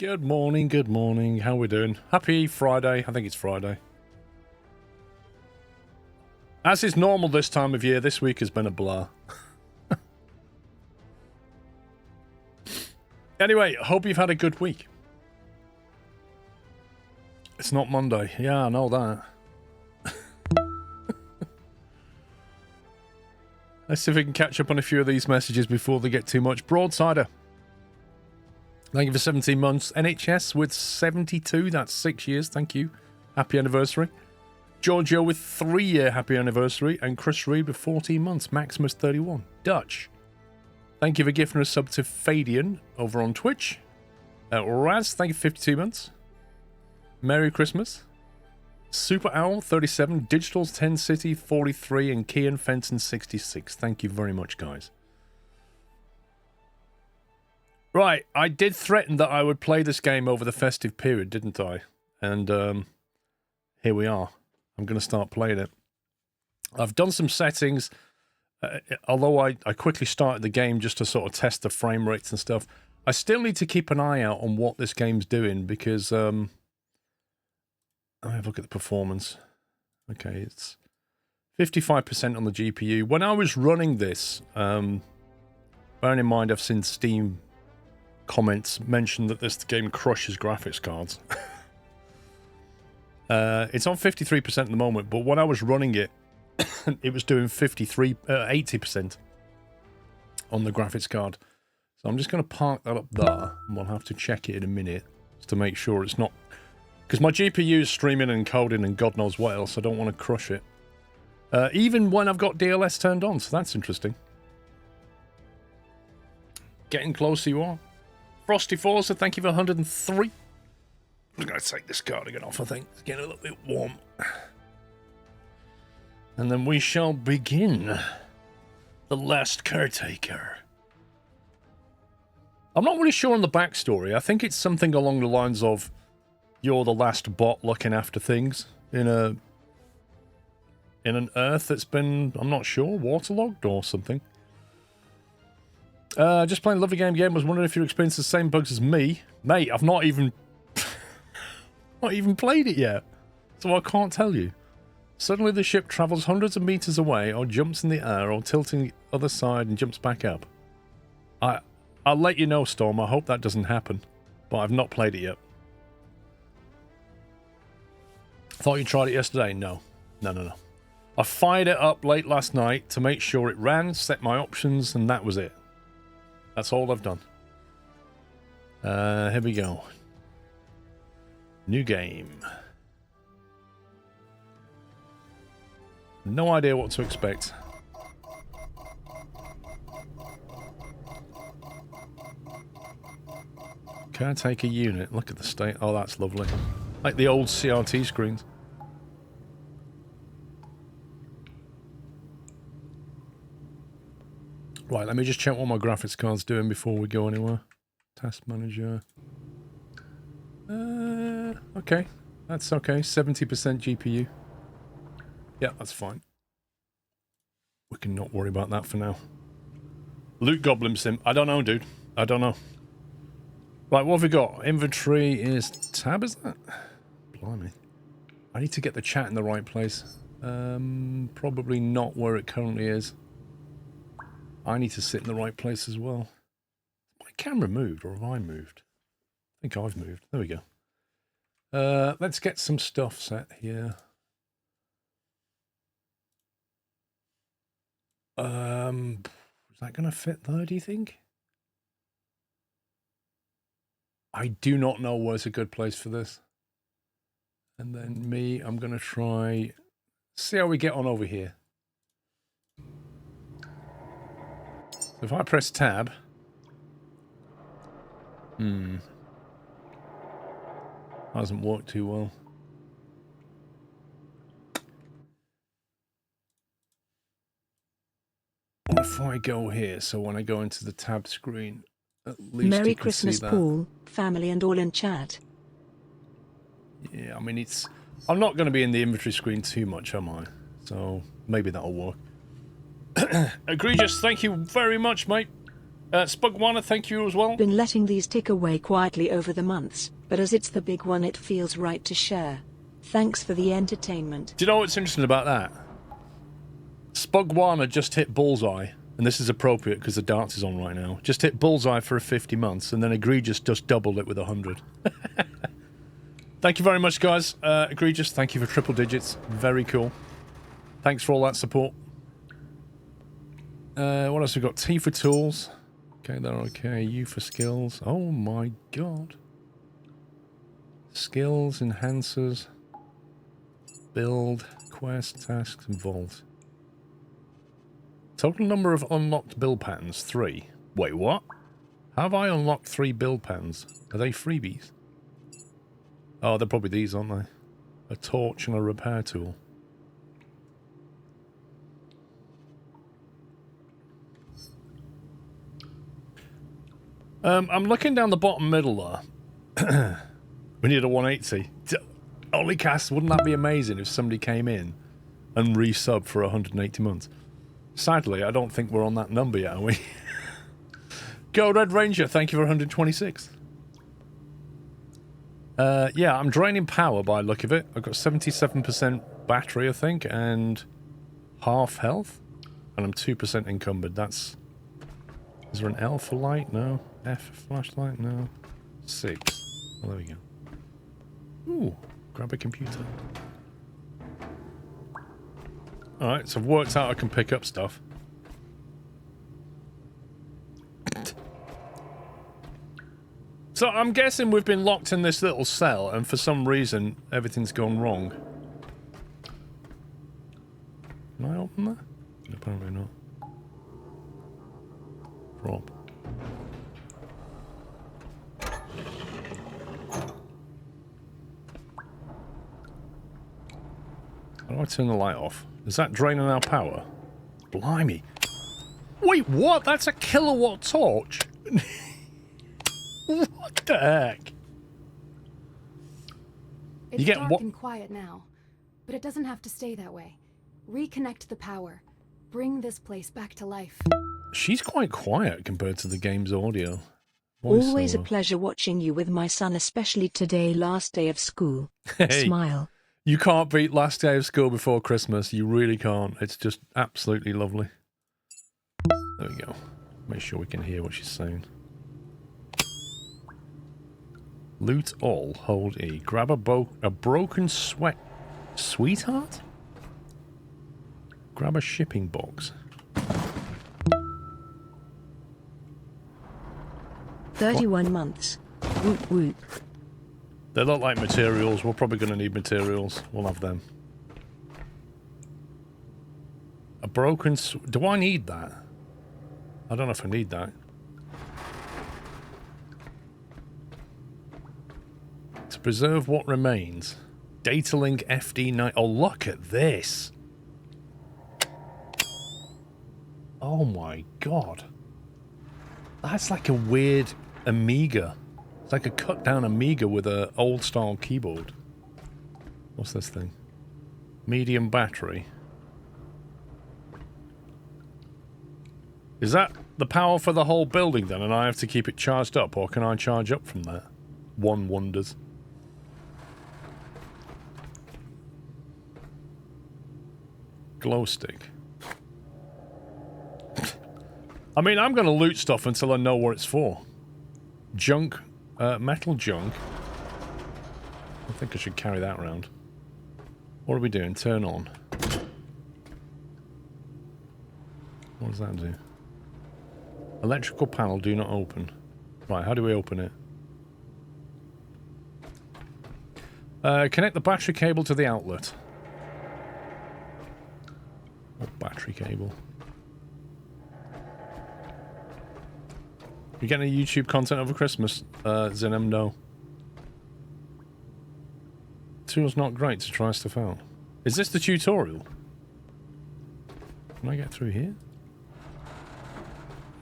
Good morning, good morning. How we doing? Happy Friday. I think it's Friday. As is normal this time of year, this week has been a blur. Anyway, hope you've had a good week. It's not Monday. Yeah, I know that. Let's see if we can catch up on a few of these messages before they get too much. Broadsider. Thank you for 17 months. NHS with 72. That's 6 years. Thank you. Happy anniversary. Giorgio with 3-year happy anniversary. And Chris Reed with 14 months. Maximus 31. Dutch. Thank you for gifting a sub to Fadian over on Twitch. Raz, thank you for 52 months. Merry Christmas. Super Owl 37. Digital's 10 City 43. And Kian Fenton 66. Thank you very much, guys. Right, I did threaten that I would play this game over the festive period, didn't I? And here we are. I'm going to start playing it. I've done some settings, although I quickly started the game just to sort of test the frame rates and stuff. I still need to keep an eye out on what this game's doing because... I have a look at the performance. Okay, it's 55% on the GPU. When I was running this, bearing in mind I've seen Steam... comments mention that this game crushes graphics cards. It's on 53% at the moment, but when I was running it, it was doing 80% on the graphics card. So I'm just going to park that up there, and we'll have to check it in a minute just to make sure it's not... Because my GPU is streaming and coding and God knows what else, I don't want to crush it. Even when I've got DLS turned on, so that's interesting. Getting closer you are. Frosty Forza, thank you for 103. I'm going to take this cardigan off, I think. It's getting a little bit warm. And then we shall begin. The Last Caretaker. I'm not really sure on the backstory. I think it's something along the lines of you're the last bot looking after things in an Earth that's been, I'm not sure, waterlogged or something. Just playing a lovely game. Was wondering if you experienced the same bugs as me. Mate, I've not even... not even played it yet. So I can't tell you. Suddenly the ship travels hundreds of meters away, or jumps in the air, or tilting the other side and jumps back up. I'll let you know, Storm. I hope that doesn't happen. But I've not played it yet. Thought you tried it yesterday? No. No. I fired it up late last night to make sure it ran, set my options, and that was it. That's all I've done. Here we go. New game. No idea what to expect. Caretaker unit. Look at the state. Oh, that's lovely. Like the old CRT screens. Right, let me just check what my graphics card's doing before we go anywhere. Task manager. Okay. That's okay. 70% GPU. Yeah, that's fine. We can not worry about that for now. Loot Goblin Sim. I don't know, dude. I don't know. Right, what have we got? Inventory is tab, is that? Blimey. I need to get the chat in the right place. Probably not where it currently is. I need to sit in the right place as well. My camera moved, or have I moved? I think I've moved. There we go. Let's get some stuff set here. Is that going to fit there, do you think? I do not know where's a good place for this. And then me, I'm going to try... See how we get on over here. If I press tab... Hasn't worked too well. What if I go here, so when I go into the tab screen, at least Merry you can Christmas, see that. Paul, family and all in chat. Yeah, I mean, it's... I'm not going to be in the inventory screen too much, am I? So, maybe that'll work. Egregious, thank you very much, mate. Spugwana, thank you as well. Been letting these tick away quietly over the months, but as it's the big one it feels right to share. Thanks for the entertainment. Do you know what's interesting about that? Spugwana just hit bullseye, and this is appropriate because the darts is on right now. Just hit bullseye for 50 months, and then Egregious just doubled it with 100. Thank you very much, guys. Egregious, thank you for triple digits. Very cool. Thanks for all that support. What else we got? T for tools. Okay, they're okay. U for skills. Oh my god. Skills, enhancers, build, quest, tasks, and vault. Total number of unlocked build patterns, 3. Wait, what? How have I unlocked 3 build patterns? Are they freebies? Oh, they're probably these, aren't they? A torch and a repair tool. I'm looking down the bottom middle there. We need a 180. Only cast, wouldn't that be amazing if somebody came in and resubbed for 180 months? Sadly, I don't think we're on that number yet, are we? Go Red Ranger, thank you for 126. Yeah, I'm draining power by the look of it. I've got 77% battery, I think, and half health. And I'm 2% encumbered. That's... Is there an L for light? No. F for flashlight? No. 6. Well, there we go. Ooh, grab a computer. Alright, so I've worked out I can pick up stuff. So I'm guessing we've been locked in this little cell, and for some reason, everything's gone wrong. Can I open that? Apparently not. Rob. How do I turn the light off? Is that draining our power? Blimey. Wait, what? That's a kilowatt torch? What the heck? It's dark and quiet now, but it doesn't have to stay that way. Reconnect the power. Bring this place back to life. She's quite quiet compared to the game's audio. Always a pleasure watching you with my son, especially today, last day of school. Hey, Smile. You can't beat last day of school before Christmas. You really can't. It's just absolutely lovely. There we go. Make sure we can hear what she's saying. Loot all. Hold E. Grab a broken sweetheart? Grab a shipping box. 31 months. Whoop whoop. They look like materials. We're probably going to need materials. We'll have them. A broken... Do I need that? I don't know if I need that. To preserve what remains. Datalink FD9... Oh, look at this. Oh my god. That's like a weird Amiga. It's like a cut down Amiga with an old style keyboard. What's this thing? Medium battery. Is that the power for the whole building then, and I have to keep it charged up, or can I charge up from that? One wonders. Glow stick. I mean, I'm going to loot stuff until I know what it's for. Junk. Metal junk. I think I should carry that around. What are we doing? Turn on. What does that do? Electrical panel, do not open. Right, how do we open it? Connect the battery cable to the outlet. What battery cable? You getting any YouTube content over Christmas, Zinem? No. Tool's not great to try stuff out. Is this the tutorial? Can I get through here?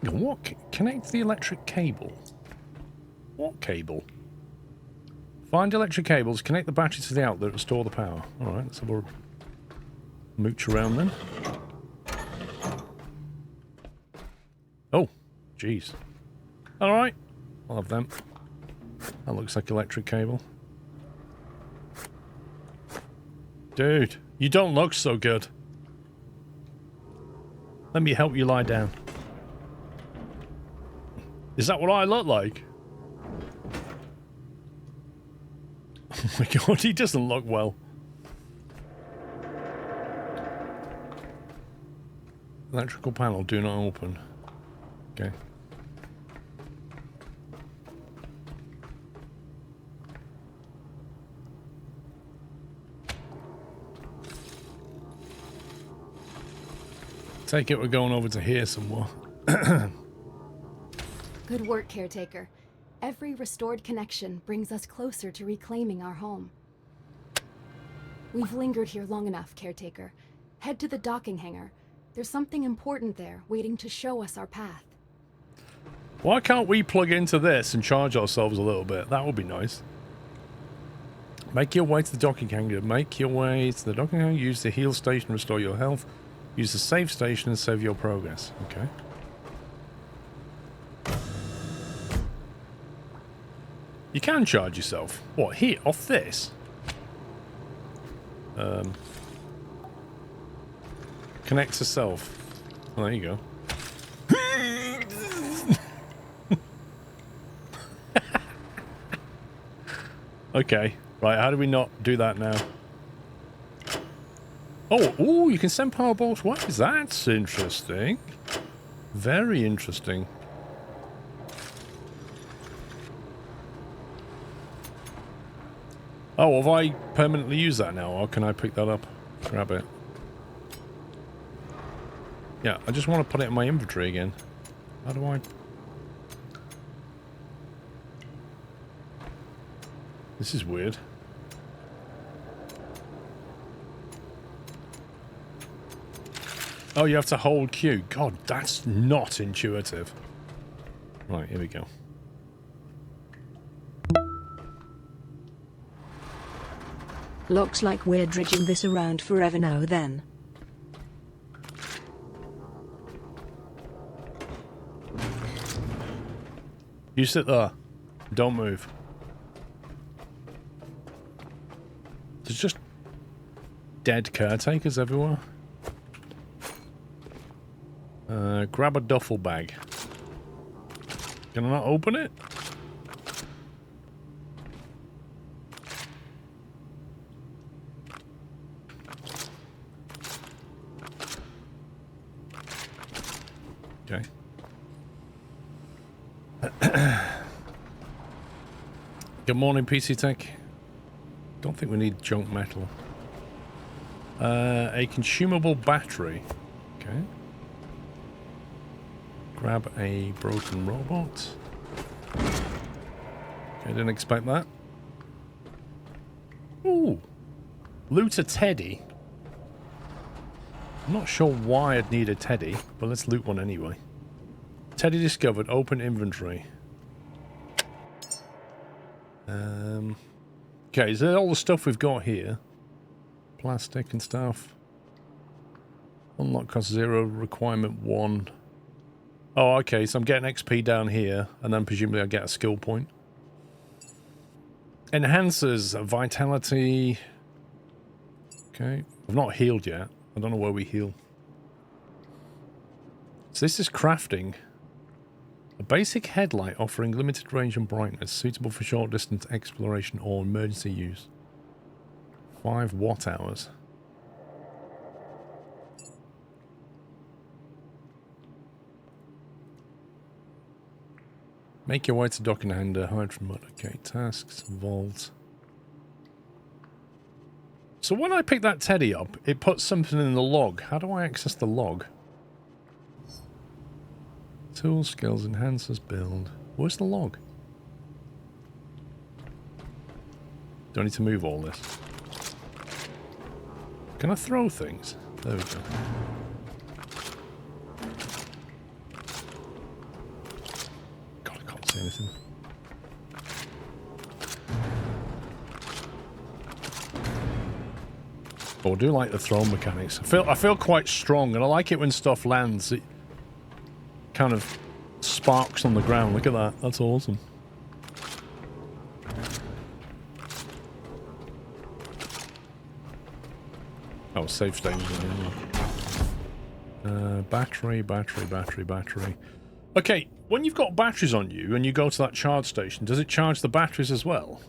What? Connect the electric cable. What cable? Find electric cables, connect the battery to the outlet, and store the power. Alright, let's have a mooch around then. Oh, Jeez. Alright. I'll have them. That looks like electric cable. Dude, you don't look so good. Let me help you lie down. Is that what I look like? Oh my god, he doesn't look well. Electrical panel, do not open. Okay. Take it we're going over to here somewhere. Good work, Caretaker. Every restored connection brings us closer to reclaiming our home. We've lingered here long enough, Caretaker. Head to the docking hangar. There's something important there, waiting to show us our path. Why can't we plug into this and charge ourselves a little bit? That would be nice. Make your way to the docking hangar. Make your way to the docking hangar. Use the heal station to restore your health. Use the save station and save your progress. Okay. You can charge yourself. What, here? Off this? Connect to self. Oh, there you go. Okay. Right, how do we not do that now? Oh, ooh, you can send power bolts. What is that? That's interesting. Very interesting. Oh, have I permanently used that now, or can I pick that up? Grab it. Yeah, I just want to put it in my inventory again. How do I... This is weird. Oh, you have to hold Q. God, that's not intuitive. Right, here we go. Looks like we're dredging this around forever now then. You sit there. Don't move. There's just dead caretakers everywhere. Grab a duffel bag. Can I not open it? Okay. Good morning, PC Tech. Don't think we need junk metal. A consumable battery. Okay. Grab a broken robot. Okay, didn't expect that. Ooh. Loot a teddy. I'm not sure why I'd need a teddy, but let's loot one anyway. Teddy discovered. Open inventory. Okay, is that all the stuff we've got here? Plastic and stuff. Unlock cost 0, requirement 1. Oh, okay, so I'm getting XP down here, and then presumably I get a skill point. Enhancers, vitality. Okay, I've not healed yet. I don't know where we heal. So this is crafting. A basic headlight offering limited range and brightness, suitable for short distance exploration or emergency use. 5 watt-hours. Make your way to docking hangar, hide from mud. Okay, tasks, vault. So when I pick that teddy up, it puts something in the log. How do I access the log? Tools, skills, enhancers, build. Where's the log? Do I need to move all this? Can I throw things? There we go. God, I can't see anything. Oh, I do like the throw mechanics. I feel quite strong, and I like it when stuff lands. It kind of sparks on the ground. Look at that. That's awesome. Oh, safe station. Battery. Okay, when you've got batteries on you and you go to that charge station, does it charge the batteries as well?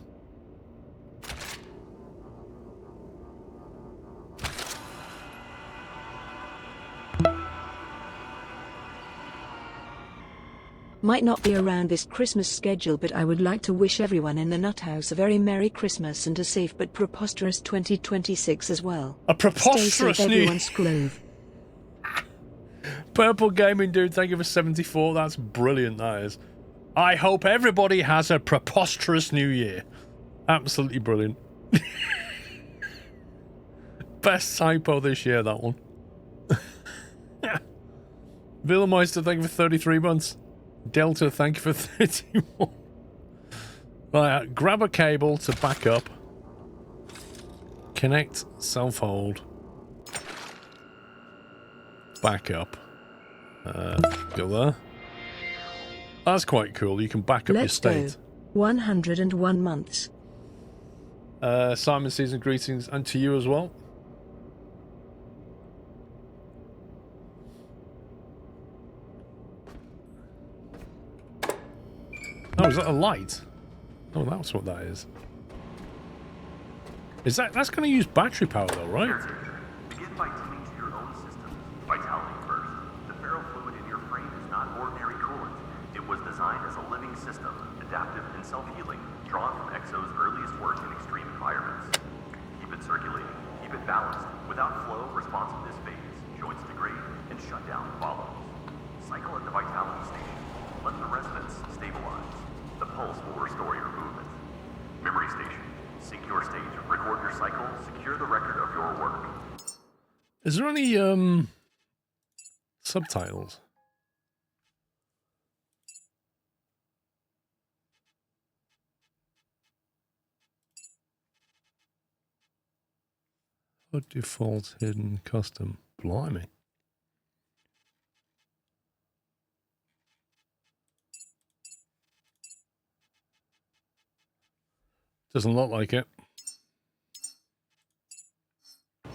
Might not be around this Christmas schedule, but I would like to wish everyone in the Nut House a very Merry Christmas and a safe but preposterous 2026 as well. A preposterous Stay safe, everyone. Squirrel. Purple Gaming Dude, thank you for 74. That's brilliant, that is. I hope everybody has a preposterous new year. Absolutely brilliant. Best typo this year, that one. Villemeister, thank you for 33 months. Delta, thank you for 31. Right, grab a cable to back up. Connect, self-hold. Back up. Go there. That's quite cool. You can back up your state. Go. 101 months. Simon season greetings, and to you as well. Oh, is that a light? Oh, that's what that is. That's going to use battery power though, right? Begin by tuning to your own system. Vitality first. The ferrofluid in your frame is not ordinary coolant. It was designed as a living system, adaptive and self-healing, drawn from Exo's earliest work in extreme environments. Keep it circulating, keep it balanced. Without flow, responsiveness fades, joints degrade, and shutdown follows. Cycle at the Vitality station. Let the resonance stabilize. The pulse will restore your movement. Memory station. Sync your state, record your cycle, secure the record of your work. Is there any subtitles? What default hidden custom? Blimey. Doesn't look like it.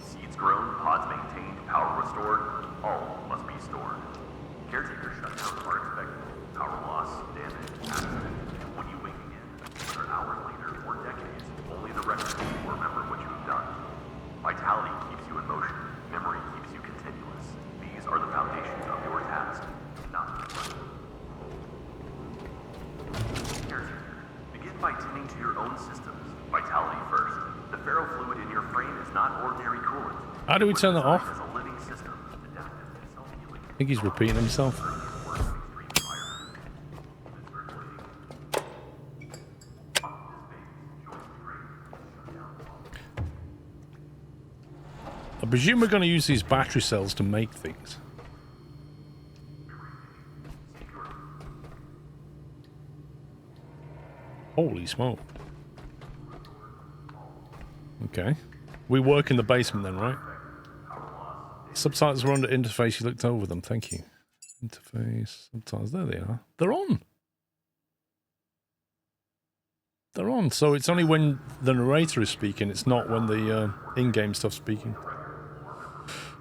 Seeds grown, pods maintained, power restored, all must be stored. Caretaker shutdowns are expected. Power loss, damage, accident. When you wake again, whether hours later or decades, only the record will remember what you have done. Vitality keeps you in motion. Memory keeps you continuous. These are the foundations of your task, not your life. Caretaker. Begin by tuning to your own systems. Vitality first. The ferrofluid in your frame is not ordinary coolant. How do we turn that off? As a living system, adaptive and self-healing. I think he's repeating himself. I presume we're going to use these battery cells to make things. Holy smoke. Okay. We work in the basement then, right? Subtitles were under interface. You looked over them. Thank you. Interface, subtitles. There they are. They're on. They're on. So it's only when the narrator is speaking. It's not when the in-game stuff's speaking.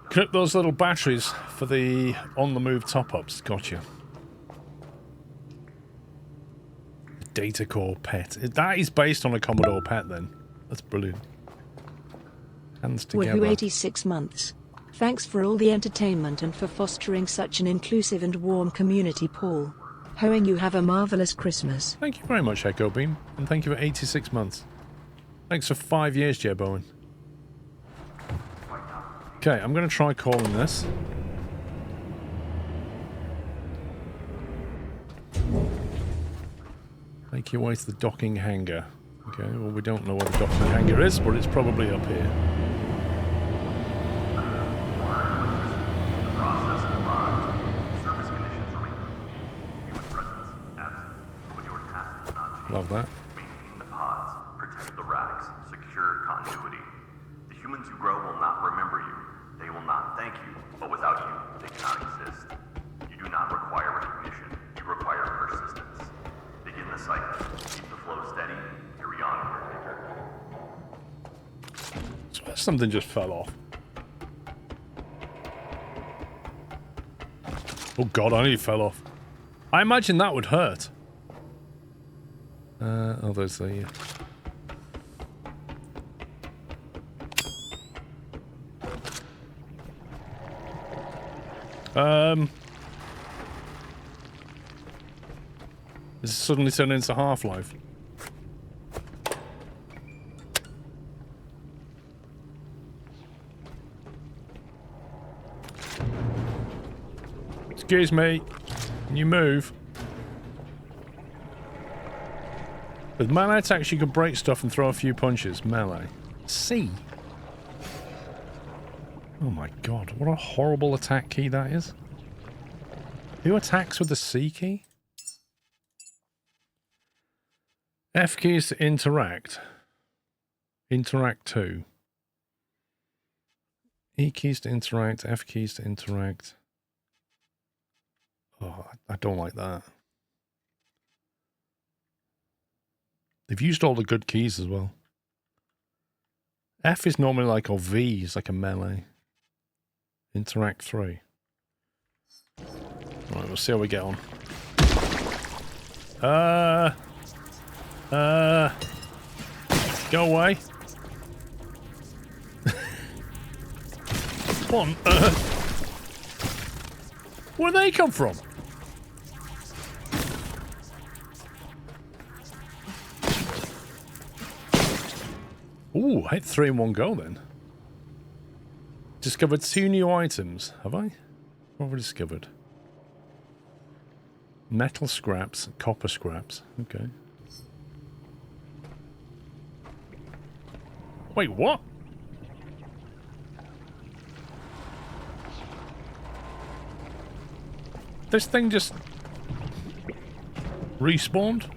Connect those little batteries for the on-the-move top-ups. Gotcha. Data Core Pet. That is based on a Commodore Pet then. That's brilliant. Hands together. Woohoo, 86 months. Thanks for all the entertainment and for fostering such an inclusive and warm community, Paul. Hoping you have a marvelous Christmas. Thank you very much, Echo Beam. And thank you for 86 months. Thanks for 5 years, Jeb Owen. Okay, I'm going to try calling this. Make your way to the docking hangar. Okay, well, we don't know what the docking hangar is, but it's probably up here. Love that. Maintain the pods, protect the racks, secure continuity. The humans you grow will not remember you. They will not thank you, but without you, they cannot exist. You do not require recognition. You require cycle. Keep the flow steady. Carry on, Caretaker. So something just fell off. Oh god, I nearly fell off. I imagine that would hurt. Oh, there's the... This is suddenly turned into Half-Life. Excuse me. Can you move? With melee attacks, you can break stuff and throw a few punches. Melee. C. Oh my god, what a horrible attack key that is. Who attacks with the C key? F key is to interact. Interact 2. E keys to interact, F keys to interact. Oh, I don't like that. They've used all the good keys as well. F is normally like, or V is like a melee. Interact 3. Right, we'll see how we get on. Go away. What on earth? Where do they come from? Ooh, I hit 3 in one go then. Discovered 2 new items. Have I? What have I discovered? Metal scraps, copper scraps. Okay. Wait, what? This thing just respawned?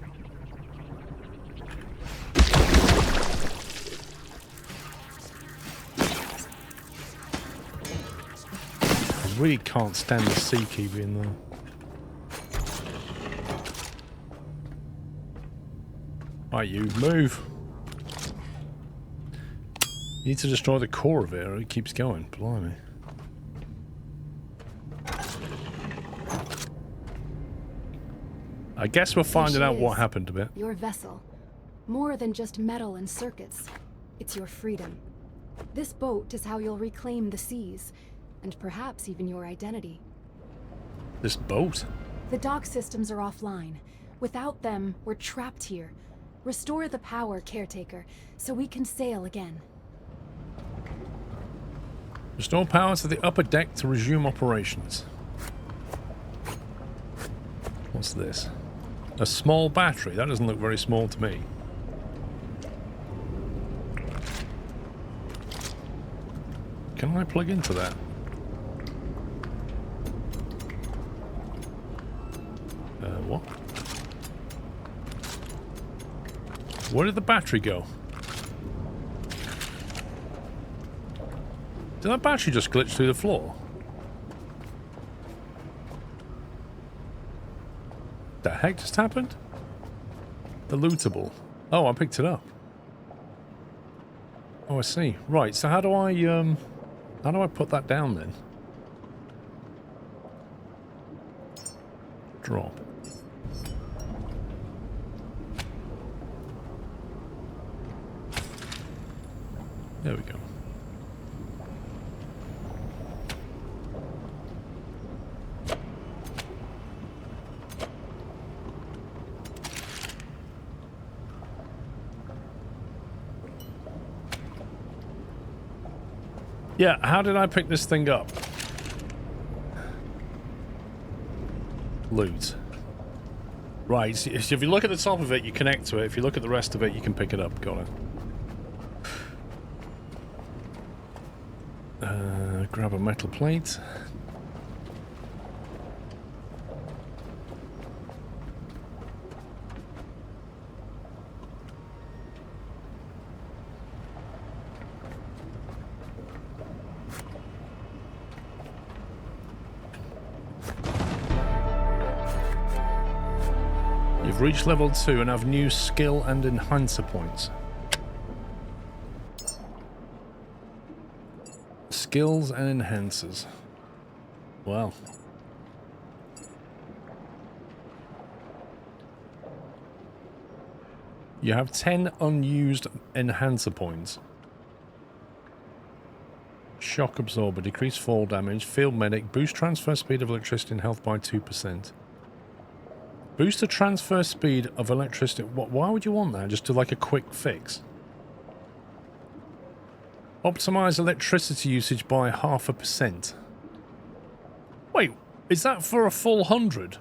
I really can't stand the C key being there. Right, you move. You need to destroy the core of it or it keeps going. Blimey. I guess we're finding out what happened to it. Your vessel. More than just metal and circuits. It's your freedom. This boat is how you'll reclaim the seas, and perhaps even your identity. This boat? The dock systems are offline. Without them, we're trapped here. Restore the power, Caretaker, so we can sail again. Restore power to the upper deck to resume operations. What's this? A small battery? That doesn't look very small to me. Can I plug into that? What? Where did the battery go? Did that battery just glitch through the floor? The heck just happened? The lootable. Oh, I picked it up. Oh, I see. Right, so how do I put that down then? Drop. There we go. Yeah, how did I pick this thing up? Loot. Right, so if you look at the top of it, you connect to it. If you look at the rest of it, you can pick it up. Got it. Grab a metal plate. You've reached level 2 and have new skill and enhancer points. Skills and enhancers. Wow. You have 10 unused enhancer points. Shock absorber, decrease fall damage, field medic, boost transfer speed of electricity and health by 2%. Boost the transfer speed of electricity. Why would you want that? Just to like a quick fix. Optimize electricity usage by 0.5%. Wait, is that for a full 100?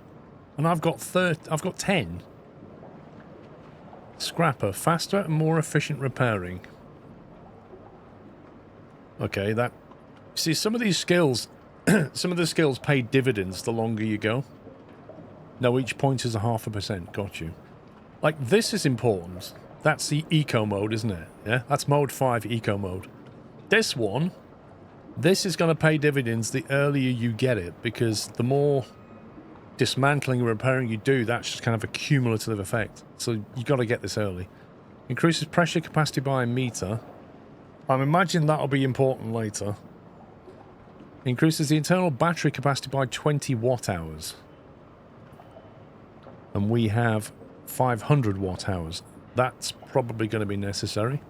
And I've got 10. Scrapper, faster and more efficient repairing. Okay, that... See, some of these skills... some of the skills pay dividends the longer you go. No, each point is a 0.5%. Got you. Like, this is important. That's the eco mode, isn't it? Yeah, that's mode 5 eco mode. This one, this is going to pay dividends the earlier you get it, because the more dismantling and repairing you do, that's just kind of a cumulative effect. So you got to get this early. Increases pressure capacity by a meter. I'm imagining that'll be important later. Increases the internal battery capacity by 20 watt hours. And we have 500 watt hours. That's probably going to be necessary.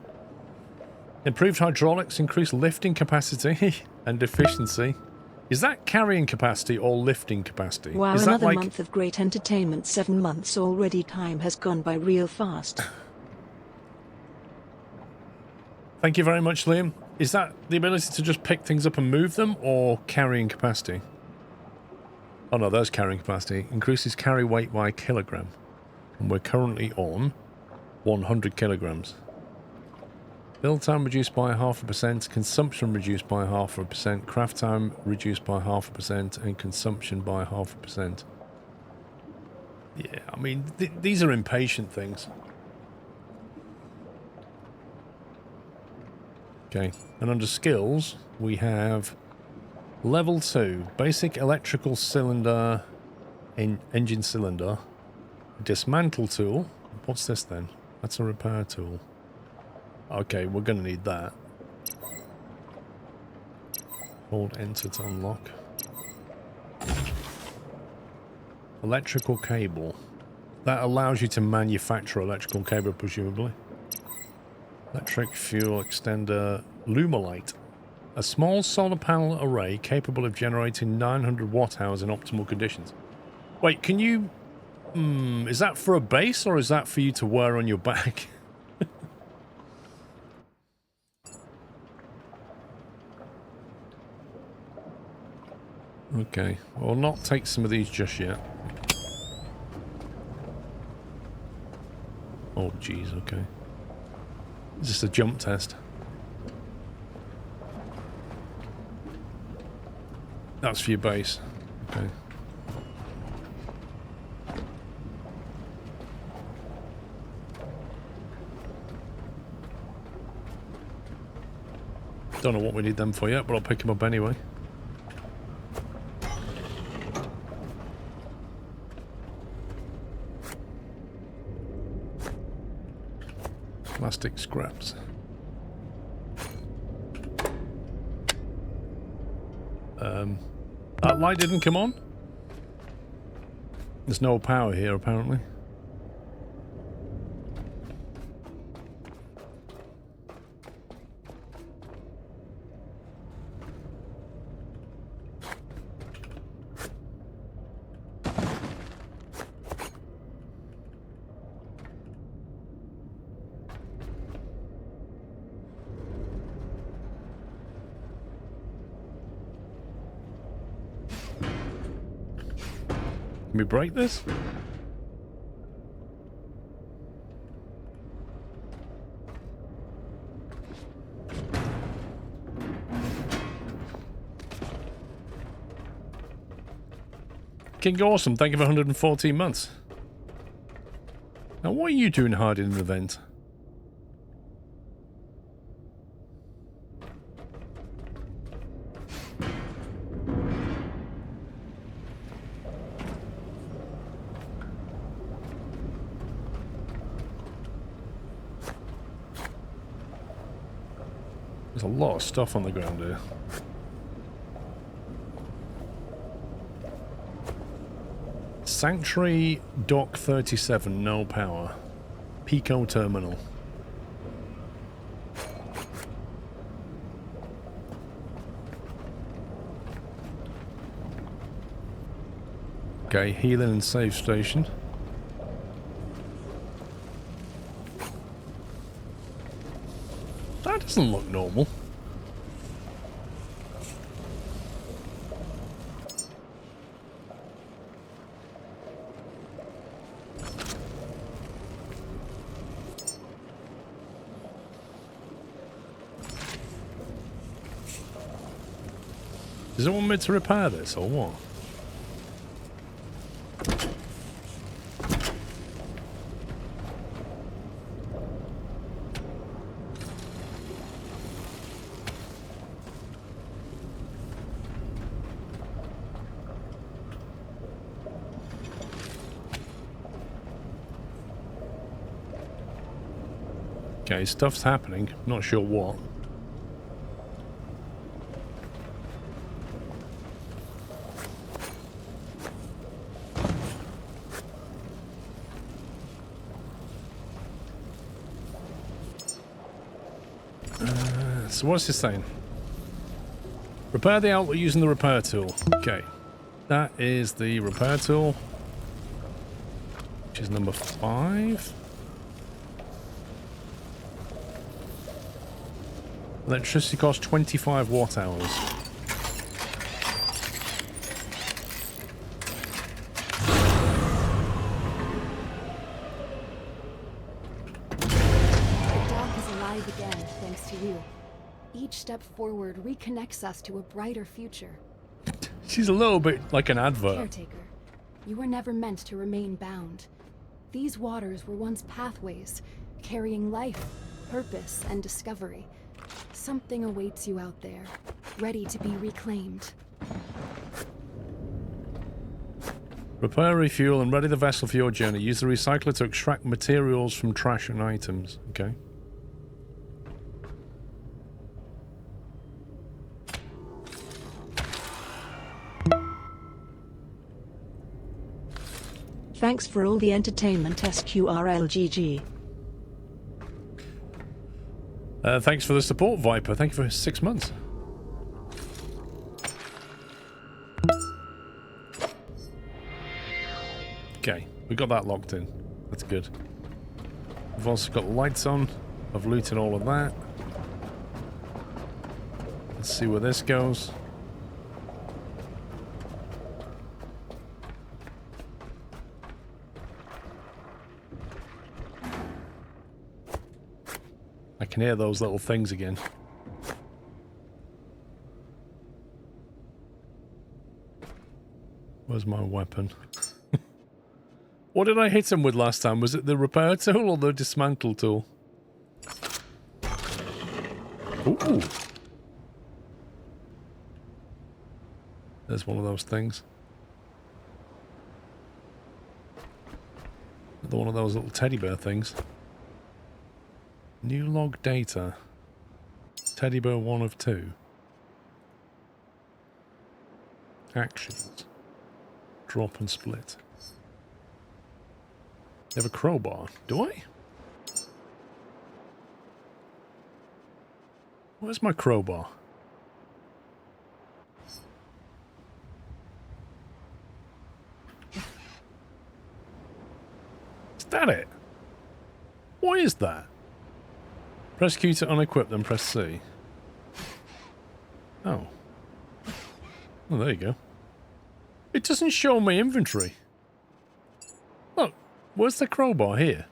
Improved hydraulics, increased lifting capacity and efficiency. Is that carrying capacity or lifting capacity? Wow, is that another like... month of great entertainment. 7 months already. Time has gone by real fast. Thank you very much, Liam. Is that the ability to just pick things up and move them, or carrying capacity? Oh no, there's carrying capacity. Increases carry weight by a kilogram. And we're currently on 100 kilograms. Build time reduced by 0.5%, consumption reduced by 0.5%, craft time reduced by 0.5%, and consumption by 0.5%. Yeah, I mean, these are impatient things. Okay, and under skills, we have level 2, basic electrical cylinder, engine cylinder, dismantle tool. What's this then? That's a repair tool. Okay, we're going to need that. Hold enter to unlock. Electrical cable. That allows you to manufacture electrical cable, presumably. Electric fuel extender. Lumelite. A small solar panel array capable of generating 900 watt hours in optimal conditions. Wait, can you... is that for a base, or is that for you to wear on your back? Okay, we'll not take some of these just yet. Oh, jeez, okay. It's just a jump test. That's for your base. Okay. Don't know what we need them for yet, but I'll pick them up anyway. Plastic scraps. That light didn't come on? There's no power here, apparently. Can we break this? King Awesome, thank you for 114 months. Now, what are you doing hard in an event? There's a lot of stuff on the ground here. Sanctuary Dock 37, no power. Pico Terminal. Okay, healing and save station. That doesn't look normal. Does it want me to repair this or what? Okay, stuff's happening. Not sure what. So what's this saying? Repair the outlet using the repair tool. Okay. That is the repair tool. Which is number 5. Electricity costs 25 watt hours. The dock is alive again, thanks to you. Each step forward reconnects us to a brighter future. She's a little bit like an advert. Caretaker, you were never meant to remain bound. These waters were once pathways, carrying life, purpose, and discovery. Something awaits you out there, ready to be reclaimed. Repair, refuel, and ready the vessel for your journey. Use the recycler to extract materials from trash and items. Okay. Thanks for all the entertainment, SQRLGG. Thanks for the support, Viper. Thank you for 6 months. Okay, we got that locked in. That's good. We've also got lights on. I've looted all of that. Let's see where this goes. I can hear those little things again. Where's my weapon? What did I hit him with last time? Was it the repair tool or the dismantle tool? Ooh. There's one of those things. Another one of those little teddy bear things. New log data. Teddy bear 1 of 2. Actions. Drop and split. You have a crowbar. Do I? Where's my crowbar? Is that it? What is that? Press Q to unequip, then press C. Oh. Oh, there you go. It doesn't show my inventory. Look, where's the crowbar here?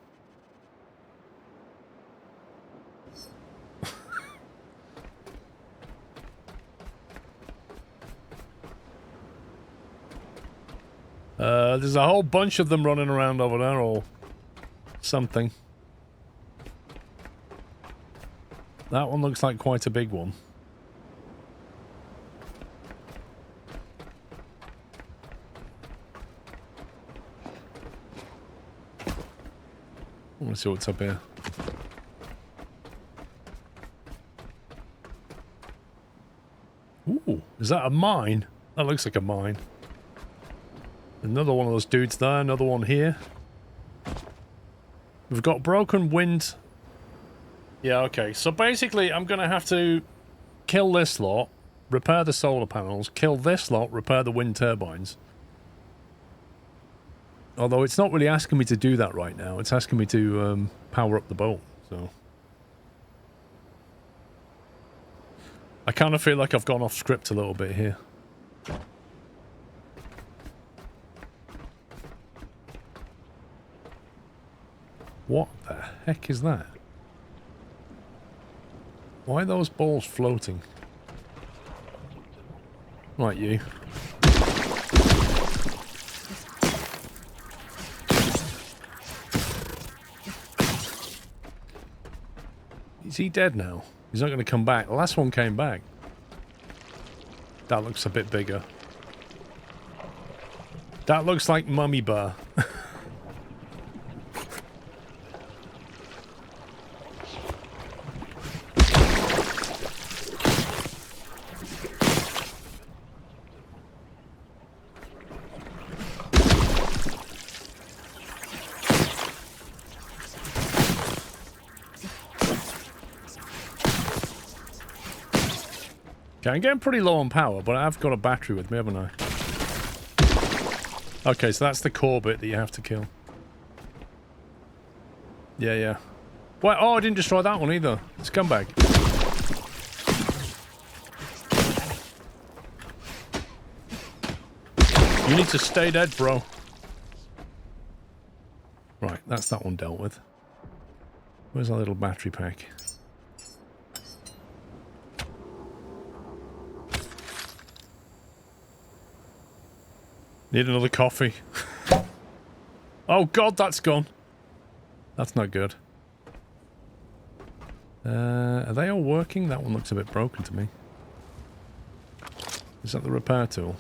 There's a whole bunch of them running around over there, or something. That one looks like quite a big one. I want to see what's up here. Is that a mine? That looks like a mine. Another one of those dudes there, another one here. We've got broken wind. Yeah, okay. So basically, I'm going to have to kill this lot, repair the solar panels, kill this lot, repair the wind turbines. Although it's not really asking me to do that right now. It's asking me to power up the boat, so... I kind of feel like I've gone off script a little bit here. What the heck is that? Why are those balls floating? Right, you. Is he dead now? He's not going to come back. The last one came back. That looks a bit bigger. That looks like Mummy Bear. Okay, I'm getting pretty low on power, but I've got a battery with me, haven't I? Okay, so that's the core bit that you have to kill. Yeah, yeah. What? Oh, I didn't destroy that one either. Scumbag. You need to stay dead, bro. Right, that's that one dealt with. Where's our little battery pack? Need another coffee. Oh god, that's gone. That's not good. Are they all working? That one looks a bit broken to me. Is that the repair tool?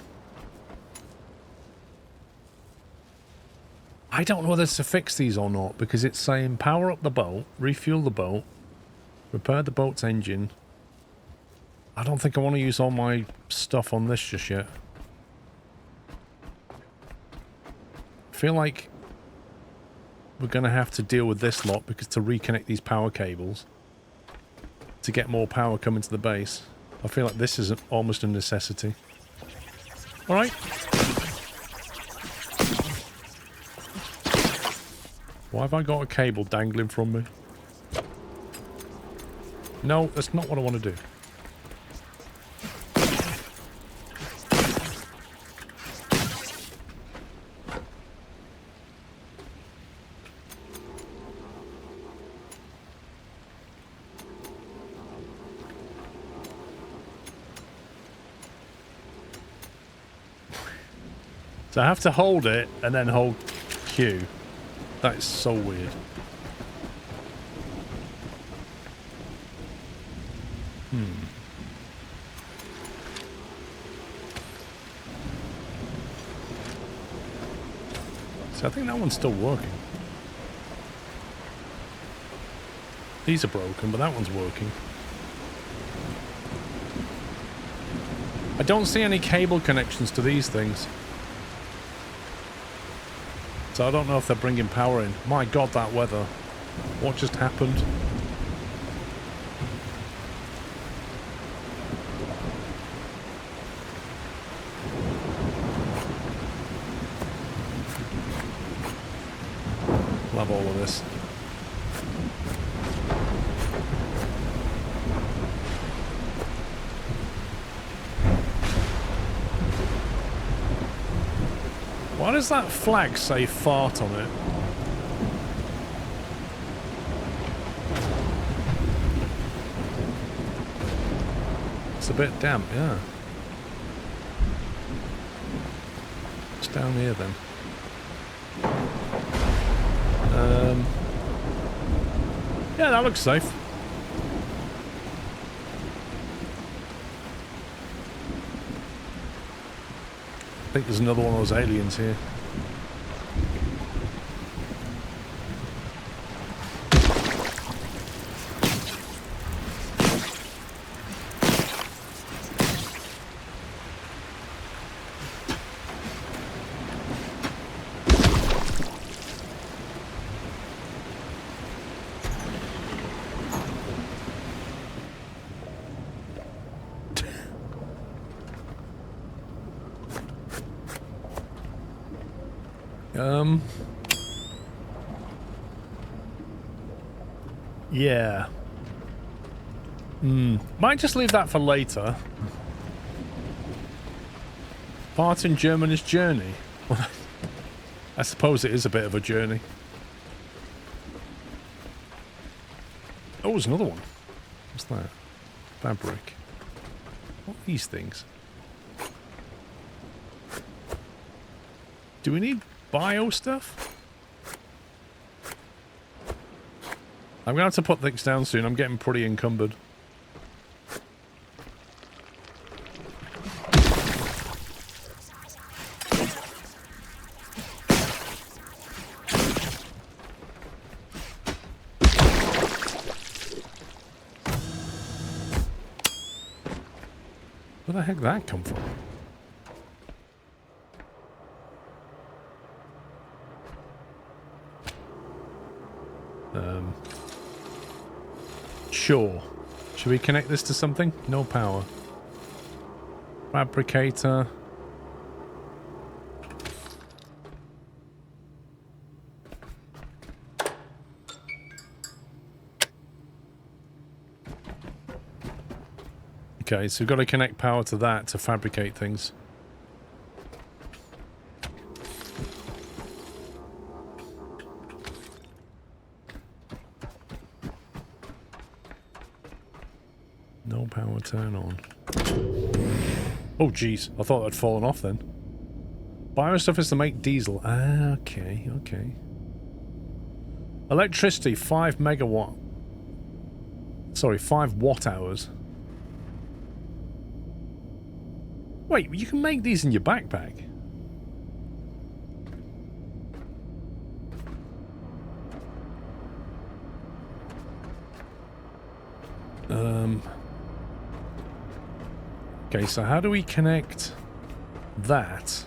I don't know whether to fix these or not, because it's saying power up the boat, refuel the boat, repair the boat's engine. I don't think I want to use all my stuff on this just yet. I feel like we're going to have to deal with this lot, because to reconnect these power cables to get more power coming to the base, I feel like this is almost a necessity. Alright. Why have I got a cable dangling from me? No, that's not what I want to do. So I have to hold it and then hold Q. That is so weird. So I think that one's still working. These are broken, but that one's working. I don't see any cable connections to these things. So I don't know if they're bringing power in. My god, that weather. What just happened? Love all of this. Why does that flag say fart on it? It's a bit damp, yeah. It's down here then. Yeah, that looks safe. I think there's another one of those aliens here. Yeah. Might just leave that for later. Part in Germany's journey. I suppose it is a bit of a journey. Oh, there's another one. What's that? Fabric. What are these things? Do we need bio stuff? I'm going to have to put things down soon. I'm getting pretty encumbered. Where the heck did that come from? Sure. Should we connect this to something? No power. Fabricator. Okay, so we've got to connect power to that to fabricate things. No power turn on. Oh, jeez. I thought I'd fallen off then. Bio stuff is to make diesel. Ah, okay, okay. Electricity, 5 megawatt. Sorry, 5 watt hours. Wait, you can make these in your backpack. Okay, so how do we connect that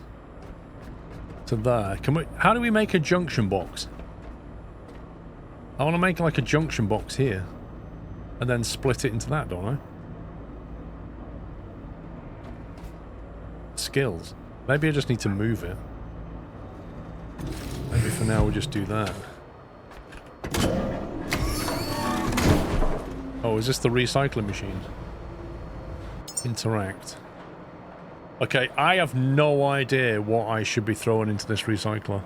to there? Can we? How do we make a junction box? I want to make like a junction box here, and then split it into that, don't I? Skills. Maybe I just need to move it. Maybe for now we'll just do that. Oh, is this the recycling machine? Interact. Okay, I have no idea what I should be throwing into this recycler.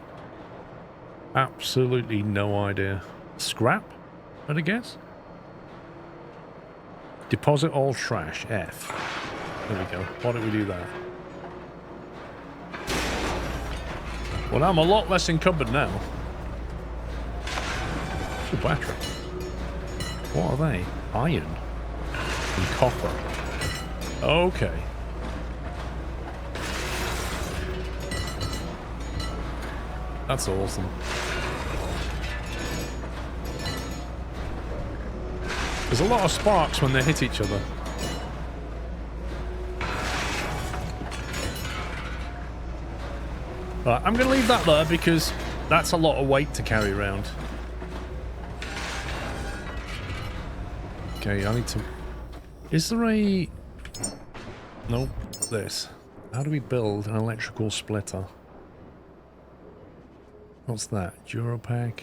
Absolutely no idea. Scrap, I'd guess? Deposit all trash, F. There we go. Why don't we do that? Well, I'm a lot less encumbered now. Oh, battery. What are they? Iron and copper. Okay. That's awesome. There's a lot of sparks when they hit each other. Right, I'm going to leave that there because that's a lot of weight to carry around. Okay, I need to... Is there a... Nope, this. How do we build an electrical splitter? What's that? Duropack.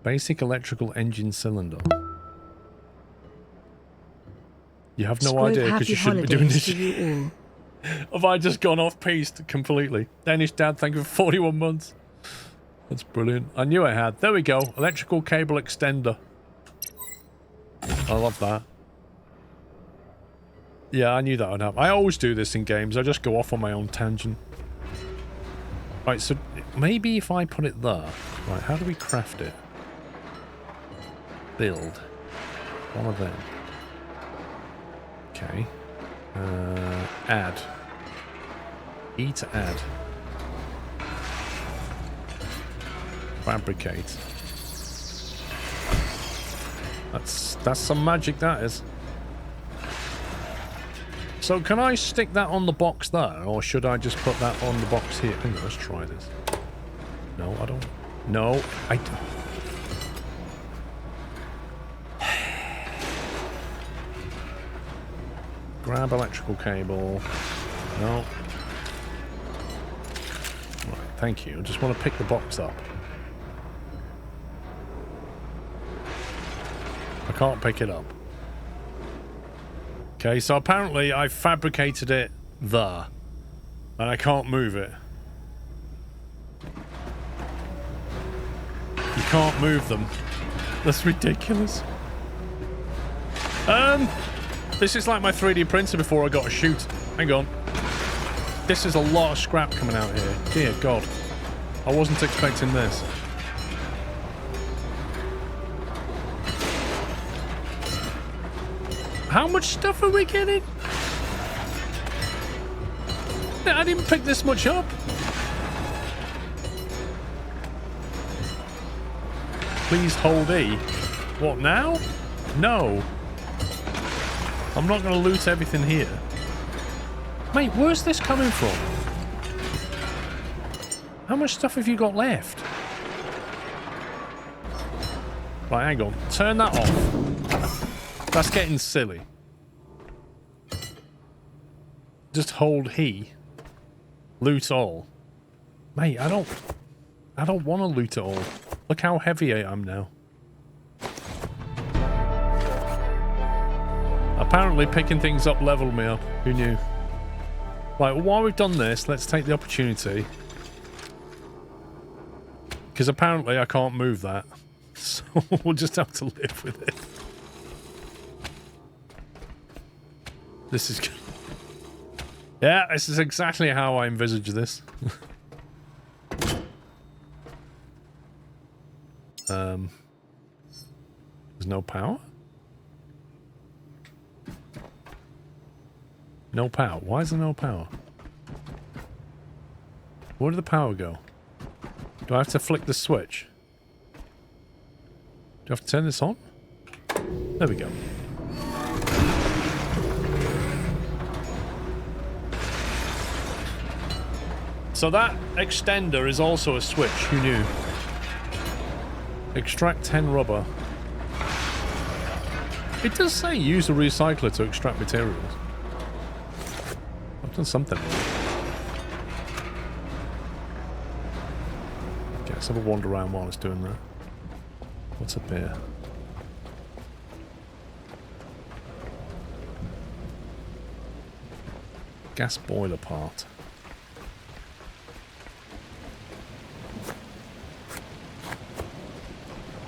Basic electrical engine cylinder. You have no idea because you shouldn't be doing this. Have I just gone off-piste completely? Danish Dad, thank you for 41 months. That's brilliant. I knew I had. There we go. Electrical cable extender. I love that. Yeah, I knew that would happen. I always do this in games. I just go off on my own tangent. Right, so maybe if I put it there. Right, how do we craft it? Build. One of them. Okay. Add. E to add. Fabricate. That's some magic, that is. So can I stick that on the box there, or should I just put that on the box here? Hang on, let's try this. No, I don't. No, I don't. Grab electrical cable. No. thank you. I just want to pick the box up. I can't pick it up. Okay, so apparently I fabricated it there. And I can't move it. You can't move them. That's ridiculous. This is like my 3D printer before I got a shoot. Hang on. This is a lot of scrap coming out here. Dear God. I wasn't expecting this. How much stuff are we getting? I didn't pick this much up. Please hold E. What now? No. I'm not going to loot everything here. Mate, where's this coming from? How much stuff have you got left? Right, hang on. Turn that off. That's getting silly. Just hold he. Loot all. Mate, I don't want to loot it all. Look how heavy I am now. Apparently picking things up leveled me up. Who knew? Right, well, while we've done this, let's take the opportunity. Because apparently I can't move that. So we'll just have to live with it. This is... Yeah, this is exactly how I envisage this. There's no power? No power. Why is there no power? Where did the power go? Do I have to flick the switch? Do I have to turn this on? There we go. So that extender is also a switch. Who knew? Extract 10 rubber. It does say use a recycler to extract materials. I've done something wrong. Okay, let's have a wander around while it's doing that. What's up here? Gas boiler part.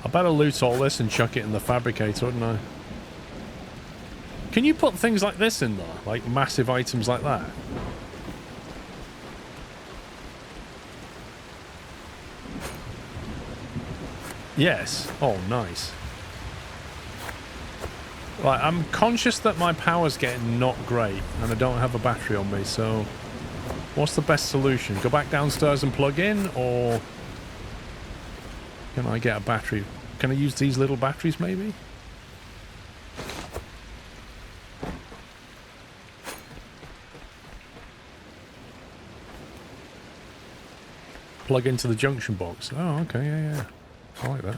I better loot all this and chuck it in the fabricator, wouldn't I? Can you put things like this in there? Like massive items like that? Yes. Oh, nice. Right, I'm conscious that my power's getting not great and I don't have a battery on me, so... What's the best solution? Go back downstairs and plug in, or... Can I get a battery? Can I use these little batteries, maybe? Plug into the junction box. Oh, okay, yeah. I like that.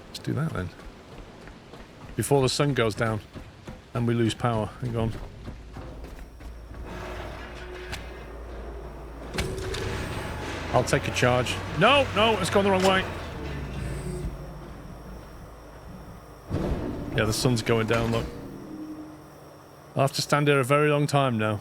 Let's do that then. Before the sun goes down and we lose power. Hang on. I'll take a charge. No, it's gone the wrong way. Yeah, the sun's going down, look. I'll have to stand here a very long time now.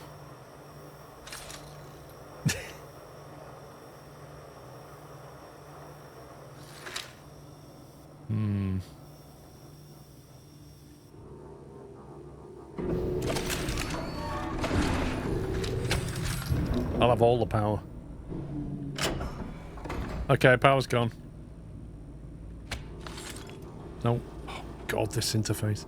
I'll have all the power. Okay, power's gone. No. Oh, God, this interface.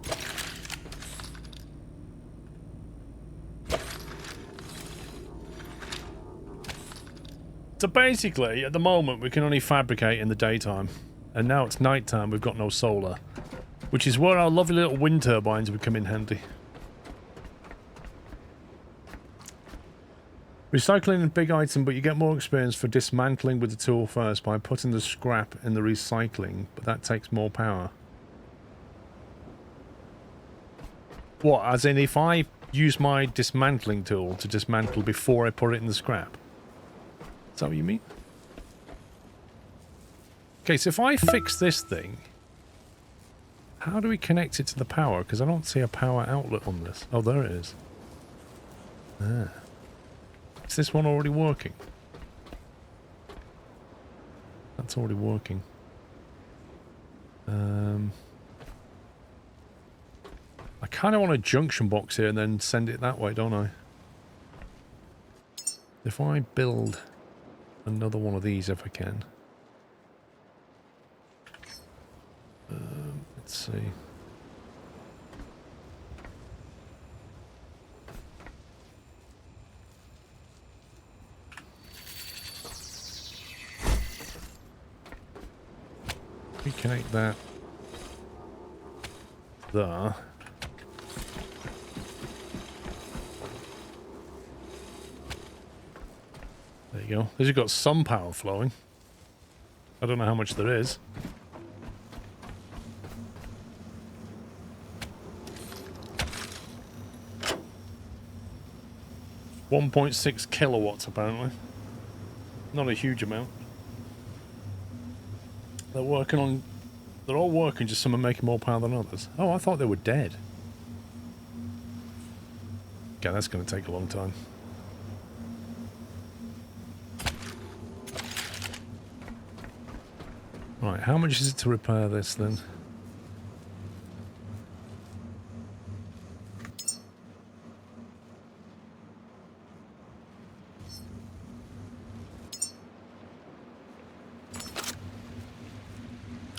So basically, at the moment, we can only fabricate in the daytime. And now it's nighttime, we've got no solar. Which is where our lovely little wind turbines would come in handy. Recycling is a big item, but you get more experience for dismantling with the tool first by putting the scrap in the recycling, but that takes more power. What, as in if I use my dismantling tool to dismantle before I put it in the scrap? that what you mean? Okay, so if I fix this thing, how do we connect it to the power? Because I don't see a power outlet on this. Oh, there it is. Ah. Is this one already working? That's already working. I kind of want a junction box here and then send it that way, don't I? If I build another one of these, if I can. Let's see. Reconnect that there. There you go. This has got some power flowing. I don't know how much there is. .6 kilowatts apparently. Not a huge amount. They're working on... They're all working, just some are making more power than others. Oh, I thought they were dead. Okay, that's going to take a long time. Right, how much is it to repair this then?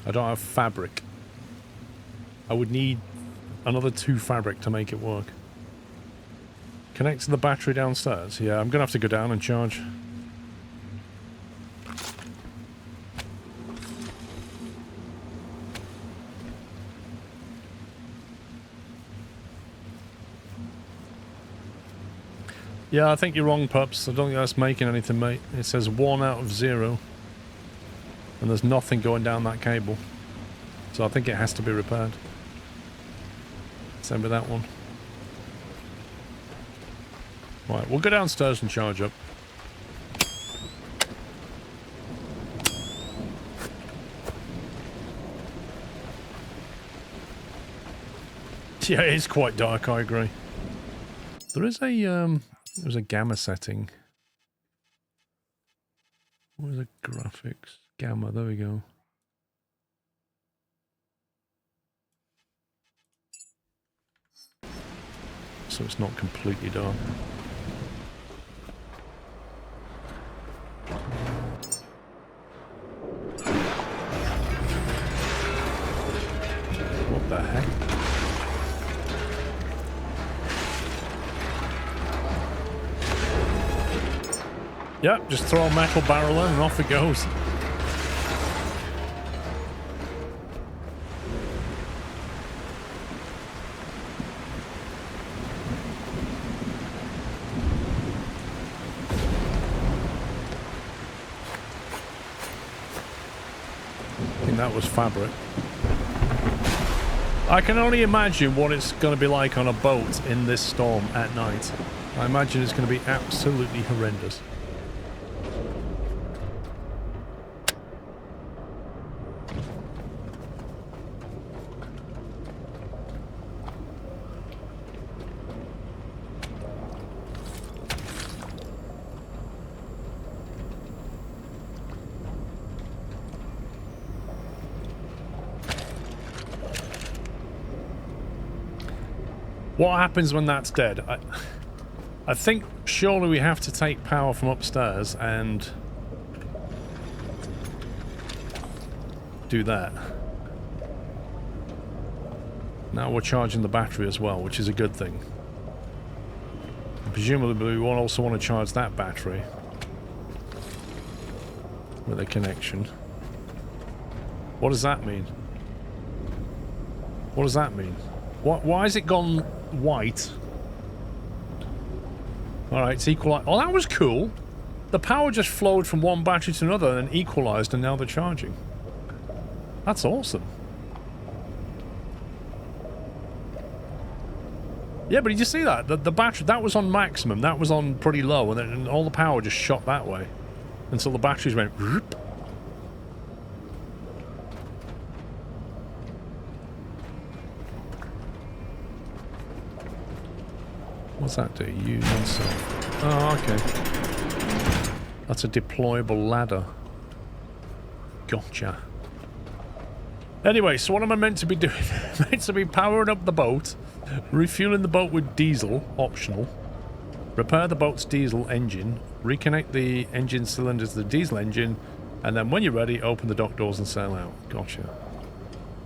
I don't have fabric. I would need another 2 fabric to make it work. Connect to the battery downstairs. Yeah, I'm gonna have to go down and charge. Yeah, I think you're wrong, Pups. I don't think that's making anything, mate. It says 1 out of 0. And there's nothing going down that cable. So I think it has to be repaired. Same with that one. Right, we'll go downstairs and charge up. Yeah, it is quite dark, I agree. There is a, there's a gamma setting. Where's the graphics? Gamma, there we go. So it's not completely dark. What the heck? Yep, just throw a metal barrel in and off it goes. That was fabric. I can only imagine what it's going to be like on a boat in this storm at night. I imagine it's going to be absolutely horrendous. What happens when that's dead? I think surely we have to take power from upstairs and do that. Now we're charging the battery as well, which is a good thing. And presumably we will also want to charge that battery with a connection. What does that mean? What does that mean? Why has it gone white? Alright, it's equalized. Oh, that was cool. The power just flowed from one battery to another and equalized, and now they're charging. That's awesome. Yeah, but did you see that? The battery, that was on maximum, that was on pretty low, and then all the power just shot that way. until the batteries went. Whoop. What's that do? Use on self. Oh, okay. That's a deployable ladder. Gotcha. Anyway, so what am I meant to be doing? Meant to be powering up the boat, refueling the boat with diesel, optional. Repair the boat's diesel engine, reconnect the engine cylinders to the diesel engine, and then when you're ready, open the dock doors and sail out. Gotcha.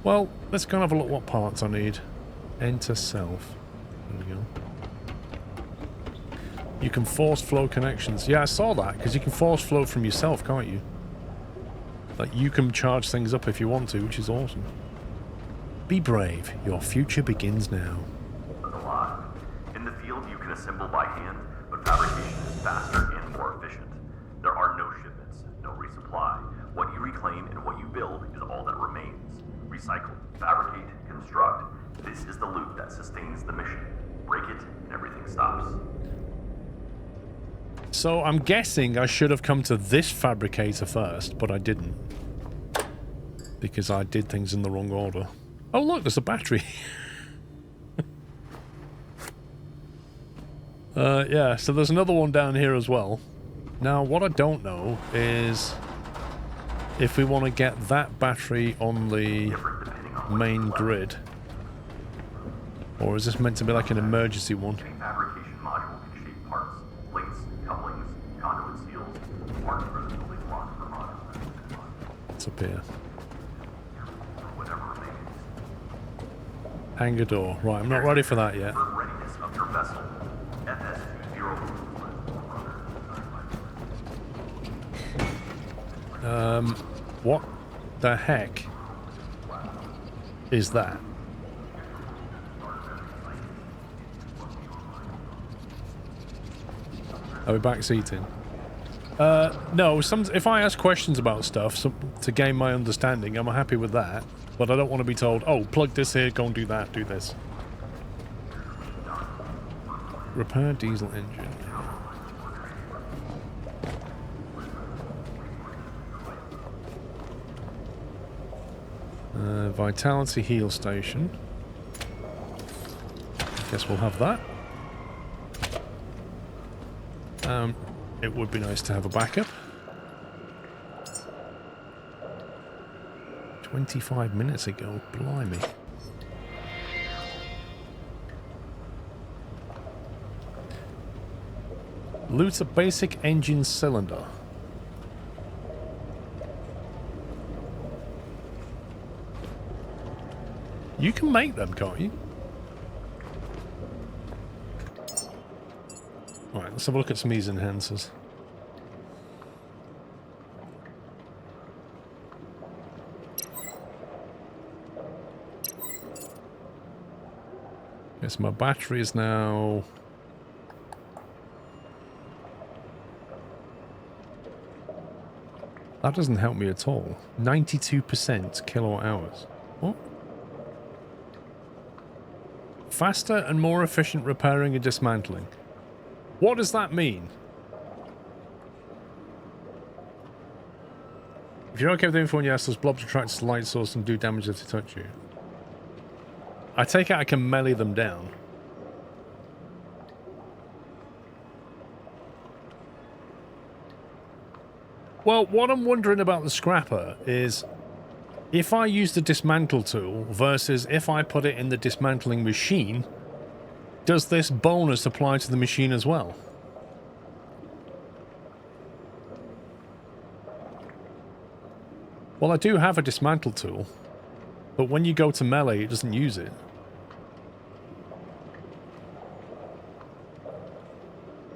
Well, let's go and have a look what parts I need. Enter self. There we go. You can force flow connections. Yeah, I saw that, because you can force flow from yourself, can't you? Like, you can charge things up if you want to, which is awesome. Be brave. Your future begins now. A lot. In the field, you can assemble by hand, but fabrication is faster and more efficient. There are no shipments, no resupply. What you reclaim and what you build is all that remains. Recycle, fabricate, construct. This is the loop that sustains the mission. Break it, and everything stops. So I'm guessing I should have come to this fabricator first, but I didn't. Because I did things in the wrong order. Oh look, there's a battery. Yeah, so there's another one down here as well. Now, what I don't know is if we want to get that battery on the main grid. Or is this meant to be like an emergency one? Any fabrication module can shape parts, plates, couplings, conduit seals, parts for the building block for module. What's up here? Whatever remains. Hangar door. Right, I'm not ready for that yet. For readiness of your vessel. What the heck is that? Are we back seating? No, if I ask questions about stuff to gain my understanding, I'm happy with that. But I don't want to be told, oh, plug this here, go and do that, do this. Repair diesel engine. Vitality heal station. Guess we'll have that. It would be nice to have a backup. 25 minutes ago, blimey. Loot a basic engine cylinder. You can make them, can't you? Alright, let's have a look at some of these enhancers. Yes, my battery is now... That doesn't help me at all. 92% kilowatt hours. What? Faster and more efficient repairing and dismantling. What does that mean? If you're okay with the info, yes, those blobs attract to light source and do damage if they touch you. I take it I can melee them down. Well, what I'm wondering about the scrapper is if I use the dismantle tool versus if I put it in the dismantling machine, does this bonus apply to the machine as well? Well, I do have a dismantle tool, but when you go to melee, it doesn't use it.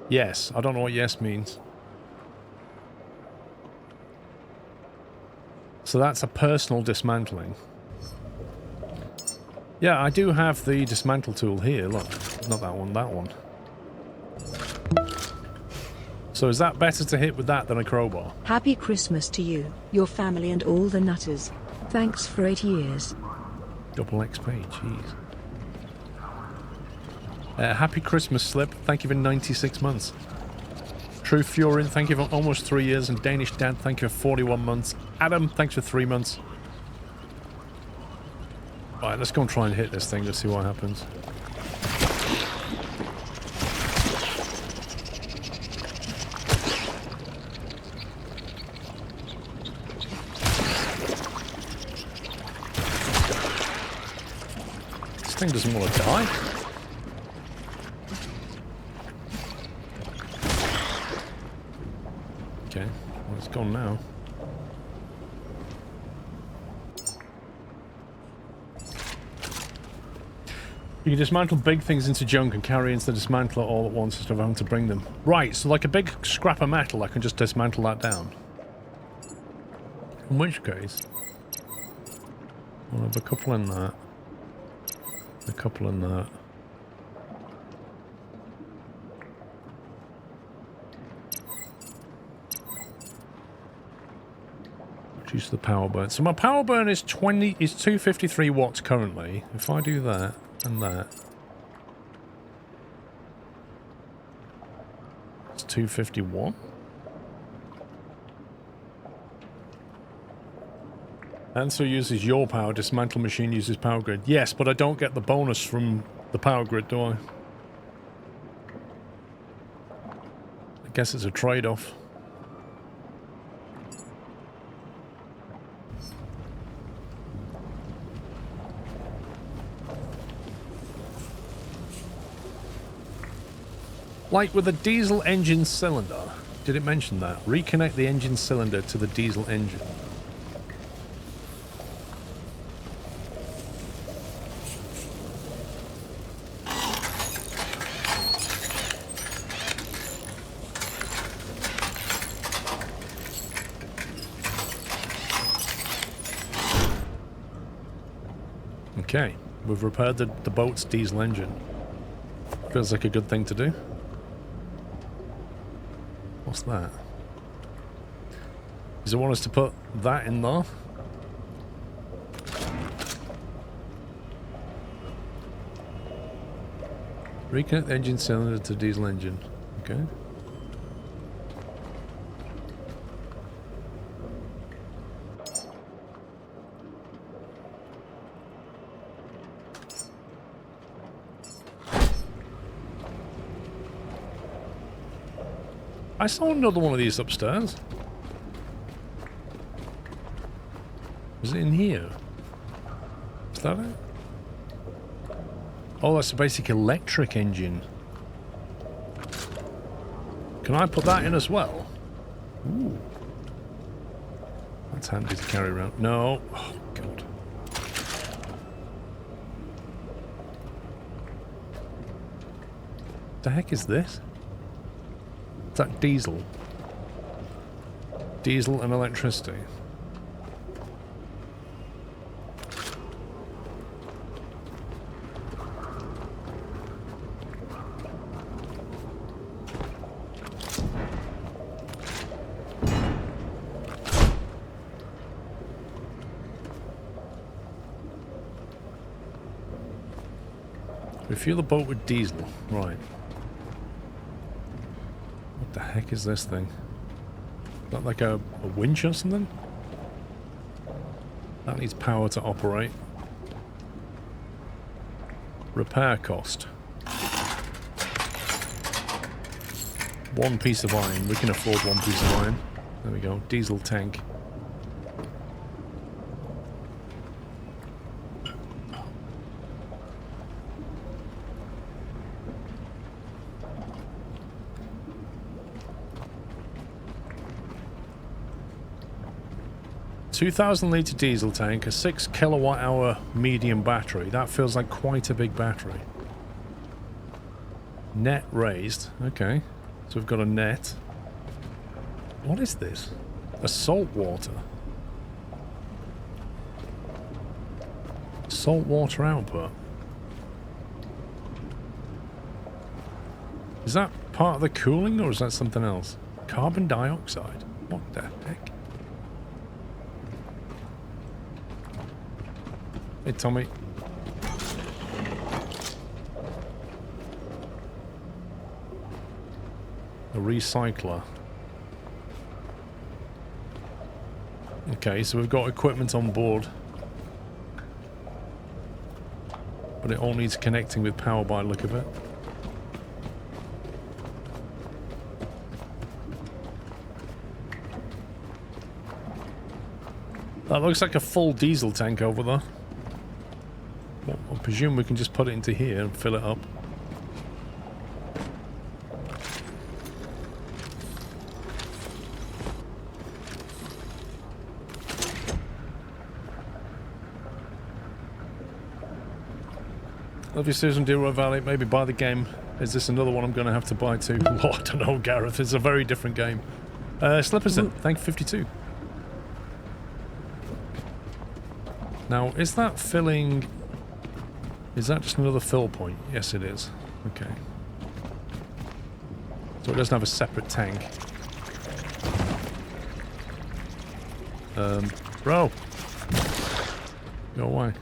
Yes, I don't know what yes means. So that's a personal dismantling. Yeah, I do have the dismantle tool here. Look, not that one, that one. So is that better to hit with that than a crowbar? Happy Christmas to you, your family and all the nutters. Thanks for 8 years. Double XP, jeez. Happy Christmas, Slip. Thank you for 96 months. True Furin, thank you for almost 3 years. And Danish Dad, thank you for 41 months. Adam, thanks for 3 months. Alright, let's go and try and hit this thing. Let's see what happens. This thing doesn't want to die. Okay, well, it's gone now. You can dismantle big things into junk and carry into the dismantler all at once instead of having to bring them. Right, so like a big scrap of metal, I can just dismantle that down. In which case, I'll have a couple in that. A couple in that. Reduce the power burn. So my power burn is 253 watts currently. If I do that and that, it's 251. Answer uses your power. Dismantle machine uses power grid. Yes, but I don't get the bonus from the power grid, do I? I guess it's a trade-off. Like with a diesel engine cylinder. Did it mention that? Reconnect the engine cylinder to the diesel engine. Okay, we've repaired the boat's diesel engine. Feels like a good thing to do. What's that? Does it want us to put that in there? Reconnect the engine cylinder to diesel engine. Okay. I saw another one of these upstairs. Was it in here? Is that it? Oh, that's a basic electric engine. Can I put that in as well? Ooh. That's handy to carry around. No. Oh, God. The heck is this? Is that diesel? Diesel and electricity. Refuel the boat with diesel. Right. What the heck is this thing? Is that like a winch or something? That needs power to operate. Repair cost. 1 piece of iron. We can afford 1 piece of iron. There we go. Diesel tank. $2,000 diesel tank, a 6 kilowatt hour medium battery. That feels like quite a big battery. Net raised. Okay. So we've got a net. What is this? A salt water. Salt water output. Is that part of the cooling or is that something else? Carbon dioxide. What the heck? Hey, Tommy. A recycler. Okay, so we've got equipment on board. But it all needs connecting with power by the look of it. That looks like a full diesel tank over there. Well, I presume we can just put it into here and fill it up. Love you, Susan Dero Valley. Maybe buy the game. Is this another one I'm going to have to buy too? Oh, I don't know, Gareth. It's a very different game. Slipperson, thank you, 52. Now, is that filling... Is that just another fill point? Yes, it is. Okay. So it doesn't have a separate tank. Bro! Go away.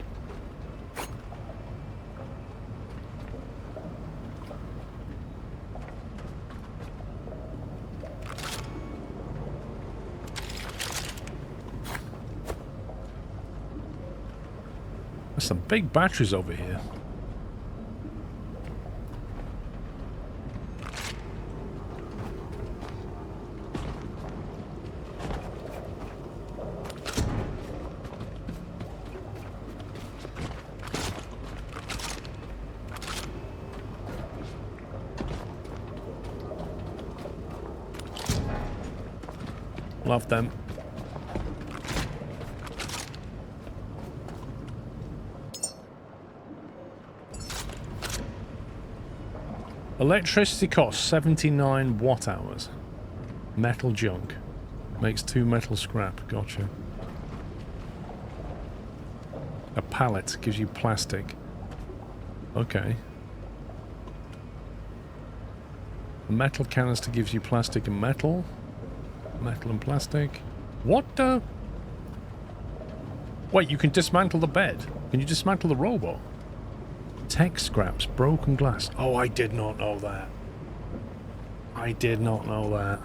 There's some big batteries over here. Love them. Electricity costs 79 watt hours. Metal junk. Makes 2 metal scrap. Gotcha. A pallet gives you plastic. Okay. A metal canister gives you plastic and metal. Metal and plastic. What the? Wait, you can dismantle the bed. Can you dismantle the robot? Tech scraps, broken glass. Oh, I did not know that. I did not know that.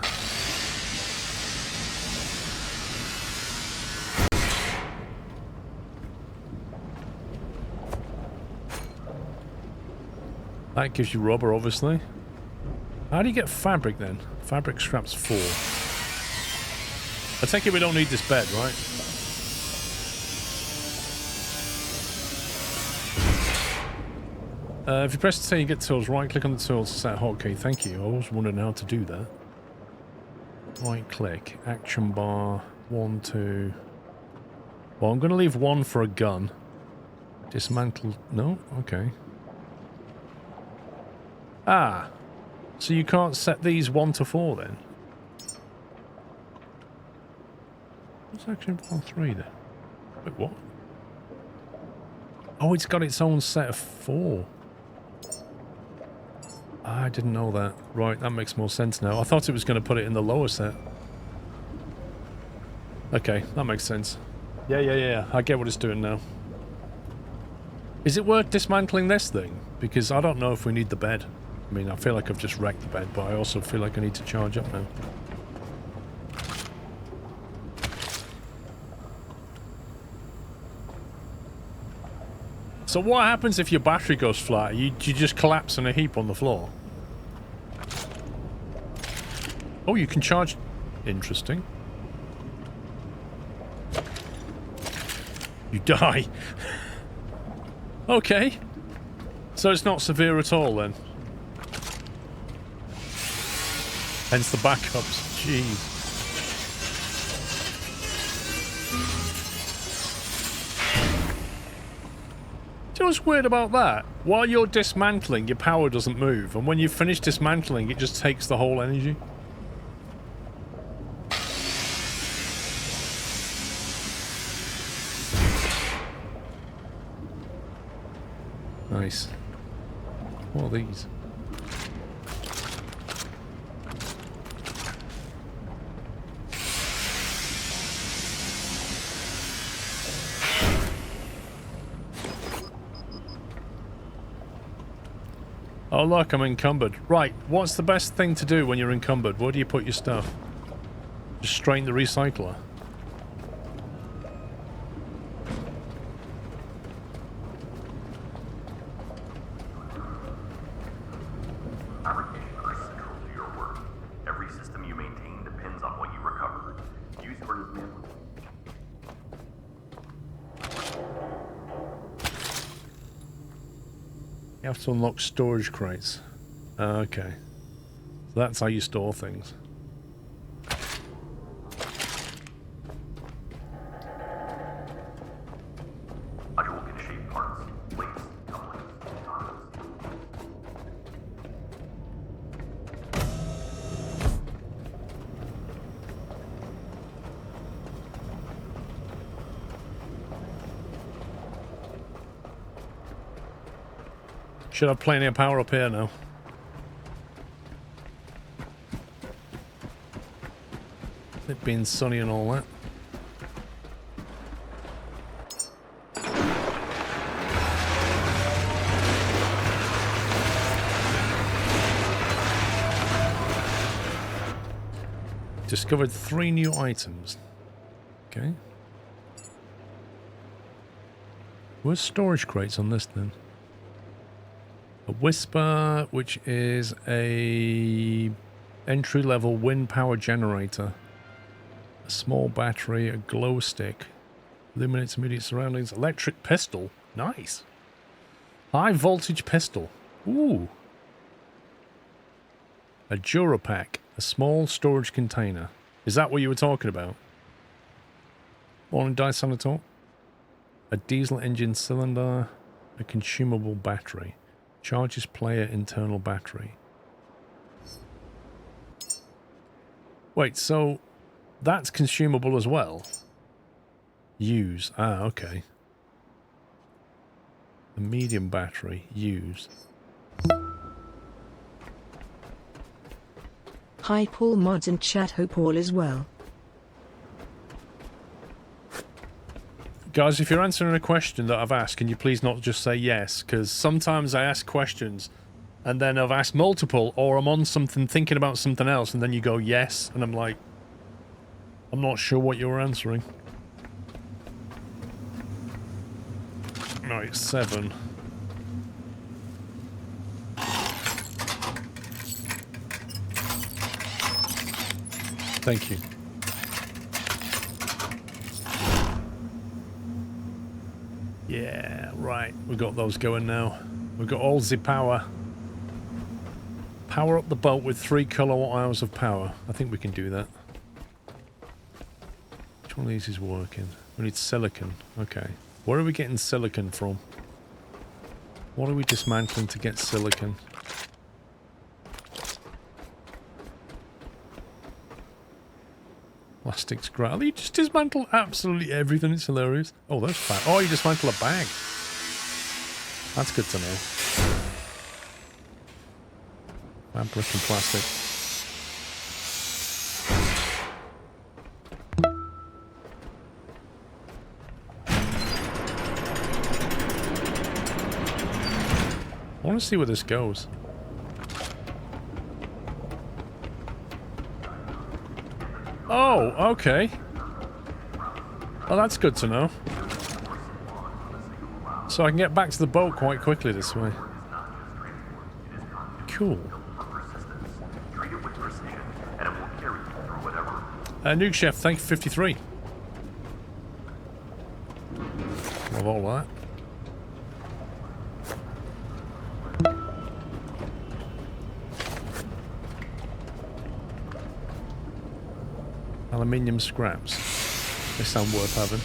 That gives you rubber, obviously. How do you get fabric then? Fabric scraps 4. I take it we don't need this bed, right? If you press the T, you get tools. Right click on the tools to set a hotkey. Thank you. I was wondering how to do that. Right click. Action bar. 1, 2. Well, I'm going to leave 1 for a gun. Dismantle. No? Okay. Ah. So you can't set these 1 to 4 then? What's action bar 3 then? Wait, what? Oh, it's got its own set of 4. I didn't know that. Right, that makes more sense now. I thought it was going to put it in the lower set. Okay, that makes sense. Yeah. I get what it's doing now. Is it worth dismantling this thing? Because I don't know if we need the bed. I mean, I feel like I've just wrecked the bed, but I also feel like I need to charge up now. So what happens if your battery goes flat? You just collapse in a heap on the floor. Oh, you can charge... Interesting. You die. Okay. So it's not severe at all then. Hence the backups. Jeez. Do you know what's weird about that? While you're dismantling, your power doesn't move, and when you finish dismantling, it just takes the whole energy. Nice. What are these? Oh look, I'm encumbered. Right, what's the best thing to do when you're encumbered? Where do you put your stuff? Just straight in the recycler. Fabrication are central to your work. Every system you maintain depends on what you recover. Use your dismantling. You have to unlock storage crates. Okay. So that's how you store things. Module can shape parts, plates, couplings, tiles. Should have plenty of power up here now. It being sunny and all that. Discovered 3 new items. Okay. Where's storage crates on this then? A Whisper, which is a entry-level wind power generator. A small battery, a glow stick. Illuminates immediate surroundings. Electric pistol. Nice. High voltage pistol. Ooh. A Durapack. A small storage container. Is that what you were talking about? Morning dice on the top. A diesel engine cylinder. A consumable battery. Charges player internal battery. Wait, so that's consumable as well? Use. Ah, okay. A medium battery. Use. Hi Paul mods and chat, hope all is well. Guys, if you're answering a question that I've asked, can you please not just say yes? Because sometimes I ask questions and then I've asked multiple, or I'm on something thinking about something else and then you go yes, and I'm like, I'm not sure what you're answering. Right, 7. Thank you. Yeah, right. We've got those going now. We've got all the power. Power up the boat with 3 kilowatt hours of power. I think we can do that. Which one of these is working? We need silicon. Okay. Where are we getting silicon from? What are we dismantling to get silicon? Plastic's great. You just dismantle absolutely everything. It's hilarious. Oh, that's fine. Oh, you dismantle a bag. That's good to know. Fabric and plastic. I want to see where this goes. Oh, okay. Oh, that's good to know. So I can get back to the boat quite quickly this way. Cool. Nuke Chef, thank you for 53. Love all that. Aluminium scraps. They sound worth having.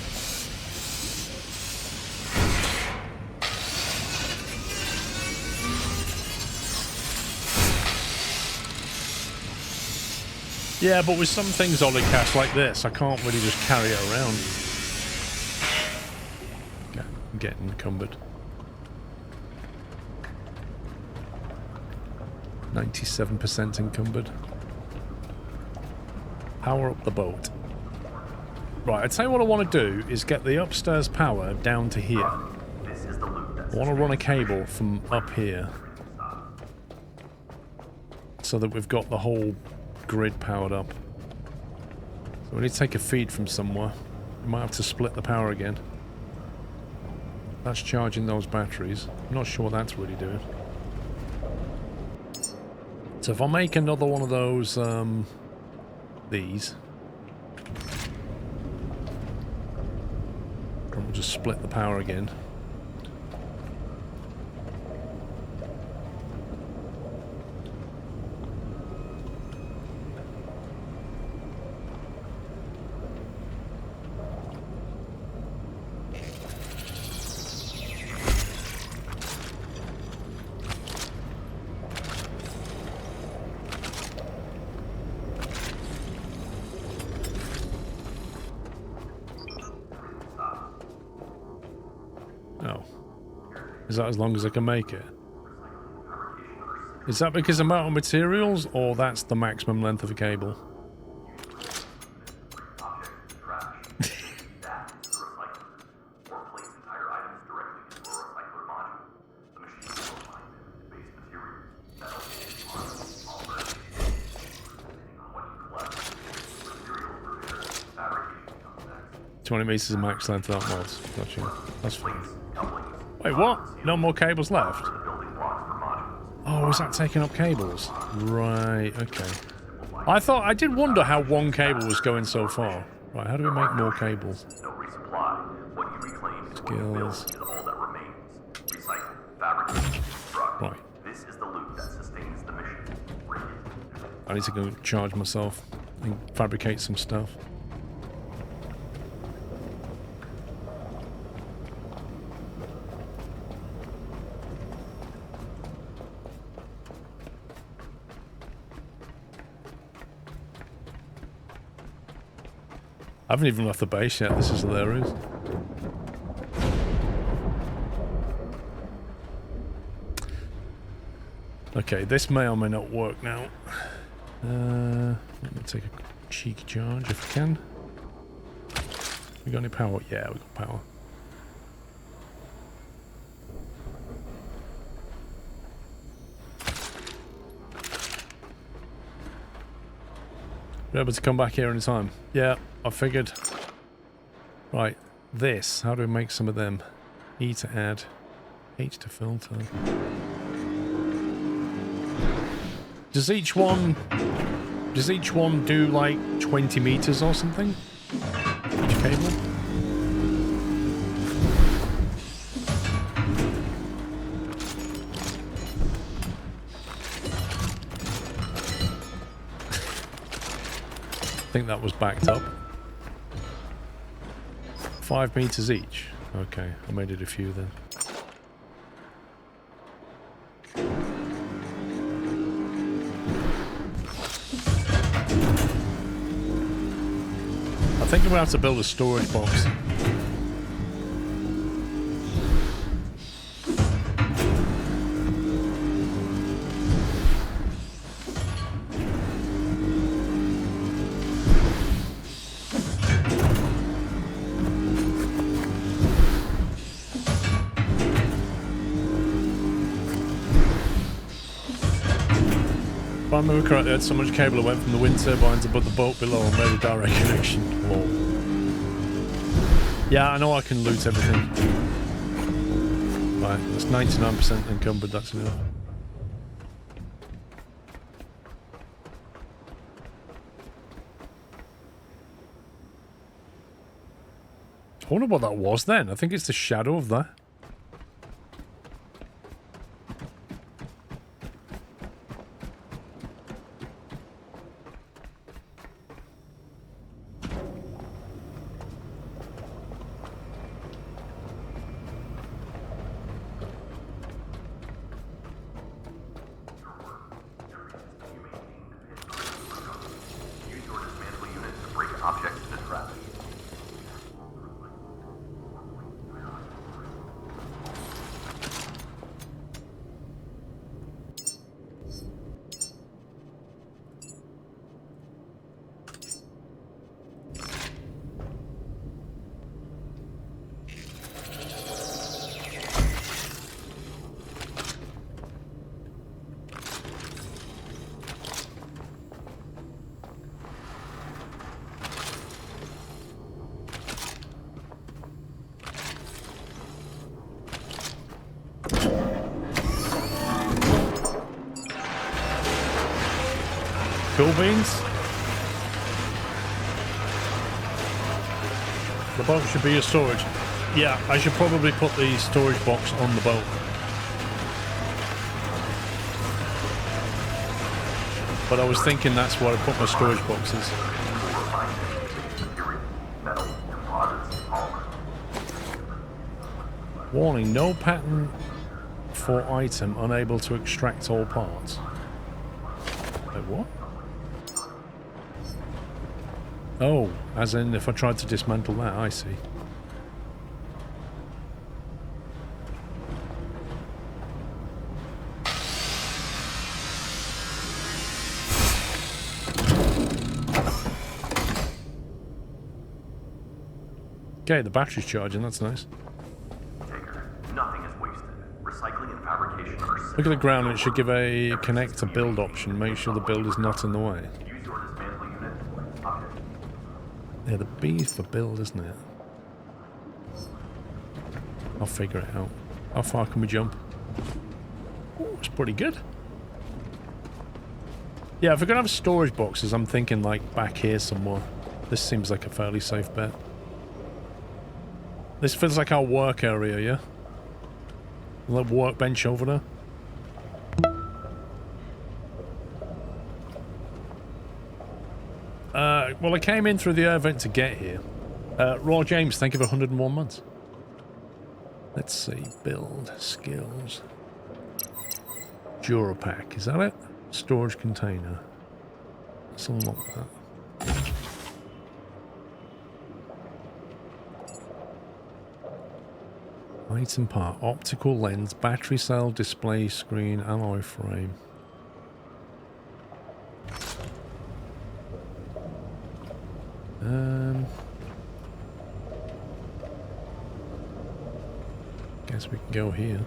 Yeah, but with some things on the cache like this, I can't really just carry it around. Okay, I'm getting encumbered. 97% encumbered. Power up the boat. Right, I'd say what I want to do is get the upstairs power down to here. I want to run a cable from up here so that we've got the whole grid powered up. So we need to take a feed from somewhere. We might have to split the power again. That's charging those batteries. I'm not sure what that's really doing. So if I make another one of those, these, and we'll just split the power again. Is that as long as I can make it? Is that because I'm out of materials, or that's the maximum length of a cable? $20 meters of max length of that mods. Gotcha. That's fine. Wait, what? No more cables left? Oh, is that taking up cables? Right, okay. I did wonder how one cable was going so far. Right, how do we make more cables? Skills. Right. I need to go charge myself and fabricate some stuff. I haven't even left the base yet. This is hilarious. Okay, this may or may not work now. Let me take a cheeky charge if I can. We got any power? Yeah, we got power. We're able to come back here anytime. Yeah, I figured. Right, this. How do we make some of them? E to add. H to filter. Does each one do like 20 meters or something? Each cable? I think that was backed up. 5 meters each. Okay, I made it a few then. I think I'm gonna have to build a storage box. If I remember correctly, I had so much cable that went from the wind turbines above the boat below and made a direct connection. Whoa. Yeah, I know I can loot everything. Right, that's 99% encumbered, that's enough. I wonder what that was then. I think it's the shadow of that. Cool beans. The boat should be your storage. Yeah, I should probably put the storage box on the boat. But I was thinking that's where I put my storage boxes. Warning, no pattern for item unable to extract all parts. Wait, what? Oh, as in if I tried to dismantle that, I see. Okay, the battery's charging, that's nice. Nothing is wasted. Recycling and fabrication are Look at the ground and it should give a connect to build option. Make sure the build is not in the way. Use your dismantle unit. Okay. Yeah, the B is for build, isn't it? I'll figure it out. How far can we jump? Oh, it's pretty good. Yeah, if we're gonna have storage boxes, I'm thinking like back here somewhere. This seems like a fairly safe bet. This feels like our work area, yeah? A little workbench over there. Well, I came in through the air vent to get here. Raw James, thank you for 101 months. Let's see. Build. Skills. Durapack. Is that it? Storage container. Let's unlock that. Item part. Optical lens. Battery cell. Display screen. Alloy frame. Guess we can go here.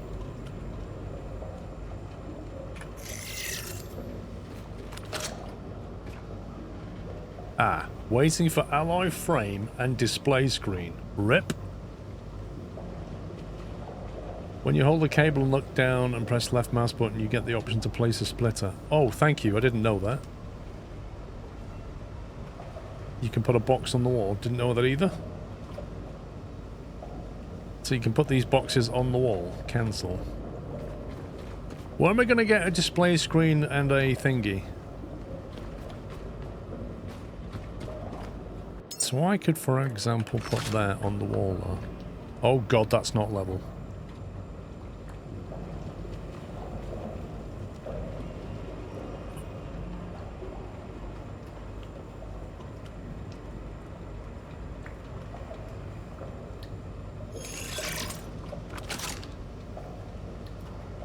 Ah, waiting for alloy frame and display screen. RIP. When you hold the cable and look down and press left mouse button, you get the option to place a splitter. Oh, thank you. I didn't know that. You can put a box on the wall. Didn't know that either. So you can put these boxes on the wall. Cancel. Where am I going to get a display screen and a thingy? So I could, for example, put that on the wall though. Oh god, that's not level.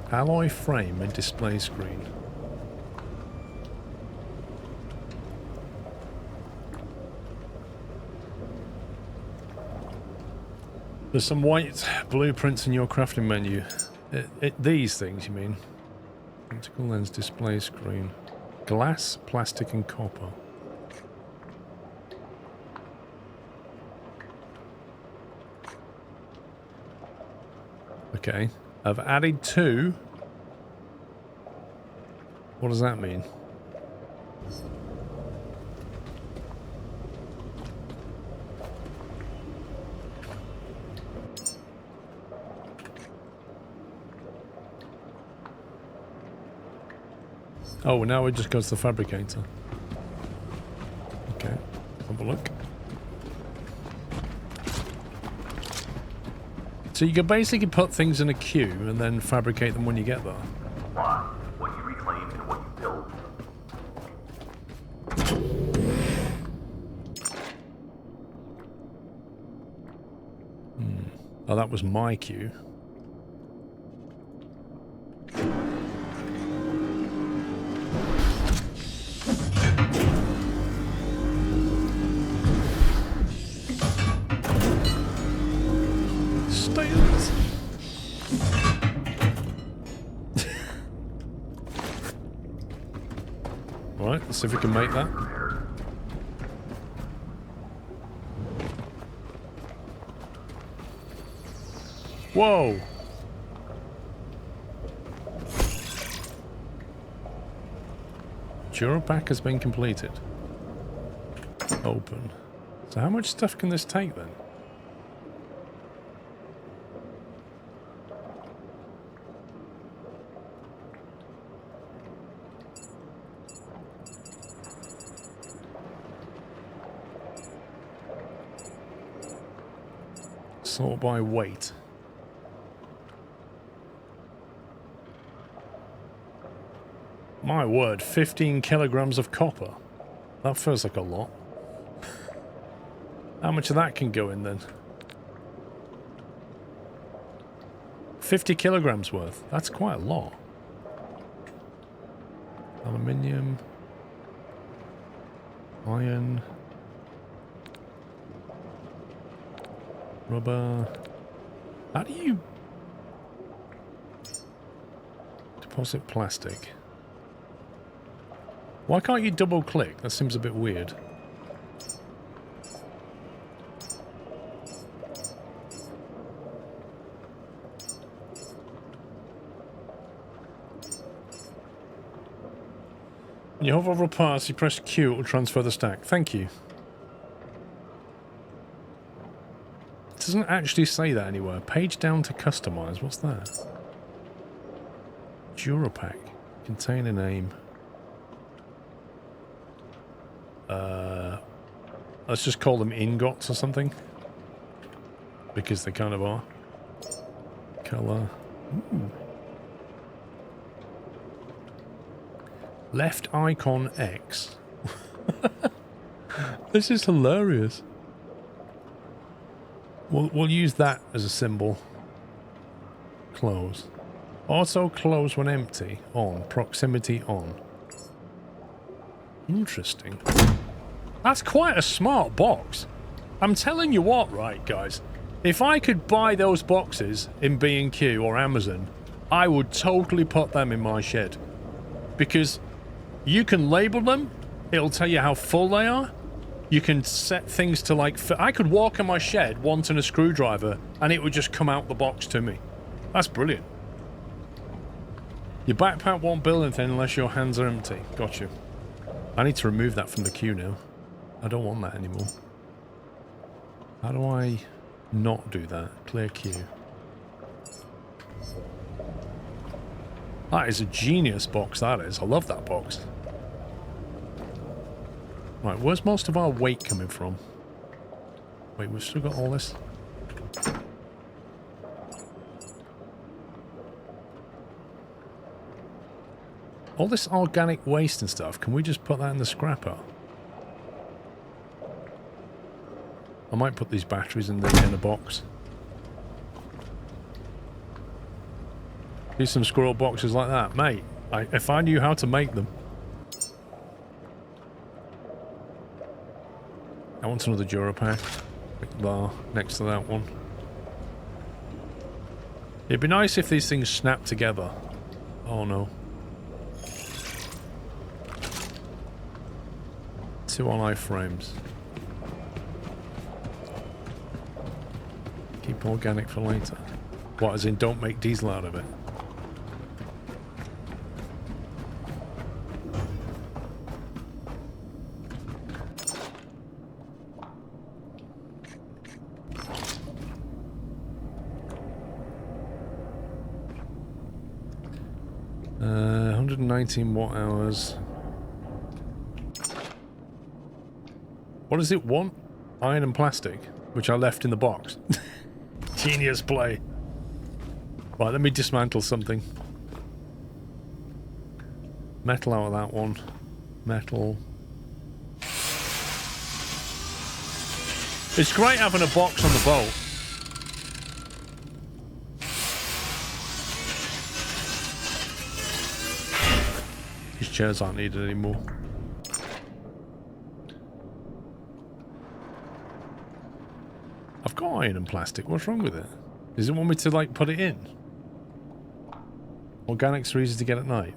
Alloy frame and display screen. There's some white blueprints in your crafting menu. These things, you mean? Optical lens, display screen. Glass, plastic and copper. Okay. I've added 2. What does that mean? Oh, now it just goes to the fabricator. Okay, have a look. So you can basically put things in a queue and then fabricate them when you get there. Why? What you reclaim and what you build. Oh, that was my queue. Alright, let's see if we can make that. Whoa! Duropack has been completed. Open. So how much stuff can this take then? Sort by weight. My word, 15 kilograms of copper. That feels like a lot. How much of that can go in then? 50 kilograms worth. That's quite a lot. Aluminium. Iron. Rubber. How do you deposit plastic? Why can't you double click? That seems a bit weird. When you hover over a pass, you press Q, it will transfer the stack. Thank you. It doesn't actually say that anywhere. Page down to customize. What's that? Duropack. Container name. Let's just call them ingots or something. Because they kind of are. Color. Ooh. Left icon X. This is hilarious. We'll use that as a symbol. Close. Auto close when empty. On. Proximity on. Interesting. That's quite a smart box. I'm telling you what, right, guys. If I could buy those boxes in B&Q or Amazon, I would totally put them in my shed. Because you can label them. It'll tell you how full they are. You can set things to like... I could walk in my shed wanting a screwdriver and it would just come out the box to me. That's brilliant. Your backpack won't build anything unless your hands are empty. Got you. I need to remove that from the queue now. I don't want that anymore. How do I not do that? Clear queue. That is a genius box, that is. I love that box. Right, where's most of our weight coming from? Wait, we've still got all this? All this organic waste and stuff, can we just put that in the scrapper? I might put these batteries in a box. Do some squirrel boxes like that, mate. If I knew how to make them. I want another Duropack. Big bar next to that one. It'd be nice if these things snap together. Oh no. 2 on iframes. Keep organic for later. What, as in don't make diesel out of it? Uh, 119 watt hours. What does it want? Iron and plastic, which I left in the box. Genius play. Right, let me dismantle something. Metal out of that one. Metal. It's great having a box on the boat. These chairs aren't needed anymore. I've got iron and plastic. What's wrong with it? Does it want me to, like, put it in? Organics are easy to get at night.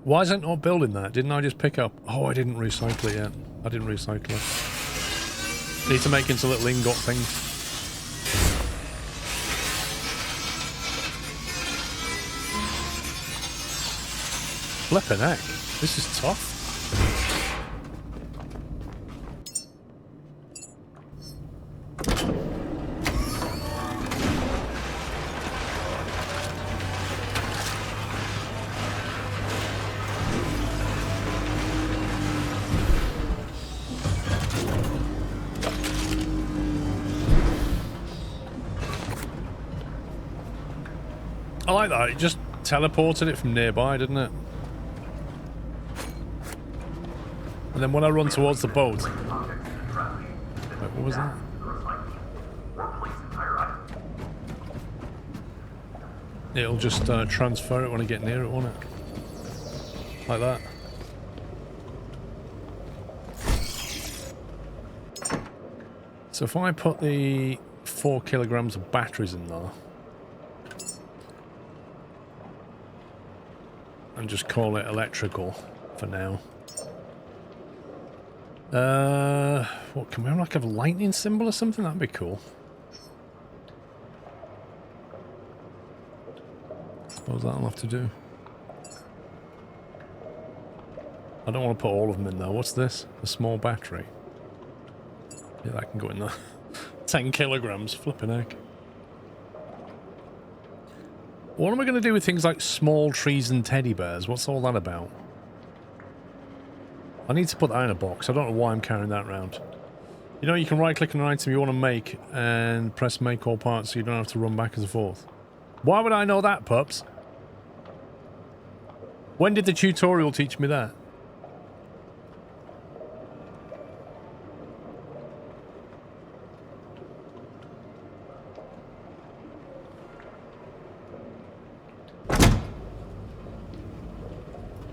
Why is it not building that? Didn't I just pick up... Oh, I didn't recycle it yet. I didn't recycle it. Need to make into little ingot things. Flippin' heck. This is tough. I like that. It just teleported it from nearby, didn't it? And then when I run towards the boat... Wait, what was that? It'll just transfer it when I get near it, won't it? Like that. So if I put the 4 kilograms of batteries in there... and just call it electrical for now. What, can we have like a lightning symbol or something? That'd be cool. Suppose that'll have to do. I don't want to put all of them in there. What's this? A small battery. Yeah, that can go in there. 10 kilograms, flipping heck. What am I going to do with things like small trees and teddy bears? What's all that about? I need to put that in a box. I don't know why I'm carrying that around. You know, you can right-click on an item you want to make and press make all parts so you don't have to run back and forth. Why would I know that, pups? When did the tutorial teach me that?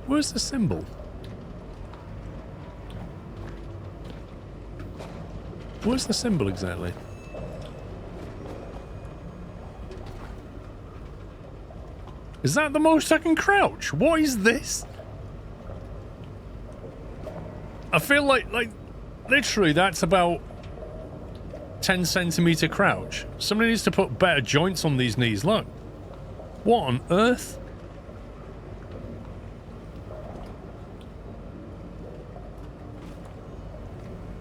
Where's the symbol? Where's the symbol exactly? Is that the most I can crouch? What is this? I feel like literally that's about 10 centimeter crouch. Somebody needs to put better joints on these knees, look. What on earth?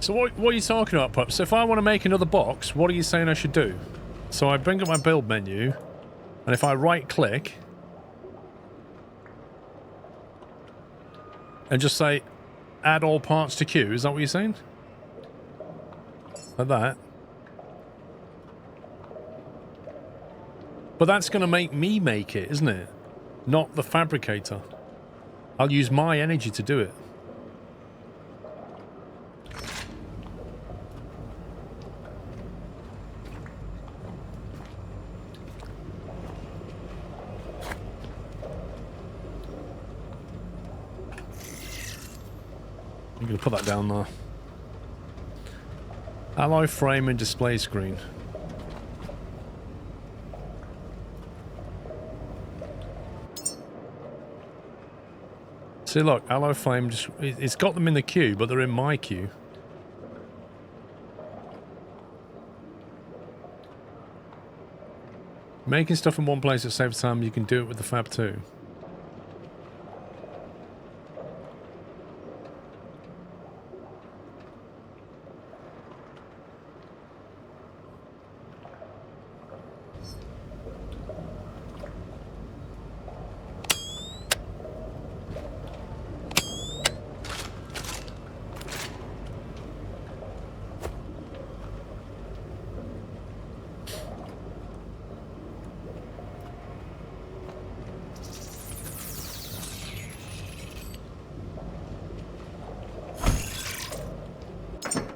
So what are you talking about, pups? So if I want to make another box, what are you saying I should do? So I bring up my build menu, and if I right-click, and just say, add all parts to queue, is that what you're saying? Like that. But that's going to make me make it, isn't it? Not the fabricator. I'll use my energy to do it. I'm going to put that down there. Alloy frame and display screen. See, look, alloy frame just... It's got them in the queue, but they're in my queue. Making stuff in one place at the same time, you can do it with the Fab too.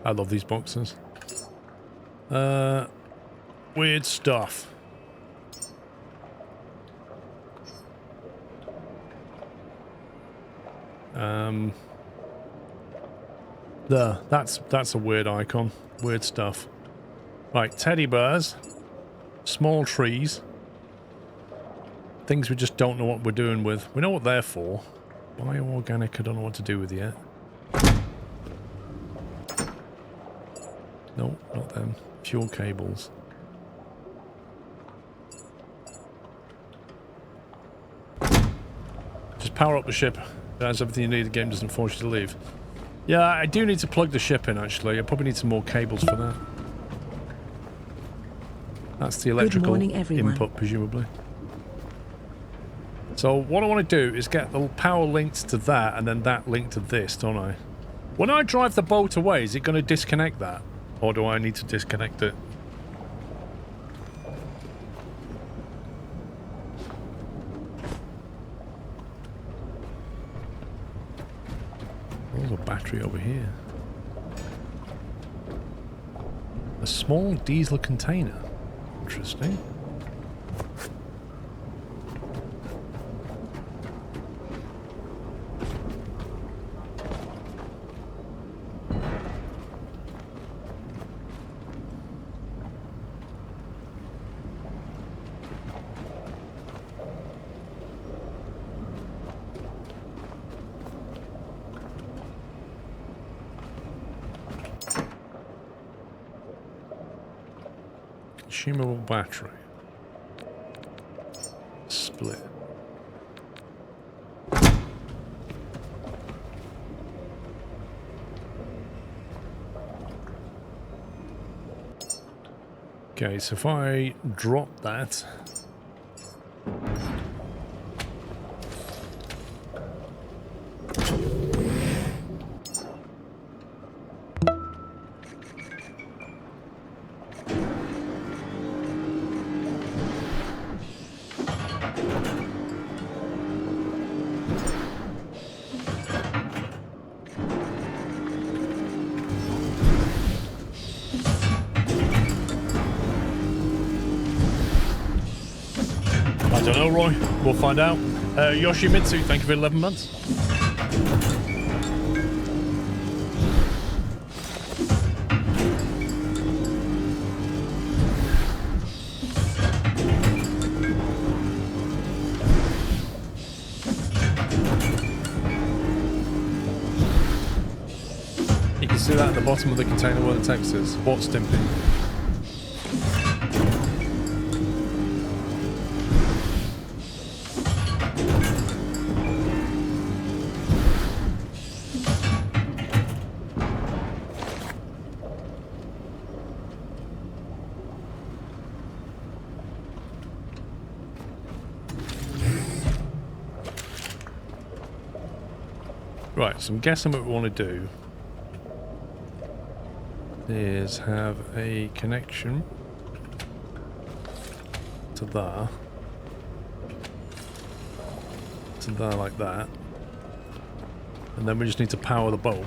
I love these boxes. Weird stuff. There. That's a weird icon. Weird stuff. Right, teddy bears. Small trees. Things we just don't know what we're doing with. We know what they're for. Bioorganic, I don't know what to do with yet. No, not them. Fuel cables. Just power up the ship. It has everything you need. The game doesn't force you to leave. Yeah, I do need to plug the ship in, actually. I probably need some more cables for that. That's the electrical input, presumably. So what I want to do is get the power linked to that, and then that linked to this, don't I? When I drive the boat away, is it going to disconnect that? Or do I need to disconnect it? There's a battery over here. A small diesel container. Interesting. Consumable battery. Split. Okay, so if I drop that... I don't know, Roy. We'll find out. Yoshimitsu, thank you for 11 months. You can see that at the bottom of the container where the text is. What's stimping? Right, so I'm guessing what we want to do is have a connection to there, like that, and then we just need to power the boat.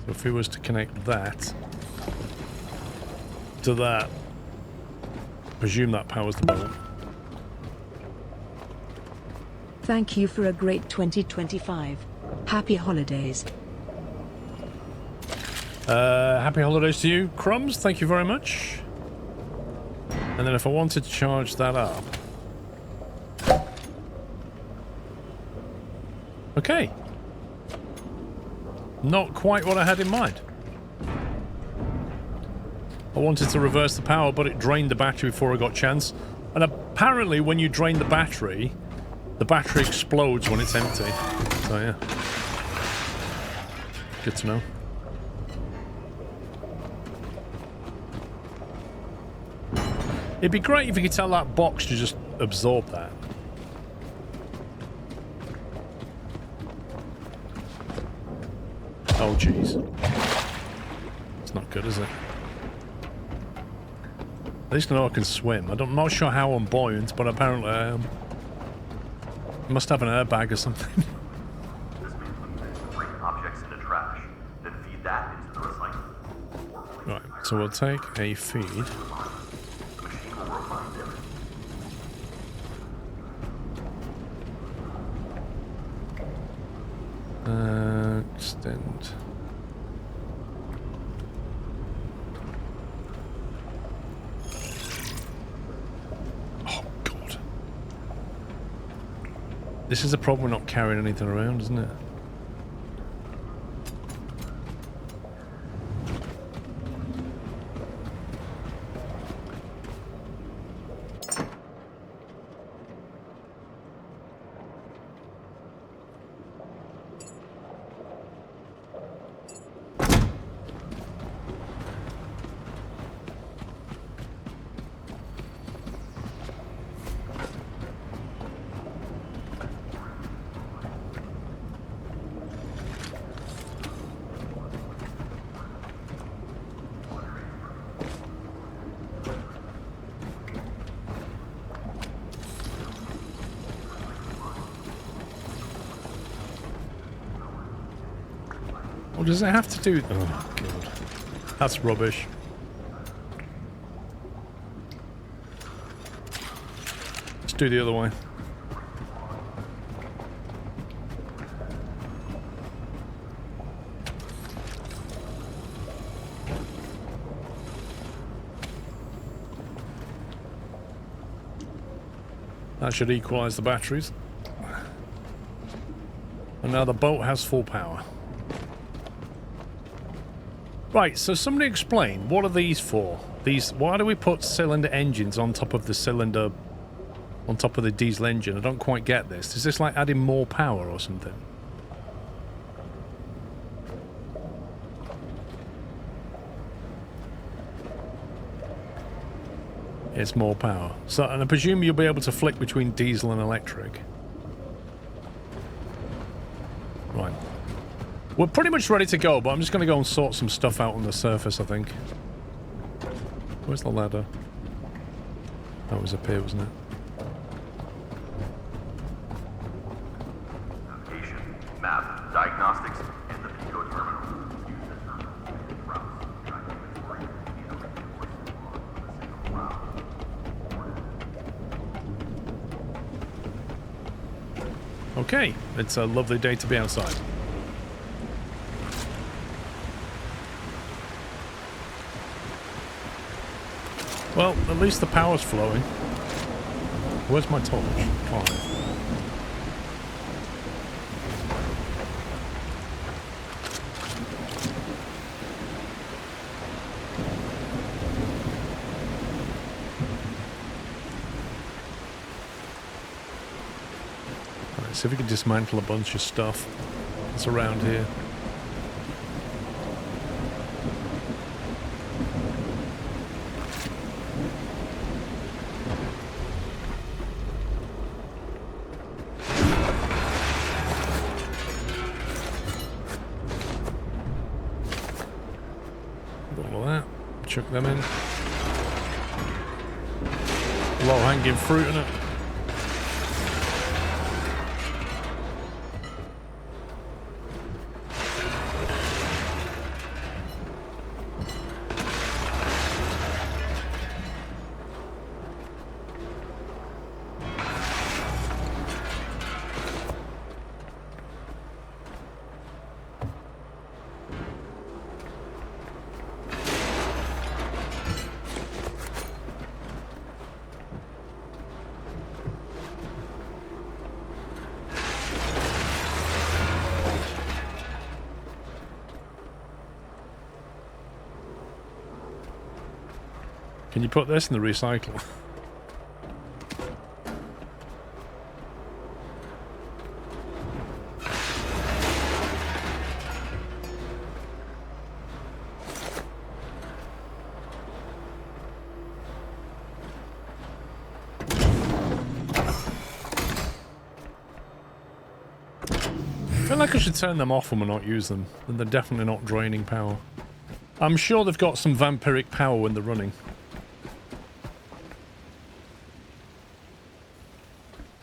So if we was to connect that to that, presume that powers the boat. Thank you for a great 2025. Happy holidays. Happy holidays to you, Crumbs. Thank you very much. And then if I wanted to charge that up... Okay. Not quite what I had in mind. I wanted to reverse the power, but it drained the battery before I got chance. And apparently when you drain the battery explodes when it's empty. So yeah. Good to know. It'd be great if you could tell that box to just absorb that. Oh jeez. It's not good, is it? At least I know I can swim. I'm not sure how I'm buoyant, but apparently I am. I must have an airbag or something. This may bring objects into trash, then feed that into the recycling. Right, so we'll take a feed. The machine will refine them. Extend. Oh god. This is a problem, we're not carrying anything around, isn't it? does it have to do... Oh, God. That's rubbish. Let's do the other way. That should equalize the batteries. And now the boat has full power. Right, so somebody explain, what are these for? Why do we put cylinder engines on top of the cylinder, on top of the diesel engine? I don't quite get this. Is this like adding more power or something? It's more power. So, and I presume you'll be able to flick between diesel and electric. Right. We're pretty much ready to go, but I'm just going to go and sort some stuff out on the surface, I think. Where's the ladder? That was up here, wasn't it? Navigation, map, diagnostics, and the Pico terminal. Use the terminal to predict routes, track inventory, and reinforce the log of a single route. Okay, it's a lovely day to be outside. Well, at least the power's flowing. Where's my torch? 5. Alright, see if we can dismantle a bunch of stuff that's around here. Chuck them in. Low-hanging fruit in it. Can you put this in the recycle? I feel like I should turn them off when we're not using them. Then they're definitely not draining power. I'm sure they've got some vampiric power when they're running.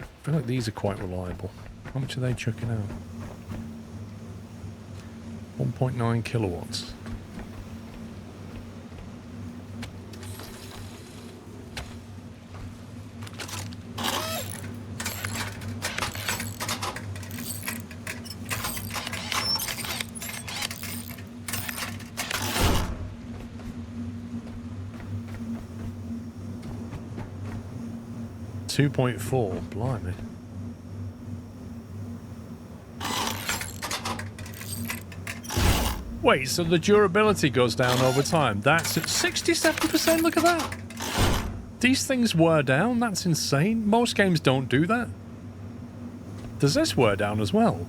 I feel like these are quite reliable. How much are they chucking out? 1.9 kilowatts. .4, blimey. Wait, so the durability goes down over time. That's at 67%, look at that. These things wear down, that's insane. Most games don't do that. Does this wear down as well?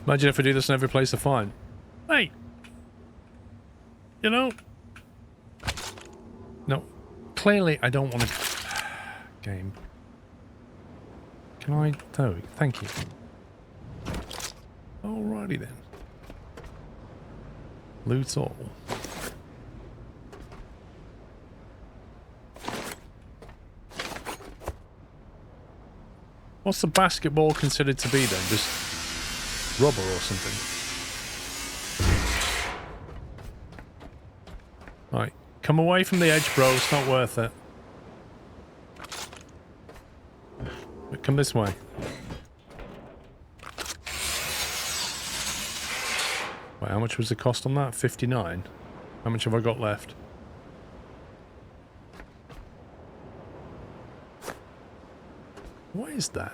Imagine if I do this in every place I find. Hey! You know... No, clearly I don't want to... Game. Can I... Oh, thank you. Alrighty then. Loot all. What's the basketball considered to be then? Just rubber or something? Right. Come away from the edge, bro. It's not worth it. Come this way. Wait, how much was the cost on that? 59. How much have I got left? What is that?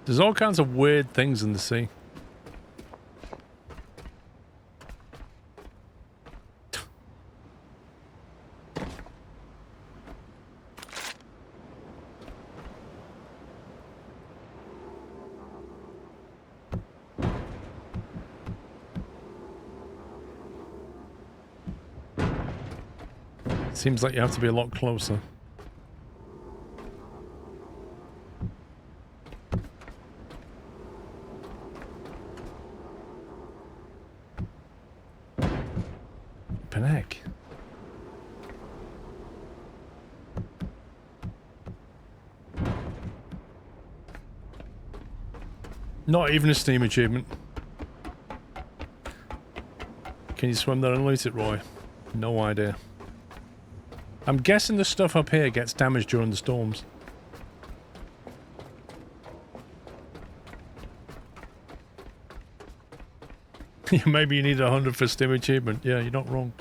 There's all kinds of weird things in the sea. Seems like you have to be a lot closer. Heck. Not even a Steam achievement. Can you swim there and loot it, Roy? No idea. I'm guessing the stuff up here gets damaged during the storms. Maybe you need 100 for Steam achievement. Yeah, you're not wrong.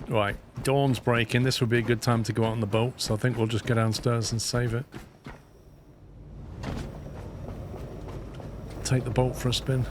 Right, dawn's breaking. This would be a good time to go out on the boat, so I think we'll just go downstairs and save it. Take the boat for a spin.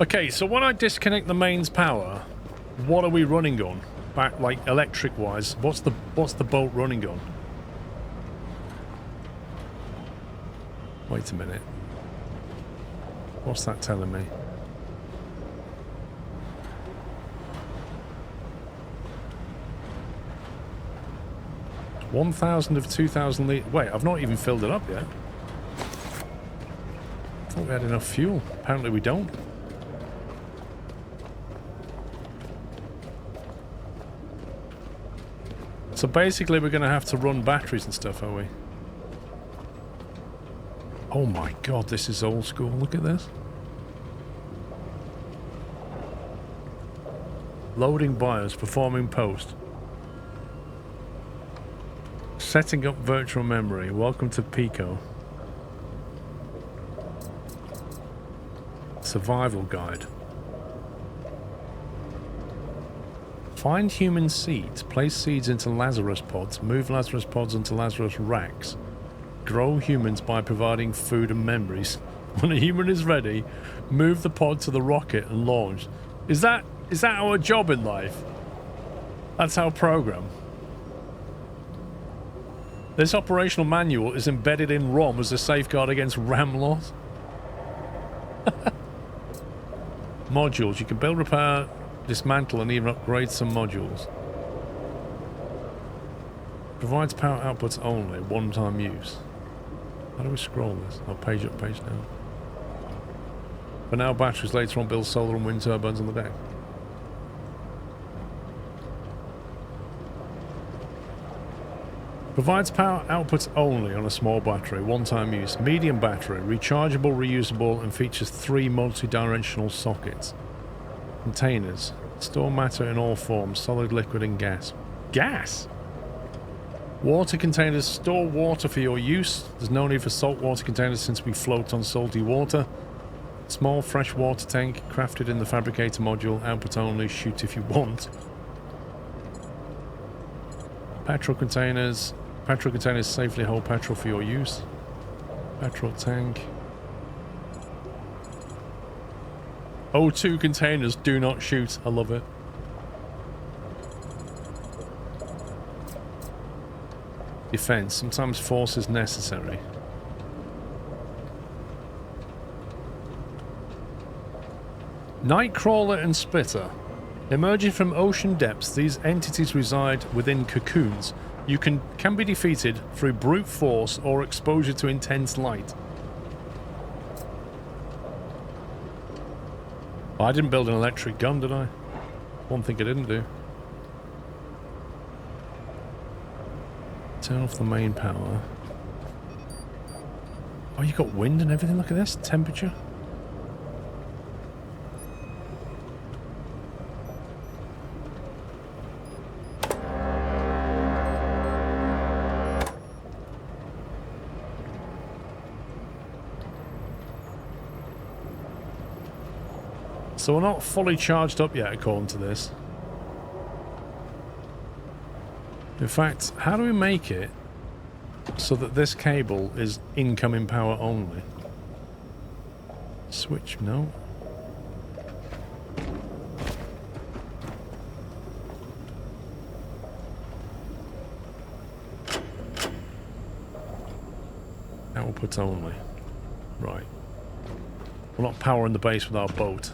Okay, so when I disconnect the mains power, what are we running on? Back, like, electric-wise, what's the boat running on? Wait a minute. What's that telling me? It's 1,000 of 2,000 litres. Wait, I've not even filled it up yet. I thought we had enough fuel. Apparently we don't. So basically we're going to have to run batteries and stuff, are we? Oh my god, this is old school. Look at this. Loading BIOS, performing post. Setting up virtual memory. Welcome to Pico. Survival guide. Find human seeds. Place seeds into Lazarus pods. Move Lazarus pods into Lazarus racks. Grow humans by providing food and memories. When a human is ready, move the pod to the rocket and launch. Is that our job in life? That's our program. This operational manual is embedded in ROM as a safeguard against RAM loss. Modules. You can build, repair, dismantle and even upgrade some modules. Provides power outputs only, one-time use. How do we scroll this? Oh, page up, page down. For now, batteries. Later on, build solar and wind turbines on the deck. Provides power outputs only on a small battery, one-time use. Medium battery, rechargeable, reusable, and features 3 multi-directional sockets. Containers. Store matter in all forms, solid, liquid, and gas. Gas? Water containers store water for your use. There's no need for salt water containers since we float on salty water. Small fresh water tank crafted in the fabricator module. Output only. Shoot if you want. Petrol containers. Petrol containers safely hold petrol for your use. Petrol tank. O2 containers do not shoot. I love it. Defense. Sometimes force is necessary. Nightcrawler and Splitter. Emerging from ocean depths, these entities reside within cocoons. You can be defeated through brute force or exposure to intense light. Oh, I didn't build an electric gun, did I? One thing I didn't do. Turn off the main power. Oh, you got wind and everything. Look at this. Temperature. So we're not fully charged up yet, according to this. In fact, how do we make it so that this cable is incoming power only? Switch, no. Output only. Right. We're not powering the base with our boat.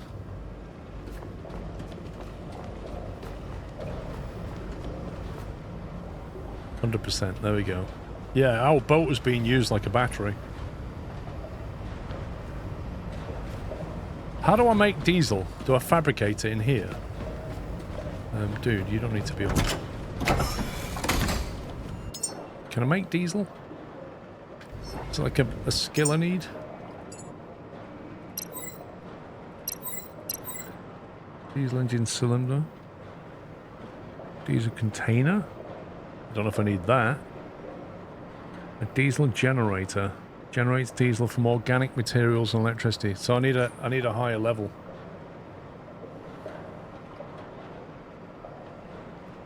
%. There we go. Yeah, our boat was being used like a battery. How do I make diesel? Do I fabricate it in here? Dude, you don't need to be on. Can I make diesel? Is it like a skill I need? Diesel engine cylinder. Diesel container. I don't know if I need that. A diesel generator generates diesel from organic materials and electricity. So I need a higher level.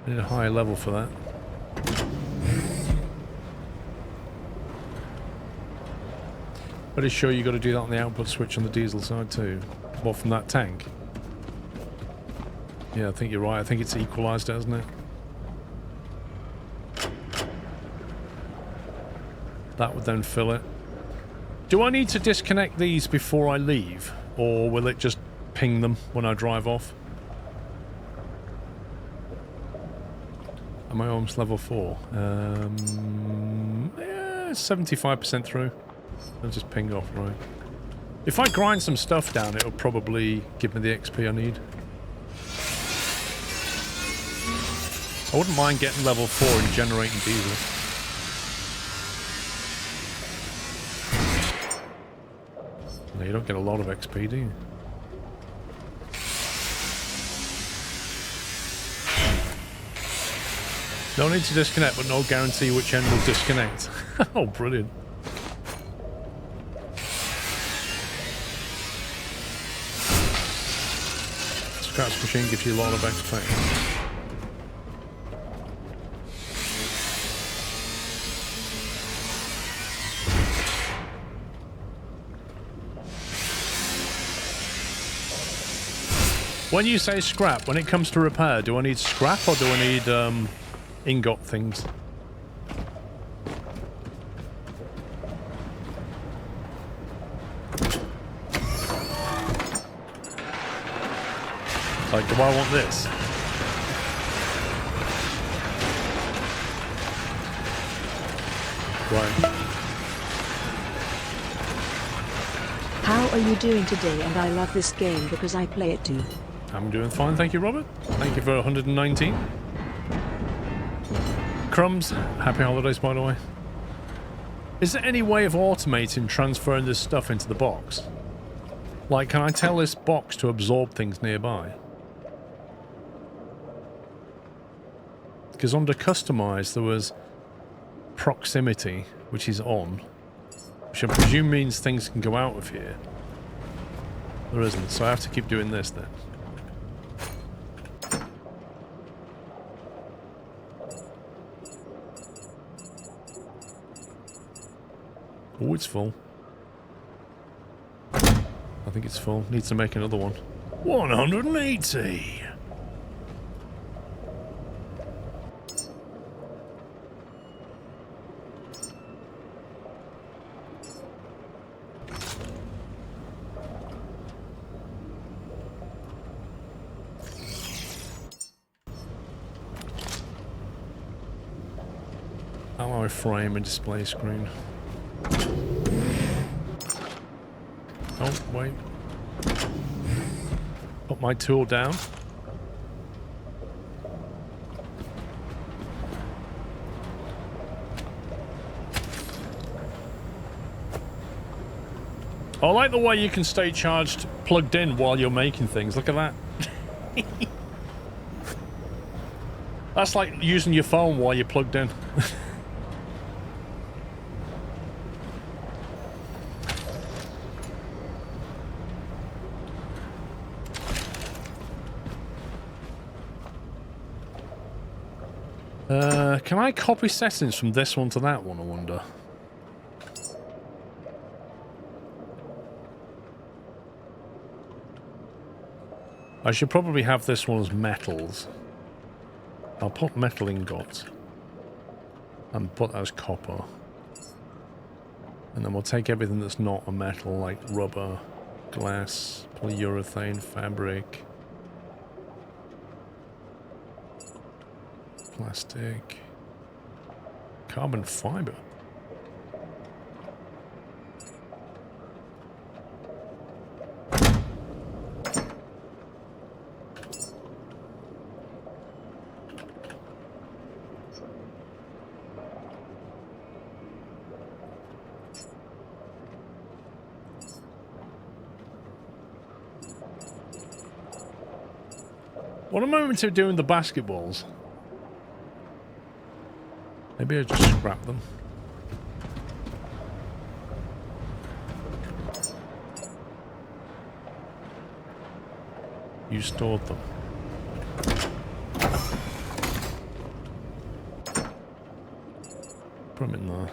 I need a higher level for that. Pretty sure you got to do that on the output switch on the diesel side too. What, from that tank? Yeah, I think you're right. I think it's equalized, hasn't it? That would then fill it. Do I need to disconnect these before I leave? Or will it just ping them when I drive off? Am I almost level 4? Yeah, 75% through. I'll just ping off, right. If I grind some stuff down, it'll probably give me the XP I need. I wouldn't mind getting level 4 and generating diesel. No, you don't get a lot of XP, do you? No need to disconnect, but no guarantee which end will disconnect. Oh, brilliant. Scraps machine gives you a lot of XP. When you say scrap, when it comes to repair, do I need scrap or do I need ingot things? Like, do I want this? Right. How are you doing today? And I love this game because I play it too. I'm doing fine, thank you, Robert. Thank you for 119. Crumbs, happy holidays, by the way. Is there any way of automating transferring this stuff into the box? Like, can I tell this box to absorb things nearby? Because under customize, there was proximity, which is on, which I presume means things can go out of here. There isn't, so I have to keep doing this then. Oh, it's full. I think it's full. Needs to make another one. 180! Alloy frame and display screen. Oh, wait. Put my tool down. I like the way you can stay charged, plugged in while you're making things. Look at that. That's like using your phone while you're plugged in. Can I copy settings from this one to that one, I wonder? I should probably have this one as metals. I'll put metal ingots and put that as copper. And then we'll take everything that's not a metal, like rubber, glass, polyurethane, fabric, plastic, carbon fiber. What am I meant to do doing the basketballs? Maybe I'll just scrap them. You stored them. Put them in there.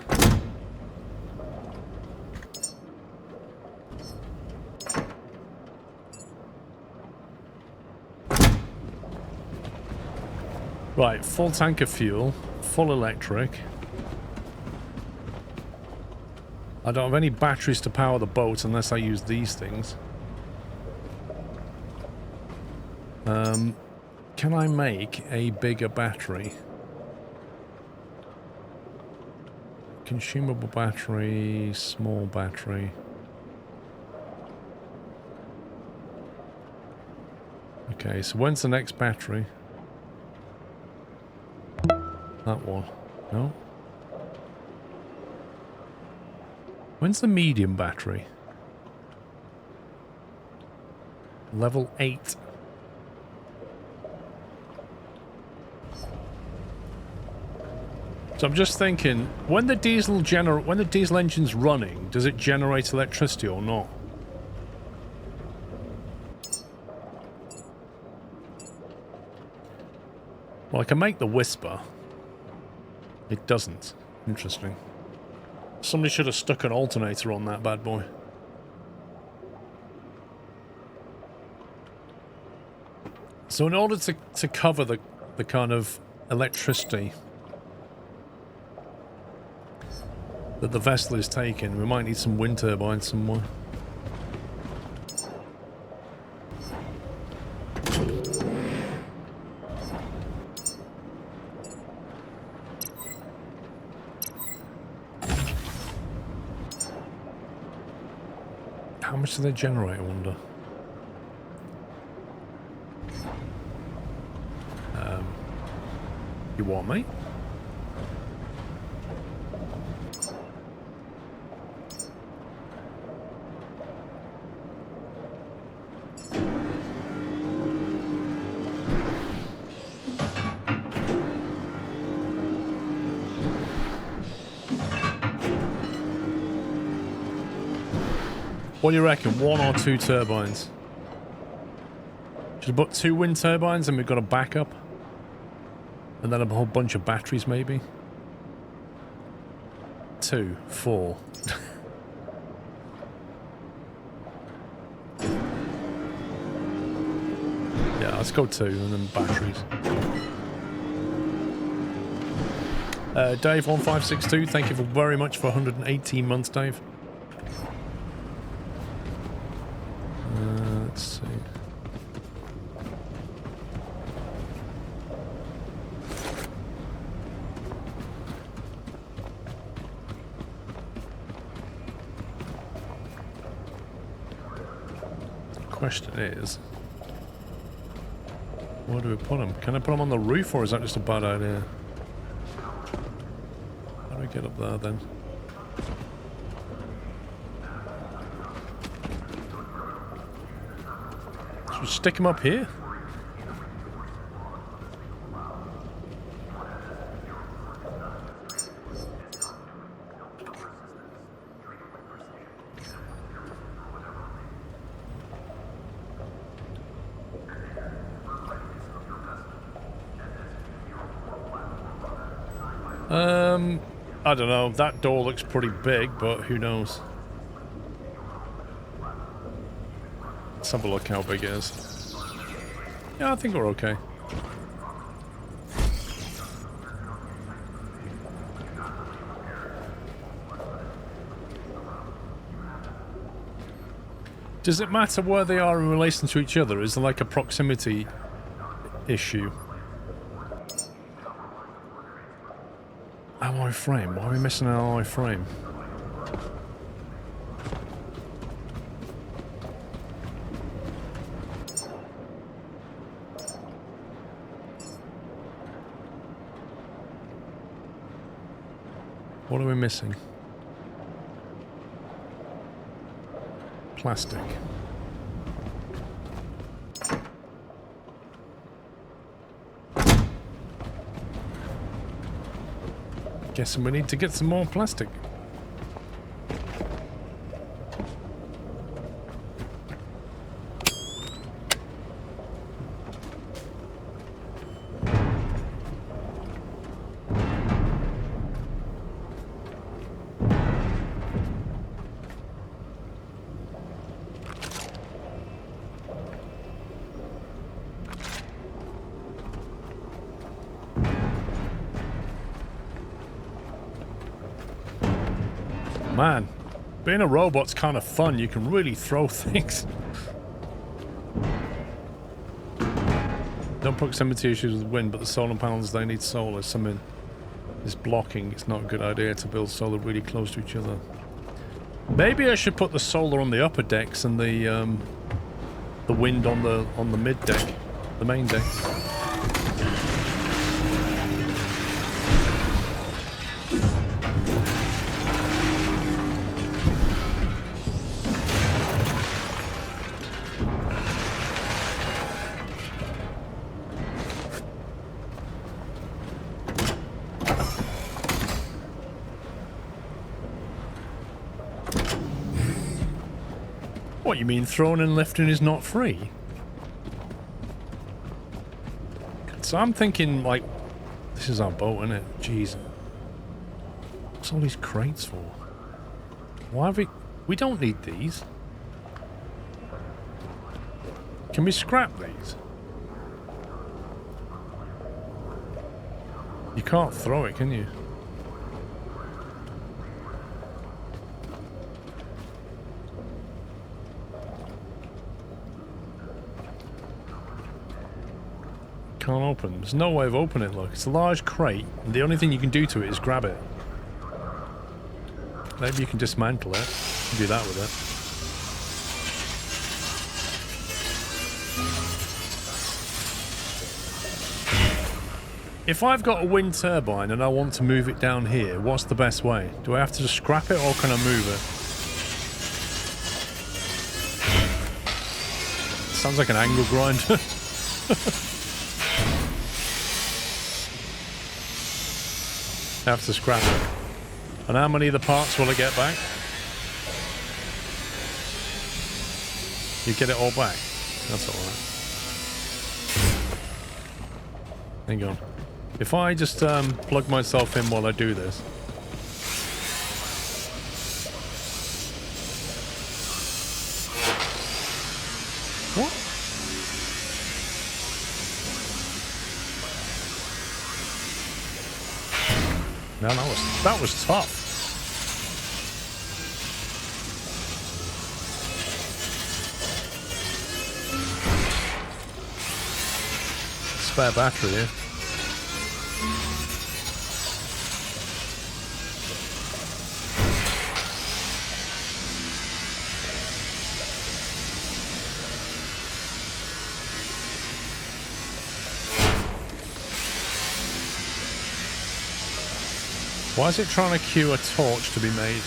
Right, full tank of fuel, full electric. I don't have any batteries to power the boat unless I use these things. Can I make a bigger battery? Consumable battery, small battery. Okay, so when's the next battery? That one. No? When's the medium battery? Level 8. So I'm just thinking, when the diesel engine's running, does it generate electricity or not? Well, I can make the Whisper. It doesn't. Interesting. Somebody should have stuck an alternator on that bad boy. So in order to cover the kind of electricity that the vessel is taking, we might need some wind turbines somewhere. How much do they generate, I wonder? You what, mate? What do you reckon? 1 or 2 turbines? Should I put 2 wind turbines and we've got a backup? And then a whole bunch of batteries, maybe? 2, 4. Yeah, let's go 2 and then batteries. Dave1562, thank you very much for 118 months, Dave. Let's see. Question is, where do we put them? Can I put them on the roof, or is that just a bad idea? How do we get up there then? Should we stick them up here? I don't know. That door looks pretty big, but who knows? Let's have a look how big it is. Yeah, I think we're okay. Does it matter where they are in relation to each other? Is there like a proximity issue? Alloy frame. Why are we missing an alloy frame? What are we missing? Plastic. Guessing we need to get some more plastic. Man, being a robot's kind of fun. You can really throw things. No proximity issues with wind, but the solar panels, they need solar. Something is blocking. It's not a good idea to build solar really close to each other. Maybe I should put the solar on the upper decks and the wind on the mid deck, the main deck. What, you mean throwing and lifting is not free? So I'm thinking, like, this is our boat, isn't it? Jeez. What's all these crates for? Why have we don't need these. Can we scrap these? You can't throw it, can you? Can't open. There's no way of opening it, look. It's a large crate, and the only thing you can do to it is grab it. Maybe you can dismantle it and do that with it. If I've got a wind turbine and I want to move it down here, what's the best way? Do I have to just scrap it, or can I move it? Sounds like an angle grinder. I have to scrap it. And how many of the parts will I get back? You get it all back. That's alright. Hang on. If I just plug myself in while I do this. What? No, that was tough. Spare battery here. Why is it trying to cue a torch to be made?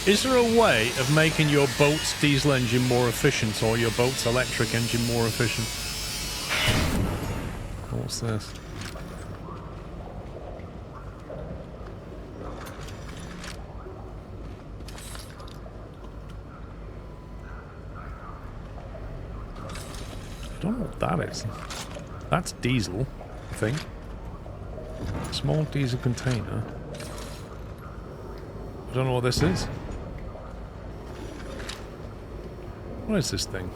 Is there a way of making your boat's diesel engine more efficient or your boat's electric engine more efficient? What's this? I don't know what that is. That's diesel, I think. Small diesel container. I don't know what this is. What is this thing?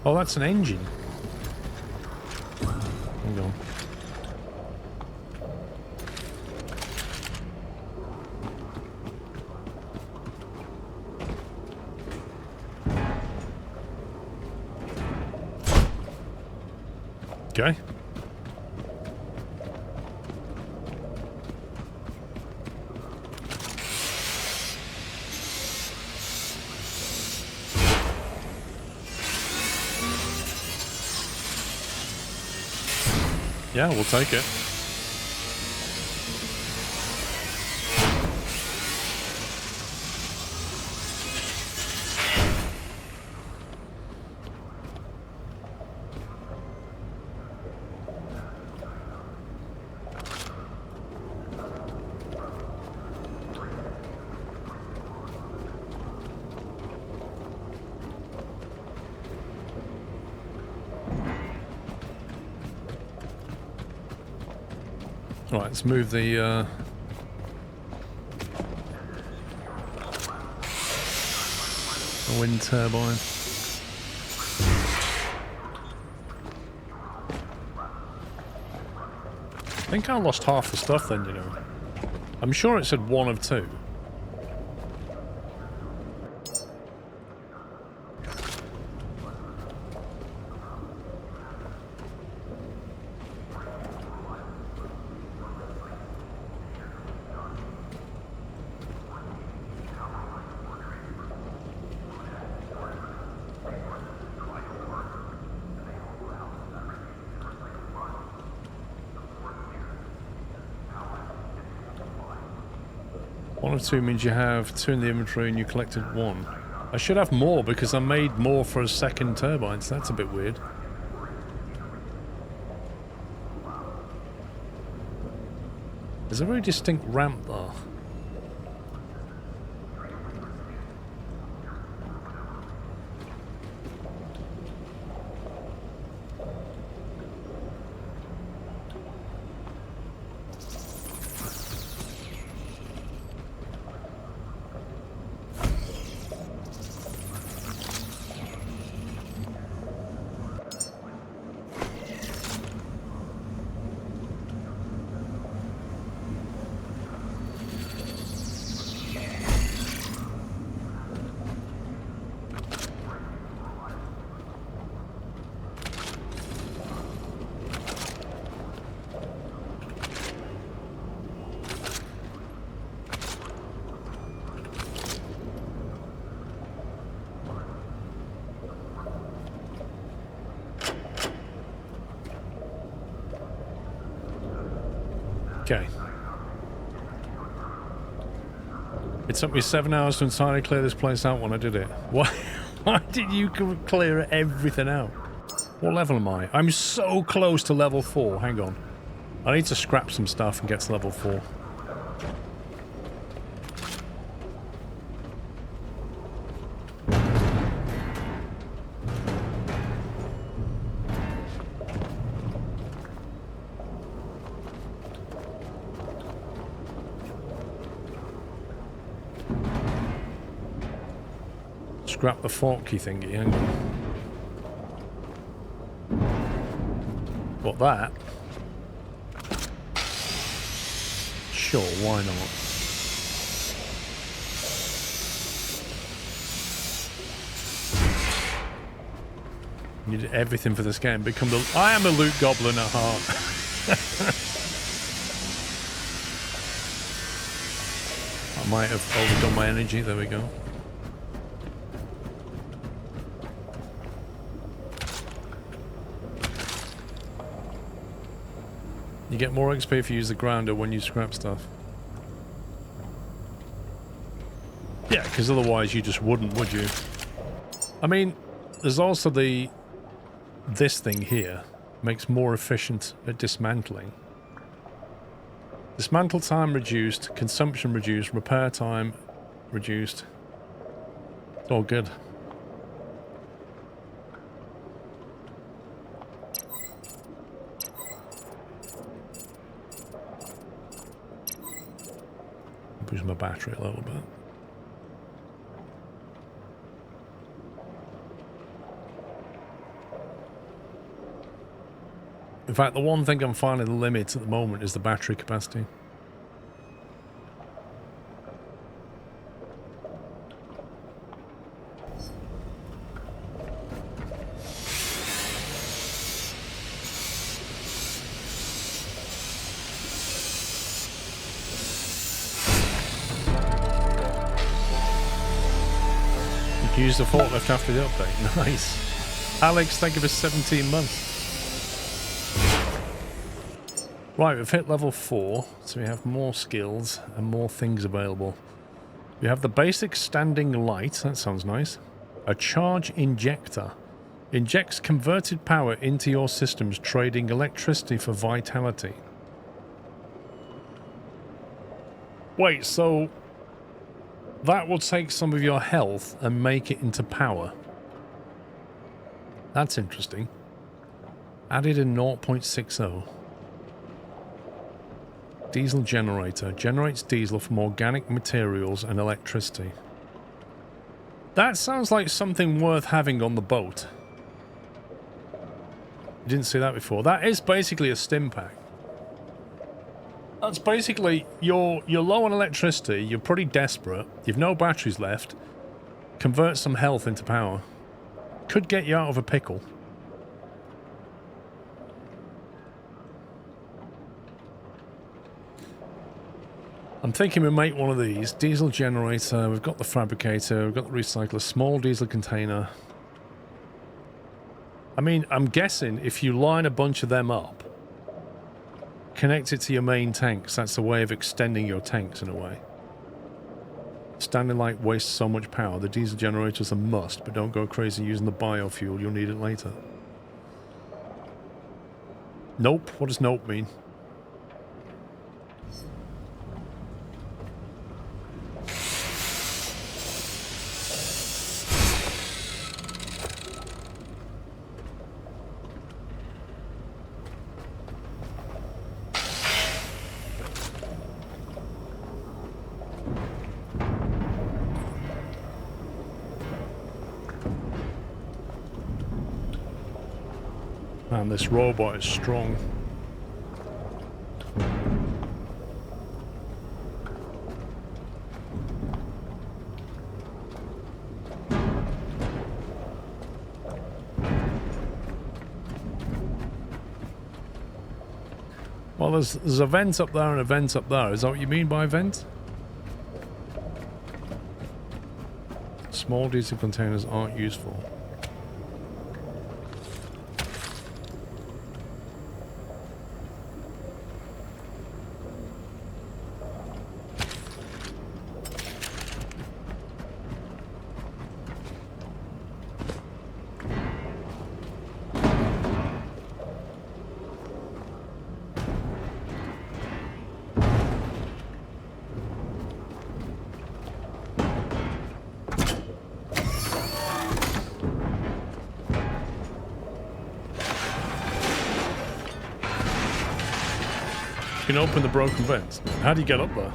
Oh, that's an engine. Hang on. Okay. Yeah, we'll take it. Right, let's move the wind turbine. I think I lost half the stuff then, you know. I'm sure it said one of two. One of two means you have two in the inventory and you collected one. I should have more because I made more for a second turbine, so that's a bit weird. There's a very distinct ramp there. It took me 7 hours to entirely clear this place out when I did it. Why did you clear everything out? What level am I? I'm so close to level 4. Hang on. I need to scrap some stuff and get to level 4. Scrap the forky thingy, hang on. Got that. Sure, why not? You did everything for this game. Become the... I am a loot goblin at heart. I might have overdone my energy. There we go. You get more XP if you use the grinder when you scrap stuff. Yeah, because otherwise you just wouldn't, would you? I mean, there's also this thing here makes more efficient at dismantling. Dismantle time reduced, consumption reduced, repair time reduced. It's all good. Boost my battery a little bit. In fact, the one thing I'm finding the limit at the moment is the battery capacity. Use the forklift after the update. Nice. Alex, thank you for 17 months. Right, we've hit level 4, so we have more skills and more things available. We have the basic standing light. That sounds nice. A charge injector. Injects converted power into your systems, trading electricity for vitality. Wait, so... that will take some of your health and make it into power. That's interesting. Added in 0.60. Diesel generator. Generates diesel from organic materials and electricity. That sounds like something worth having on the boat. You didn't see that before. That is basically a stim pack. That's basically, you're low on electricity, you're pretty desperate, you've no batteries left, convert some health into power. Could get you out of a pickle. I'm thinking we make one of these. Diesel generator, we've got the fabricator, we've got the recycler, small diesel container. I mean, I'm guessing if you line a bunch of them up, connect it to your main tanks, that's a way of extending your tanks in a way. Standing light wastes so much power. The diesel generator is a must, but don't go crazy using the biofuel. You'll need it later. Nope. What does nope mean? Man, this robot is strong. Well, there's a vent up there and a vent up there. Is that what you mean by vent? Small diesel containers aren't useful. can open the broken vents. How do you get up there?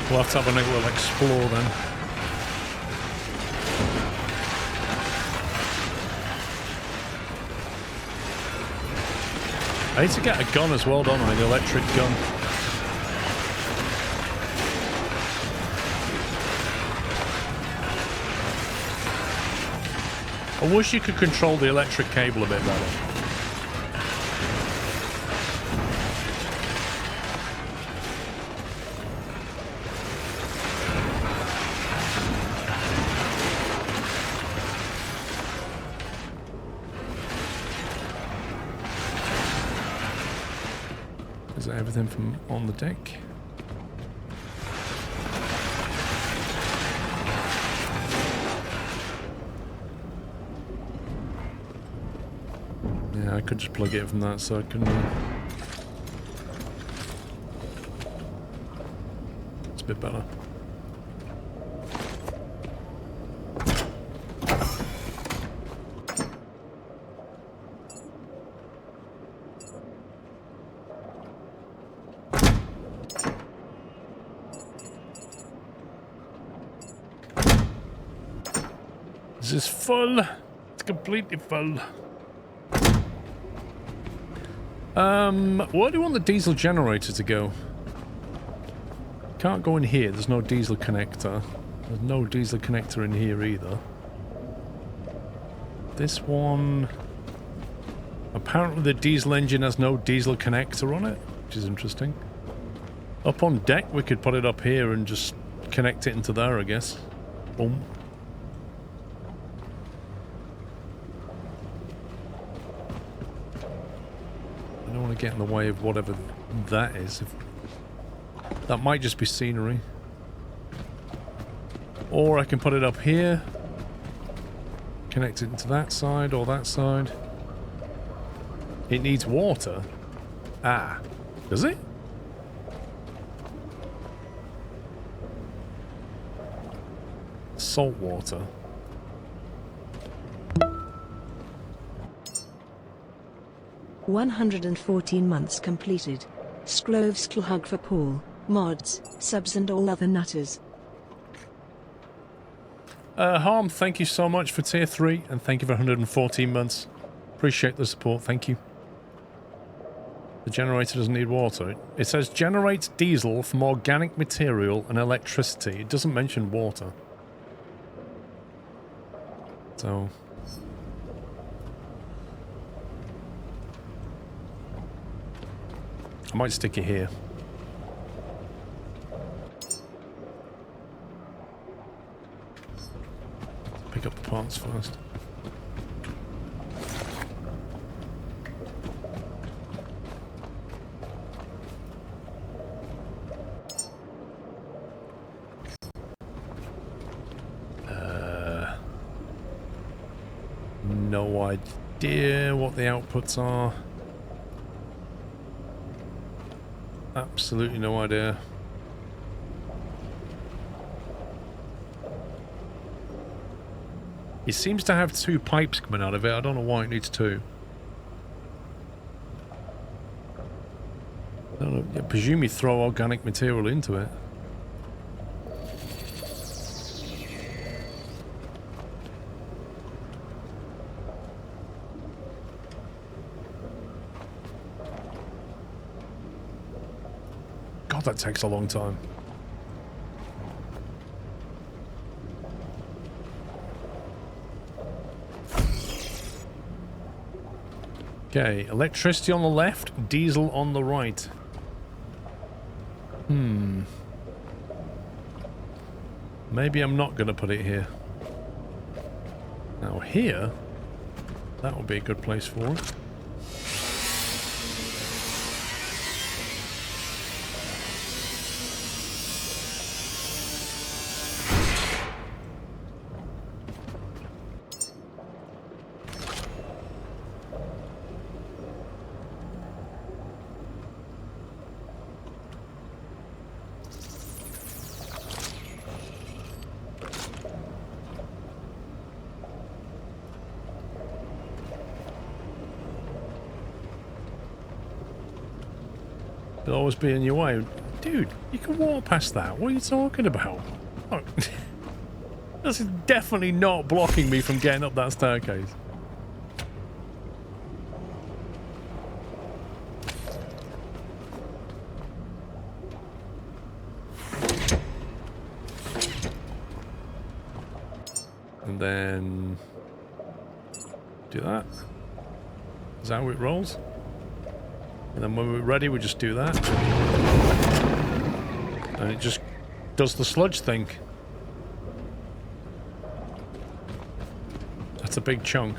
We'll have to have a little explore then. I need to get a gun as well, don't I? An electric gun. I wish you could control the electric cable a bit better. Is that everything from on the deck? Yeah, I could just plug it from that side, couldn't I? It's a bit better. This is full. It's completely full. Where do you want the diesel generator to go? Can't go in here. There's no diesel connector. There's no diesel connector in here either. This one... Apparently the diesel engine has no diesel connector on it, which is interesting. Up on deck, we could put it up here and just connect it into there, I guess. Boom. I don't want to get in the way of whatever that is. That might just be scenery. Or I can put it up here. Connect it into that side or that side. It needs water. Ah. Does it? Salt water. $114 months completed. Sklovskl hug for Paul, mods, subs and all other nutters. Harm, thank you so much for tier 3 and thank you for 114 months. Appreciate the support, thank you. The generator doesn't need water. It says generates diesel from organic material and electricity. It doesn't mention water. So... I might stick it here. Pick up the parts first. No idea what the outputs are. Absolutely no idea. It seems to have 2 pipes coming out of it. I don't know why it needs 2. I don't know. I presume you throw organic material into it. God, that takes a long time. Okay, electricity on the left, diesel on the right. Maybe I'm not going to put it here. Now here, that would be a good place for it. It'll always be in your way. Dude, you can walk past that. What are you talking about? Oh. This is definitely not blocking me from getting up that staircase. And then do that. Is that how it rolls? And then when we're ready, we just do that. And it just does the sludge thing. That's a big chunk.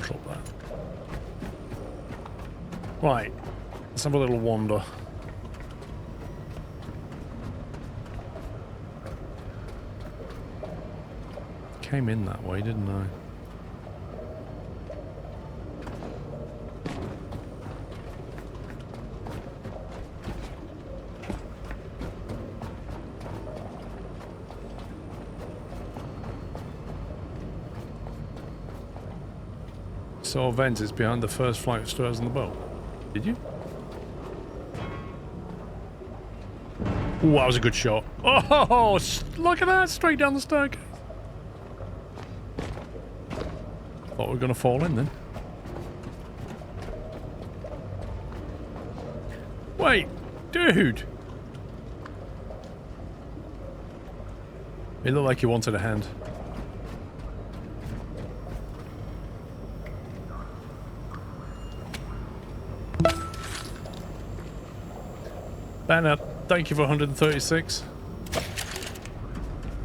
Drop that. Right. Let's have a little wander. Came in that way, didn't I? Saw vents is behind the first flight of stairs on the boat. Did you? Ooh, that was a good shot. Oh, look at that! Straight down the staircase. Thought we were going to fall in then. Wait, dude! It looked like you wanted a hand. Banner, thank you for 136.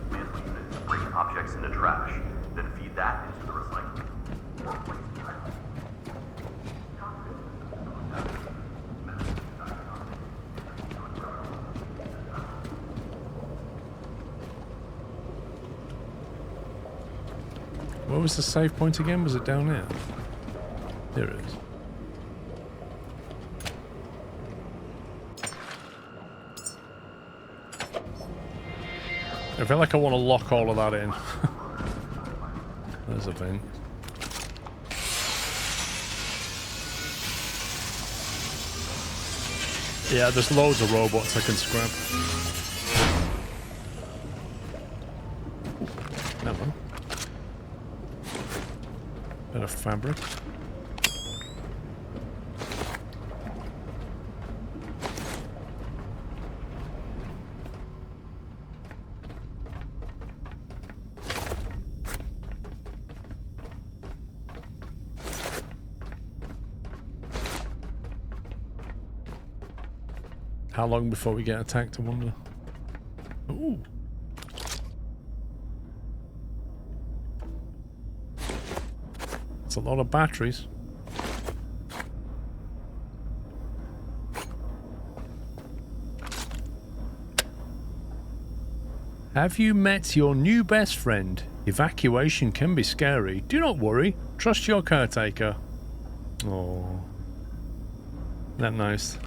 Bring objects into trash, then feed that into the recycling. Where was the save point again? Was it down there? There it is. I feel like I want to lock all of that in. There's a vent. Yeah, there's loads of robots I can scrap. Never mind. Bit of fabric. How long before we get attacked, I wonder? Ooh. That's a lot of batteries. Have you met your new best friend? Evacuation can be scary. Do not worry. Trust your caretaker. Oh. Isn't that nice?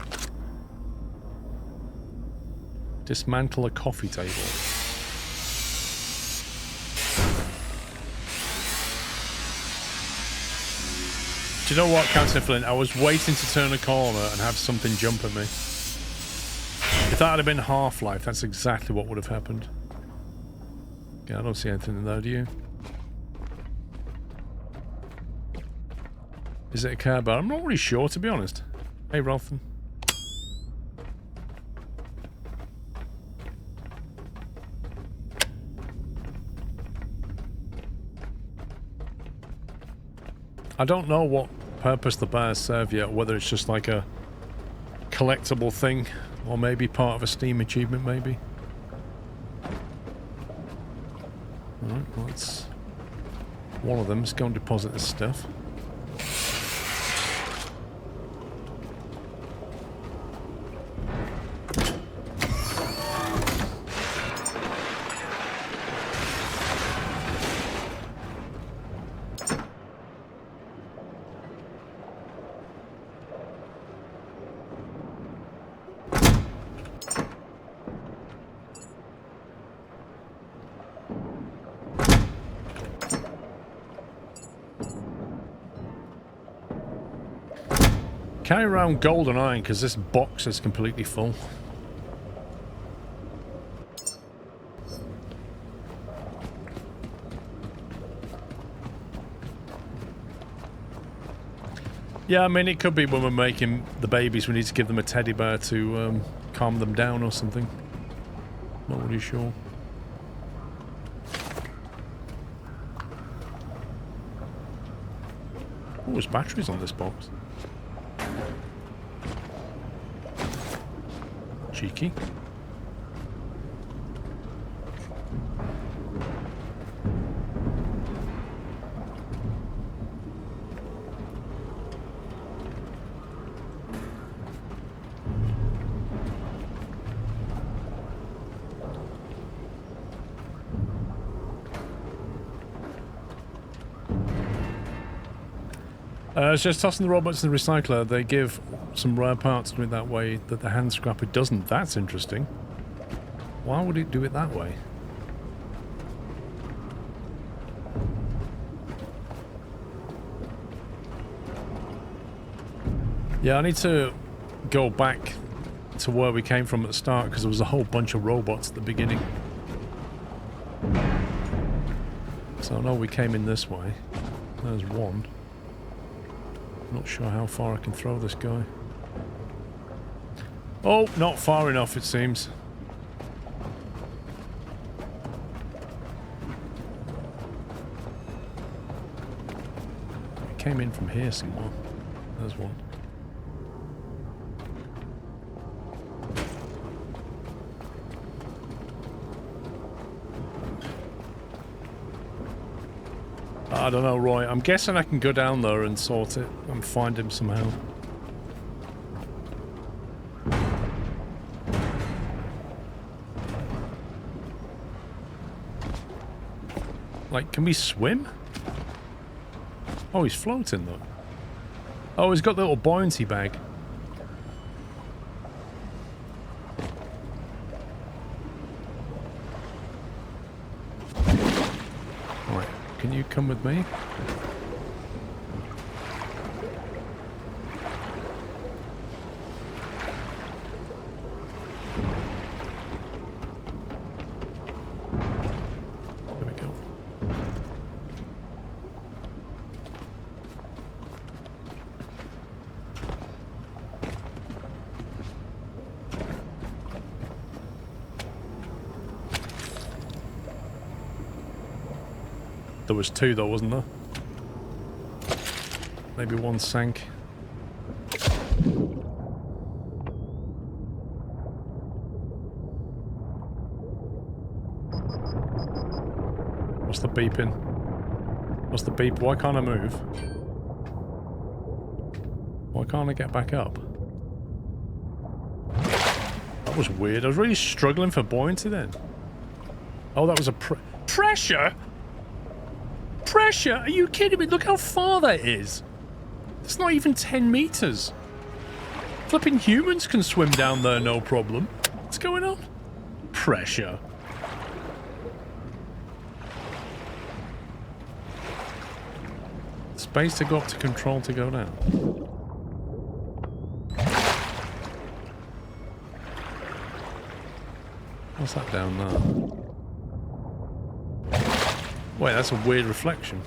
Dismantle a coffee table. Do you know what, Captain Flint? I was waiting to turn a corner and have something jump at me. If that had been Half-Life, that's exactly what would have happened. Yeah, I don't see anything in there, do you? Is it a Care Bear? I'm not really sure, to be honest. Hey, Ralphin. I don't know what purpose the bears serve yet, whether it's just like a collectible thing, or maybe part of a Steam achievement, maybe. Alright, well, let's... One of them, let's go and deposit this stuff. Carry around gold and iron because this box is completely full. Yeah, I mean, it could be when we're making the babies, we need to give them a teddy bear to calm them down or something. Not really sure. Oh, there's batteries on this box. Cheeky. It's just tossing the robots in the recycler. They give some rare parts to it that way that the hand scrapper doesn't. That's interesting. Why would it do it that way? Yeah, I need to go back to where we came from at the start because there was a whole bunch of robots at the beginning. So I know we came in this way. There's one. Not sure how far I can throw this guy. Oh, not far enough, it seems. It came in from here somewhere. There's one. I don't know, Roy. I'm guessing I can go down there and sort it and find him somehow. Like, can we swim? Oh, he's floating though. Oh, he's got the little buoyancy bag. Can you come with me? There we go. There was two though, wasn't there? Maybe one sank. What's the beeping? What's the beep? Why can't I move? Why can't I get back up? That was weird. I was really struggling for buoyancy then. Oh, that was a pressure? Pressure? Are you kidding me? Look how far that is. It's not even 10 meters. Flipping humans can swim down there, no problem. What's going on? Pressure. Space to go up to control to go down. What's that down there? Wait, that's a weird reflection.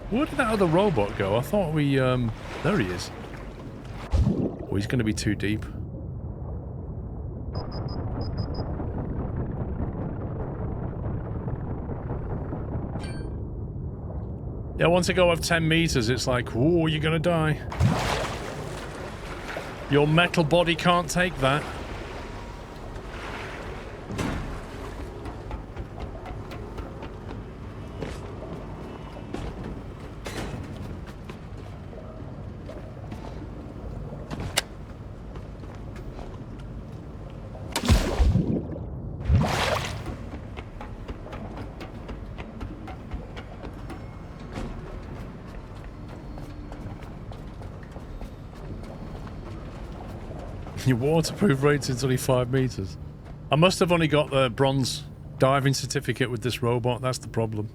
Where did that other robot go? I thought we, there he is. Oh, he's going to be too deep. Yeah, once I go up 10 meters, it's like, whoa, you're going to die. Your metal body can't take that. Your waterproof rating's only 5 meters. I must have only got the bronze diving certificate with this robot. That's the problem.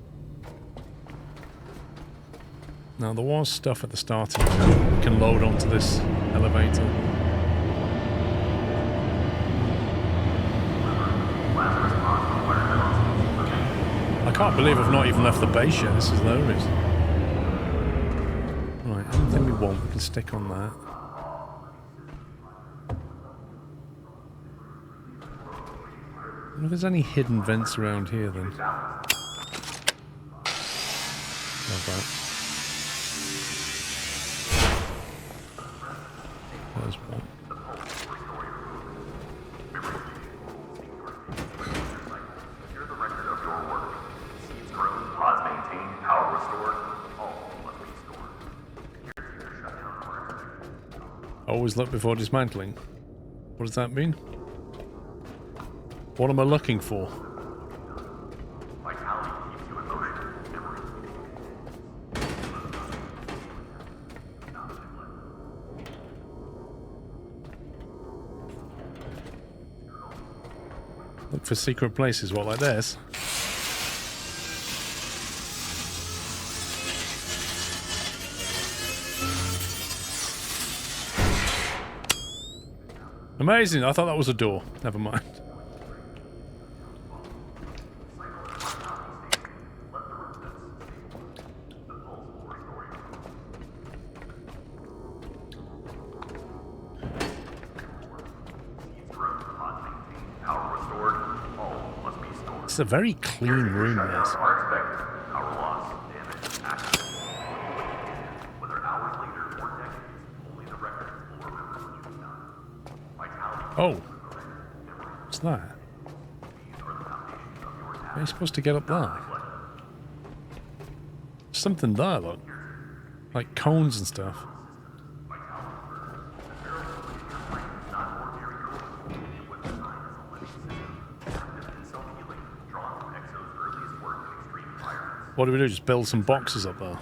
Now, there was stuff at the starting point we can load onto this elevator. I can't believe I've not even left the base yet. This is hilarious. Right, anything we want, we can stick on that. If there's any hidden vents around here, then. Love that. There's one. Here's the record of your work. Seeds grown, pods maintained, power restored. All must be stored. Caretaker shut down for Always look before dismantling. What does that mean? What am I looking for? Vitality keeps you in motion. Memory. Look for secret places, what, like this? Amazing, I thought that was a door. Never mind. It's a very clean room, yes. Oh. What's that? How are you supposed to get up there? Something there, look. Like cones and stuff. What do we do? Just build some boxes up there?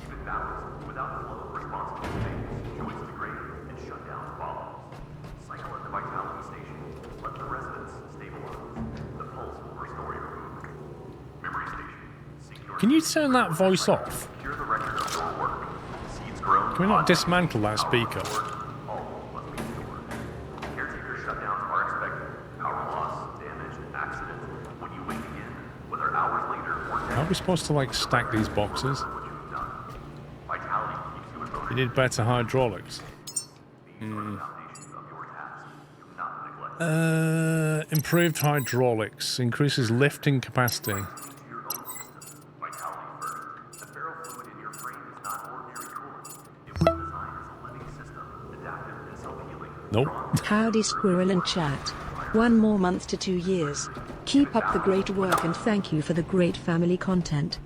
Can you turn that voice off? Can we not dismantle that speaker? Caretaker shutdowns are expected. Power loss, damage, accident. When you wake again, whether hours later or How are we supposed to, like, stack these boxes? You need better hydraulics. Improved hydraulics. Increases lifting capacity. Nope. Howdy Squirrel and chat. 1 more month to 2 years. Keep up the great work and thank you for the great family content.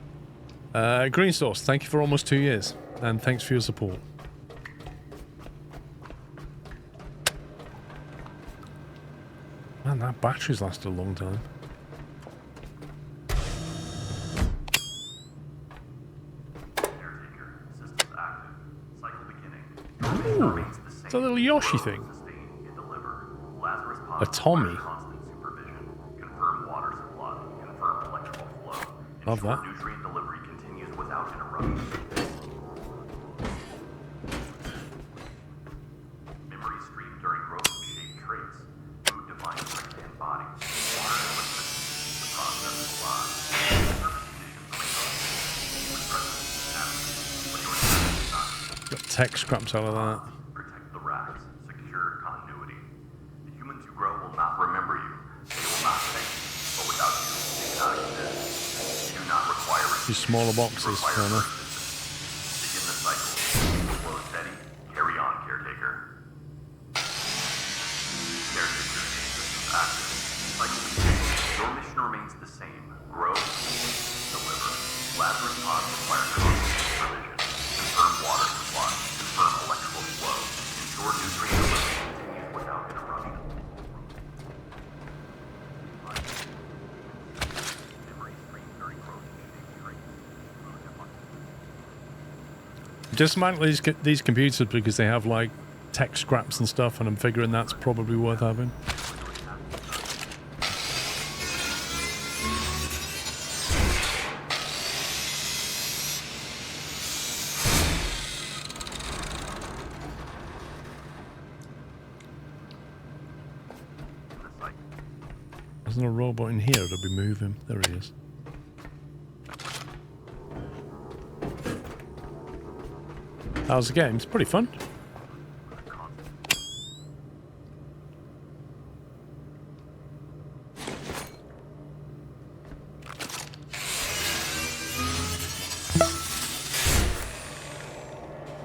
Green Source, thank you for almost 2 years. And thanks for your support. Man, that battery's lasted a long time. Ooh, it's a little Yoshi thing. A Tommy. Love that. Nutrient delivery continues without interruption. Memory stream during growth shape traits. Food defines and body. Water and electricity. The process alive. Surface conditions remain unchanged. With presence, absence, Got tech scraps out of that. Protect the racks. Secure continuity. The humans you grow will not remember you. They will not thank you. But without you, they cannot exist. You do not require These smaller boxes, fair enough. Begin the cycle. Flow steady. Carry on, Caretaker. Caretaker systems active. Cycle continues. Your mission remains the same. Grow, deliver. Lab response requires constant supervision. Confirm water supply. Confirm electrical flow. Ensure nutrient delivery continues without interruption. Memory stream during growth. Dismantle these computers because they have like tech scraps and stuff, and I'm figuring that's probably worth having. There's no robot in here to be moving. There he is. How's the game? It's pretty fun.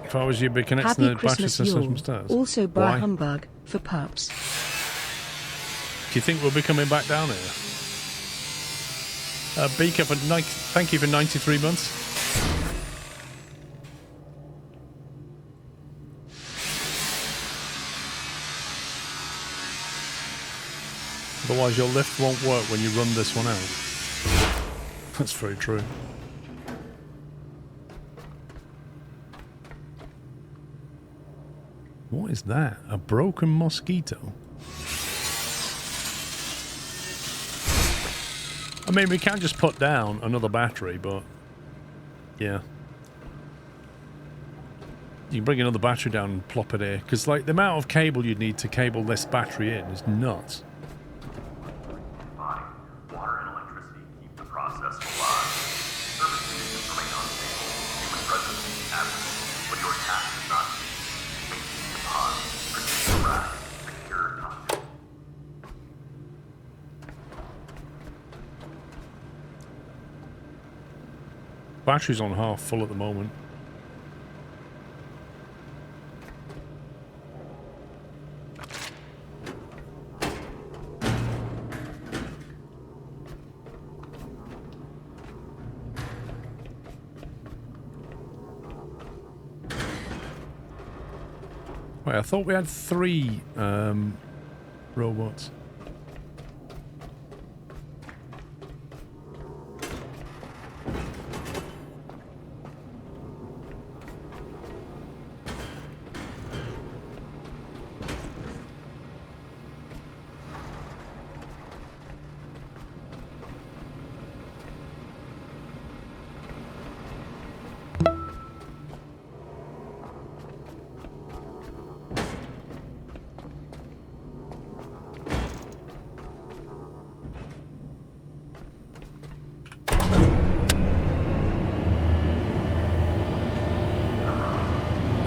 If I was you, I'd be connecting Happy the battery Christmas, system Yule. from stairs. Also bar Why? humbug for pups. Do you think we'll be coming back down here? Beaker, thank you for 93 months. Otherwise your lift won't work when you run this one out. That's very true. What is that? A broken mosquito? I mean, we can just put down another battery, but yeah. You can bring another battery down and plop it here, because like the amount of cable you'd need to cable this battery in is nuts. Water and electricity keep the process alive. Service conditions remain unstable. Human presence is absent. But your task is not maintain the pod, protect the rack, secure continuity. Battery's on half full at the moment. Wait, I thought we had 3 robots.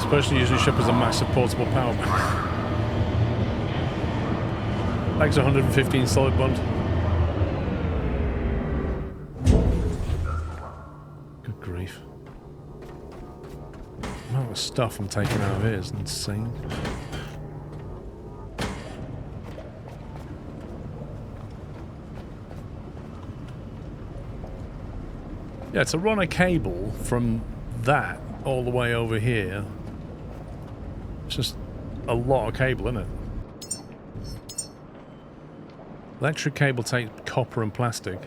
Person usually ship as a massive portable power bank. Bags 115 solid bond. Good grief. The amount of stuff I'm taking out of here is insane. Yeah, to run a cable from that all the way over here. It's just a lot of cable, isn't it? Electric cable takes copper and plastic.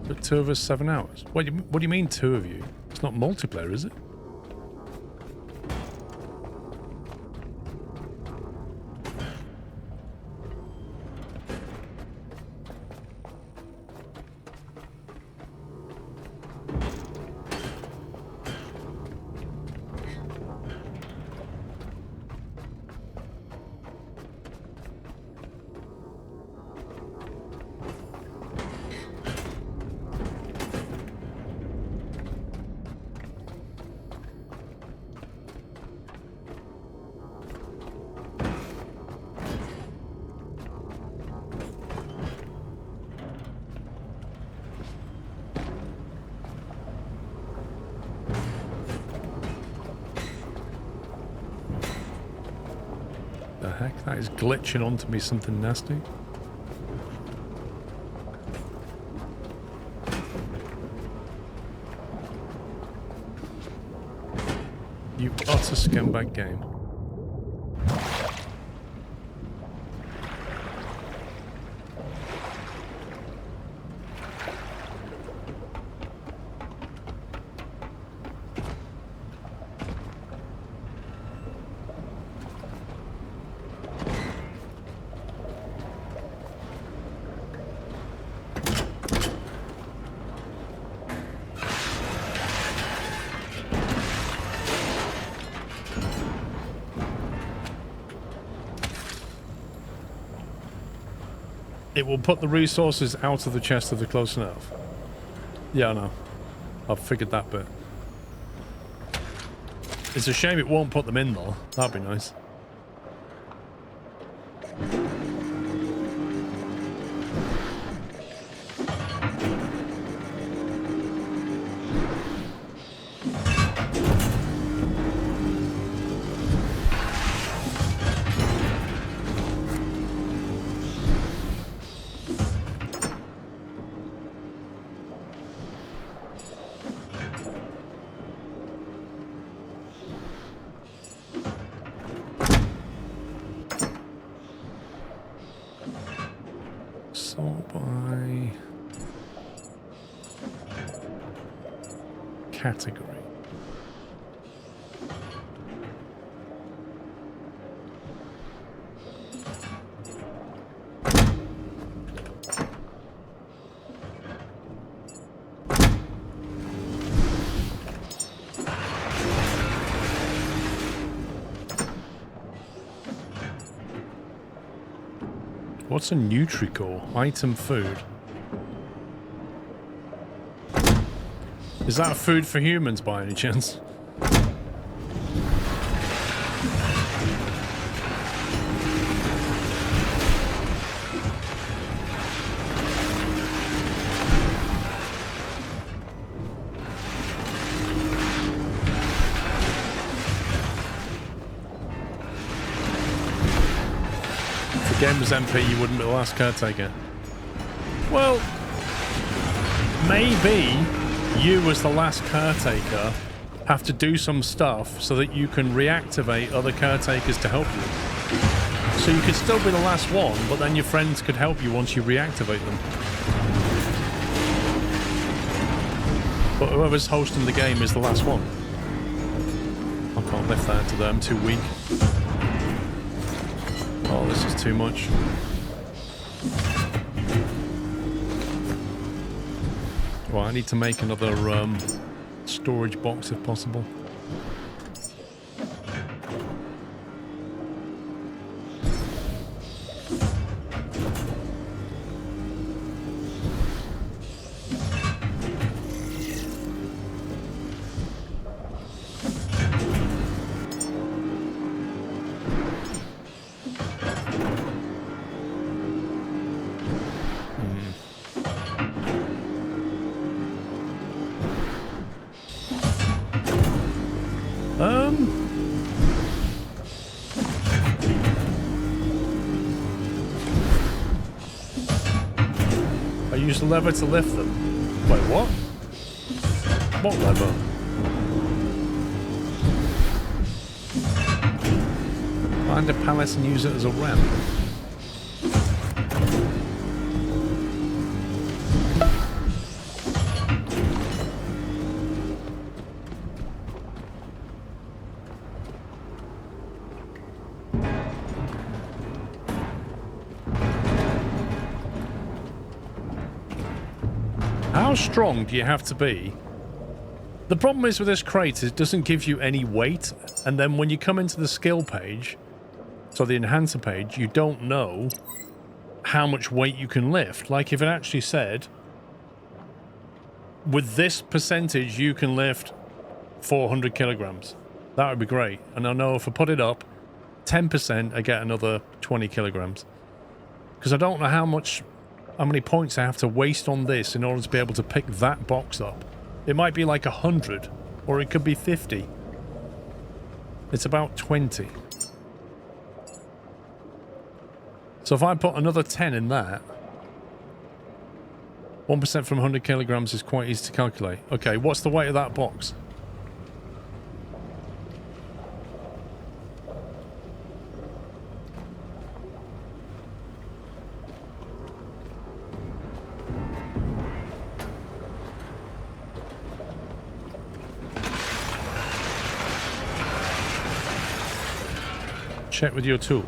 But 2 of us, 7 hours. What do you mean 2 of you? It's not multiplayer, is it? That is glitching onto me something nasty. You utter scumbag game. It will put the resources out of the chest if they're close enough. Yeah, I know. I've figured that bit. It's a shame it won't put them in, though. That'd be nice. Category. What's a Nutricore? Item food. Is that food for humans by any chance? If the game was MP, you wouldn't be the last caretaker. Well, maybe you, as the last caretaker, have to do some stuff so that you can reactivate other caretakers to help you. So you could still be the last one, but then your friends could help you once you reactivate them. But whoever's hosting the game is the last one. I can't lift that today, I'm too weak. Oh, this is too much. Well, I need to make another storage box if possible. I use the lever to lift them. Wait, what? What lever? Find a pallet and use it as a ramp. How strong do you have to be? The problem is with this crate is it doesn't give you any weight, and then when you come into the skill page, so the enhancer page, you don't know how much weight you can lift. Like if it actually said, with this percentage you can lift 400 kilograms. That would be great. And I know if I put it up 10%, I get another 20 kilograms. Because I don't know how many points I have to waste on this in order to be able to pick that box up. It might be like 100, or it could be 50. It's about 20. So if I put another 10 in that, 1% from 100 kilograms is quite easy to calculate. Okay, what's the weight of that box? Check with your tool.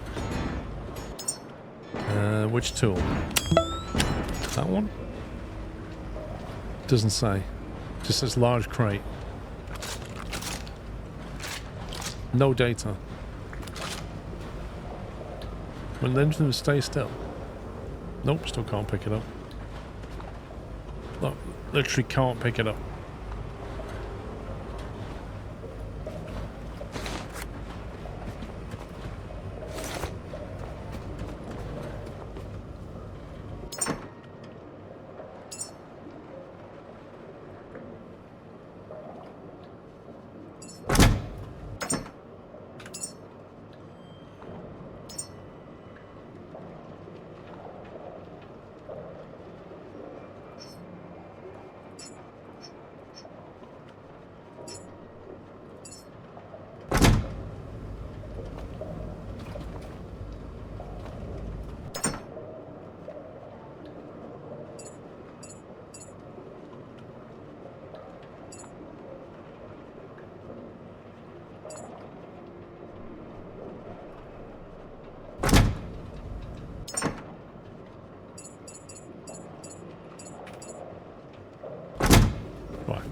Which tool? That one? Doesn't say. Just says large crate. No data. When then stay still. Nope, still can't pick it up. Look, literally can't pick it up.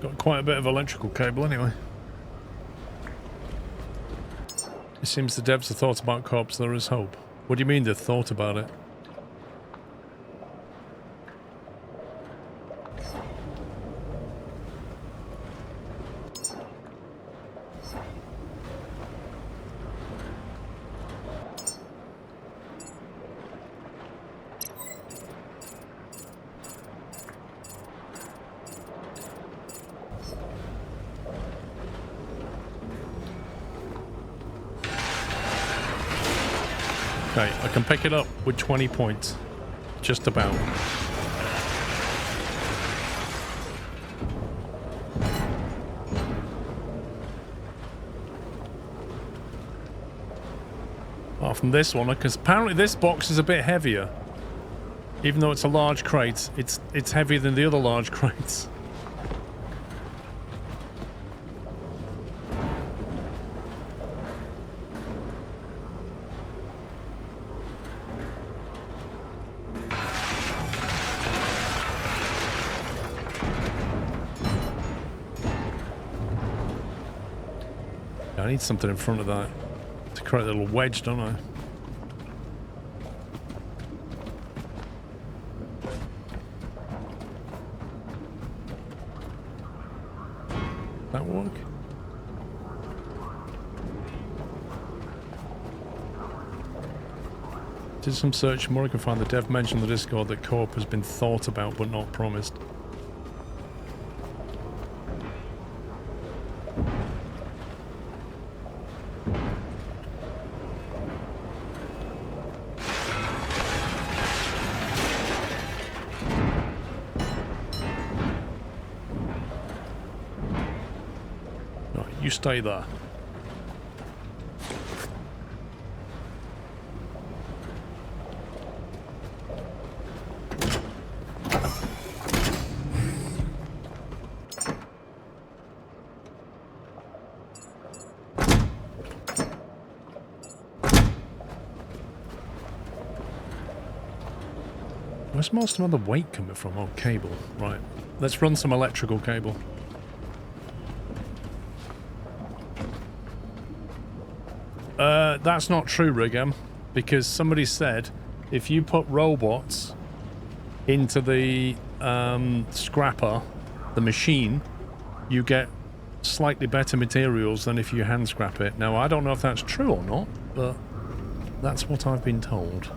Got quite a bit of electrical cable anyway. It seems the devs have thought about co-ops, there is hope. What do you mean they've thought about it? Okay, I can pick it up with 20 points. Just about. Apart from this one, because apparently this box is a bit heavier. Even though it's a large crate, it's heavier than the other large crates. I need something in front of that to create a little wedge, don't I? That work? Did some search, more I can find. The dev mentioned in the Discord that co-op has been thought about but not promised. You stay there. Where's most of the weight coming from? Oh, cable. Right. Let's run some electrical cable. That's not true, Rigam, because somebody said if you put robots into the scrapper, the machine, you get slightly better materials than if you hand scrap it. Now, I don't know if that's true or not, but that's what I've been told.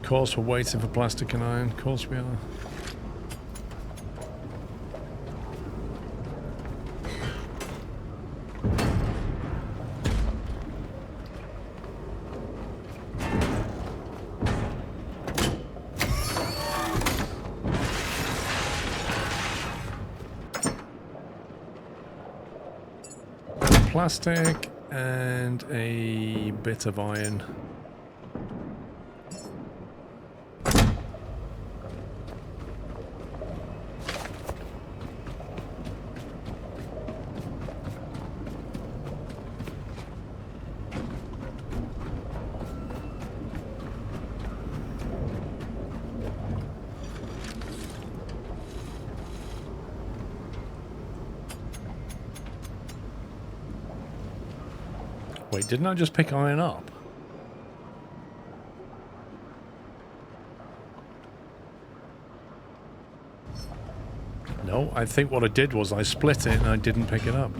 course, we're waiting for plastic and iron. Of course we are. Plastic and a bit of iron. Wait, didn't I just pick iron up? No, I think what I did was I split it and I didn't pick it up.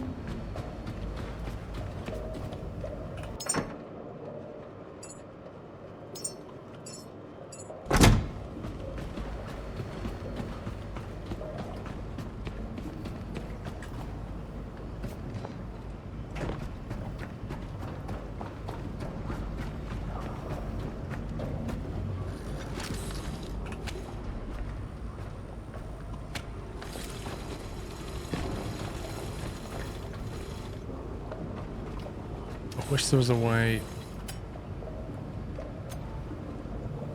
I wish there was a way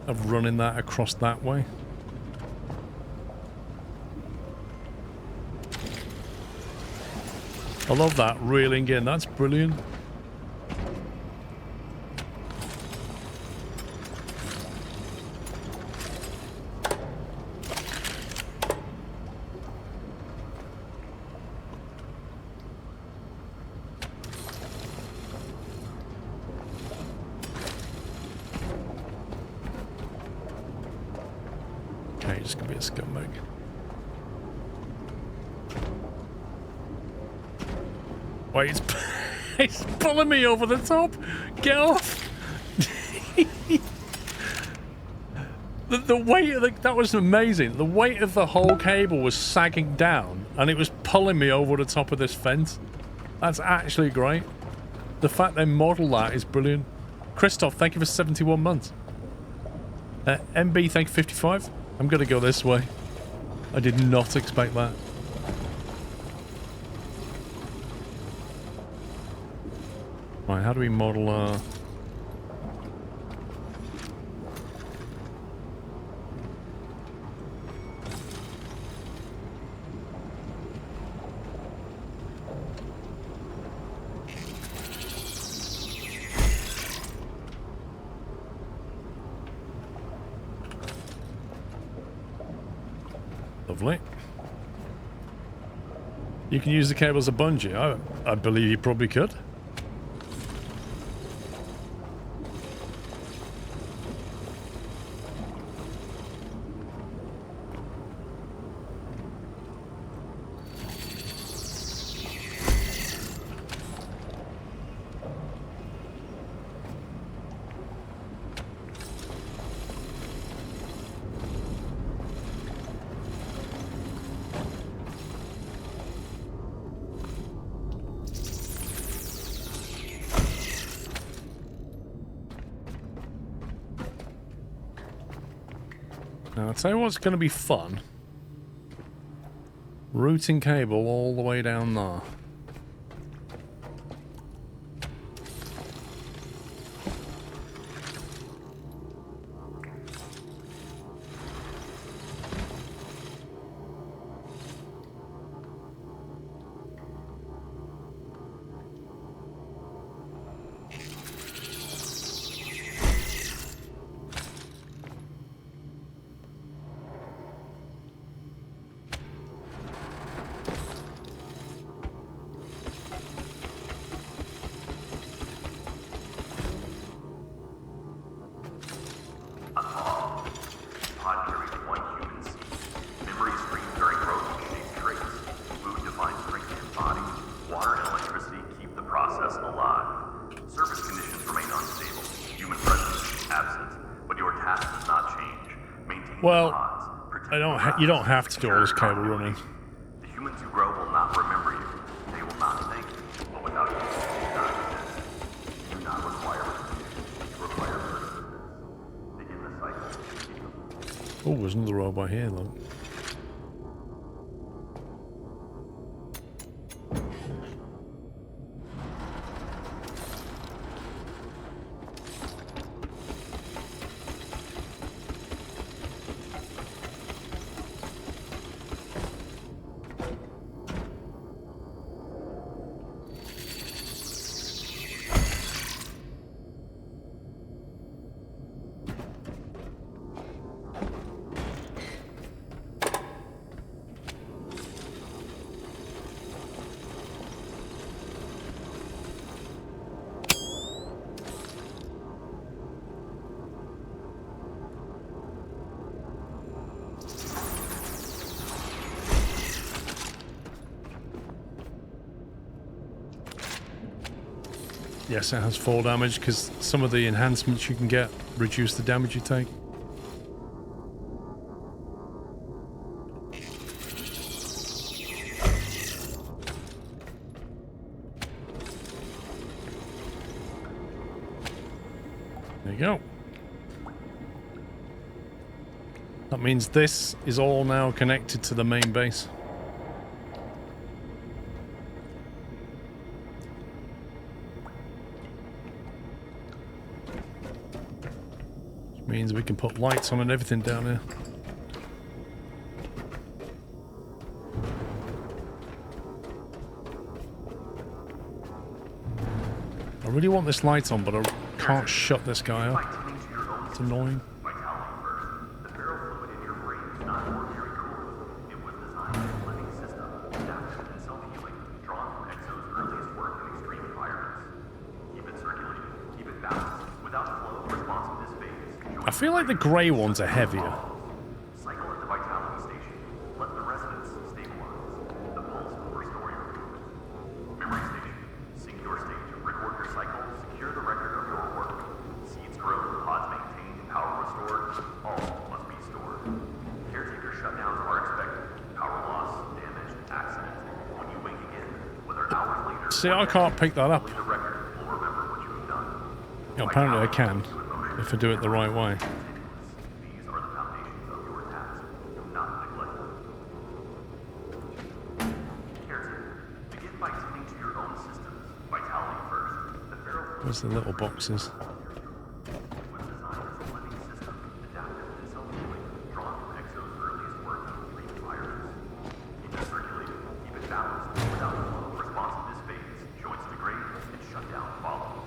of running that across that way. I love that reeling in, that's brilliant. Okay, just gonna be a scumbag. Wait, it's pulling me over the top. Get off! the weight of that was amazing. The weight of the whole cable was sagging down, and it was pulling me over the top of this fence. That's actually great. The fact they model that is brilliant. Christoph, thank you for 71 months. MB, thank you 55. I'm gonna go this way. I did not expect that. Right, how do we model our... Lovely. You can use the cable as a bungee. I believe you probably could. Now, I'll tell you what's going to be fun. Routing cable all the way down there. Well, pods, I don't. You don't have to do all this cable running. The humans you grow will not remember you. They will not thank you. But without you, you do not exist. You do not require retribution. You require perseverance. Begin the cycle. Oh, there's another robot here, look. Yes, it has 4 damage because some of the enhancements you can get reduce the damage you take. There you go. That means this is all now connected to the main base. Means we can put lights on and everything down here. I really want this light on, but I can't shut this guy up. It's annoying. The feral fluid in your brain is not ordinary coolant. It was designed as a living system, adaptive and self-healing, drawn from Exo's earliest work in extreme environments. Keep it circulating, keep it balanced. Without flow, response to this phase. I feel like the grey ones are heavier. Cycle at the vitality station. Let the resonance stabilize. The pulse will restore your movement. Memory station. Sync your state. Record your cycle. Secure the record of your work. Seeds grow, pods maintained, power restored. All must be stored. Caretaker shutdowns are expected. Power loss, damage, accident. When you wake again, whether hours later. See, I can't pick that up. The record will remember what you have done. Yeah, apparently I can, if I do it the right way. These are the foundations of your task. Do not neglect them. Caretaker, begin by tending to your own systems. Vitality first. The feral fluid Where's the little boxes? was designed as a living system, adaptive and self-healing, drawn from Exo's earliest work on extreme environments. Keep it circulating, keep it balanced. Without flow, response to this phase, joints degrade, and shutdown follows.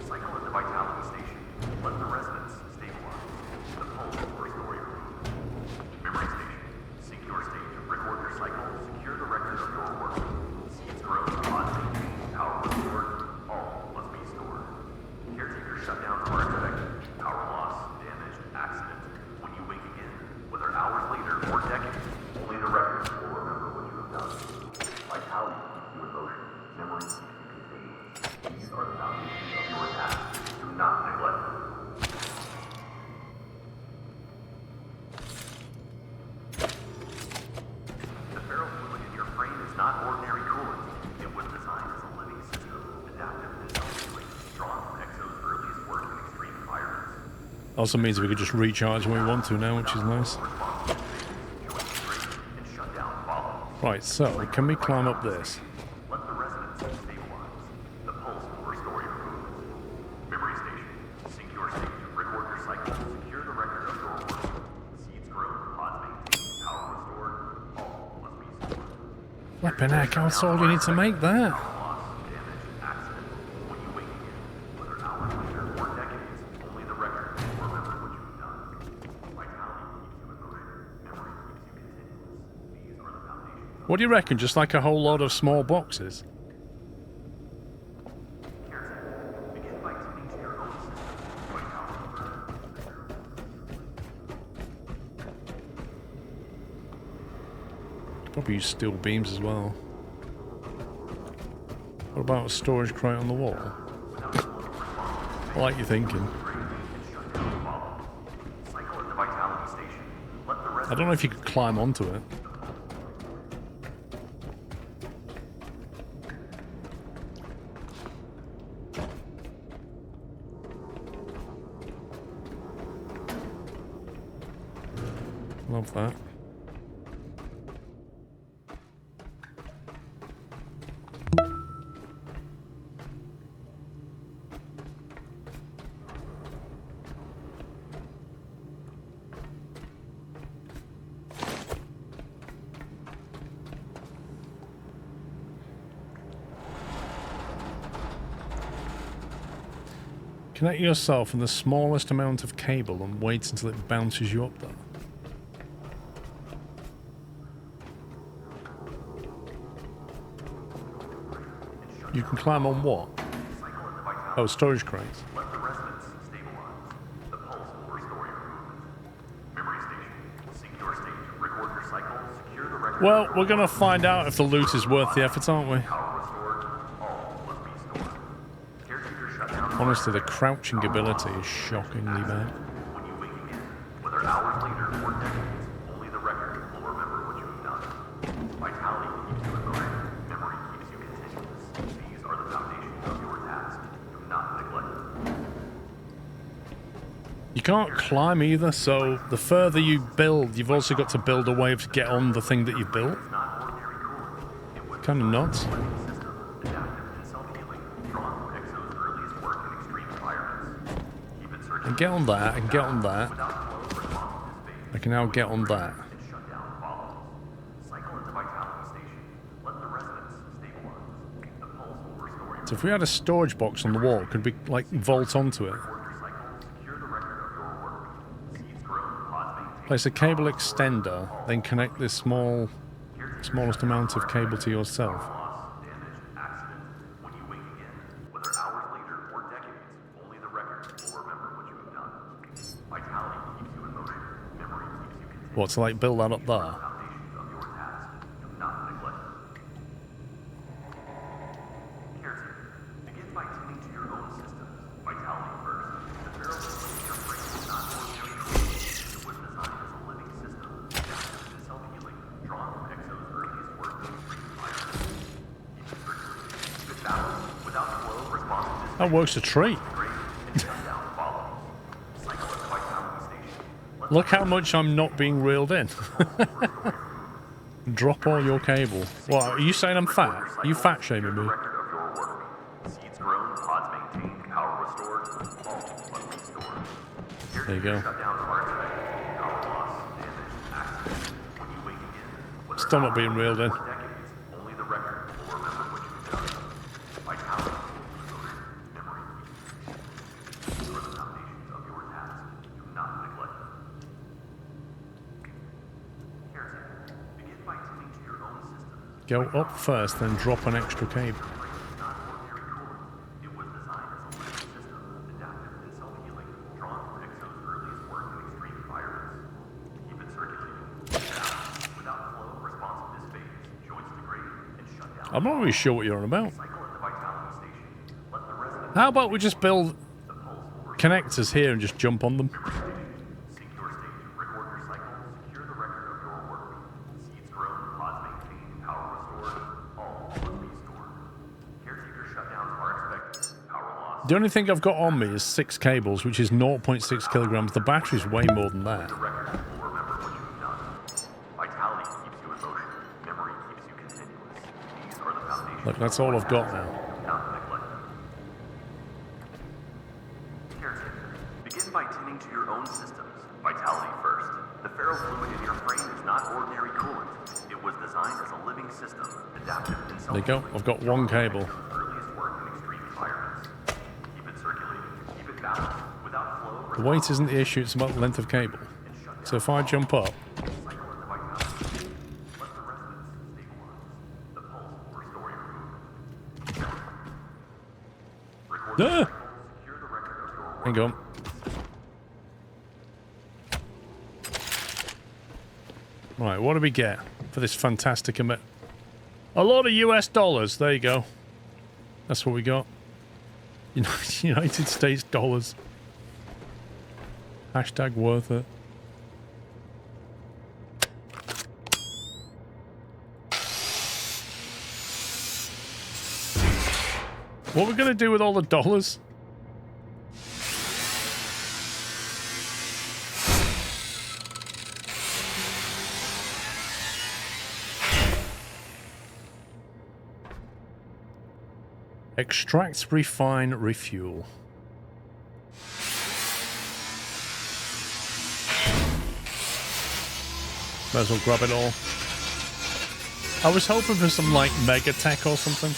Cycle at the vitality station. Let the resonance stabilize. The pulse will restore your movement. Memory station. Sync your state. Record your cycle. Secure the record of your work. Seeds grow, pods maintained, power restored. All must be stored. Caretaker shutdowns are expected. Power loss, damage, accident. When you wake again, whether hours later or decades, only the record will remember what you have done. Vitality keeps you in motion. Memory keeps you contained. These are the foundations of your task. Do not neglect them. The feral fluid in your brain is not ordinary coolant. It was designed as a living system, adaptive and self-healing, drawn from Exo's earliest work in extreme environments. Also means we could just recharge when we want to now, which is nice. And shutdown follows. Right, so can we climb up this? Let the resonance stabilize. The pulse will restore your movement. Memory station. Sync your state. Record your cycle. Secure the record of your work. Seeds grow, pods maintained, power restored. All must be stored. Weapon X, how sold you need to make that? Loss, damage, accident. When you wake again, whether hours later or decades, only the record will remember what you have done. Vitality keeps you in motion. Memory keeps you continuous. These are the foundations. What do you reckon? Just like a whole lot of small boxes? Caretaker, begin by tending to your own system. Vitality first. Probably use steel beams as well. What about a storage crate on the wall? I like your thinking. Cycle at the vitality station. I don't know if you could climb onto it. Love that. Connect yourself in the smallest amount of cable and wait until it bounces you up there. You can climb on what? Oh, storage crates. Let the resonance stabilize. The pulse will restore your movement. Memory station. Sync your state. Record your cycle. Secure the record. Well, we're gonna find out if the loot is worth the effort, aren't we? Power restored. All must be stored. Caretaker shut down. Honestly, the crouching ability is shockingly bad. When you wake again, whether hours later or decades, only the record will remember what you have done. Vitality keeps you in motion. Memory keeps you continuous. These are the foundations of your task. Do not neglect them. You can't climb either, so the further you build, you've also got to build a way to get on the thing that you've built. It's not ordinary coolant. It was Kind of nuts. system, adaptive and self-healing, drawn from Exo's earliest work in extreme environments. Keep it I circulating. can get on that, I can get on that. Without flow, response is phased. I can now get on that. And shutdown follows. Cycle into vitality station. Let the resonance stabilize. The pulse will restore your So if we had a storage box on the wall, could we, like, vault onto it? order cycle. Secure the record of your work. Seeds grow, pods maintain. Place a cable extender, then connect this smallest amount of cable to yourself. Loss, damage, accident. When you wake again, whether hours later or decades, only the record will remember what you have done. Vitality keeps you in motion. Memory keeps you continuous. What, to like build that up there? Foundations of your task. Do not neglect them. Caretaker, begin by tending to your own systems. Vitality first. The barrel fluid in your brain is not ordinary coolant. It was designed as a living system, adaptive and self-healing, drawn from Exo's earliest work in extreme environments. Keep it circulating. Keep it balanced. Without flow, responsiveness That works a treat. great, and shutdown follows. Cycle at the vitality station. Look how much I'm not being reeled in. Drop all your cable. What, are you saying I'm fat? Are you fat shaming me? Record of your work. Seeds grown, pods maintained, power restored, all must be stored. There you go. Shut down parts affected, power loss, damage, accident. When you wake again, whether Still not being reeled in. or decades, only the record will remember what you've done. Vitality, emotion, memory. These are the foundations of your task. Do not neglect them. Caretaker, begin by tending to your own systems. Go up first, then drop an extra cable. Not ordinary coolant. It was designed as a living system, adaptive and self-healing, drawn from Exo's earliest work in extreme environments. Keep it circulating. Without flow, responsiveness fades, joints degrade, and shut down. I'm not really sure what you're on about. Cycle at the vitality station. Let the resonance How about we just build connectors here and just jump on them? sync your state, record your cycle, secure the record of your work. Seeds grown, pods maintained, power restored, all must be stored. Caretaker shutdowns are expected. Power loss. The only thing I've got on me is 6 cables, which is 0.6 kilograms. The battery's way more than that. The record will remember what you have done. Vitality keeps you in motion. Memory keeps you continuous. These are the foundations. Look, that's all I've got now. Not neglect them. Caretaker, begin by tending to your own systems. Vitality first. The ferrofluid in your brain is not ordinary coolant. It was designed as a living system, adaptive and There you go. self-healing. I've got one cable. Earliest work in extreme environments. Keep it circulating. Keep it balanced. Without flow, The weight isn't the issue, it's about the length of cable. So if I jump up, cycle into vitality. Let the resonance stabilize. The pulse will restore your movement. Record the Ah! cycle. Secure the record of your work. hang on. Right, what do we get for this fantastic amount? A lot of US dollars. There you go. That's what we got. United States dollars. Hashtag worth it. What are we going to do with all the dollars? Extract, refine, refuel. Might as well grab it all. I was hoping for some, like, mega tech or something.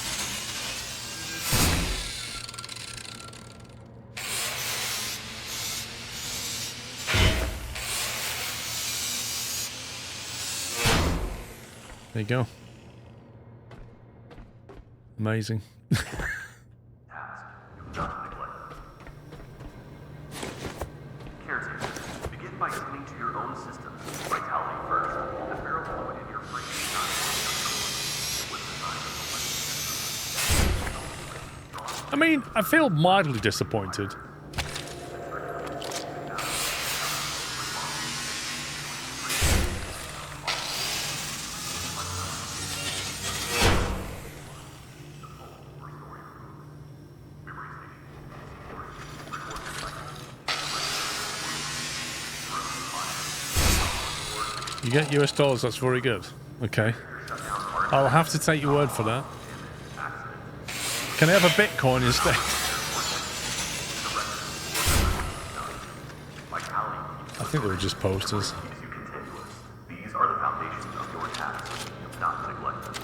There you go. Amazing. Caretaker, begin by tending to your own systems. Vitality first. The ferrous fluid in your brain is not it was designed as a living system. I mean, I feel mildly disappointed. You get US dollars, that's very good. Okay. I'll have to take your word for that. Can I have a Bitcoin instead? I think they were just posters. These are the foundations of your task. Do not neglect them.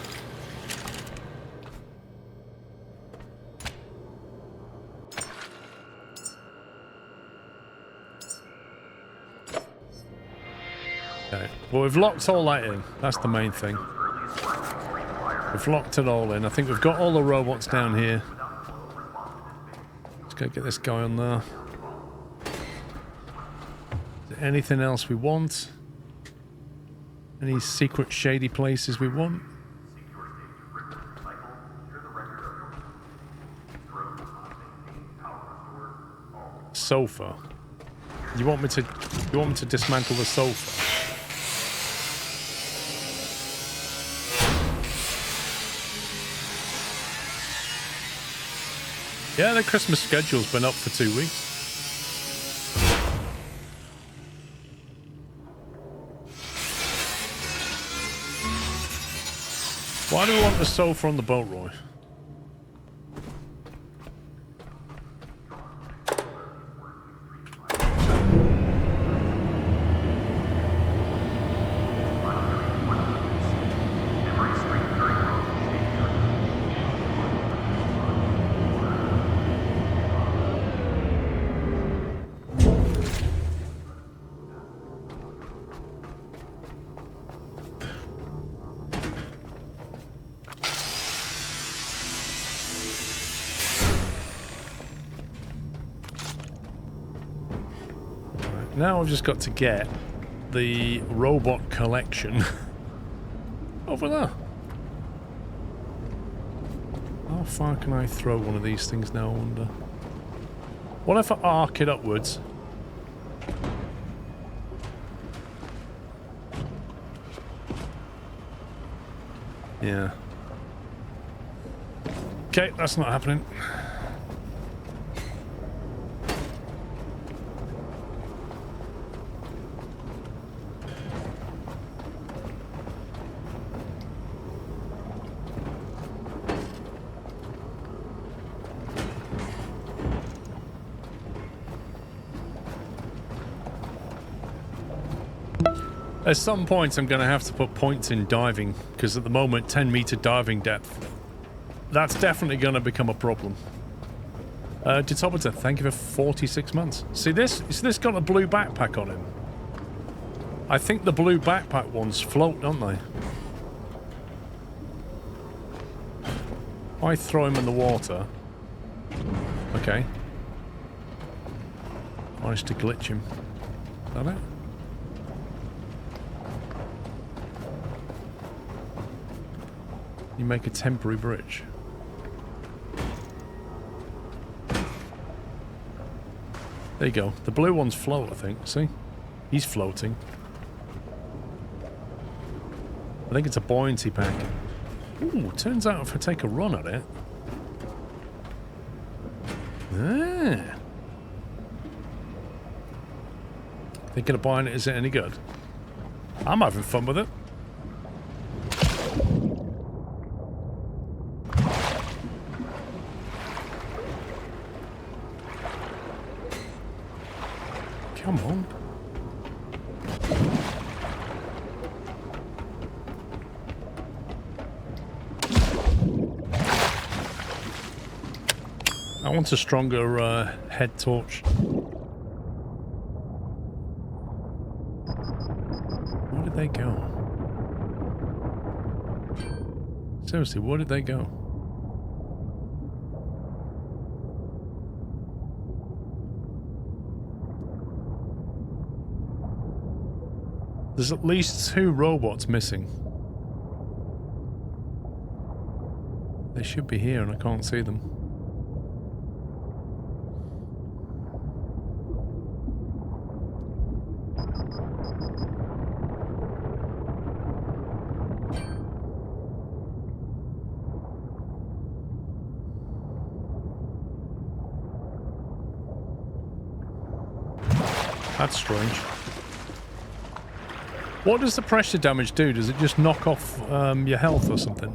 Okay. Well, we've locked all that in. That's the main thing. We've locked it all in. I think we've got all the robots down here. Let's go get this guy on there. Is there anything else we want? Any secret shady places we want? Sofa. You want me to dismantle the sofa? Yeah, the Christmas schedule's been up for 2 weeks. Why do we want the sofa on the boat, Roy? Now I've just got to get the robot collection over there. How far can I throw one of these things now, I wonder? What if I arc it upwards? Yeah. Okay, that's not happening. At some point, I'm going to have to put points in diving, because at the moment, 10-meter diving depth, that's definitely going to become a problem. Detobita, thank you for 46 months. See this? Is this got a blue backpack on him? I think the blue backpack ones float, don't they? I throw him in the water. Okay. Managed to glitch him. Is that it? You make a temporary bridge. There you go. The blue ones float, I think. See? He's floating. I think it's a buoyancy pack. Ooh, turns out if I take a run at it, Ah. Thinking of buying it, is it any good? I'm having fun with it. Come on. I want a stronger head torch. Where did they go? Seriously, where did they go? There's at least 2 robots missing. They should be here and I can't see them. That's strange. What does the pressure damage do? Does it just knock off your health or something?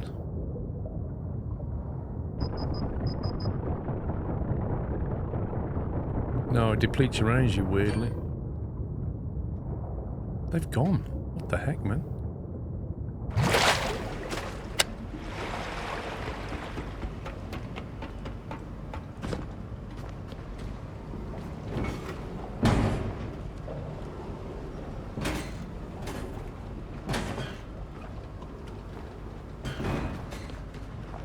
No, it depletes your energy weirdly. They've gone. What the heck, man?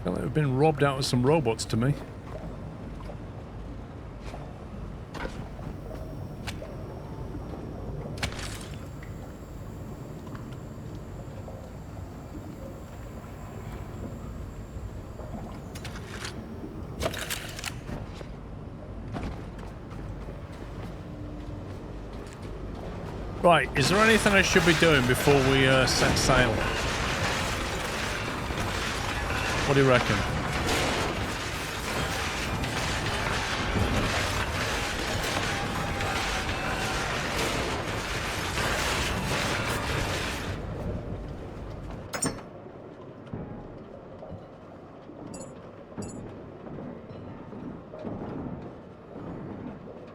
Well, they've been robbed out of some robots to me. Right, is there anything I should be doing before we set sail? What do you reckon?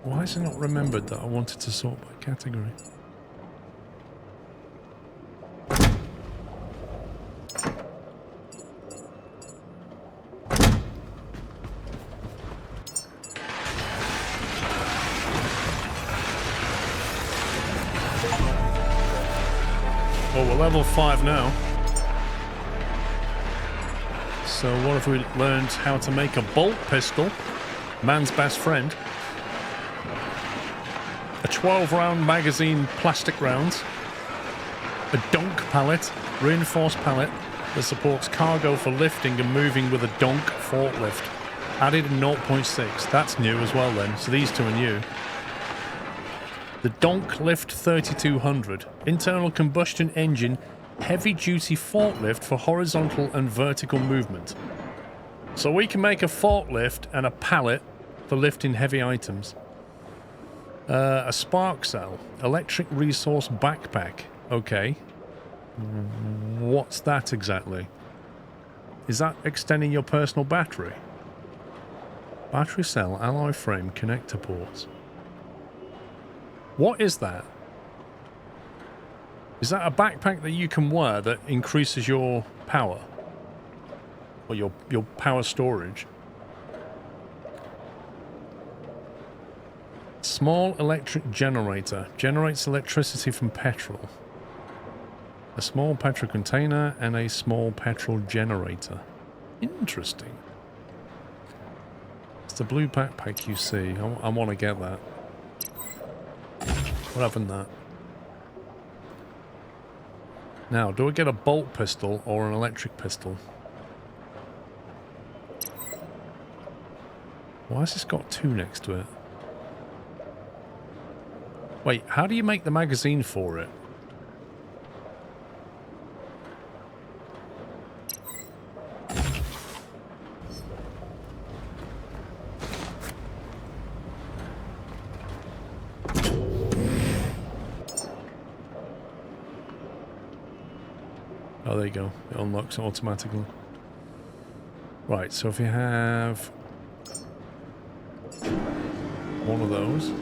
Why is it not remembered that I wanted to sort by category? Well, we're level 5 now. So what have we learned? How to make a bolt pistol. Man's best friend. A 12-round magazine plastic rounds. A donk pallet, reinforced pallet that supports cargo for lifting and moving with a donk forklift. Added in 0.6. That's new as well then. So these two are new. The Donk Lift 3200, internal combustion engine, heavy-duty forklift for horizontal and vertical movement. So we can make a forklift and a pallet for lifting heavy items. A spark cell, electric resource backpack. Okay. What's that exactly? Is that extending your personal battery? Battery cell, alloy frame, connector ports. What is that? Is that a backpack that you can wear that increases your power? Or your power storage? Small electric generator. Generates electricity from petrol. A small petrol container and a small petrol generator. Interesting. It's the blue backpack you see. I want to get that. What happened that? Now, do I get a bolt pistol or an electric pistol? Why has this got 2 next to it? Wait, how do you make the magazine for it? Oh, there you go. It unlocks automatically. Right, so if you have one of those.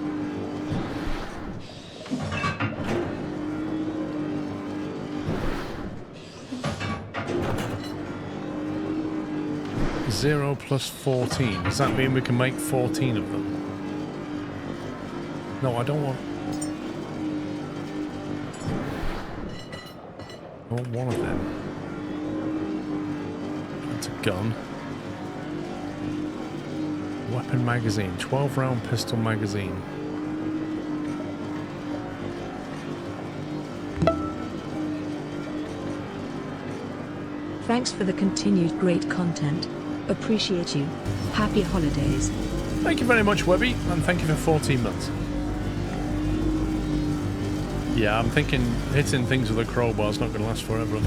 Zero plus 14. Does that mean we can make 14 of them? No, I don't want... I want one of them. That's a gun. Weapon magazine. 12 round pistol magazine. Thanks for the continued great content. Appreciate you. Happy holidays. Thank you very much, Webby, and thank you for 14 months. Yeah, I'm thinking hitting things with a crowbar is not going to last forever.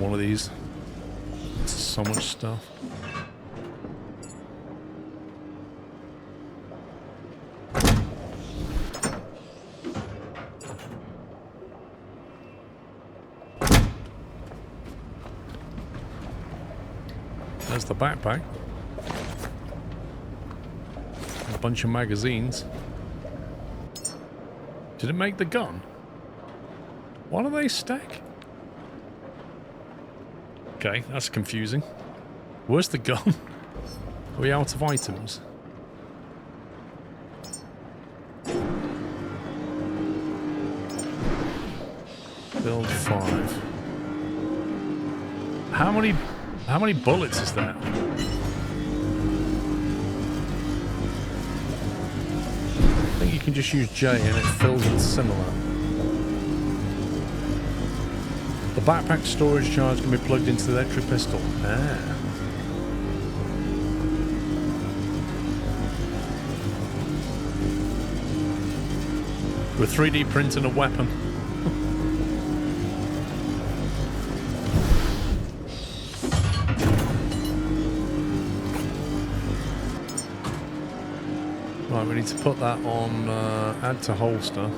One of these. It's so much stuff. There's the backpack. A bunch of magazines. Did it make the gun? Why do they stack? Okay, that's confusing. Where's the gun? Are we out of items? Build 5. How many bullets is that? I think you can just use J and it fills with similar. The backpack storage charge can be plugged into the electric pistol. Ah. We're 3D printing a weapon. Right, we need to put that on add to holster.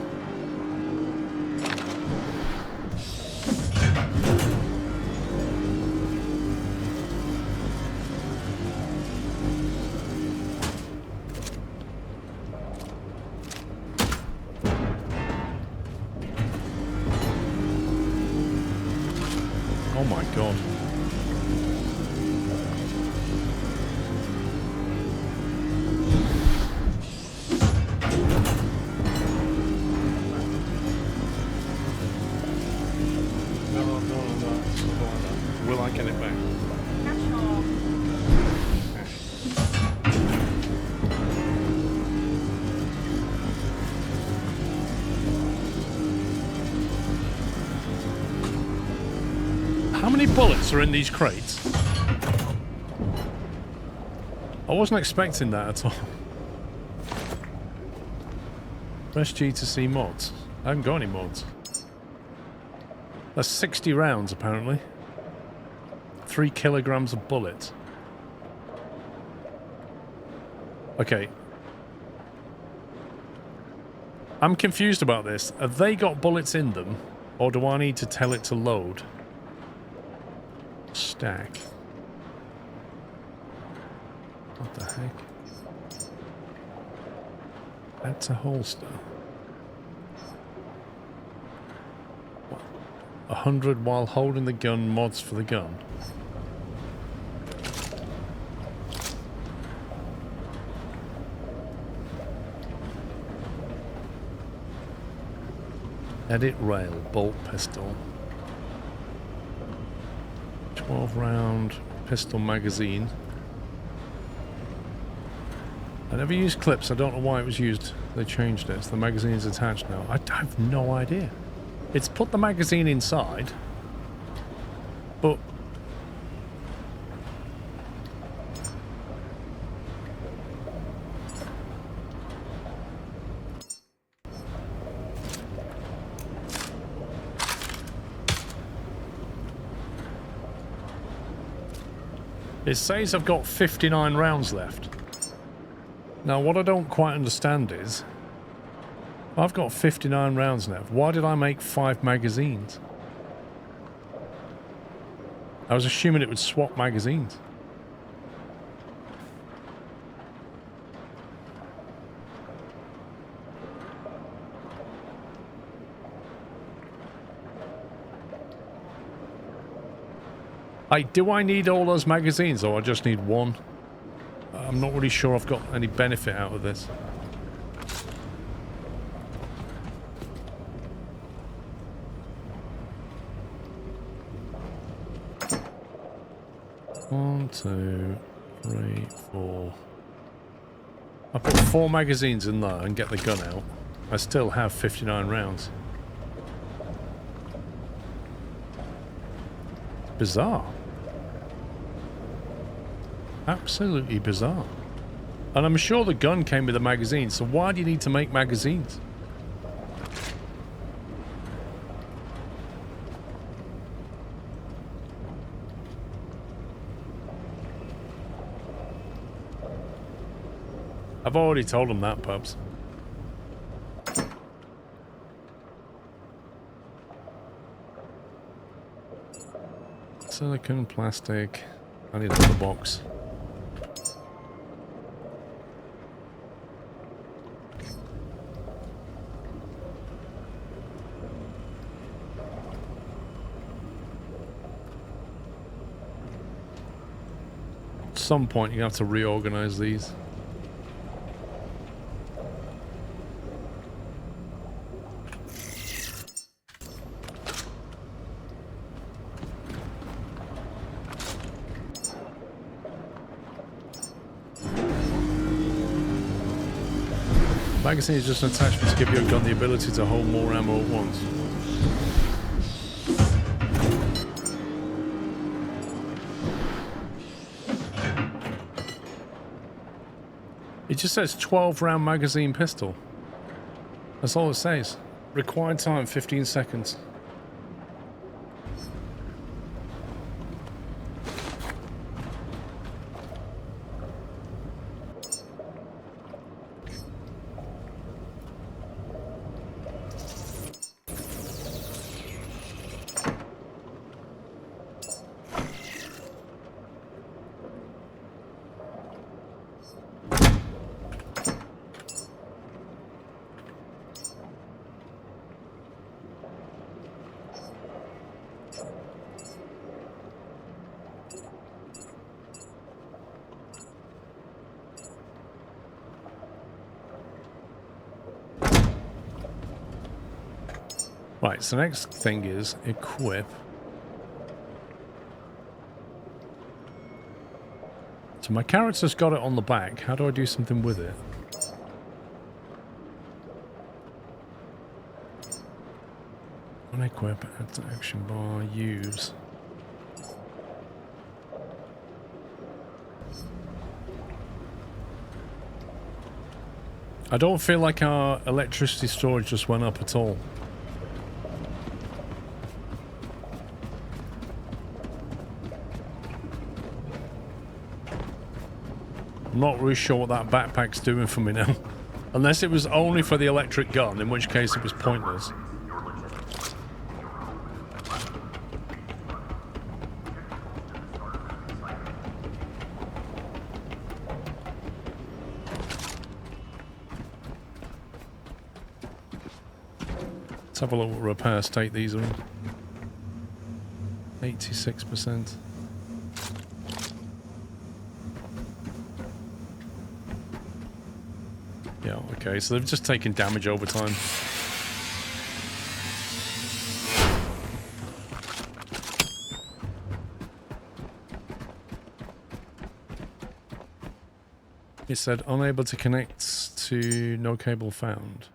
Oh my god. No. Will I get it back? How many bullets are in these crates? I wasn't expecting that at all. Press G to see mods. I haven't got any mods. That's 60 rounds apparently. 3 kilograms of bullets. Okay. I'm confused about this. Have they got bullets in them? Or do I need to tell it to load? Stack. What the heck? That's a holster. What? 100 while holding the gun, mods for the gun. Edit rail, bolt pistol. 12 round pistol magazine. I never used clips, I don't know why it was used. They changed it, so the magazine's attached now. I have no idea. It's put the magazine inside, but It says I've got 59 rounds left. Now, what I don't quite understand is, I've got 59 rounds left. Why did I make 5 magazines? I was assuming it would swap magazines. Do I need all those magazines, or I just need one? I'm not really sure I've got any benefit out of this. One, two, three, four. I put 4 magazines in there and get the gun out. I still have 59 rounds. Bizarre. Absolutely bizarre. And I'm sure the gun came with a magazine, so why do you need to make magazines? I've already told them that, pups. Silicone, plastic. I need another box. At some point, you have to reorganize these. Magazine is just an attachment to give your gun the ability to hold more ammo at once. It just says 12-round magazine pistol. That's all it says. Required time 15 seconds. Right, so next thing is equip. So my character's got it on the back. How do I do something with it? Unequip, add to action bar, use. I don't feel like our electricity storage just went up at all. I'm not really sure what that backpack's doing for me now. Unless it was only for the electric gun, in which case it was pointless. Let's have a look what repair state these are in. 86%. Yeah, okay, so they've just taken damage over time. It said unable to connect to no cable found.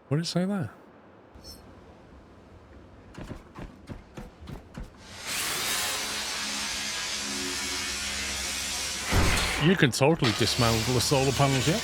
What did it say there? You can totally dismantle the solar panels, yeah?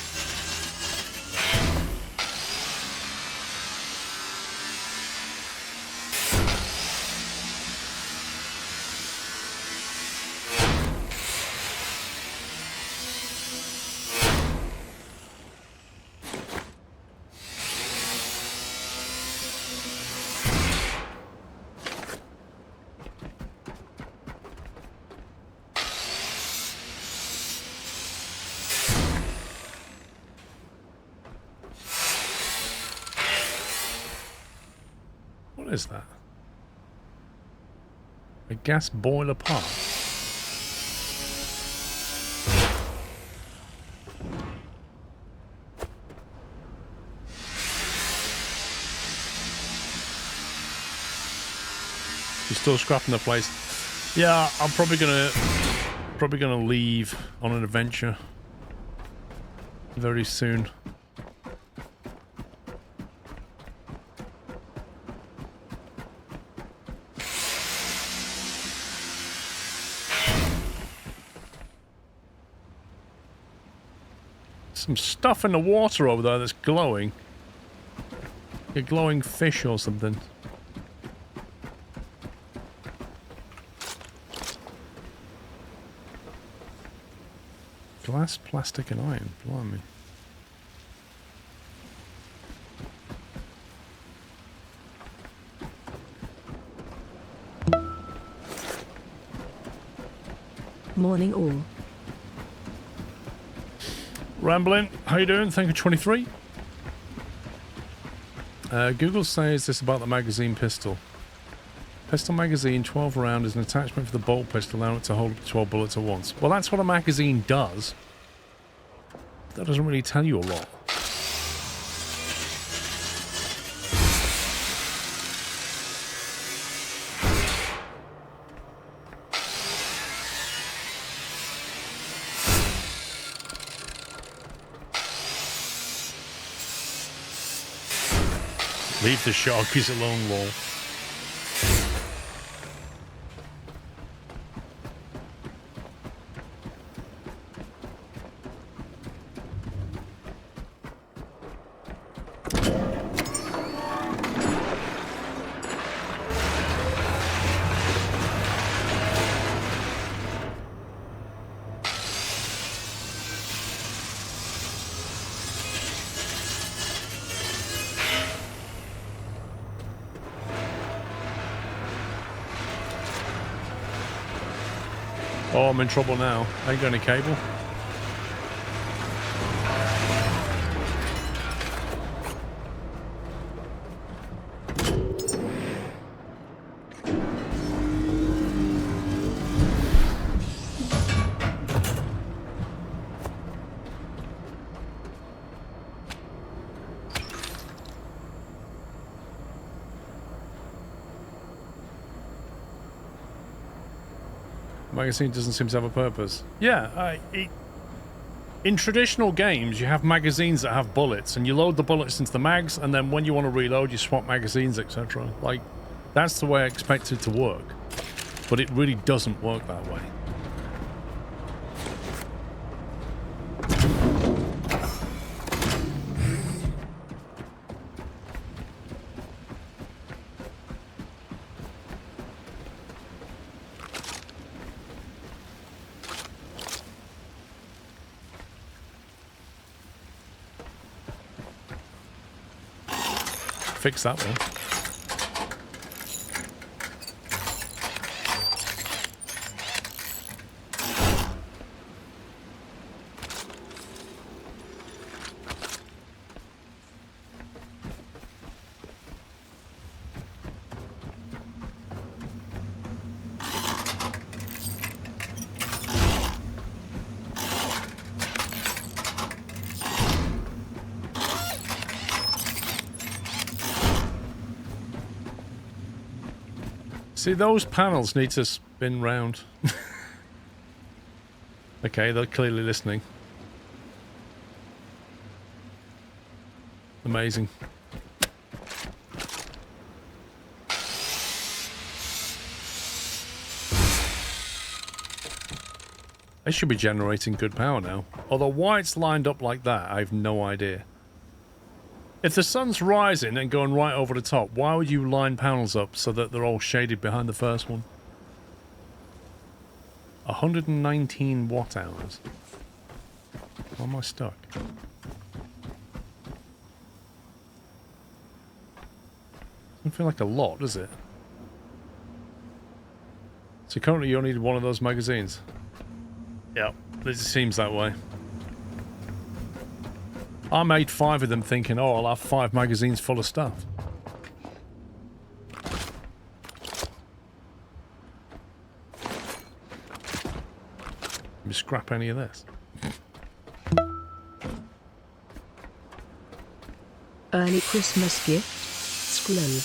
What is that? A gas boiler part. She's still scrapping the place. Yeah, I'm probably gonna leave on an adventure very soon. Some stuff in the water over there that's glowing. A glowing fish or something. Glass, plastic, and iron. Blimey. Morning all. Rambling, how you doing? Thank you, 23. Google says this about the magazine pistol. Pistol magazine, 12 round, is an attachment for the bolt pistol, allowing it to hold up to 12 bullets at once. Well, that's what a magazine does. That doesn't really tell you a lot. Leave the sharkies alone, lol. Oh, I'm in trouble now. I ain't got any cable. Magazine doesn't seem to have a purpose. Yeah, in traditional games, you have magazines that have bullets, and you load the bullets into the mags, and then when you want to reload, you swap magazines, etc. Like, that's the way I expect it to work. But it really doesn't work that way. Fix that one. See, those panels need to spin round. Okay, they're clearly listening. Amazing. They should be generating good power now. Although why it's lined up like that, I have no idea. If the sun's rising and going right over the top, why would you line panels up so that they're all shaded behind the first one? 119 watt hours. Why am I stuck? Doesn't feel like a lot, does it? So currently you only need one of those magazines. Yep, it seems that way. I made 5 of them thinking, oh, I'll have 5 magazines full of stuff. me scrap any of this. Early Christmas gift. Squirrel.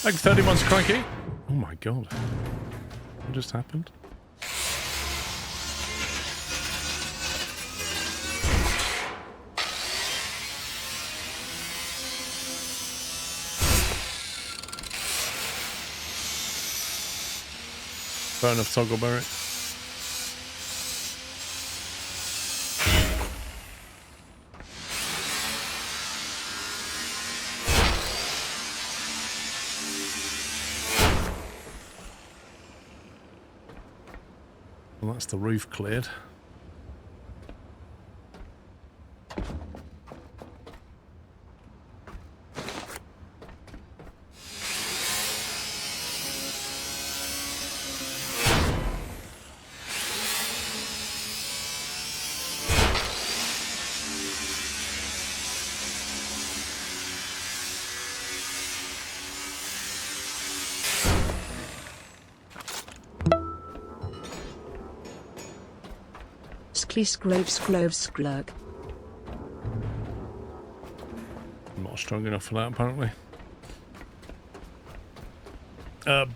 Like 30 months cranky. Oh my god. What just happened? Fair enough, Toggleberry. Well, that's the roof cleared. Sklug. I'm not strong enough for that, apparently.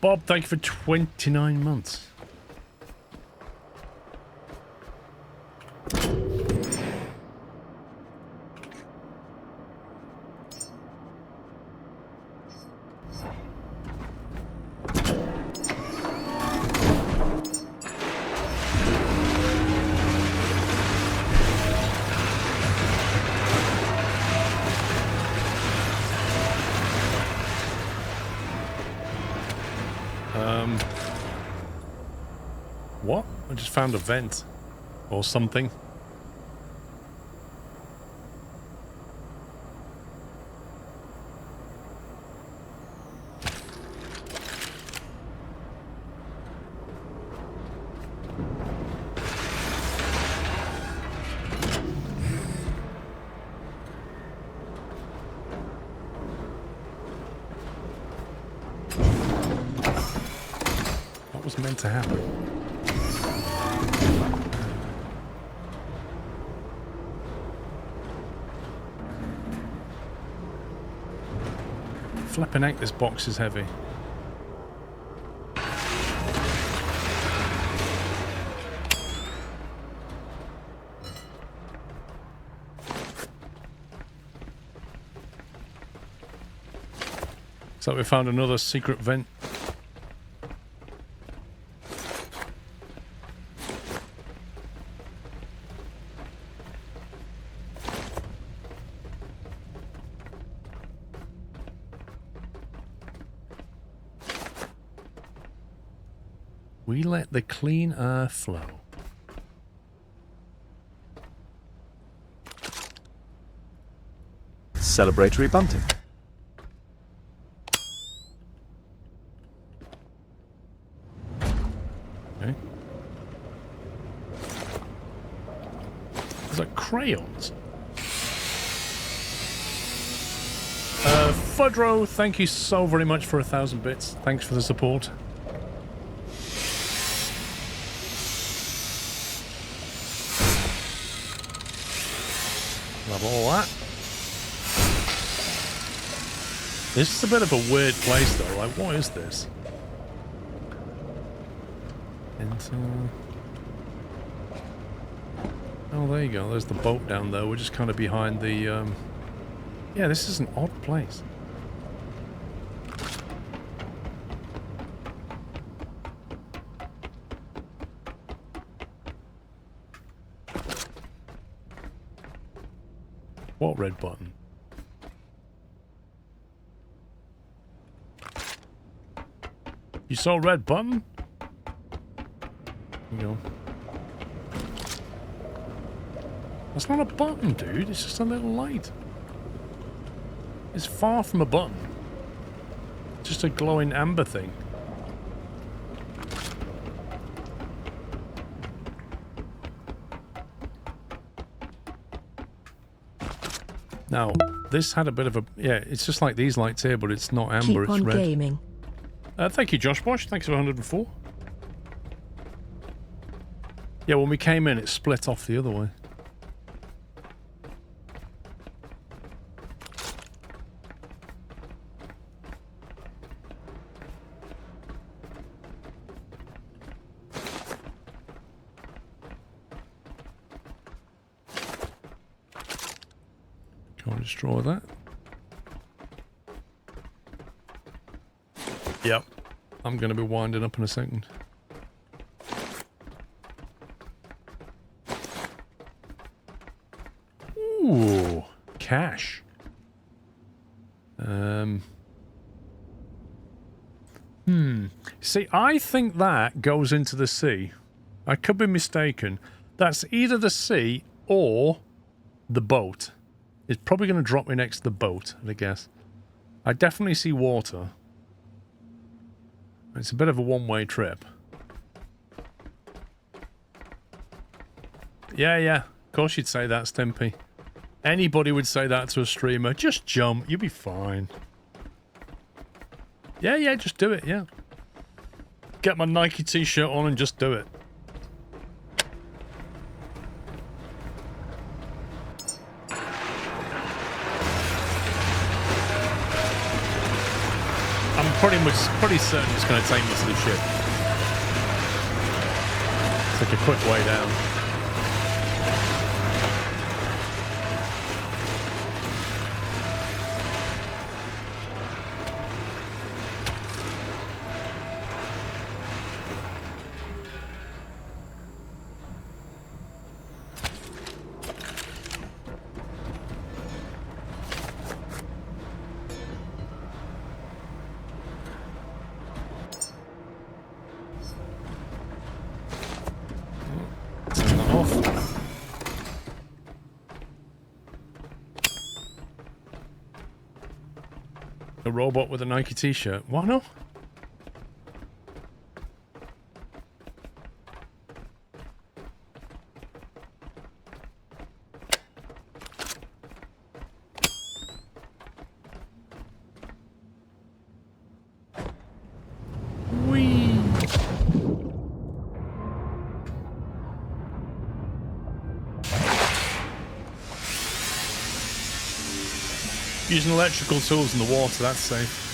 Bob, thank you for 29 months. What? I just found a vent. Or something. What was meant to happen? Flipping out, this box is heavy. So we found another secret vent. We let the clean air flow. Celebratory bunting. Okay. There's like crayons. Fudro, thank you so very much for 1,000 bits. Thanks for the support. Love all that. This is a bit of a weird place though, like what is this? Enter. Oh, there you go, there's the boat down there. We're just kind of behind the, yeah, this is an odd place. What red button? You saw a red button? You know. That's not a button, dude. It's just a little light. It's far from a button. It's just a glowing amber thing. Now, this had a bit of a... Yeah, it's just like these lights here, but it's not amber, Keep it's on red. gaming. Thank you, Josh Bosch. Thanks for 104. Yeah, when we came in, it split off the other way. Can't destroy that. Yep. I'm going to be winding up in a second. Ooh, cash. See, I think that goes into the sea. I could be mistaken. That's either the sea or the boat. It's probably going to drop me next to the boat, I guess. I definitely see water. It's a bit of a one-way trip. Yeah, of course you'd say that, Stimpy. Anybody would say that to a streamer. Just jump, you'll be fine. Yeah, just do it, yeah. Get my Nike t-shirt on and just do it. I'm pretty certain it's going to take me to the ship. Take a quick way down. A robot with a Nike t-shirt. What no? Whee! Using electrical tools in the water, that's safe.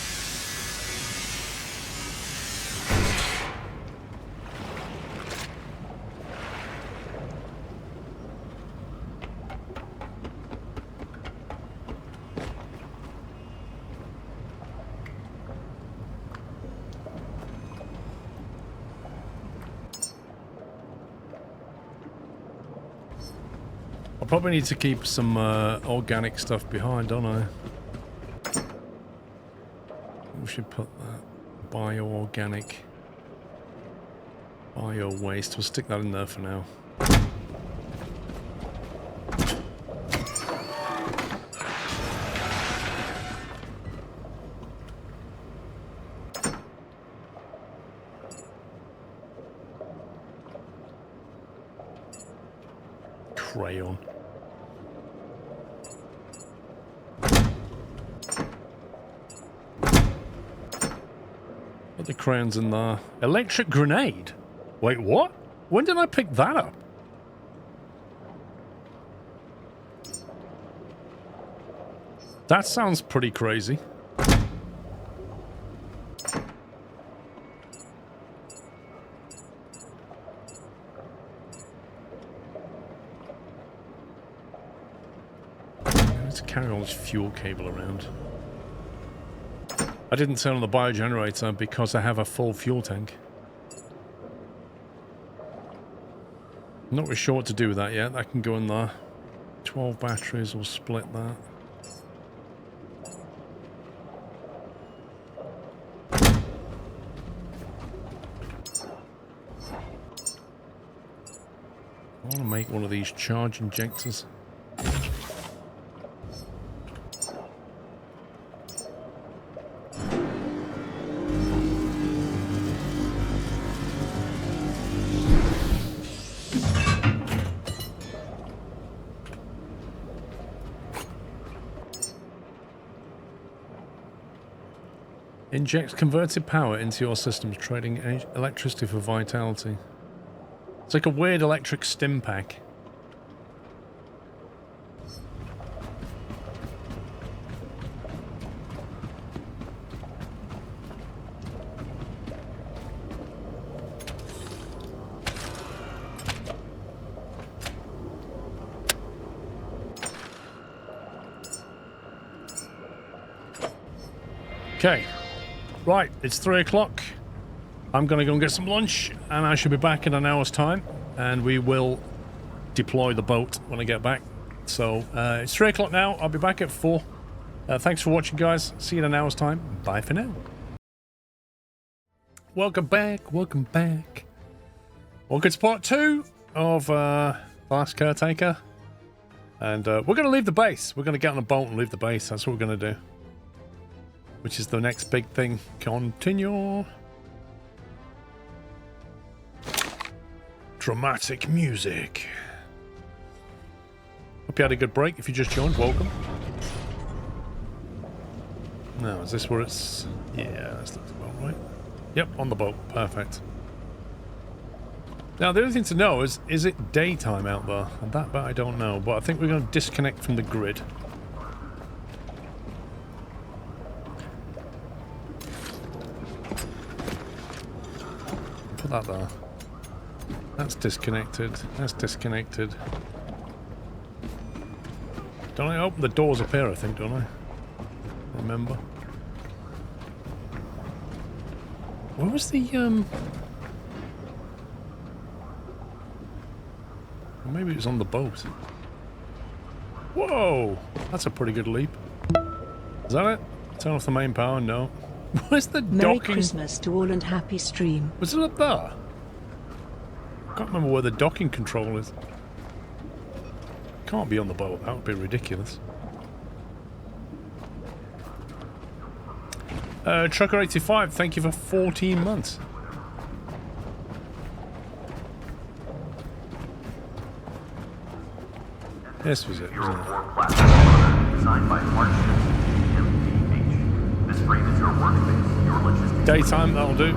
I probably need to keep some organic stuff behind, don't I? We should put that bio-organic, bio-waste. We'll stick that in there for now. Crayon. Put the crayons in there. Electric grenade? Wait, what? When did I pick that up? That sounds pretty crazy. Let's carry all this fuel cable around. I didn't turn on the biogenerator because I have a full fuel tank. I'm not really sure what to do with that yet. That can go in there. 12 batteries, we'll split that. I want to make one of these charge injectors. Inject converted power into your systems, trading electricity for vitality. It's like a weird electric stim pack. Okay, right, it's 3 o'clock. I'm going to go and get some lunch, and I should be back in an hour's time, and we will deploy the boat when I get back. So, it's 3 o'clock now. I'll be back at 4. Thanks for watching, guys. See you in an hour's time. Bye for now. Welcome back, welcome back. Welcome to part 2 of Last Caretaker. And we're going to leave the base. We're going to get on a boat and leave the base. That's what we're going to do. Which is the next big thing. Continue. Dramatic music. Hope you had a good break. If you just joined, welcome. Now, is this where it's... Yeah, that's the boat, right? Yep, on the boat. Perfect. Now, the only thing to know is it daytime out there? And that bit I don't know, but I think we're going to disconnect from the grid. Put that there. That's disconnected. That's disconnected. Don't I open the doors up here, I think, don't I? Remember? Where was the, Well, maybe it was on the boat. Whoa! That's a pretty good leap. Is that it? Turn off the main power? No. Where's the docking? Merry Christmas to all and happy stream. Was it up there? I can't remember where the docking control is. Can't be on the boat. That would be ridiculous. Trucker85, thank you for 14 months. This was it, wasn't it? Designed by MPH. This frame is your workspace, your logistics. Daytime, that'll do.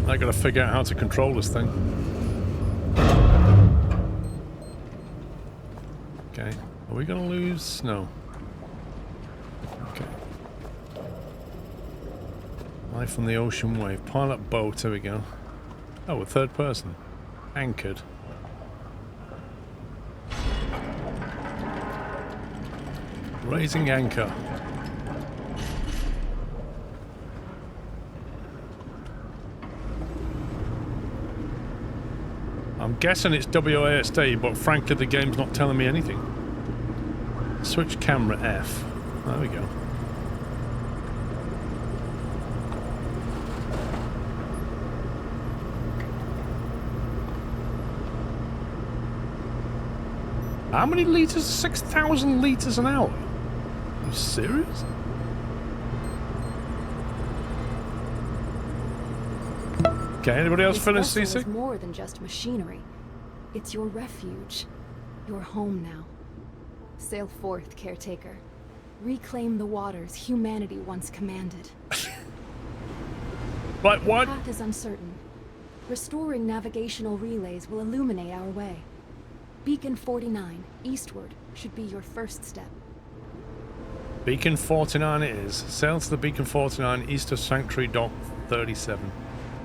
I gotta figure out how to control this thing. Okay, are we gonna lose? No. Okay. Life on the ocean wave. Pilot boat, there we go. Oh, a third person. Anchored. Raising anchor. I'm guessing it's WASD, but frankly the game's not telling me anything. Switch camera F. There we go. How many litres? 6,000 litres an hour? Are you serious? Okay, anybody else feeling seasick? It's more than just machinery. It's your refuge. Your home now. Sail forth, Caretaker. Reclaim the waters humanity once commanded. Like what? The path is uncertain. Restoring navigational relays will illuminate our way. Beacon 49, eastward, should be your first step. Beacon 49 it is. Sail to the Beacon 49 east of Sanctuary Dock 37.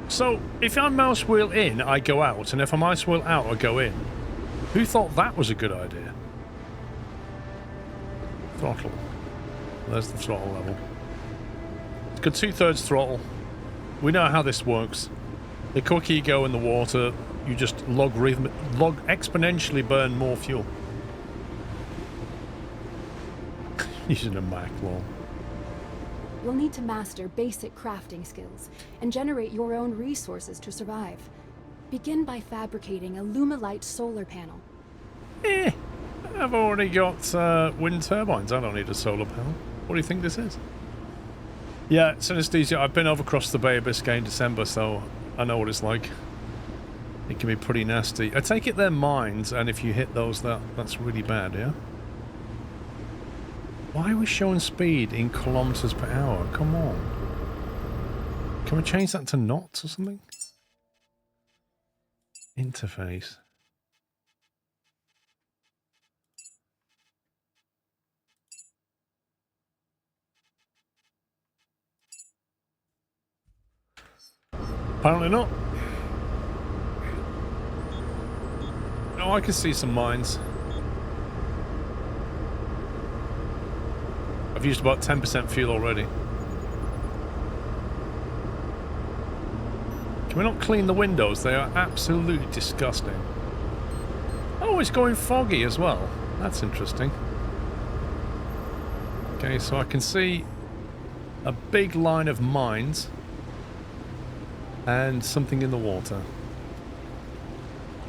So, if I'm mouse wheel in, I go out, and if I'm mouse wheel out, I go in. Who thought that was a good idea? Throttle. There's the throttle level. It's got 2/3 throttle. We know how this works. The quicker you go in the water, you just exponentially burn more fuel. Using a Mac law. You'll need to master basic crafting skills and generate your own resources to survive. Begin by fabricating a Lumalite solar panel. I've already got wind turbines. I don't need a solar panel. What do you think this is? Yeah, Synesthesia. I've been over across the Bay of Biscay in December, so I know what it's like. It can be pretty nasty. I take it they're mines, and if you hit those, that's really bad, yeah? Why are we showing speed in kilometers per hour? Come on. Can we change that to knots or something? Interface. Apparently not. Oh, I can see some mines. I've used about 10% fuel already. Can we not clean the windows? They are absolutely disgusting. Oh, it's going foggy as well. That's interesting. Okay, so I can see a big line of mines and something in the water.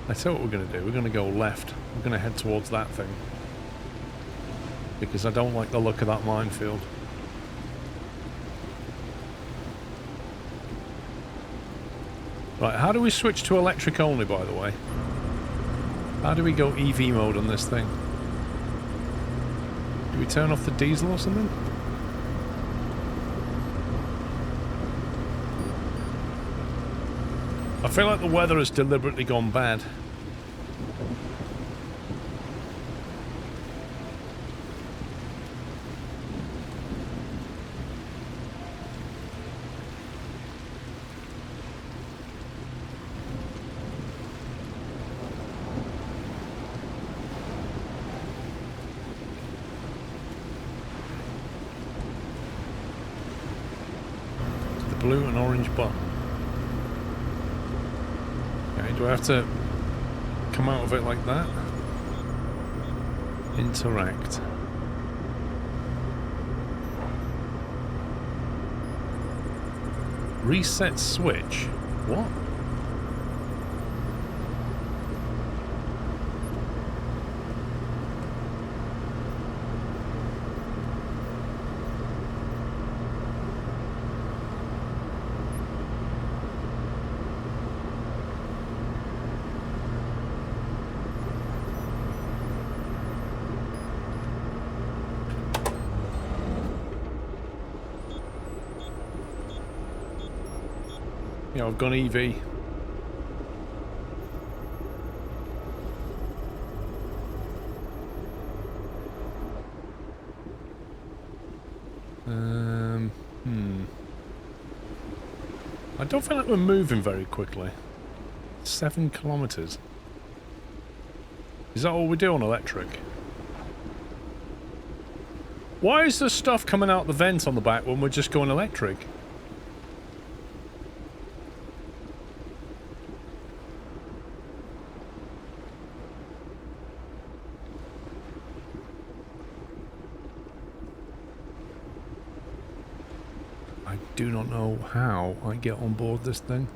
I tell you what we're going to do. We're going to go left. We're going to head towards that thing. Because I don't like the look of that minefield. Right, how do we switch to electric only, by the way? How do we go EV mode on this thing? Do we turn off the diesel or something? I feel like the weather has deliberately gone bad. Blue and orange button. Okay, do I have to come out of it like that? Interact. Reset switch. What? Yeah, I've gone EV. I don't feel like we're moving very quickly. 7 kilometers. Is that all we do on electric? Why is there stuff coming out the vent on the back when we're just going electric? I do not know how I get on board this thing.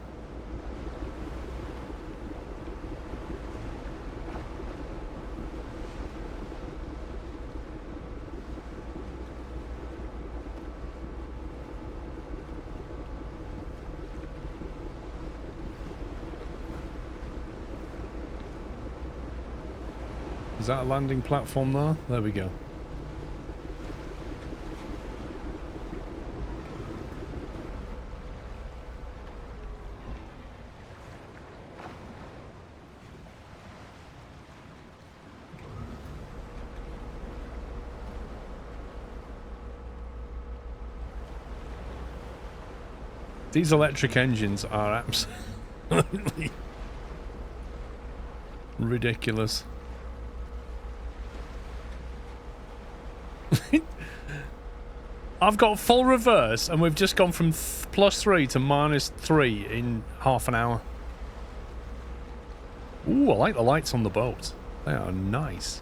Is that a landing platform there? There we go. These electric engines are absolutely ridiculous. I've got full reverse and we've just gone from +3 to -3 in half an hour. Ooh, I like the lights on the boat. They are nice.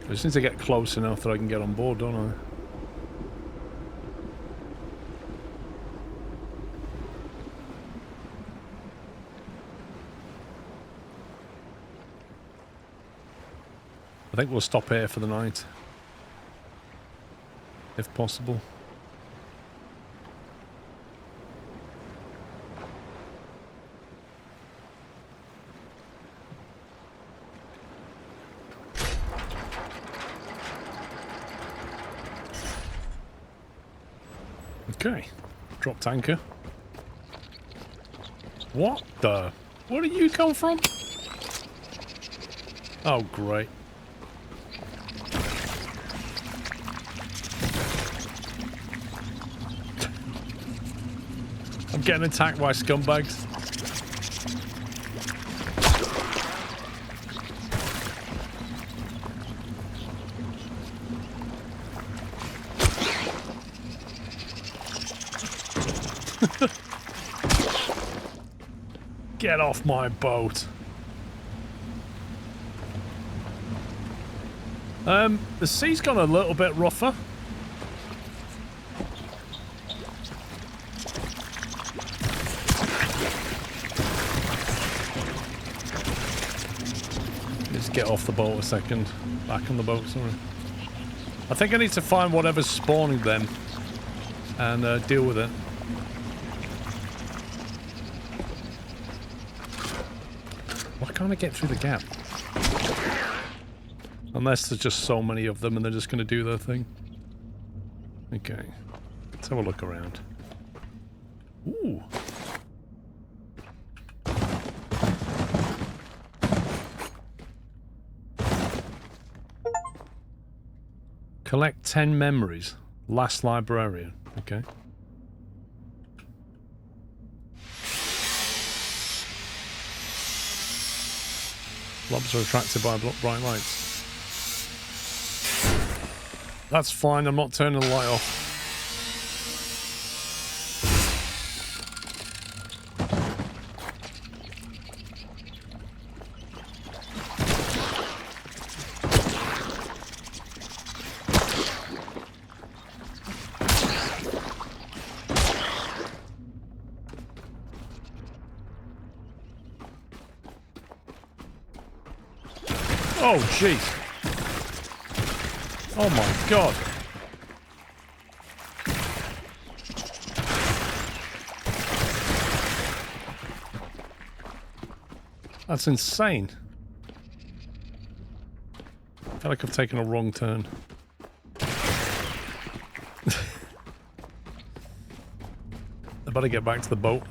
I just need to get close enough that I can get on board, don't I? think we'll stop here for the night. If possible. Okay. Dropped anchor. What the? Where did you come from? Oh, great. I'm getting attacked by scumbags. Get off my boat. The sea's gone a little bit rougher. Let's get off the boat a second. Back on the boat, sorry. I think I need to find whatever's spawning them and deal with it. Why can't I get through the gap? Unless there's just so many of them and they're just going to do their thing. Okay. Let's have a look around. Ooh. Collect 10 memories. Last librarian. Okay. Blobs are attracted by bright lights. That's fine, I'm not turning the light off. Oh, jeez. Oh my god. That's insane. I feel like I've taken a wrong turn. I better get back to the boat.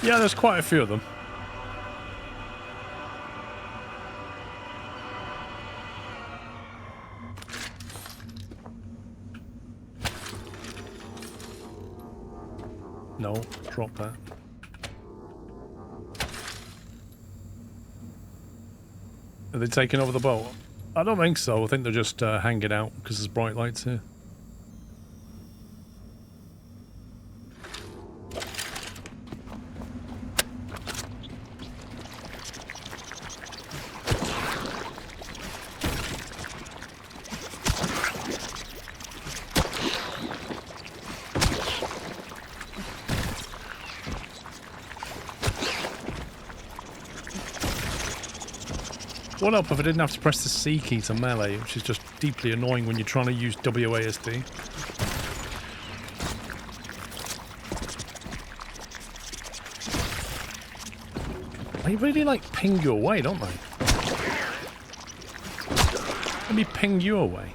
Yeah, there's quite a few of them. No, drop that. Are they taking over the boat? I don't think so. I think they're just hanging out because there's bright lights here. What up if I didn't have to press the C key to melee, which is just deeply annoying when you're trying to use WASD. They really like ping you away, don't they? Let me ping you away.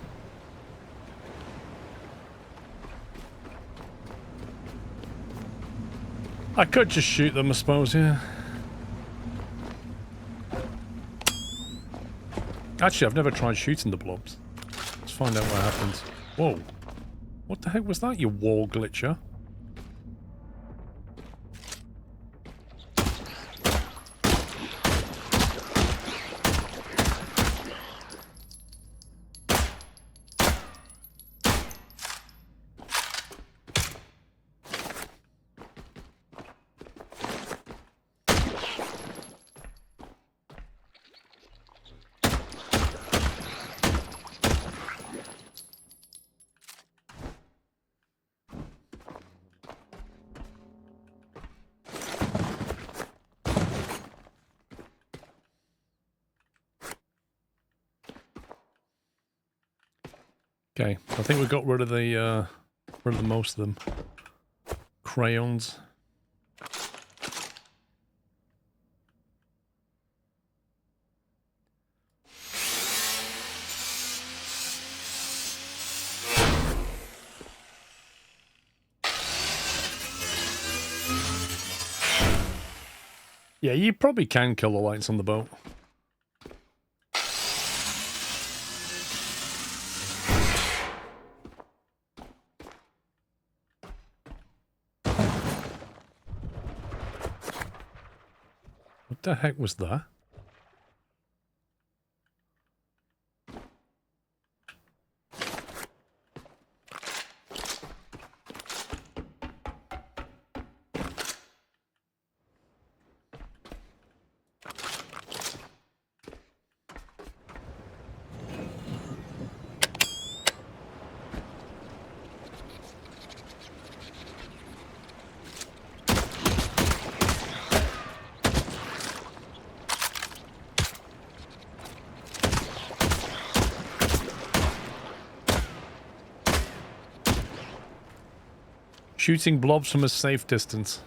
I could just shoot them, I suppose, yeah. Actually, I've never tried shooting the blobs. Let's find out what happens. Whoa. What the heck was that, you wall glitcher? Okay, I think we got rid of the most of them. Crayons. Yeah, you probably can kill the lights on the boat. What the heck was that? Shooting blobs from a safe distance.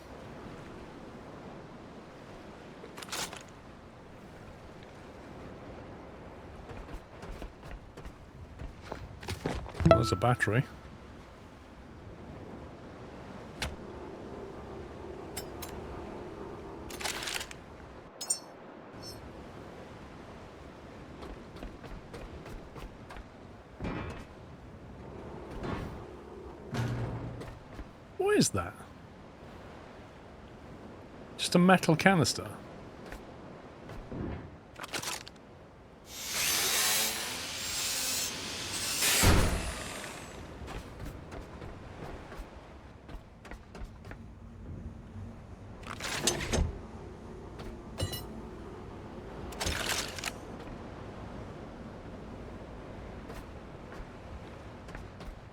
There's a battery. What is that? Just a metal canister.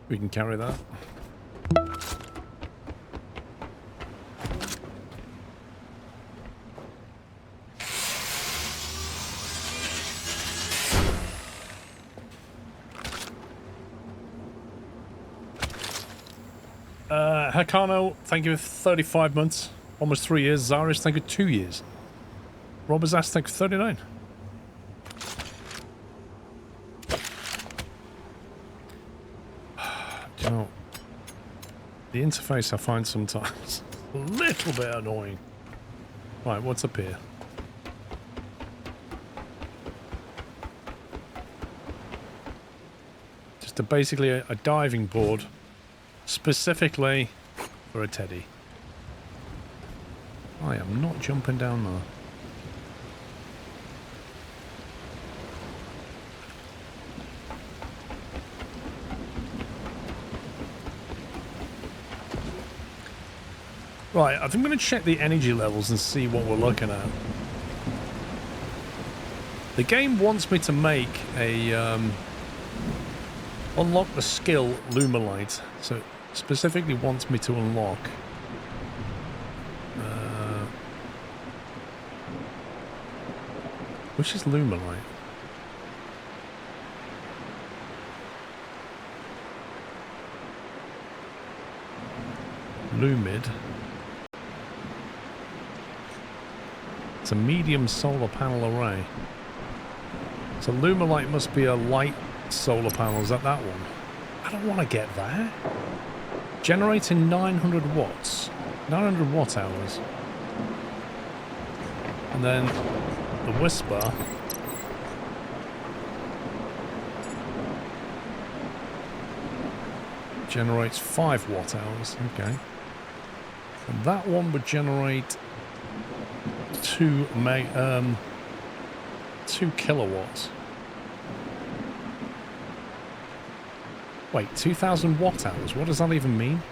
We can carry that. Hakano, thank you for 35 months. Almost 3 years. Zaris, thank you 2 years. Robbers Ass, thank you 39. Do you know, the interface I find sometimes a little bit annoying. Right, what's up here? Just basically a diving board specifically for a teddy. I am not jumping down there. Right, I think I'm going to check the energy levels and see what we're looking at. The game wants me to make a unlock the skill Lumelite, so it specifically wants me to unlock which is Lumelite? Lumid. It's a medium solar panel array. So Lumelite must be a light solar panel. Is that one? I don't want to get that. Generating 900 watts. 900 watt hours. And then the Whisper. Generates 5 watt hours. Okay. And that one would generate 2 kilowatts. Wait, 2,000 watt hours? What does that even mean?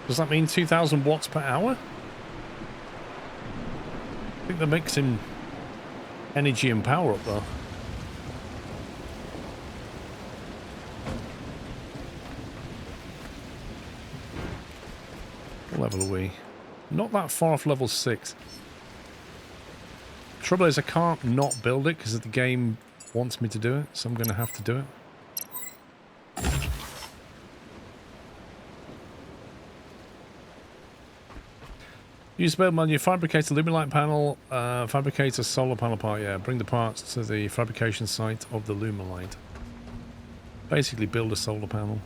Does that mean 2,000 watts per hour? I think they're mixing energy and power up there. What level are we? Not that far off level 6. Trouble is I can't not build it because the game wants me to do it, so I'm going to have to do it. Use build menu, fabricate a Lumilight panel, fabricate a solar panel part, yeah. Bring the parts to the fabrication site of the Lumilight. Basically build a solar panel.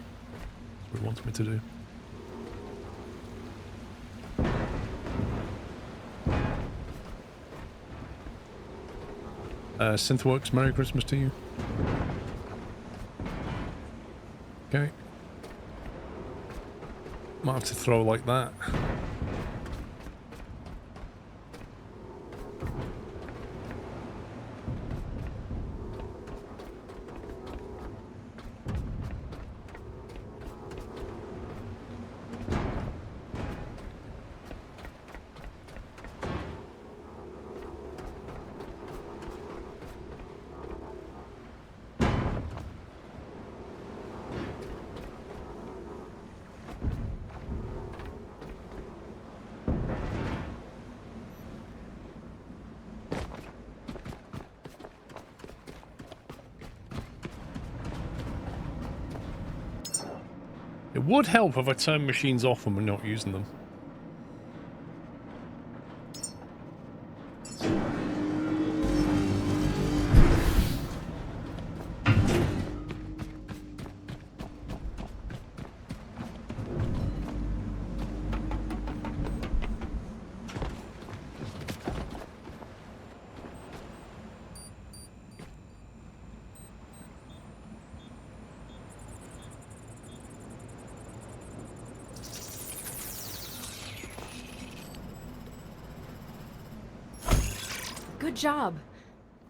That's what it wants me to do. Synthworks, Merry Christmas to you. Okay. Might have to throw like that. It would help if I turn machines off when we're not using them. Good job.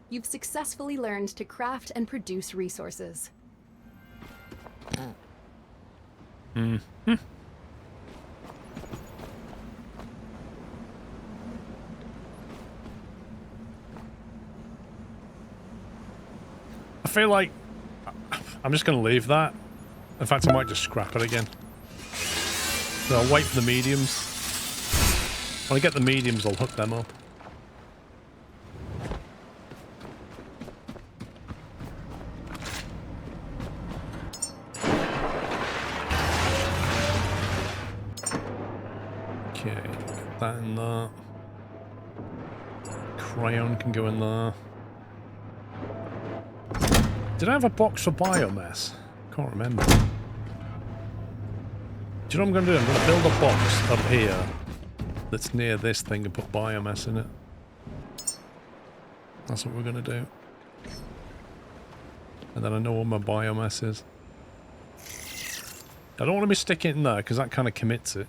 You've successfully learned to craft and produce resources. I feel like I'm just going to leave that. In fact, I might just scrap it again. So I'll wait for the mediums. When I get the mediums, I'll hook them up. Okay, get that in there. Crayon can go in there. Did I have a box for biomass? Can't remember. Do you know what I'm going to do? I'm going to build a box up here that's near this thing and put biomass in it. That's what we're going to do. And then I know where my biomass is. I don't want to be sticking it in there because that kind of commits it.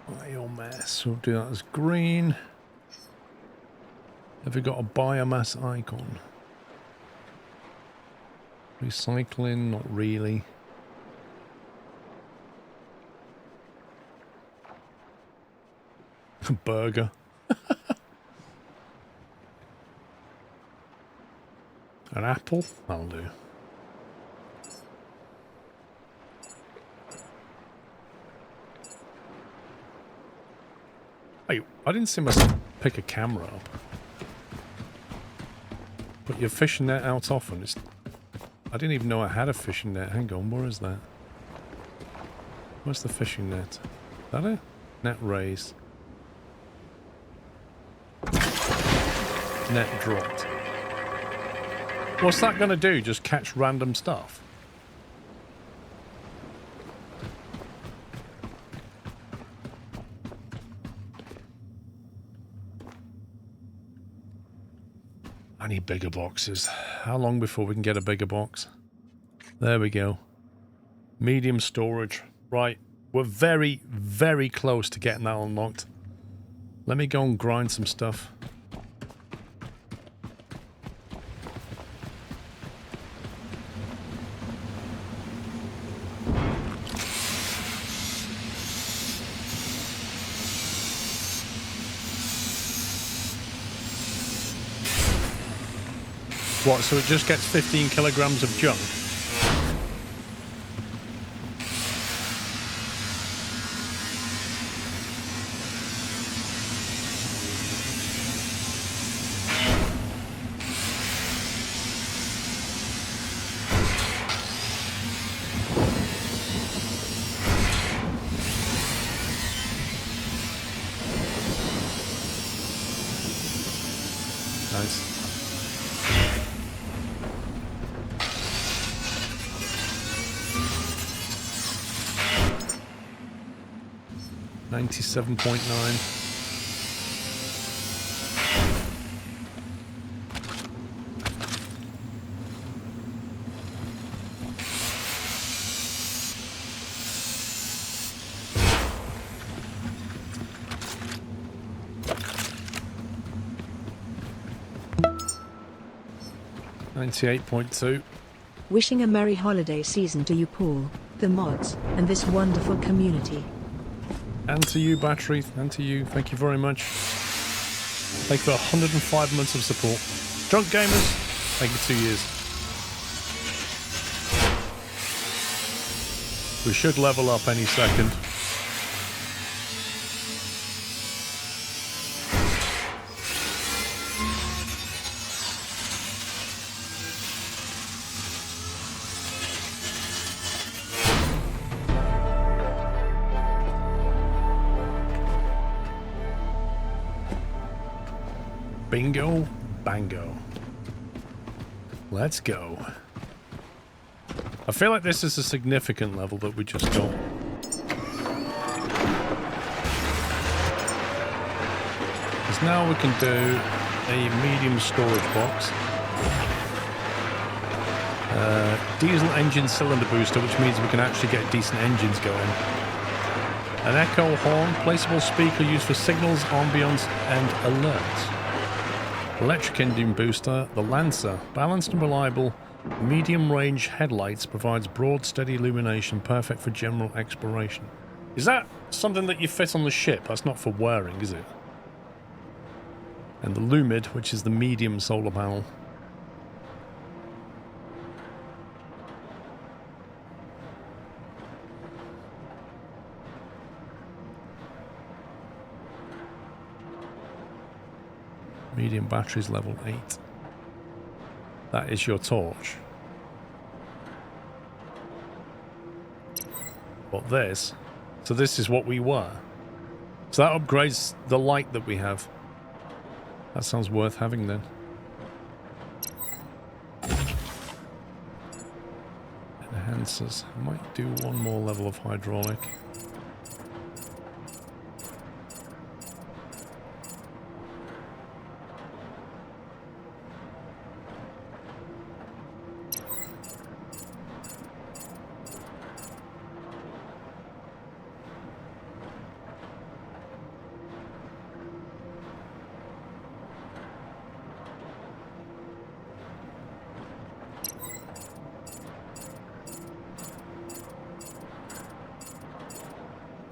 Biomass, we'll do that as green. Have we got a biomass icon? Recycling, not really. A burger. An apple? That'll do. Hey, I didn't see myself pick a camera up. Put your fishing net out often. I didn't even know I had a fishing net. Hang on, where is that? Where's the fishing net? Is that it? Net raised. Net dropped. What's that going to do? Just catch random stuff? I need bigger boxes. How long before we can get a bigger box? There we go. Medium storage. Right. We're very, very close to getting that unlocked. Let me go and grind some stuff. What, so it just gets 15 kilograms of junk? Nice. 97.9. $98.2. Wishing a merry holiday season to you, Paul, the mods, and this wonderful community. And to you, Battery, and to you. Thank you very much. Thank you for 105 months of support. Drunk Gamers, thank you 2 years. We should level up any second. Bingo, bango. Let's go. I feel like this is a significant level that we just got. Because now we can do a medium storage box. Diesel engine cylinder booster, which means we can actually get decent engines going. An echo horn, placeable speaker used for signals, ambience, and alerts. Electric engine booster, the Lancer, balanced and reliable, medium-range headlights, provides broad, steady illumination, perfect for general exploration. Is that something that you fit on the ship? That's not for wearing, is it? And the Lumid, which is the medium solar panel. Medium batteries, level 8. That is your torch. But this, so this is what we were. So that upgrades the light that we have. That sounds worth having then. Enhancers. I might do one more level of hydraulic.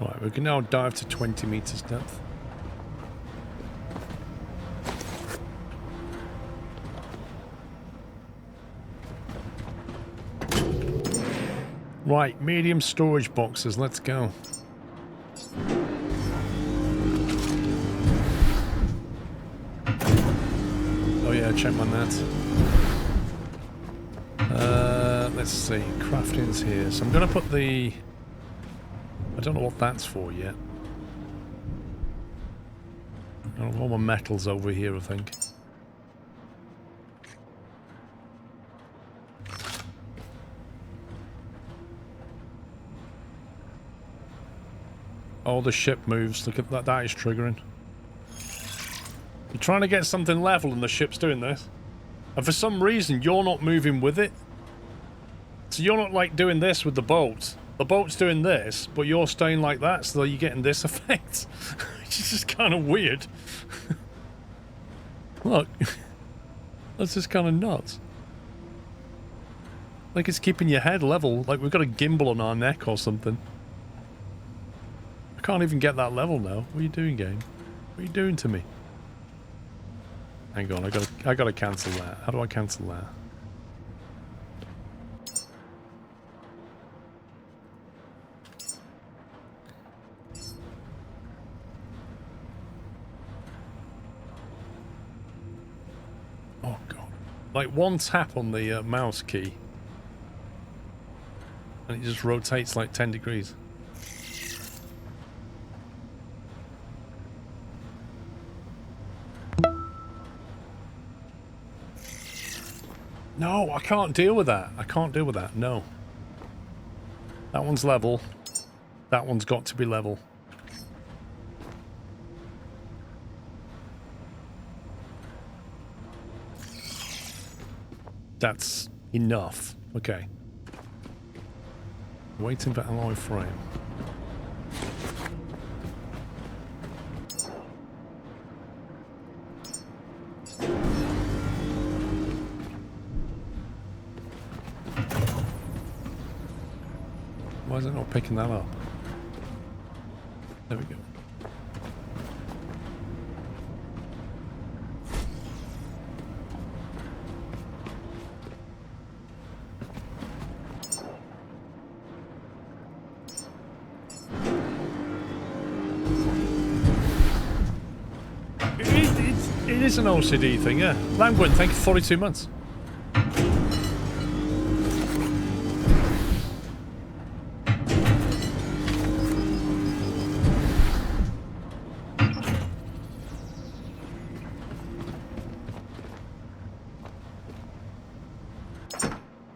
Right, we can now dive to 20 meters depth. Right, medium storage boxes, let's go. Oh yeah, check my net. Let's see, crafting's here. So I'm going to put the... I don't know what that's for yet. All my metals over here, I think. Oh, the ship moves. Look at that. That is triggering. You're trying to get something level and the ship's doing this. And for some reason, you're not moving with it. So you're not like doing this with the boat. The boat's doing this, but you're staying like that, so you're getting this effect. It's just kind of weird. Look. That's just kind of nuts. Like it's keeping your head level, like we've got a gimbal on our neck or something. I can't even get that level now. What are you doing, game? What are you doing to me? Hang on, I gotta cancel that. How do I cancel that? Oh god. Like one tap on the mouse key and it just rotates like 10 degrees. No, I can't deal with that. I can't deal with that. No. That one's level. That one's got to be level. That's enough. Okay. Waiting for alloy frame. Why is it not picking that up? There we go. It is an OCD thing, yeah. Langwin, thank you for 42 months.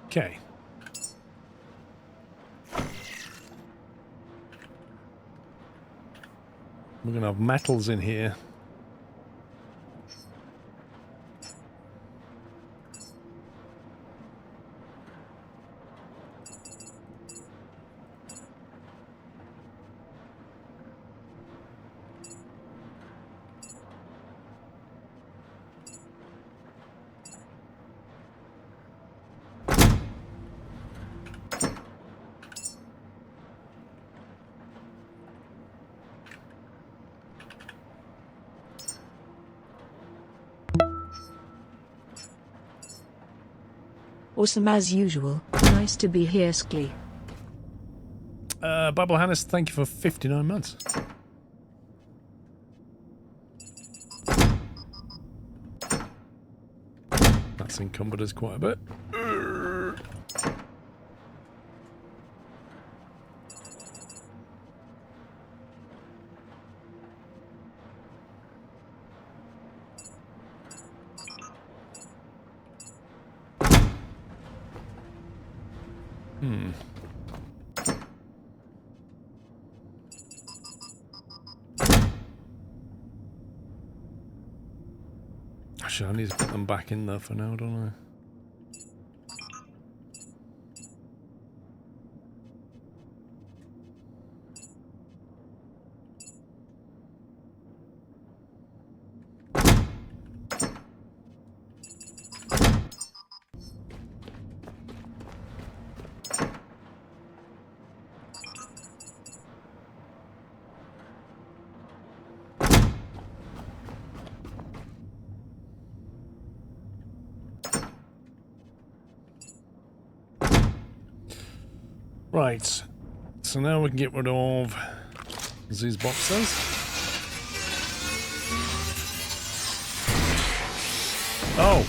Okay. We're going to have metals in here. Awesome as usual. Nice to be here, Sklee. Bubble Hannes, thank you for 59 months. That's encumbered us quite a bit. Actually, I need to put them back in there for now, don't I? Right, so now we can get rid of these boxes. Oh.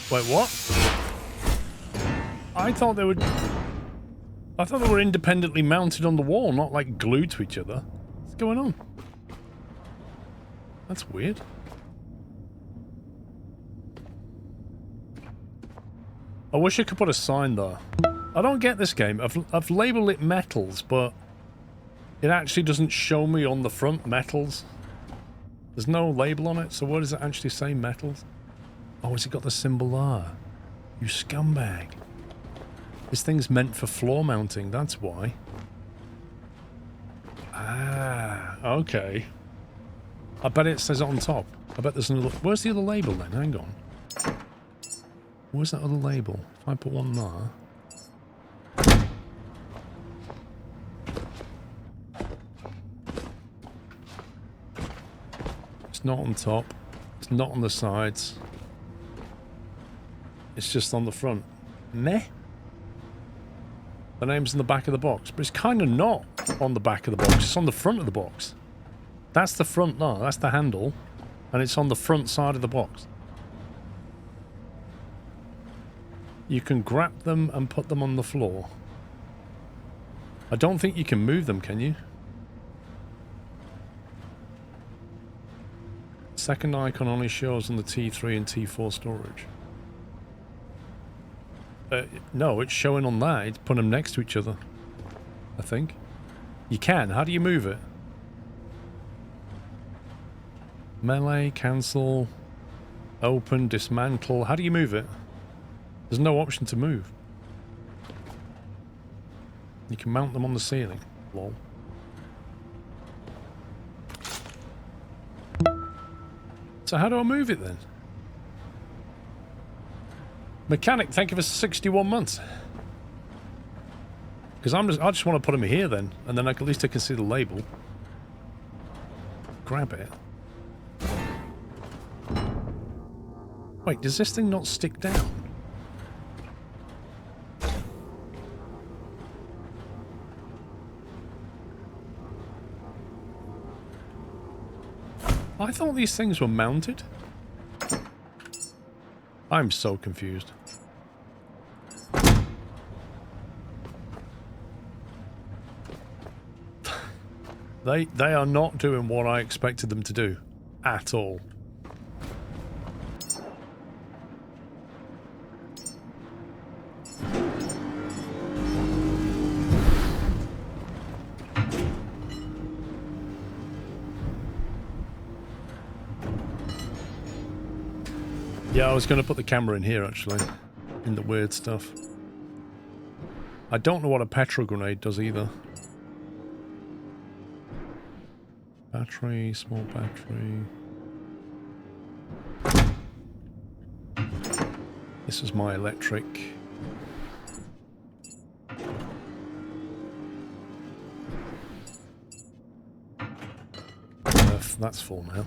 Wait, what? I thought they were independently mounted on the wall, not like glued to each other. What's going on? That's weird. I wish I could put a sign there. I don't get this game. I've labelled it metals, but it actually doesn't show me on the front metals. There's no label on it, so what does it actually say, metals? Oh, has it got the symbol there? You scumbag. This thing's meant for floor mounting, that's why. Ah, okay. I bet it says it on top. I bet there's another... Where's the other label then? Hang on. Where's that other label? If I put one there... Not on top. It's not on the sides. It's just on the front. Meh. The name's in the back of the box, but it's kind of not on the back of the box. It's on the front of the box. That's the front, no, that's the handle, and it's on the front side of the box. You can grab them and put them on the floor. I don't think you can move them, can you? Second icon only shows on the T3 and T4 storage. No, it's showing on that. It's put them next to each other, I think. You can. How do you move it? Melee, cancel, open, dismantle. How do you move it? There's no option to move. You can mount them on the ceiling. Lol. So how do I move it then? Mechanic, thank you for 61 months. Because I just want to put them here then, and then at least I can see the label. Grab it. Wait, does this thing not stick down? I thought these things were mounted. I'm so confused. They are not doing what I expected them to do at all. Yeah, I was going to put the camera in here, actually. In the weird stuff. I don't know what a petrol grenade does, either. Battery, small battery. This is my electric. That's full now.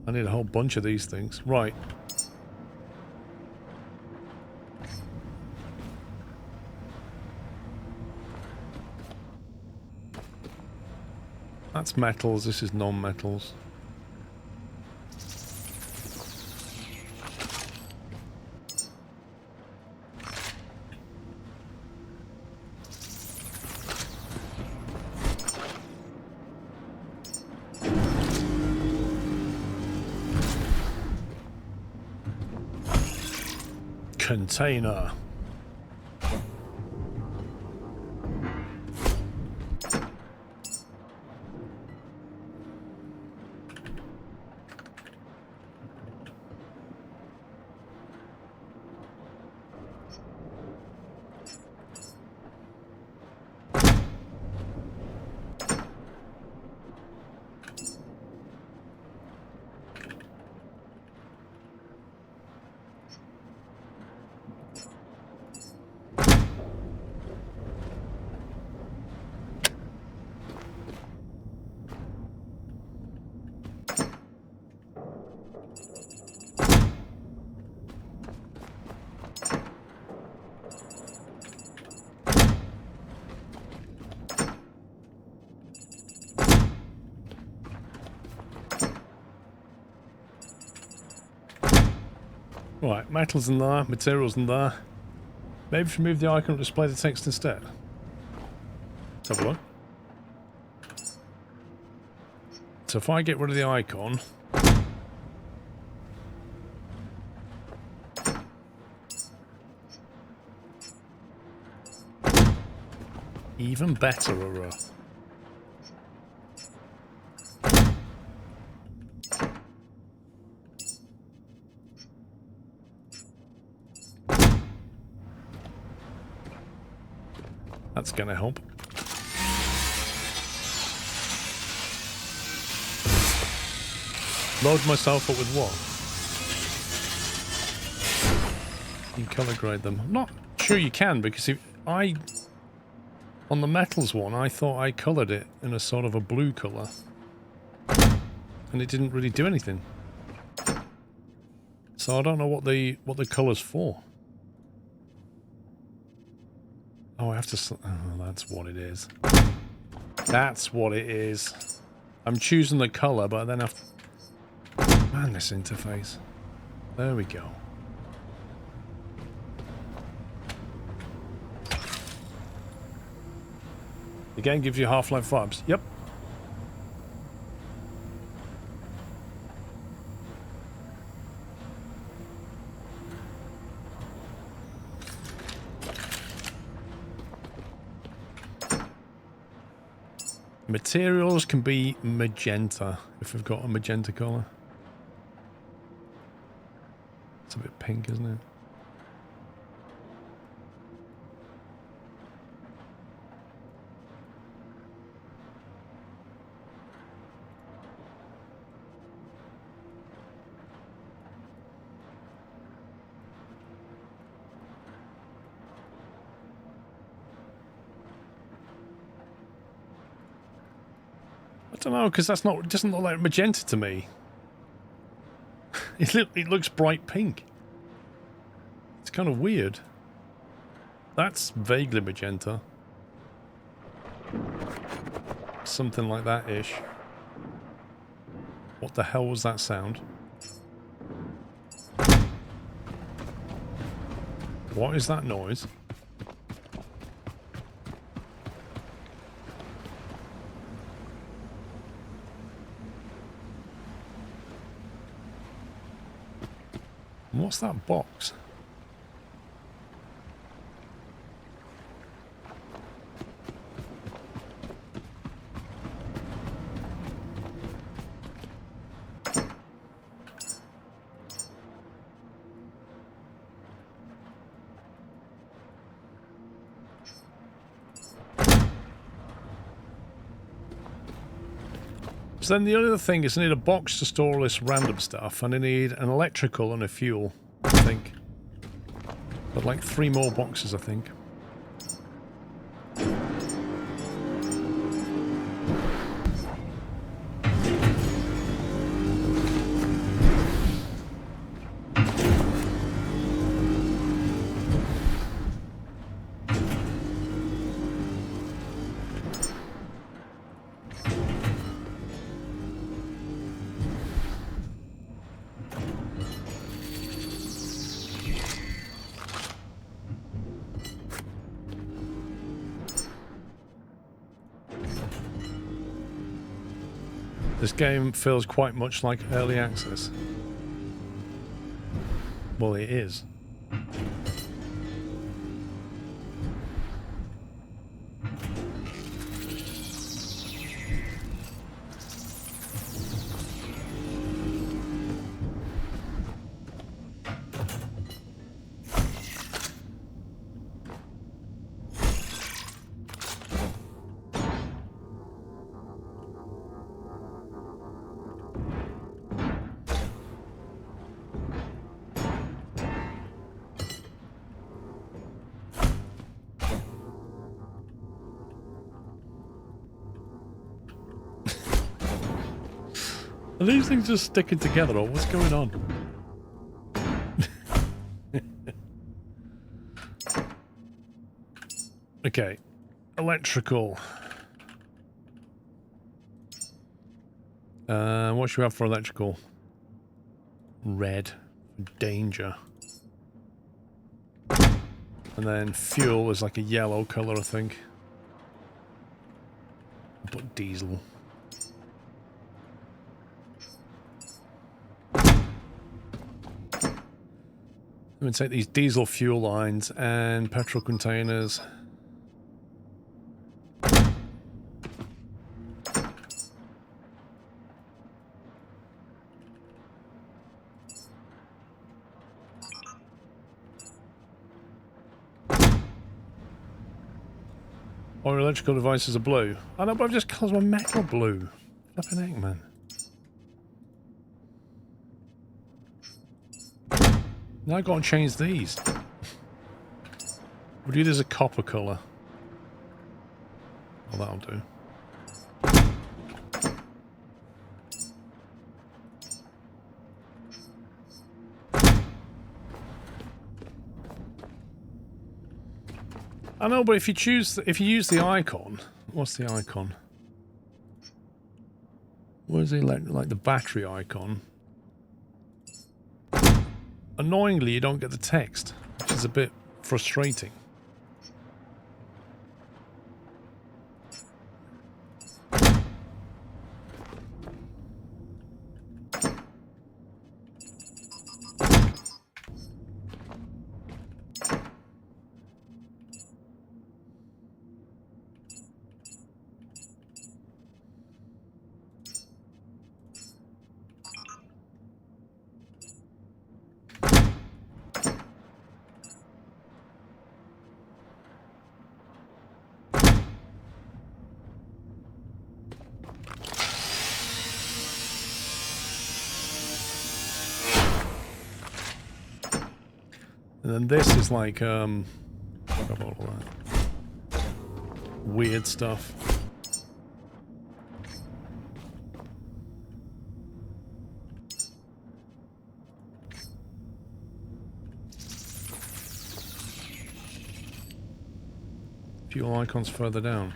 I need a whole bunch of these things. Right. That's metals. This is non-metals. Container. Right, metals in there, materials in there. Maybe if you move the icon, it'll display the text instead. Let's have a look. So if I get rid of the icon... Even better, Aura. That's gonna help. Load myself up with what? You can color grade them. I'm not sure you can, because if I... On the metals one, I thought I colored it in a sort of a blue color. And it didn't really do anything. So I don't know what the colour's for. Oh, I have to... Oh, that's what it is. That's what it is. I'm choosing the colour, but then I have to... Man, this interface. There we go. The game gives you Half-Life vibes. Yep. Materials can be magenta if we've got a magenta colour. It's a bit pink, isn't it? I don't know, because that's not, it doesn't look like magenta to me. It looks bright pink. It's kind of weird. That's vaguely magenta. Something like that-ish. What the hell was that sound? What is that noise? What's that box? So then the other thing is I need a box to store all this random stuff, and I need an electrical and a fuel, I think. But like 3 more boxes, I think. This game feels quite much like early access. Well, it is. Are these things just sticking together, or what's going on? Okay. Electrical. What should we have for electrical? Red. Danger. And then fuel is like a yellow colour, I think. But diesel. I'm going to take these diesel fuel lines and petrol containers. Or electrical devices are blue. I know, but I've just colored my metal blue. Flipping heck, man. Now I've got to change these. We'll do this a copper colour. Oh, that'll do. I know, but if you use the icon, what's the icon? Where's the like the battery icon? Annoyingly, you don't get the text, which is a bit frustrating. And then this is like, all that weird stuff. Fuel icons further down.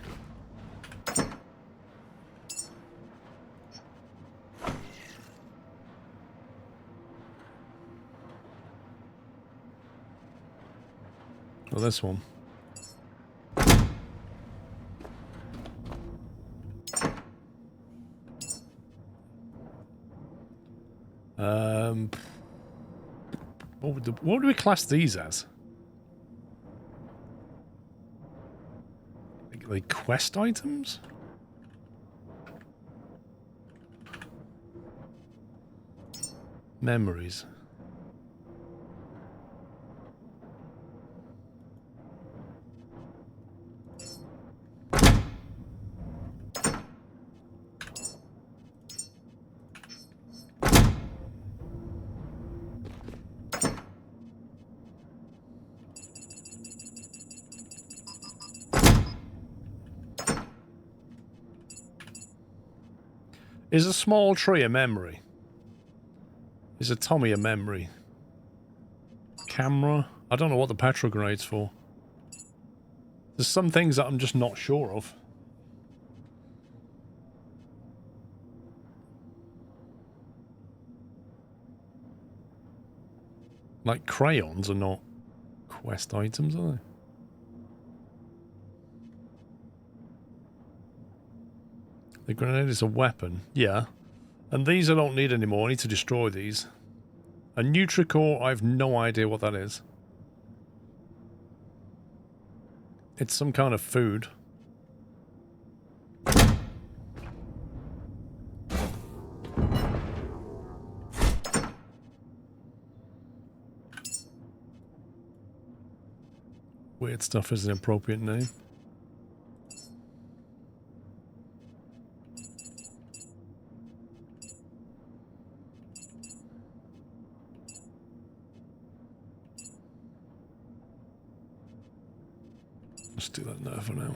Well, this one. What would we class these as? Like quest items? Memories. Is a small tree a memory? Is a Tommy a memory? Camera? I don't know what the petrograde's for. There's some things that I'm just not sure of. Like crayons are not quest items, are they? The grenade is a weapon. Yeah. And these I don't need anymore. I need to destroy these. A Nutricore, I have no idea what that is. It's some kind of food. Weird stuff is an appropriate name. Let's do that now for now.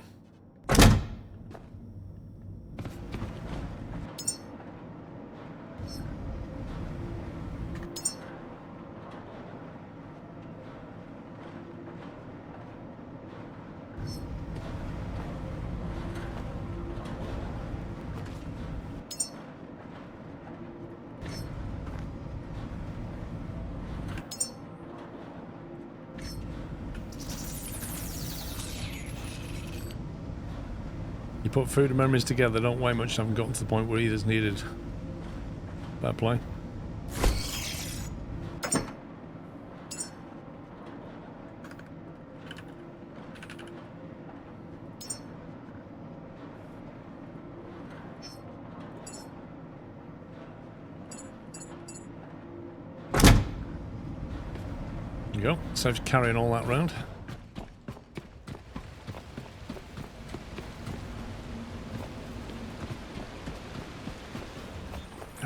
You put food and memories together, don't weigh much, haven't gotten to the point where either's needed. Bad play. There you go, saves carrying all that round.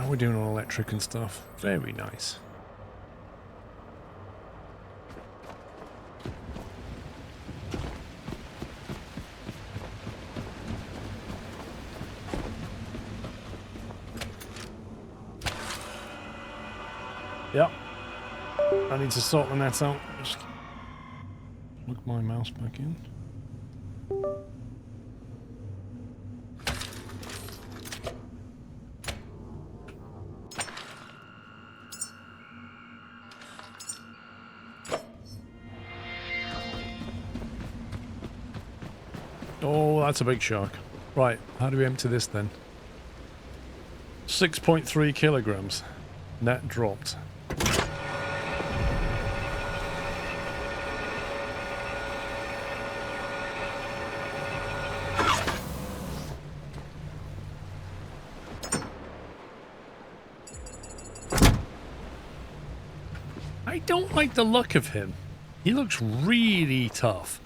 We're doing all electric and stuff. Very nice. Yep. I need to sort the net out. Just plug my mouse back in. Oh, that's a big shark. Right, how do we empty this then? 6.3 kilograms. Net dropped. I don't like the look of him. He looks really tough.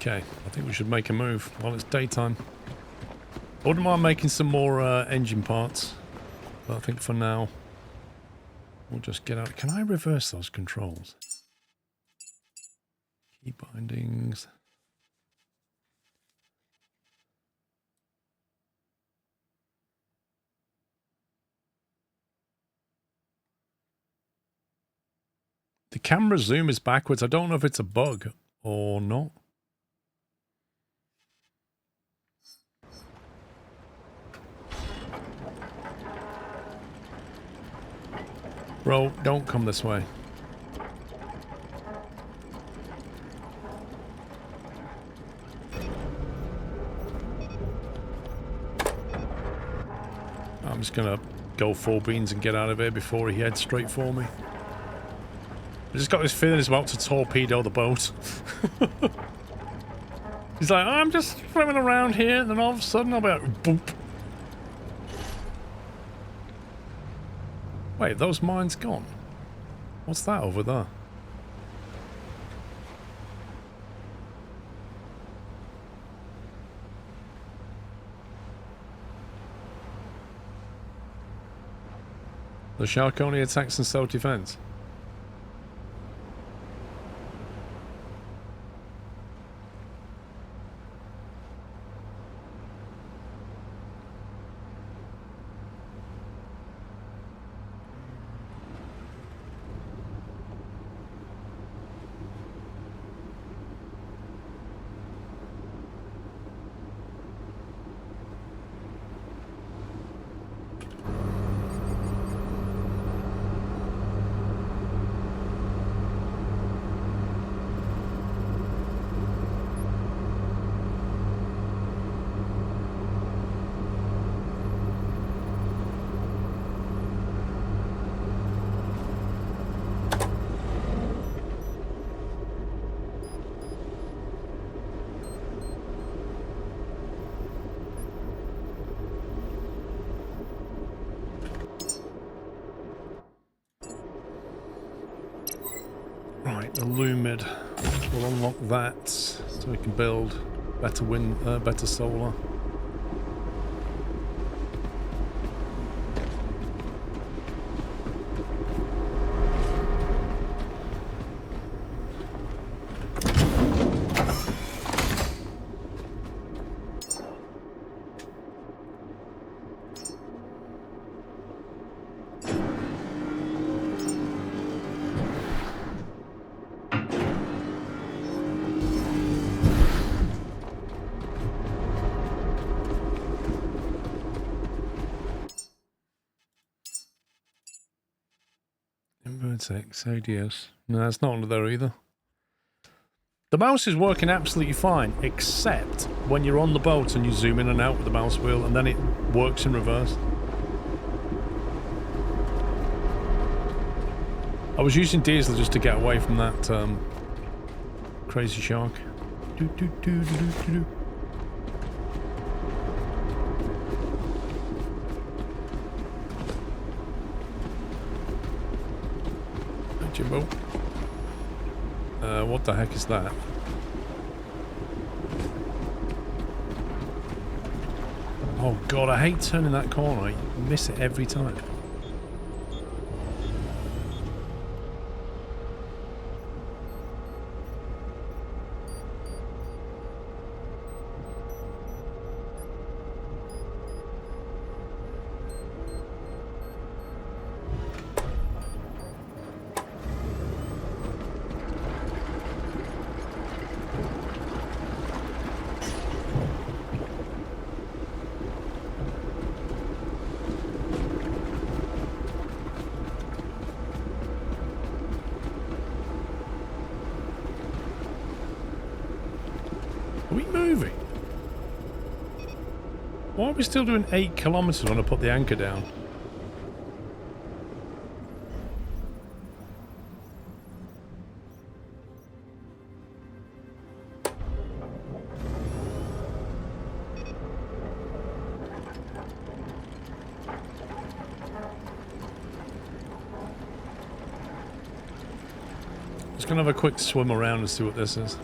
Okay, I think we should make a move while it's daytime. I wouldn't mind making some more engine parts, but I think for now we'll just get out. Can I reverse those controls? Key bindings. The camera zoom is backwards. I don't know if it's a bug or not. Bro, don't come this way. I'm just gonna go full beans and get out of here before he heads straight for me. I just got this feeling he's about to torpedo the boat. He's like, I'm just swimming around here, and then all of a sudden I'll be like, boop. Wait, those mines gone? What's that over there? The shark only attacks in self-defense. Right, the Lumid. We'll unlock that so we can build better wind, better solar. Vertex, ADS. No, it's not under there either. The mouse is working absolutely fine, except when you're on the boat and you zoom in and out with the mouse wheel, and then it works in reverse. I was using diesel just to get away from that crazy shark. Do, do, do, do, do, do. Jimbo. What the heck is that? Oh god, I hate turning that corner. I miss it every time. Are we moving? Why are we still doing 8 kilometers when I put the anchor down? Just gonna have a quick swim around and see what this is.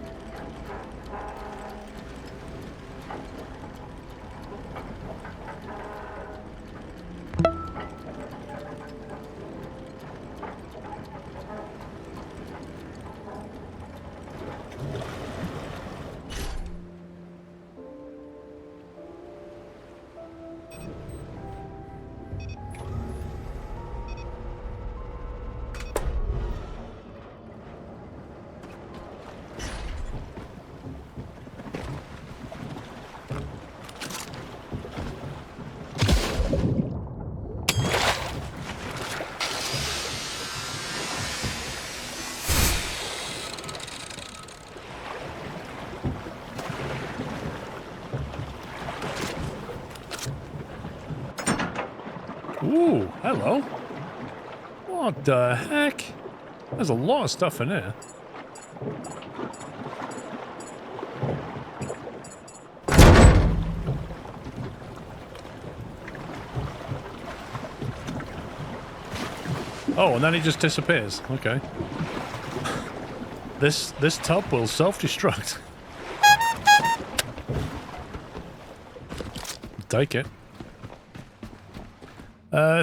Ooh, hello. What the heck? There's a lot of stuff in here. Oh, and then it just disappears. Okay. This tub will self-destruct. Take it.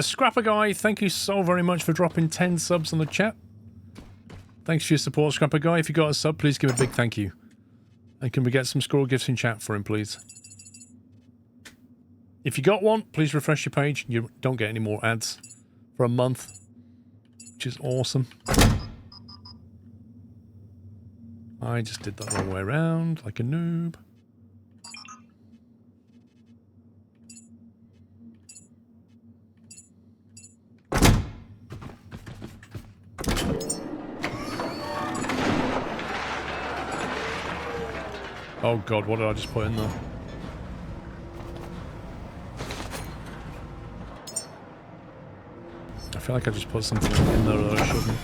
Scrapper Guy, thank you so very much for dropping 10 subs on the chat. Thanks for your support, Scrapper Guy. If you got a sub, please give a big thank you. And can we get some squirrel gifts in chat for him, please? If you got one, please refresh your page. You don't get any more ads for a month, which is awesome. I just did that the wrong way around, like a noob. Oh god, what did I just put in there? I feel like I just put something in there that I shouldn't.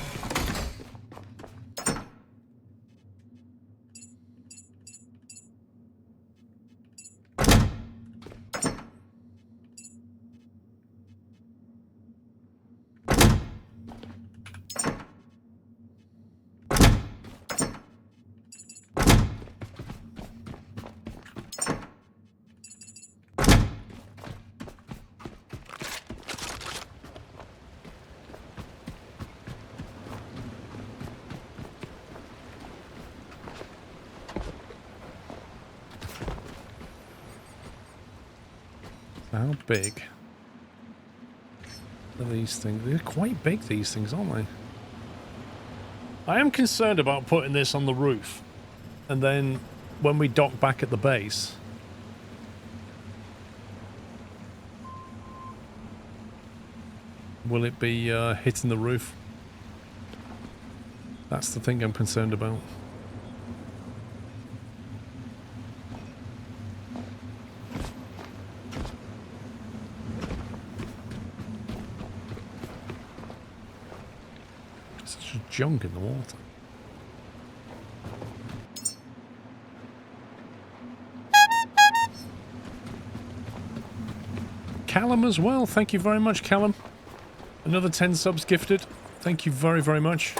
How big are these things? They're quite big, these things, aren't they? I am concerned about putting this on the roof. And then when we dock back at the base... will it be hitting the roof? That's the thing I'm concerned about. Junk in the water. Callum as well. Thank you very much, Callum. Another 10 subs gifted. Thank you very, very much.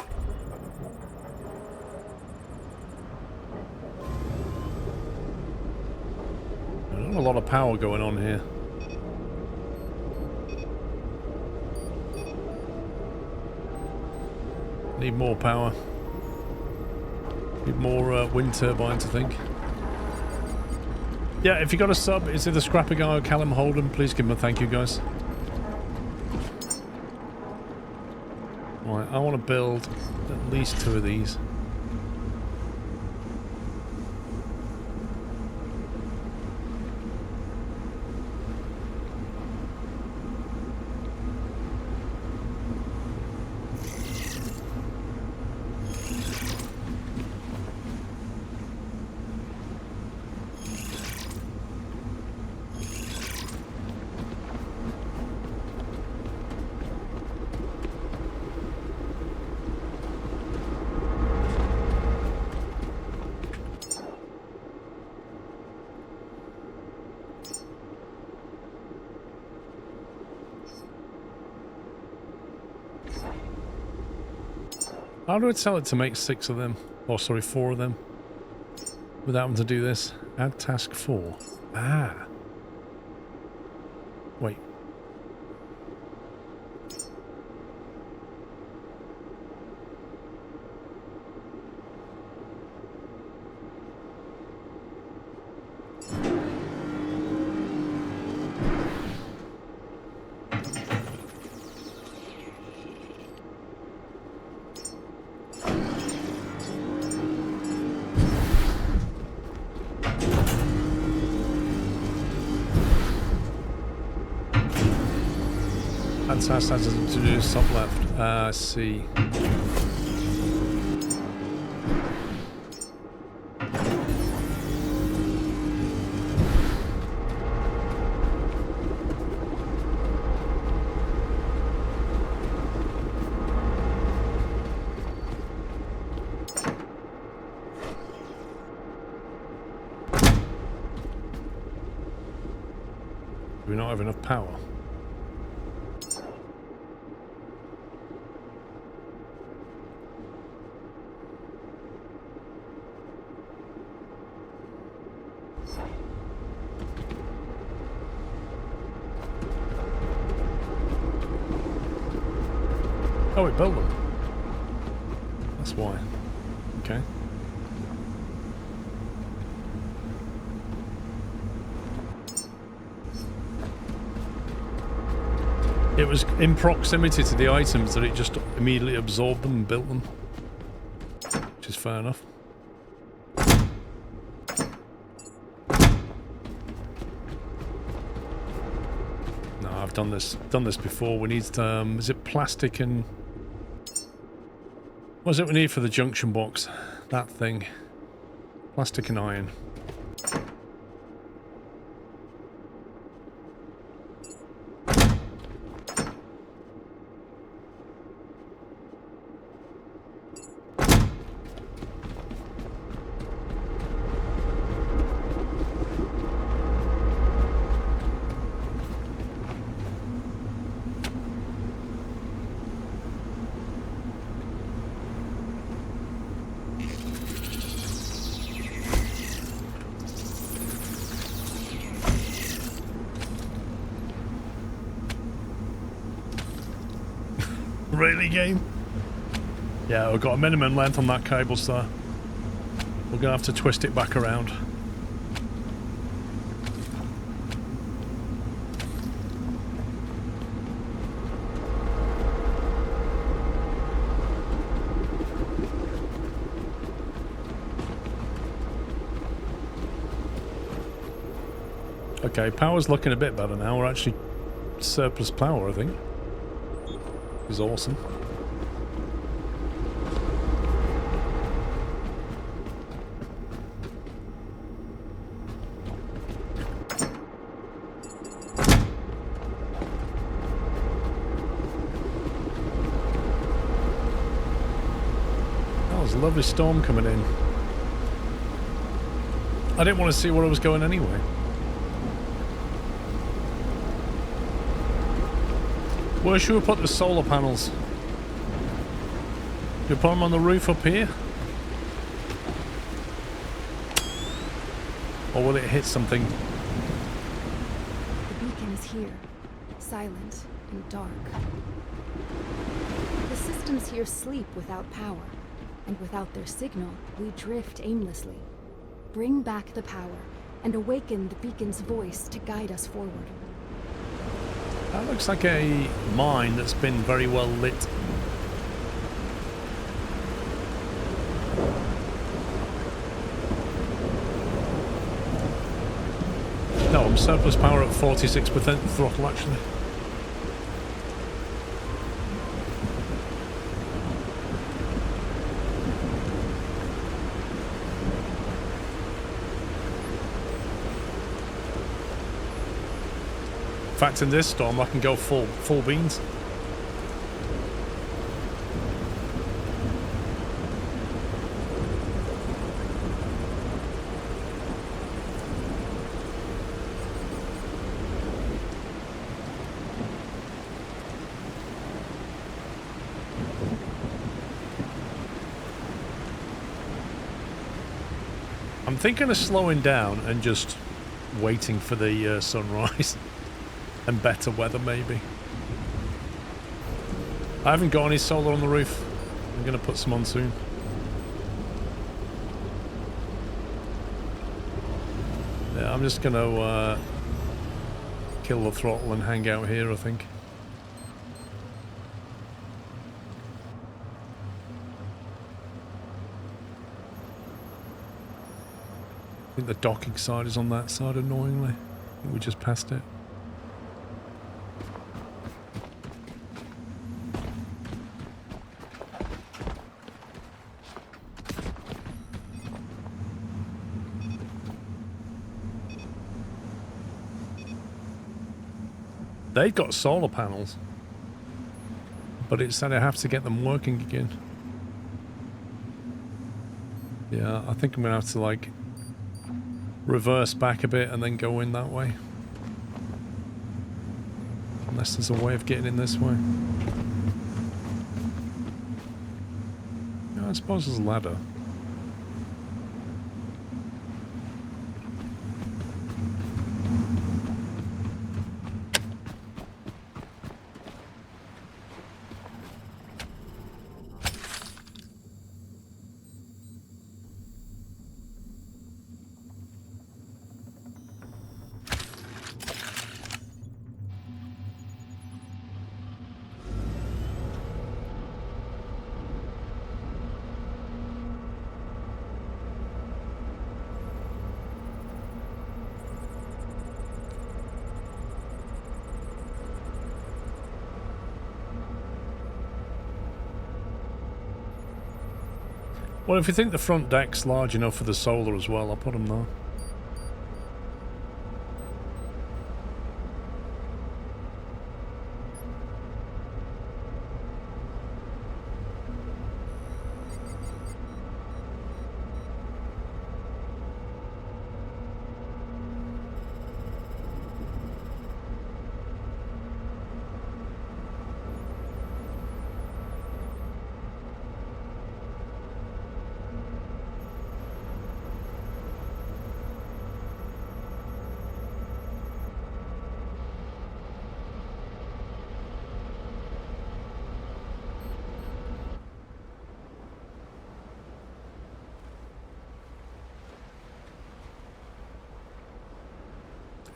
There's not a lot of power going on here. Need more power. Need more wind turbines, I think. Yeah, if you got a sub, is it the Scrapper Guy or Callum Holden? Please give him a thank you, guys. Right, I want to build at least 2 of these. How do I tell it to make 6 of them? Oh, sorry, 4 of them. Without having to do this. Add task 4. Ah. Wait. Task has to do top left. I see. Do we not have enough power? Oh, it built them. That's why. Okay. It was in proximity to the items that it just immediately absorbed them and built them. Which is fair enough. No, I've done this before. We need is it plastic and what is it we need for the junction box? That thing. Plastic and iron. Really, game? Yeah, we've got a minimum length on that cable, so we're gonna have to twist it back around. Okay, power's looking a bit better now. We're actually surplus power, I think. Is awesome. That was a lovely storm coming in. I didn't want to see where I was going anyway. Where should we put the solar panels? Do we put them on the roof up here? Or will it hit something? The beacon is here, silent and dark. The systems here sleep without power, and without their signal, we drift aimlessly. Bring back the power, and awaken the beacon's voice to guide us forward. That looks like a mine that's been very well lit. No, I'm surplus power at 46% throttle actually. In fact, in this storm, I can go full beans. I'm thinking of slowing down and just waiting for the sunrise. And better weather, maybe. I haven't got any solar on the roof. I'm going to put some on soon. Yeah, I'm just going to kill the throttle and hang out here, I think. I think the docking side is on that side, annoyingly. I think we just passed it. They've got solar panels, but it said I have to get them working again. Yeah, I think I'm gonna have to like reverse back a bit and then go in that way. Unless there's a way of getting in this way. Yeah, I suppose there's a ladder. Well, if you think the front deck's large enough for the solar as well, I'll put them there.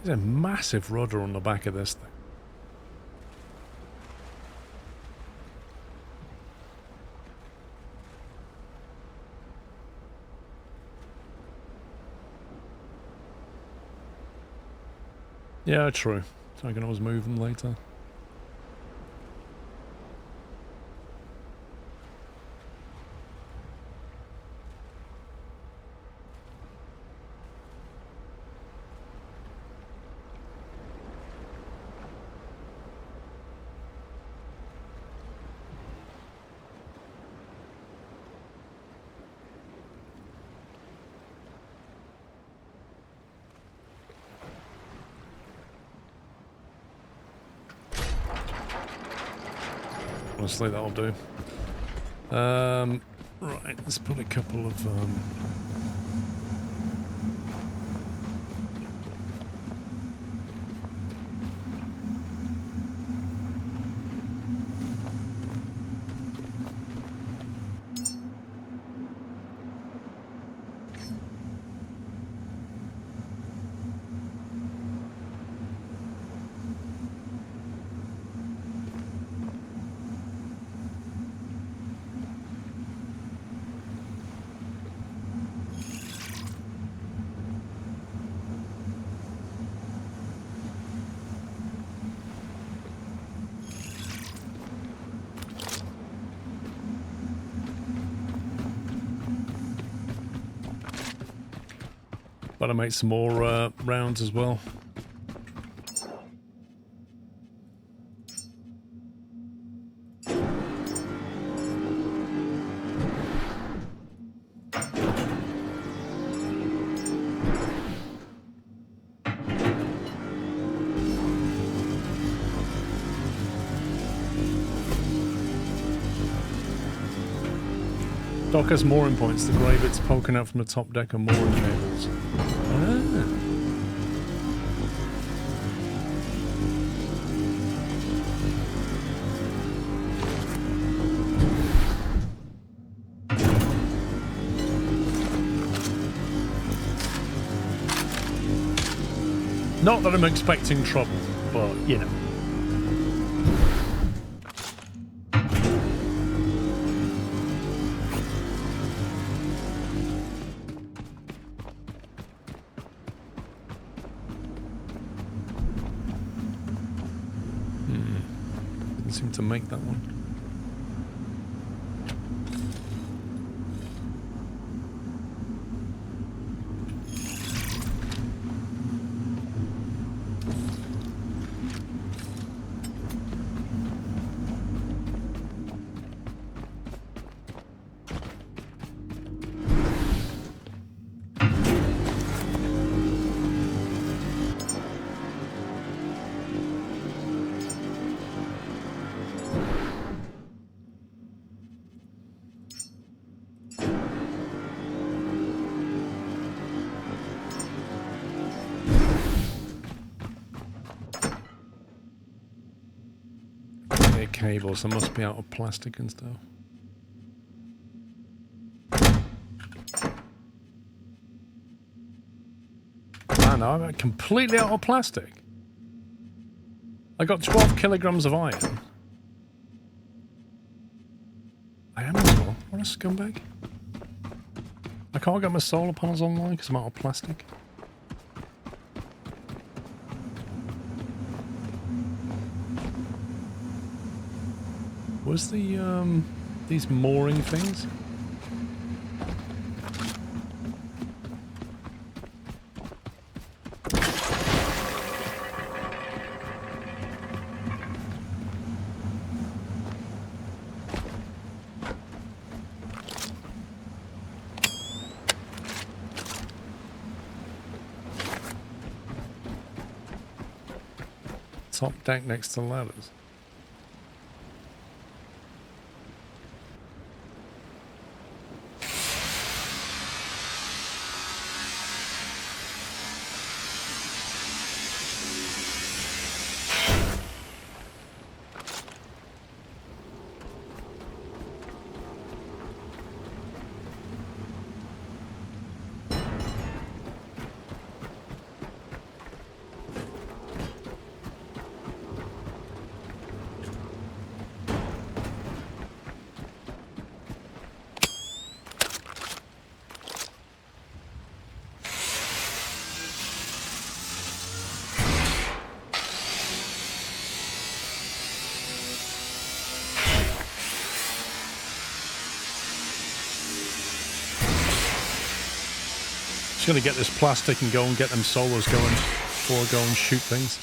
There's a massive rudder on the back of this thing. Yeah, true. So I can always move them later. Honestly, that'll do. Right, let's put a couple of Better make some more rounds as well. Dock has mooring points. The grey bits poking out from the top deck are mooring cables. Ah. Not that I'm expecting trouble, but you know. Seem to make that one. Cables, they must be out of plastic and stuff. Man, I'm completely out of plastic. I got 12 kilograms of iron. I am as well. What a scumbag. I can't get my solar panels online because I'm out of plastic. Where's the, these mooring things? Top deck next to ladders. Just gonna get this plastic and go and get them solos going before I go and shoot things.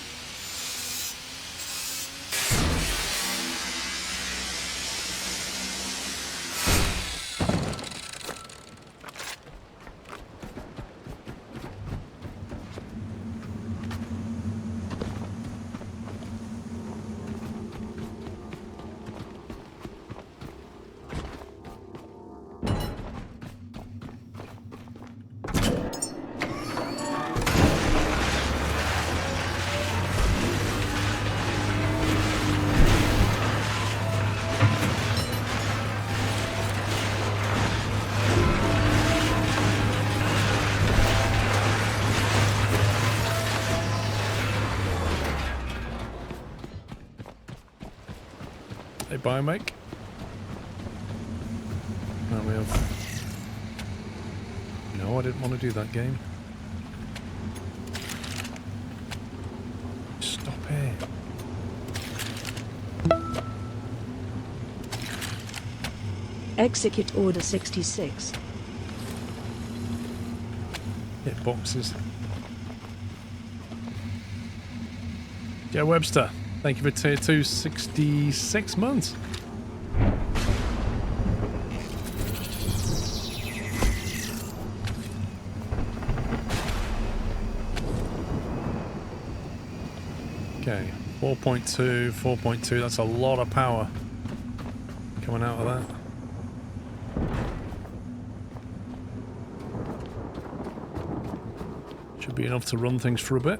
Hey, Biomake. Now we have... No, I didn't want to do that game. Stop it. Execute Order 66. Hit boxes. Joe Webster, thank you for tier 2, 66 months. Okay, 4.2, 4.2, that's a lot of power coming out of that. Should be enough to run things for a bit.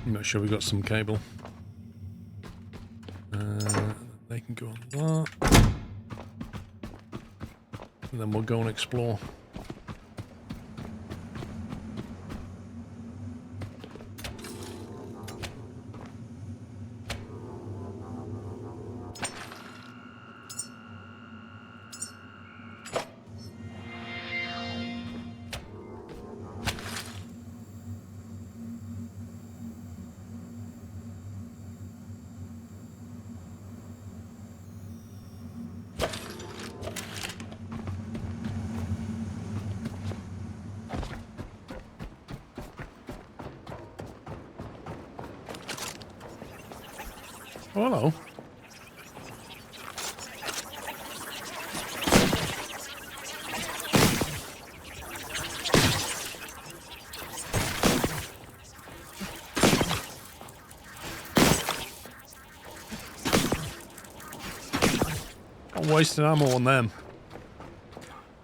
I'm not sure we got some cable. They can go on that. And then we'll go and explore. Oh, hello. I'm wasting ammo on them.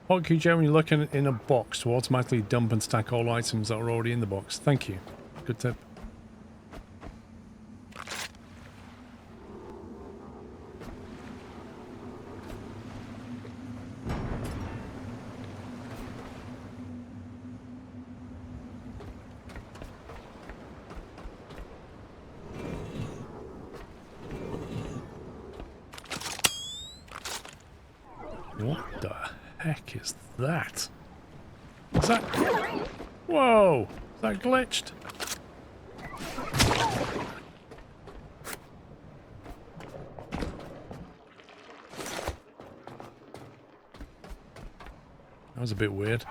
Hotkey Joe, when you're looking in a box to automatically dump and stack all items that are already in the box. Thank you. Good tip. What the heck is that? Is that... Whoa! Is that glitched? That was a bit weird.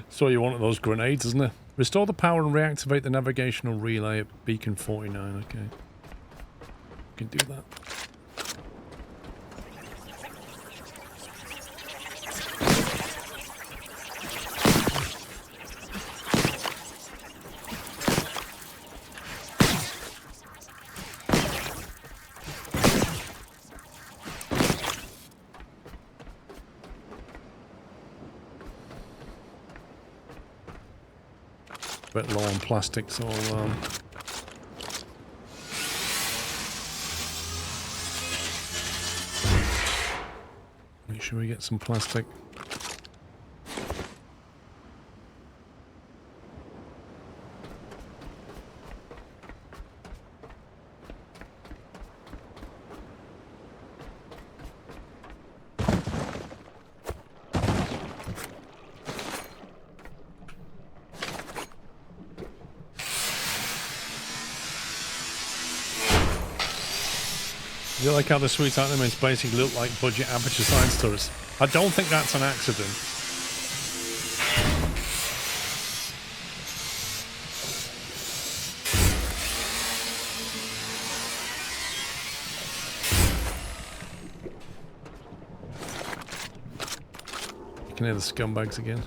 So you wanted those grenades, isn't it? Restore the power and reactivate the navigational relay at beacon 49. Okay. We can do that. Bit low on plastic, so make sure we get some plastic. You like how the sweet elements basically look like budget aperture science turrets? I don't think that's an accident. You can hear the scumbags again.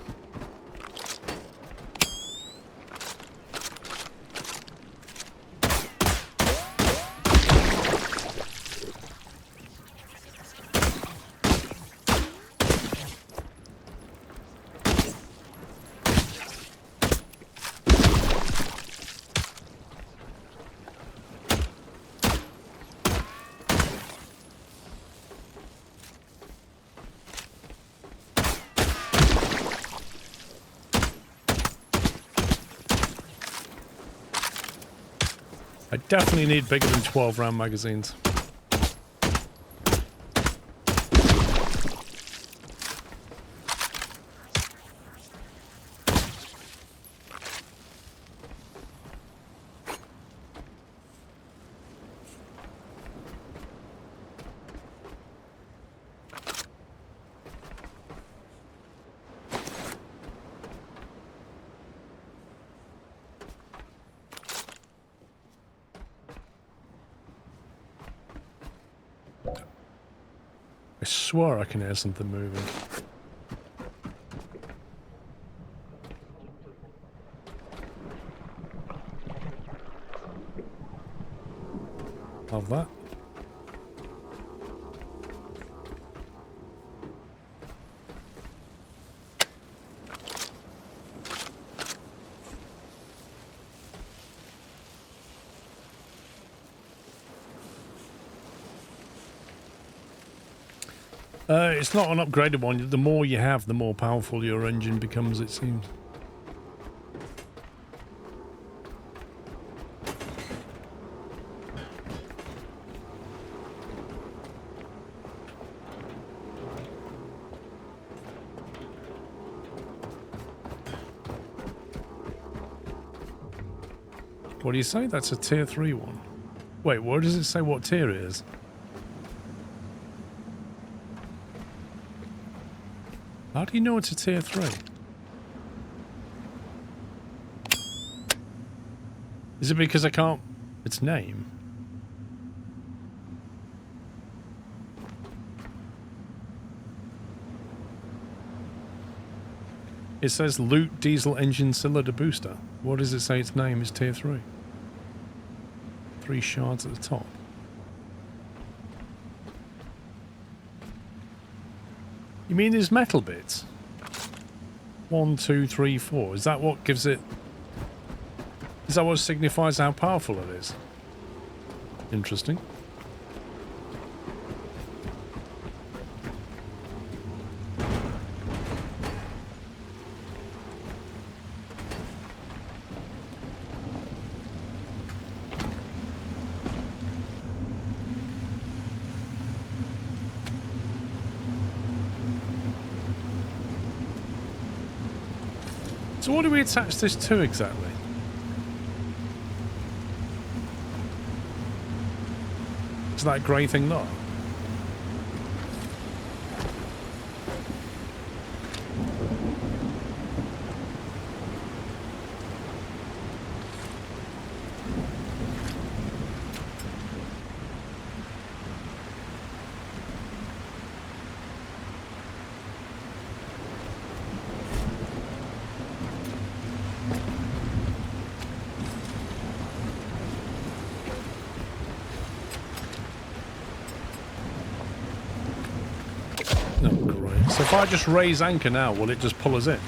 I definitely need bigger than 12 round magazines. I swear I can hear something moving. Have that. It's not an upgraded one. The more you have, the more powerful your engine becomes, it seems. What do you say? That's a tier 3 one. Wait, where does it say what tier it is? How do you know it's a tier 3? Is it because I can't... its name? It says Loot Diesel Engine Cylinder Booster. What does it say its name is tier 3? 3 shards at the top. You mean there's metal bits? 1, 2, 3, 4. Is that what gives it... is that what signifies how powerful it is? Interesting. So what do we attach this to exactly? Is that grey thing not? So if I just raise anchor now, will it just pull us in?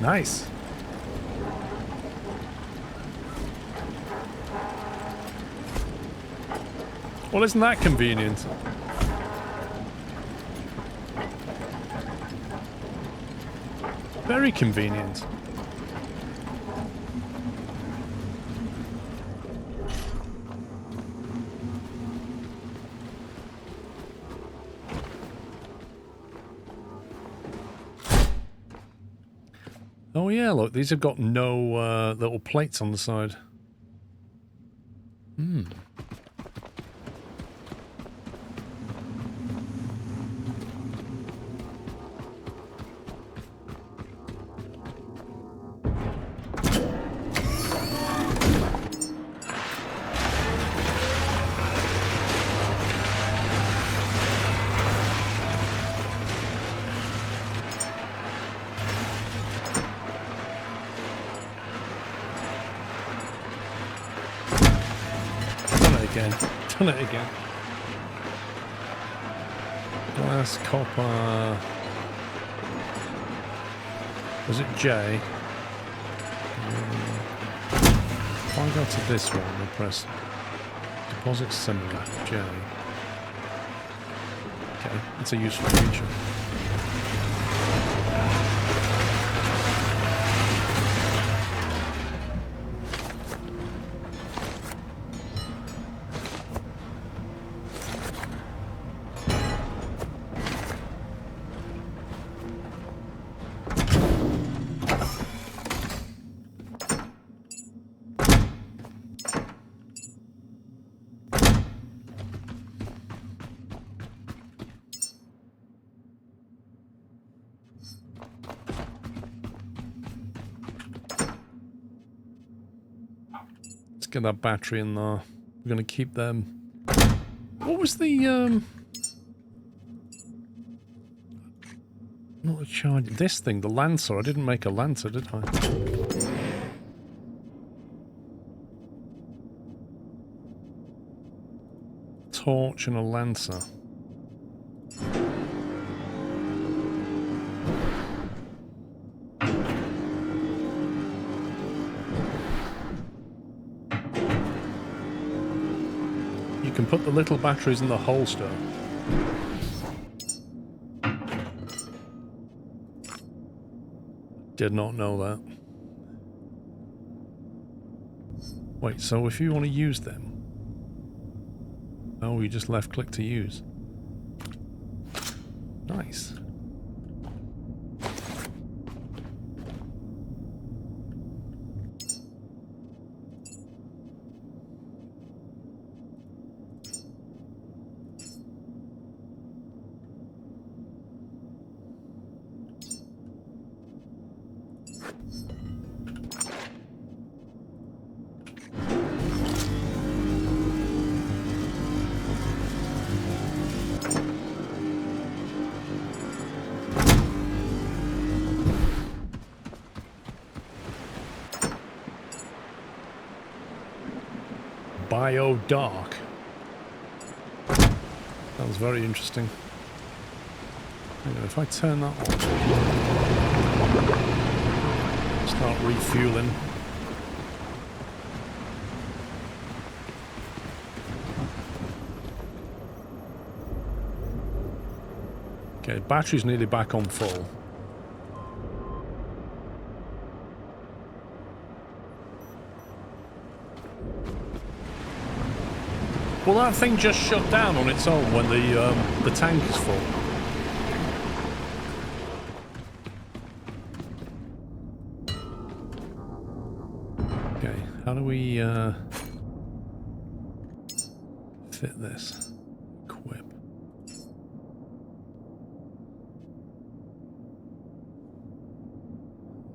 Nice. Well, isn't that convenient? Very convenient. Oh yeah, look, these have got no little plates on the side. Hmm. Done it again. Glass, copper. Was it J? If I go to this one and press deposit similar, J. Okay, it's a useful feature. Get that battery in there. We're going to keep them. What was the not a charge. This thing, the Lancer. I didn't make a Lancer, did I? Torch and a Lancer. You can put the little batteries in the holster. Did not know that. Wait, so if you want to use them... Oh, you just left click to use. Nice. Dark. That was very interesting. Hang on, if I turn that on, start refueling. Okay, battery's nearly back on full. Well, that thing just shut down on its own when the tank is full. Okay, how do we fit this? Equip.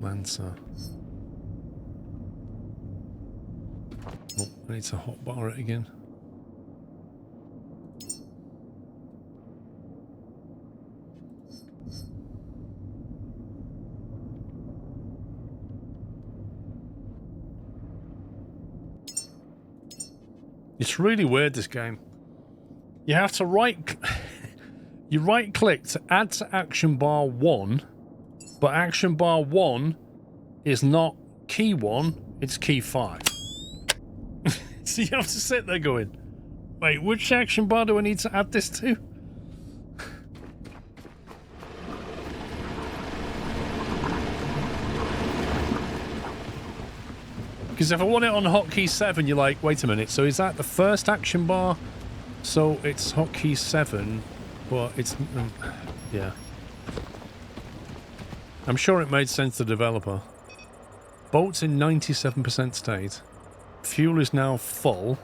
Lancer. Oh, I need to hotbar it again. It's really weird, this game. You have to you right click to add to action bar 1, but action bar 1 is not key 1, it's key 5. So you have to sit there going, wait, which action bar do I need to add this to? Because if I want it on hotkey 7, you're like, wait a minute, so is that the first action bar? So it's hotkey 7, but it's... yeah. I'm sure it made sense to the developer. Boat's in 97% state. Fuel is now full.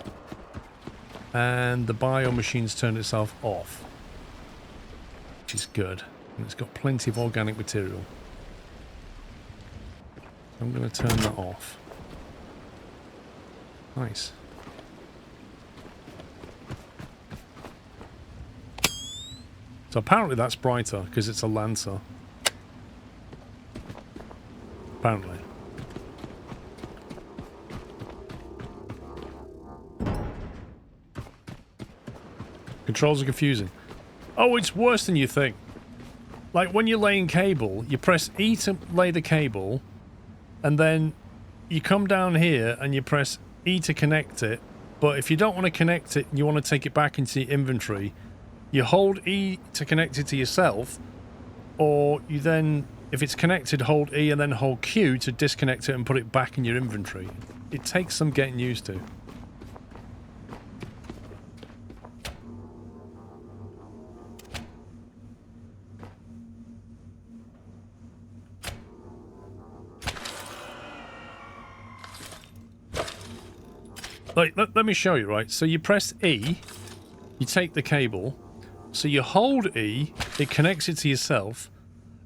And the bio machine's turned itself off. Which is good. And it's got plenty of organic material. I'm going to turn that off. Nice. So apparently that's brighter because it's a Lancer. Apparently. Controls are confusing. Oh, it's worse than you think. Like when you're laying cable, you press E to lay the cable, and then you come down here and you press E to connect it. But if you don't want to connect it, you want to take it back into your inventory, you hold E to connect it to yourself, or you then, if it's connected, hold E and then hold Q to disconnect it and put it back in your inventory. It takes some getting used to. Like, let me show you, right? So you press E, you take the cable, so you hold E, it connects it to yourself,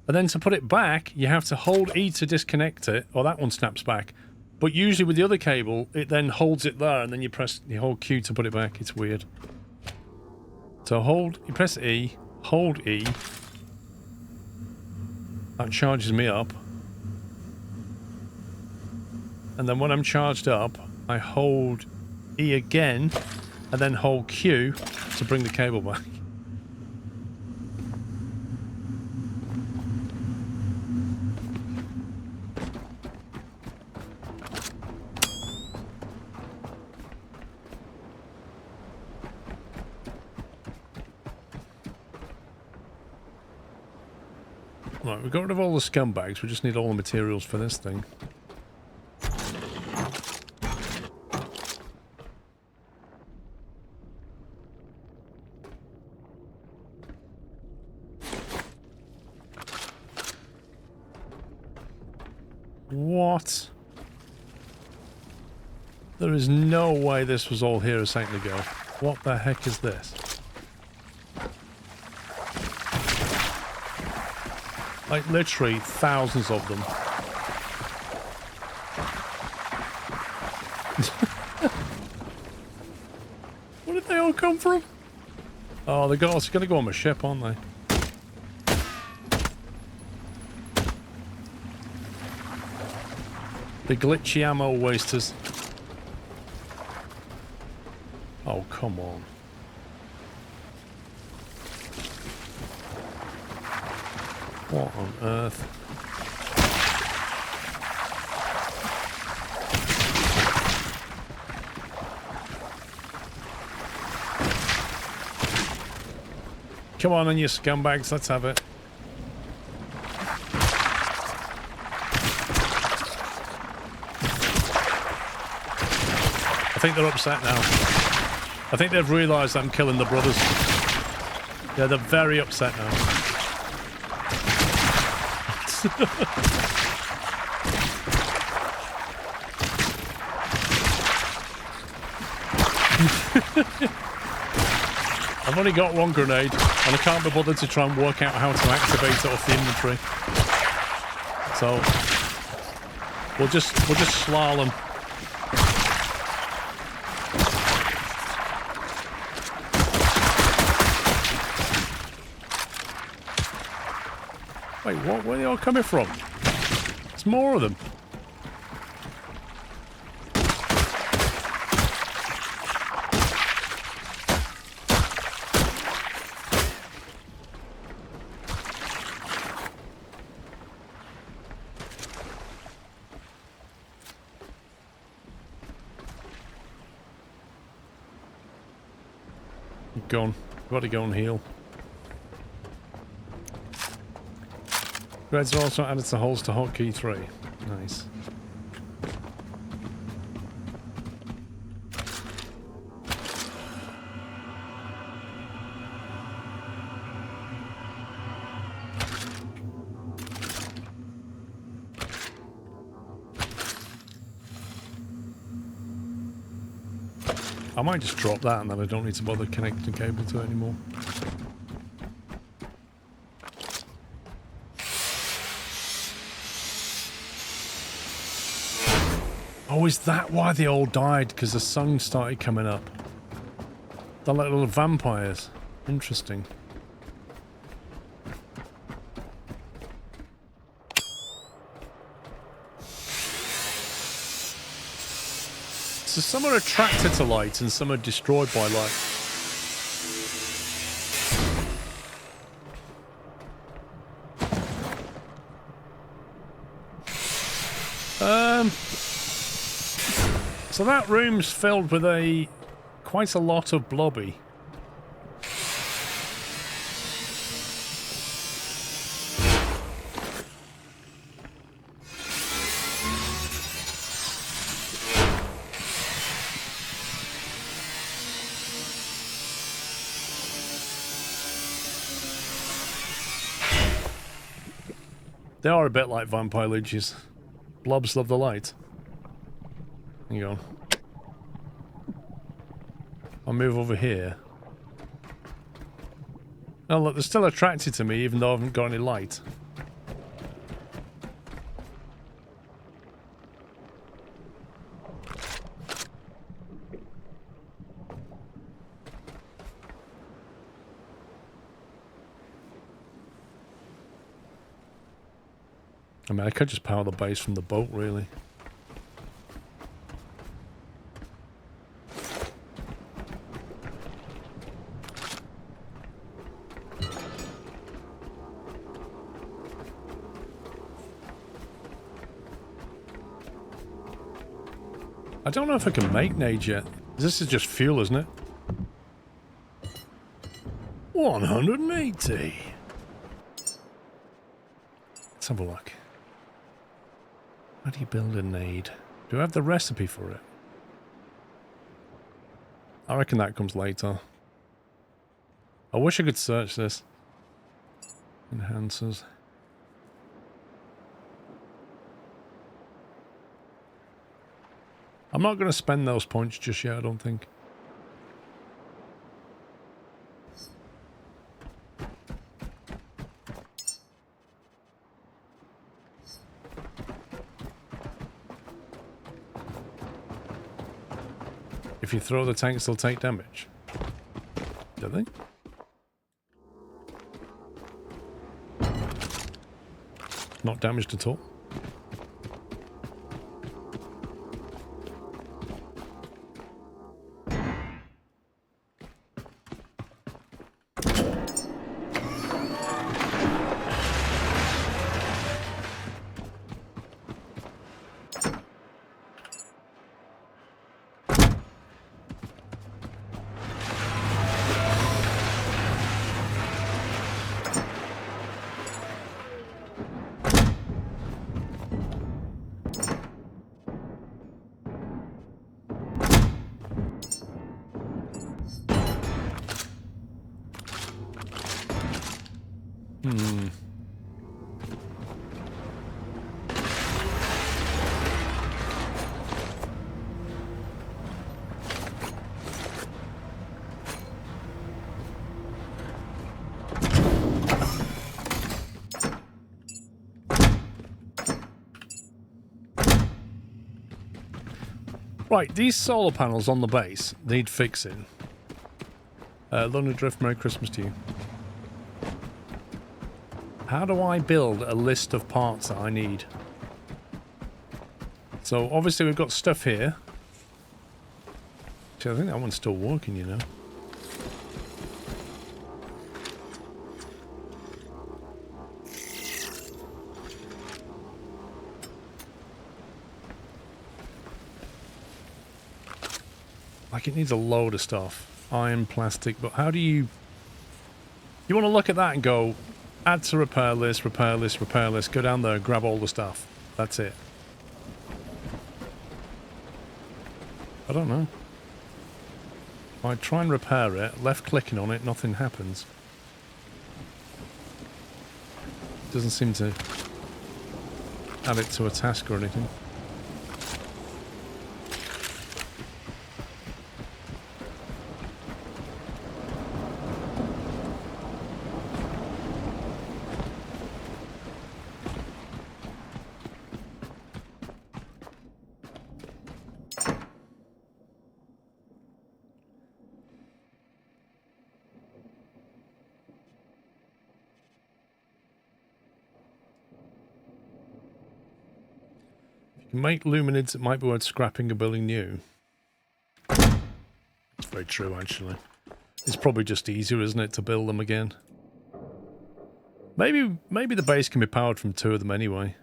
and then to put it back, you have to hold E to disconnect it, or that one snaps back. But usually with the other cable, it then holds it there, and then you hold Q to put it back. It's weird. So you press E, hold E. That charges me up. And then when I'm charged up, I hold E again, and then hold Q to bring the cable back. Right, we got rid of all the scumbags, we just need all the materials for this thing. What? There is no way this was all here a second ago. What the heck is this? Like literally thousands of them. Where did they all come from? Oh, they're going to go on my ship, aren't they? The glitchy ammo wasters. Oh, come on. What on earth? Come on, you scumbags, let's have it. I think they're upset now. I think they've realised I'm killing the brothers. Yeah, they're very upset now. I've only got one grenade, and I can't be bothered to try and work out how to activate it off the inventory. So we'll just slalom. Wait, what? Where are they all coming from? There's more of them. Go on. Got to go and heal. Grids are also added to holster hotkey 3. Nice. I might just drop that and then I don't need to bother connecting a cable to it anymore. Oh, is that why they all died? Because the sun started coming up. They're like little vampires. Interesting. So some are attracted to light and some are destroyed by light. So that room's filled with quite a lot of blobby. They are a bit like vampire leeches. Blobs love the light. Hang on. I'll move over here. Oh look, they're still attracted to me even though I haven't got any light. I mean, I could just power the base from the boat, really. I don't know if I can make nade yet. This is just fuel, isn't it? 180. Let's have a look. How do you build a nade? Do I have the recipe for it? I reckon that comes later. I wish I could search this. Enhancers. I'm not going to spend those points just yet, I don't think. If you throw the tanks, they'll take damage. Do they? Not damaged at all. Right, these solar panels on the base need fixing. London Drift, Merry Christmas to you. How do I build a list of parts that I need? So obviously we've got stuff here. Actually, I think that one's still working, you know. Like, it needs a load of stuff. Iron, plastic, but how do you... You want to look at that and go, add to repair list, repair list, repair list, go down there, grab all the stuff. That's it. I don't know. If I try and repair it, left clicking on it, nothing happens. Doesn't seem to add it to a task or anything. Make luminids, it might be worth scrapping or building new. It's very true, actually. It's probably just easier, isn't it, to build them again? Maybe the base can be powered from 2 of them anyway.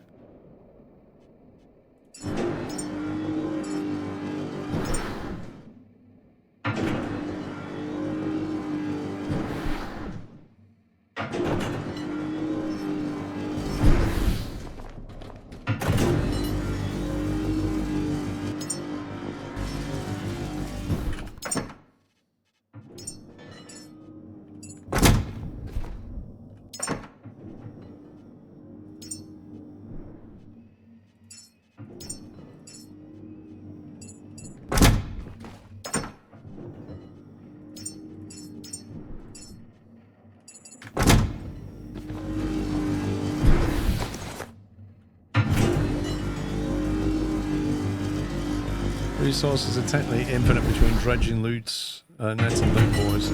Resources are technically infinite between dredging loots, nets and loot boys.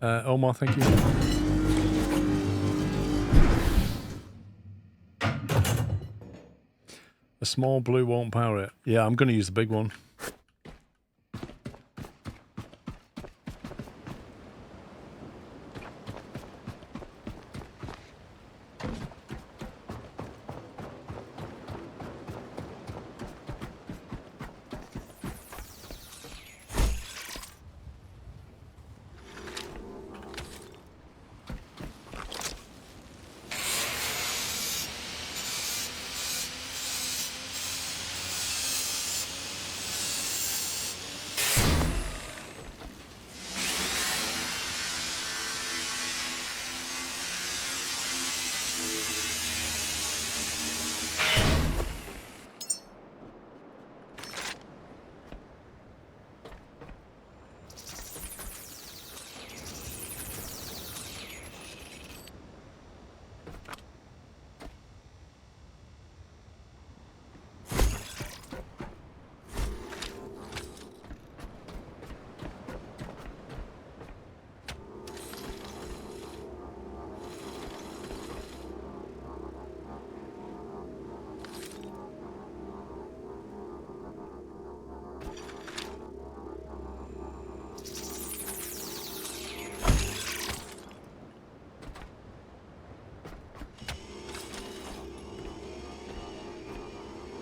Omar, thank you. A small blue won't power it. Yeah, I'm going to use the big one.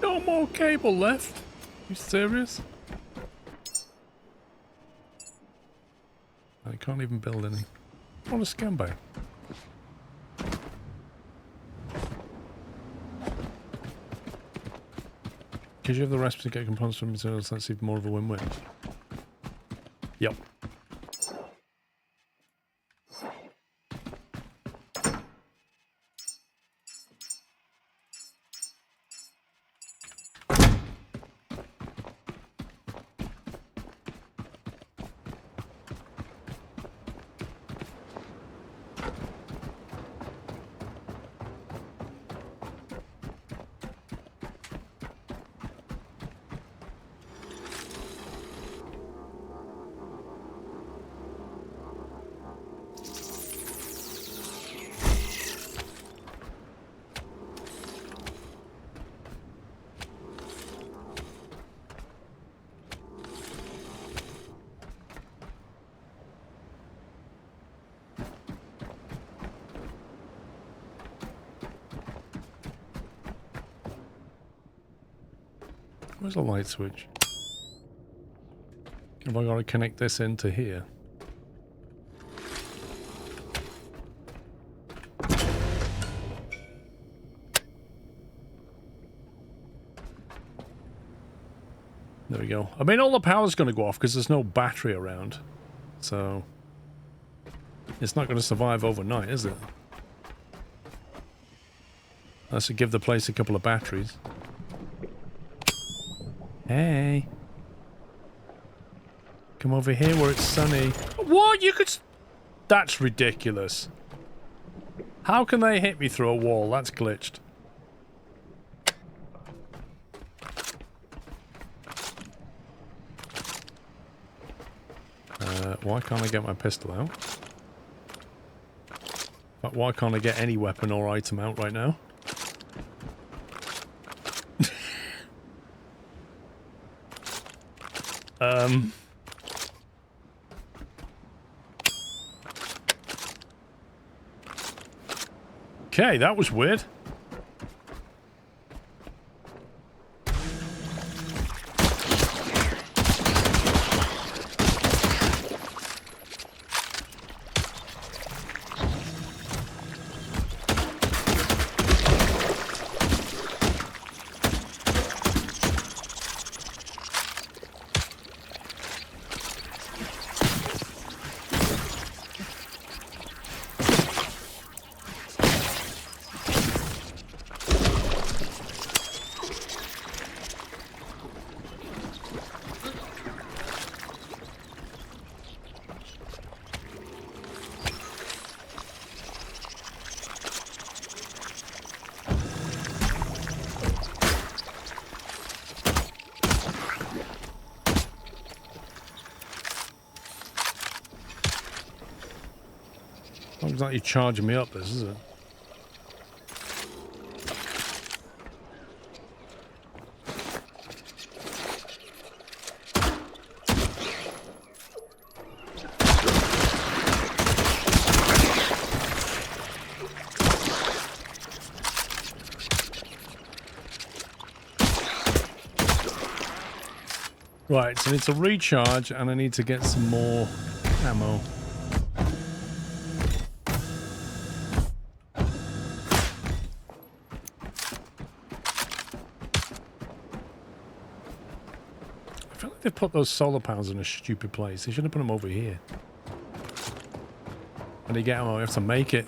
No more cable left? You serious? I can't even build any. What a scumbag. Because you have the recipe to get components from materials, that's even more of a win-win. Yep. Where's the light switch? Have I got to connect this into here? There we go. I mean, all the power's going to go off because there's no battery around. So, it's not going to survive overnight, is it? Unless we give the place a couple of batteries. Hey. Come over here where it's sunny. What? You could... That's ridiculous. How can they hit me through a wall? That's glitched. Why can't I get my pistol out? But why can't I get any weapon or item out right now? Okay, that was weird. Looks like you're charging me up this, is it? Right, so it's a recharge and I need to get some more ammo. They put those solar panels in a stupid place. They should have put them over here. And they get ammo, you have to make it.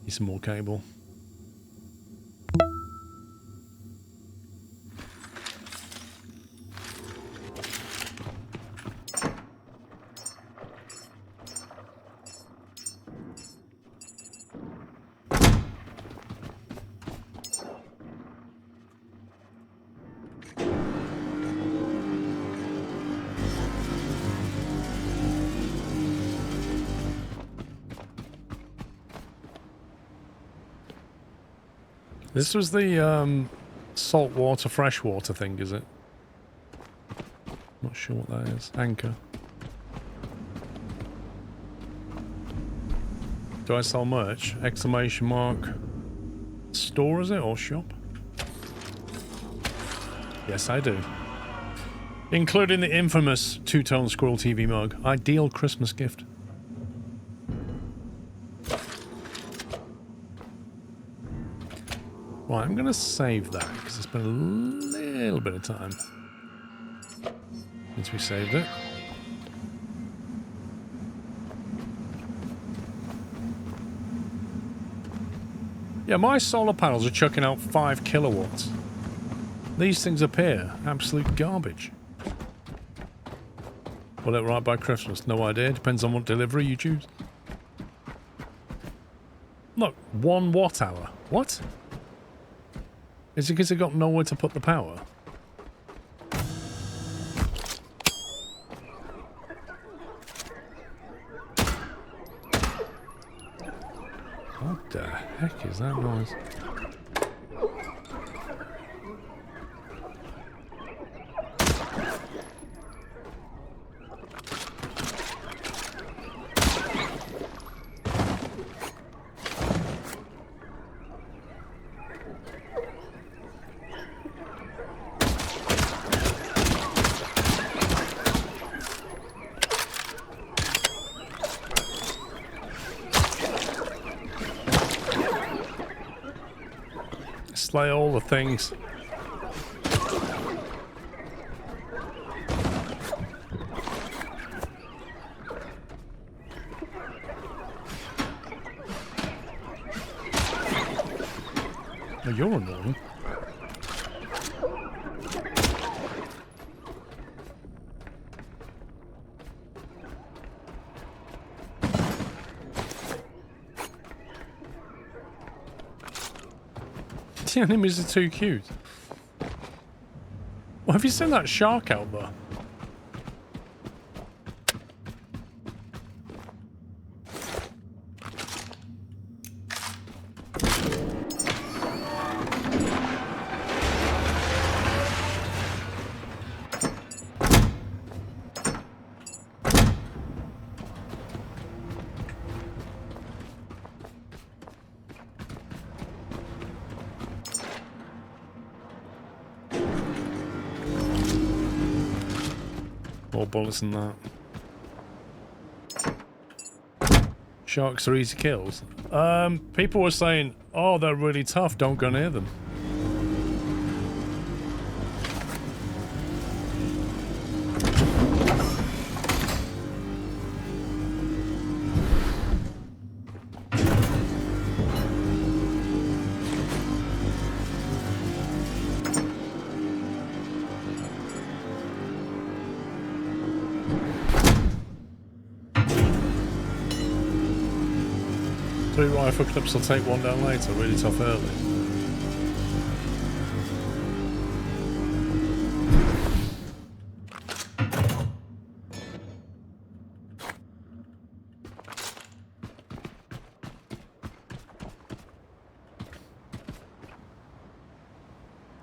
Need some more cable. This was the salt water, freshwater thing, is it? Not sure what that is. Anchor. Do I sell merch? Exclamation mark. Store, is it? Or shop? Yes, I do. Including the infamous two-tone Squirrel TV mug. Ideal Christmas gift. Right, I'm going to save that because it's been a little bit of time since we saved it. Yeah, my solar panels are chucking out 5 kilowatts. These things appear absolute garbage. Will it right by Christmas? No idea. Depends on what delivery you choose. Look, 1 watt hour. What? Is it because they got nowhere to put the power? What the heck is that noise? Slay all the things. Oh, you're annoying. The enemies are too cute. Well, have you seen that shark out there? bullets than that. Sharks are easy kills. People were saying, oh, they're really tough, don't go near them. Three rifle clips will take one down later, really tough early.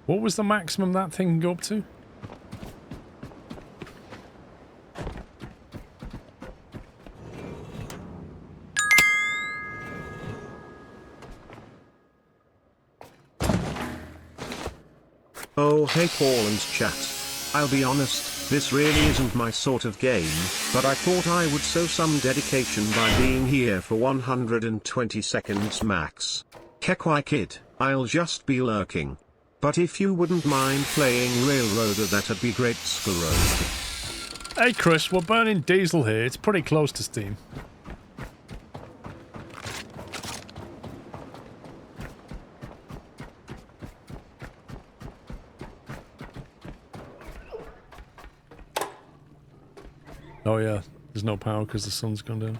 What was the maximum that thing can go up to? Oh hey Paul and chat. I'll be honest, this really isn't my sort of game, but I thought I would show some dedication by being here for 120 seconds max. Kekwai kid, I'll just be lurking. But if you wouldn't mind playing Railroader, that'd be great, Squirrel. Hey Chris, we're burning diesel here, it's pretty close to Steam. Oh yeah, there's no power because the sun's gone down.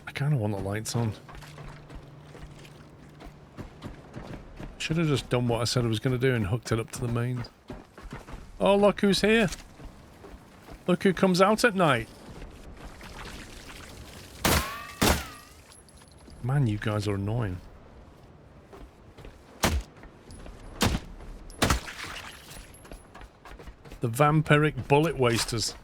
I kind of want the lights on. Should have just done what I said I was going to do and hooked it up to the mains. Oh, look who's here. Look who comes out at night. Man, you guys are annoying. The vampiric bullet wasters.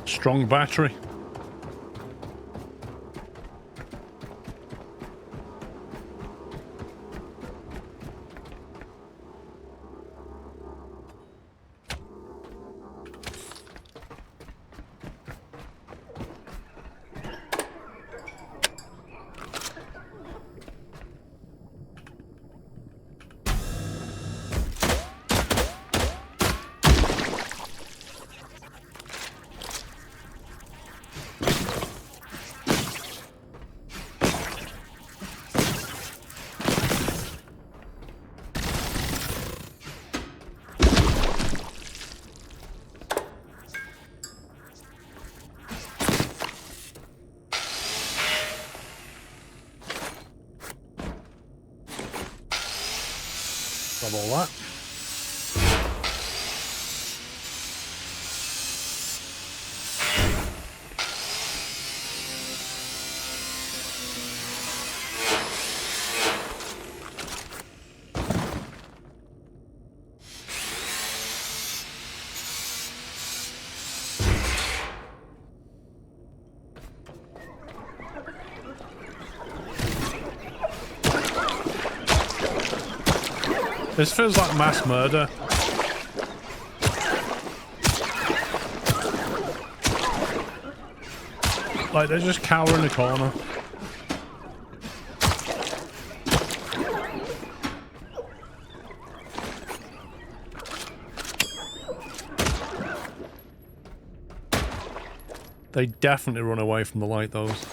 Strong battery. Grab all that. This feels like mass murder. Like they just cower in the corner. They definitely run away from the light, those.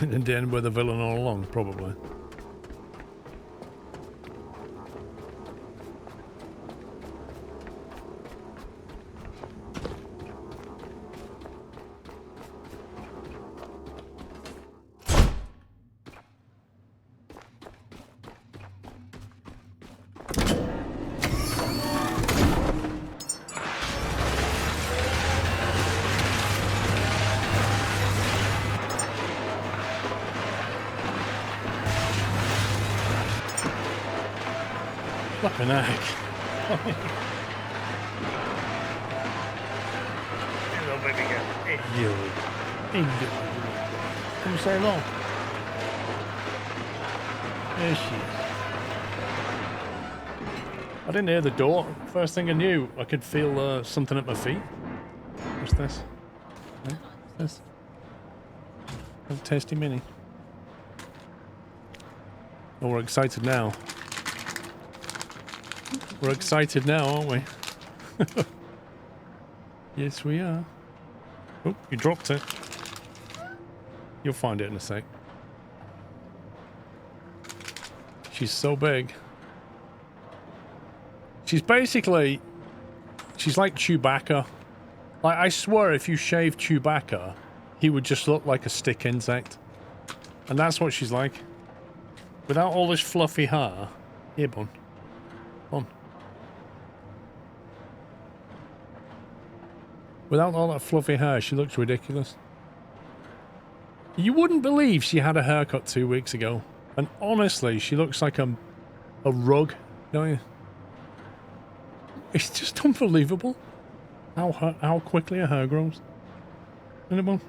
And then we're the villain all along, probably. Flipping heck. Hello, baby girl. Hey, you. Hey, you. Come say hello. There she is. I didn't hear the door. First thing I knew, I could feel something at my feet. What's this? Hey, what's this? A tasty mini. Oh, we're excited now. We're excited now, aren't we? Yes, we are. Oh, you dropped it. You'll find it in a sec. She's so big. She's basically... She's like Chewbacca. Like, I swear if you shave Chewbacca, he would just look like a stick insect. And that's what she's like. Without all this fluffy hair. Here, Bun. Bun. Without all that fluffy hair, she looks ridiculous. You wouldn't believe she had a haircut 2 weeks ago. And honestly, she looks like a rug, don't you? It's just unbelievable how quickly her hair grows. Anyone?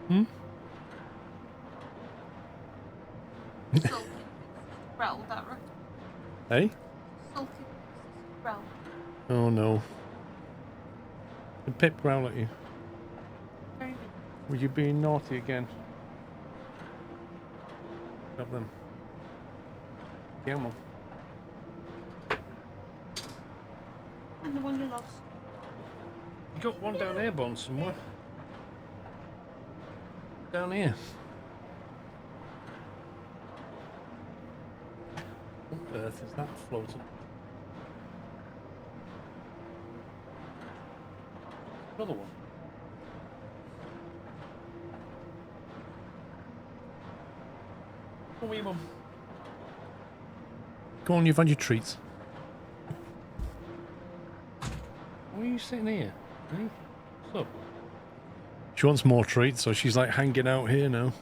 Hmm? Growl, that right? Hey? Sulky growl. Oh no. Did Pip growl at you? Very good. Were you being naughty again? Got them. Come on. And the one you lost. You got one down there, Bond, somewhere. Down here. What earth is that floating? Another one. Go on, Mum. Go on, you've had your treats. Why are you sitting here? Hey? What's up? She wants more treats, so she's like hanging out here now.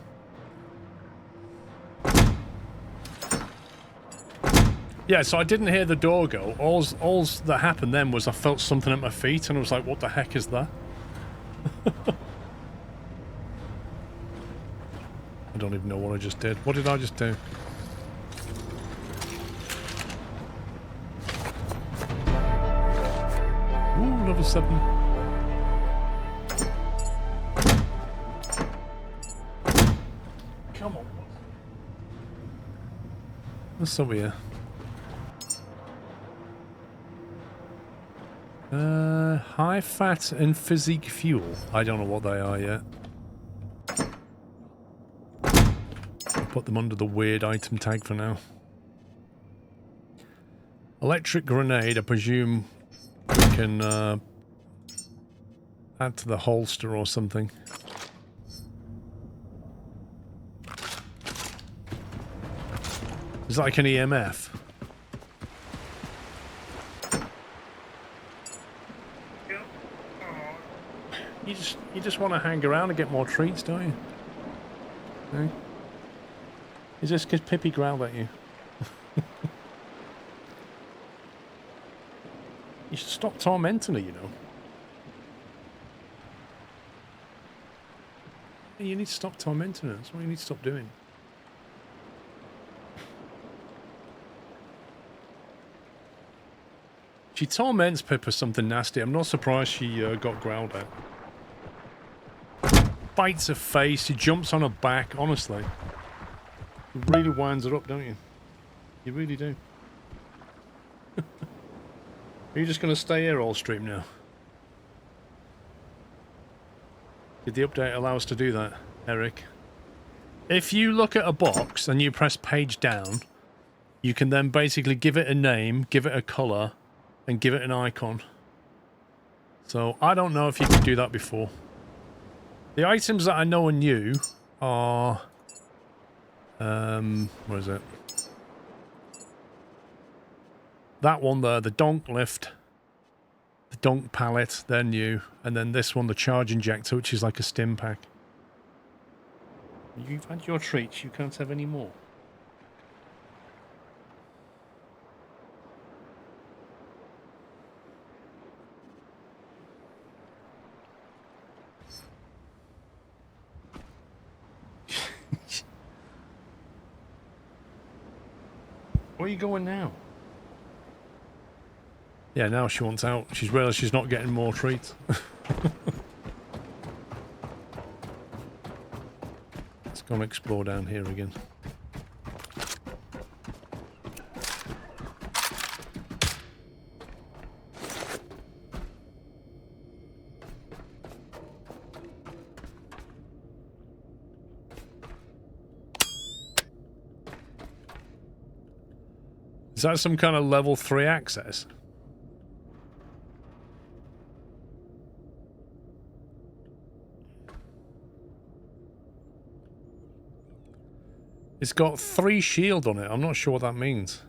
Yeah, so I didn't hear the door go. All's that happened then was I felt something at my feet and I was like, what the heck is that? I don't even know what I just did. What did I just do? Ooh, level 7. Come on. What's over here? High fat and physique fuel. I don't know what they are yet. I'll put them under the weird item tag for now. Electric grenade, I presume we can add to the holster or something. It's like an EMF. You just want to hang around and get more treats, don't you? No? Is this because Pippi growled at you? You should stop tormenting her, you know. You need to stop tormenting her. That's what you need to stop doing. She torments Pip or something nasty. I'm not surprised she got growled at. Bites her face, she jumps on her back, honestly. You really winds her up, don't you? You really do. Are you just going to stay here all stream now? Did the update allow us to do that, Eric? If you look at a box and you press page down, you can then basically give it a name, give it a color, and give it an icon. So I don't know if you could do that before. The items that I know are new are... where is it? That one there, the donk lift, the donk pallet, they're new. And then this one, the charge injector, which is like a stim pack. You've had your treats, you can't have any more. Where are you going now? Yeah, now she wants out. She's realised she's not getting more treats. Let's go and explore down here again. Is that some kind of level 3 access? It's got 3 shield on it. I'm not sure what that means.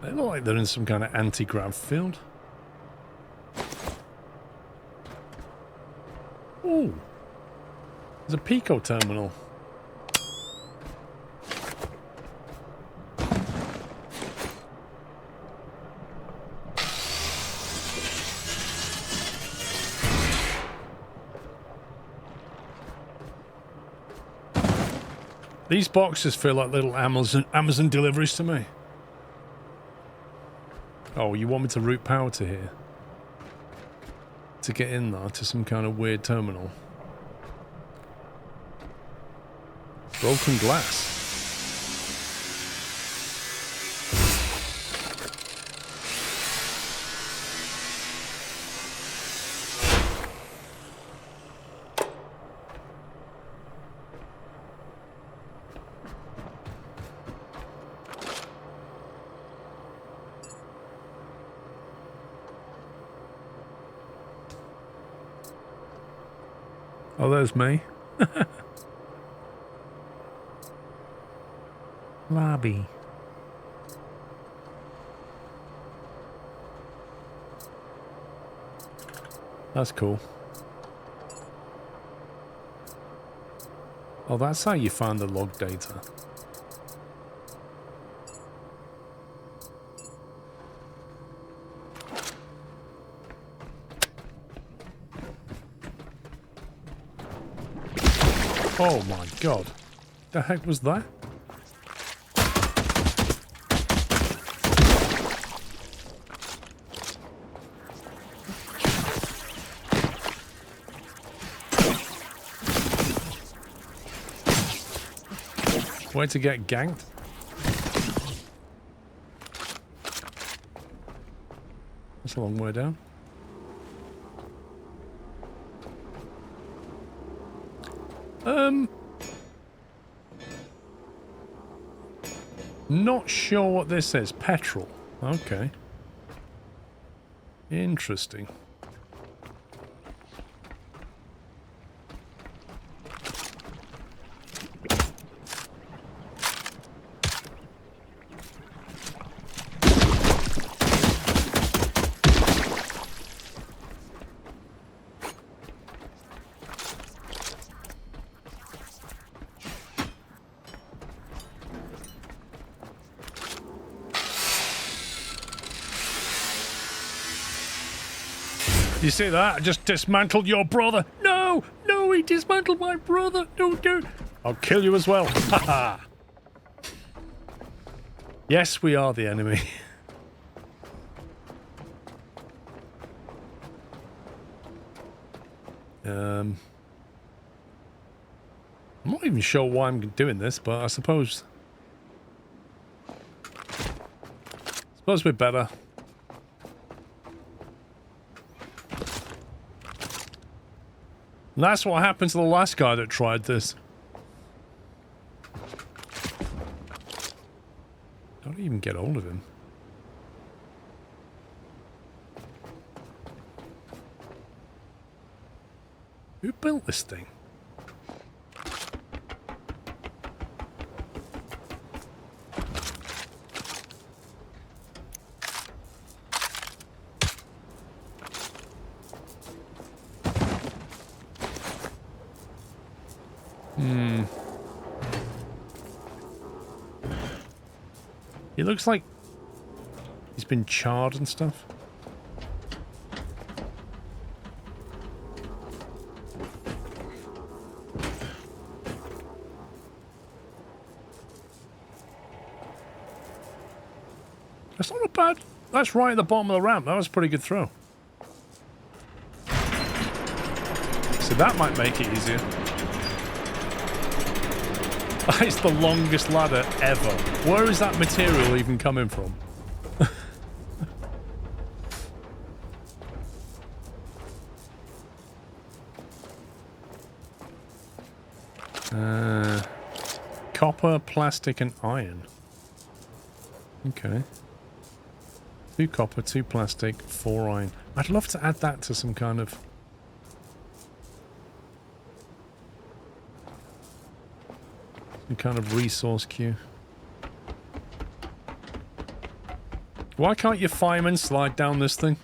They look like they're in some kind of anti-grav field. Ooh. There's a Pico terminal. These boxes feel like little Amazon deliveries to me. Oh, you want me to route power to here? To get in there to some kind of weird terminal. Broken glass. Oh, there's me. Lobby. That's cool. Oh, that's how you find the log data. Oh my god. The heck was that? Way to get ganked. That's a long way down. Not sure what this is. Petrol. Okay. Interesting. You see that? I just dismantled your brother. No! No, he dismantled my brother. No, dude. I'll kill you as well. Haha. Yes, we are the enemy. I'm not even sure why I'm doing this, but I suppose we're better. And that's what happened to the last guy that tried this. Don't even get hold of him. Who built this thing? He looks like he's been charred and stuff. That's not a bad... That's right at the bottom of the ramp. That was a pretty good throw. So that might make it easier. It's the longest ladder ever. Where is that material even coming from? Copper, plastic, and iron. Okay. 2 copper, 2 plastic, 4 iron. I'd love to add that to some kind of... resource queue. Why can't your fireman slide down this thing?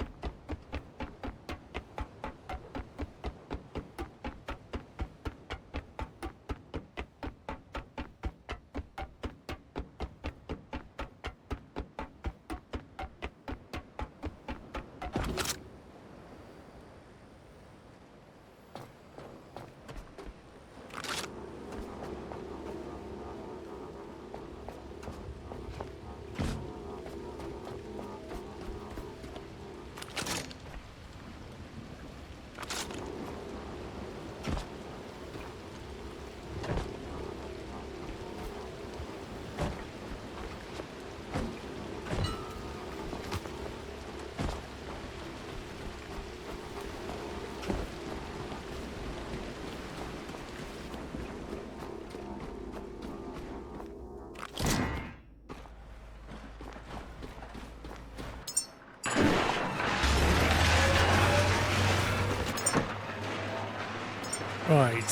Right,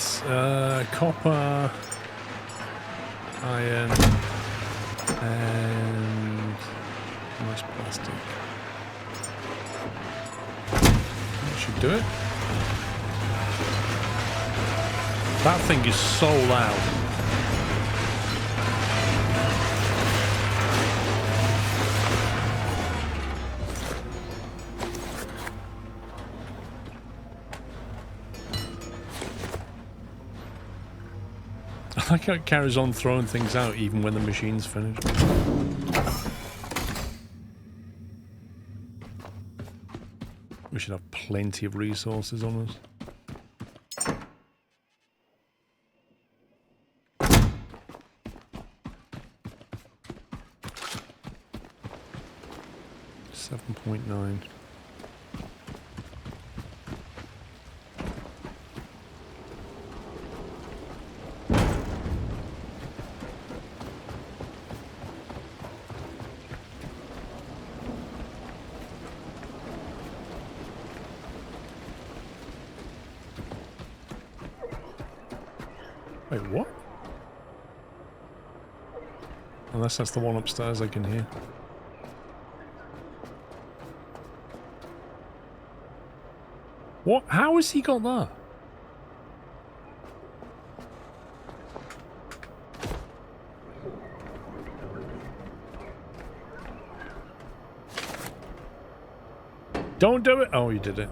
copper, iron, and nice plastic. That should do it. That thing is so loud. I like how it carries on throwing things out even when the machine's finished. We should have plenty of resources on us. $7.9. Wait, what? Unless that's the one upstairs I can hear. What? How has he got that? Don't do it! Oh, you did it.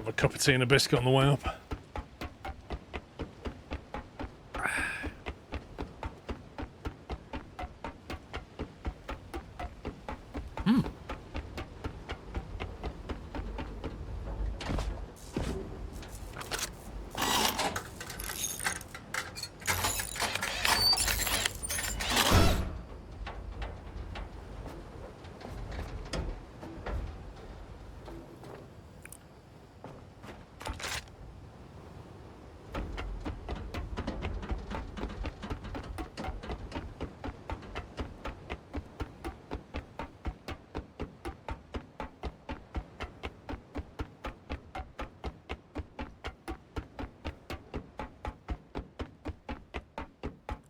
Have a cup of tea and a biscuit on the way up.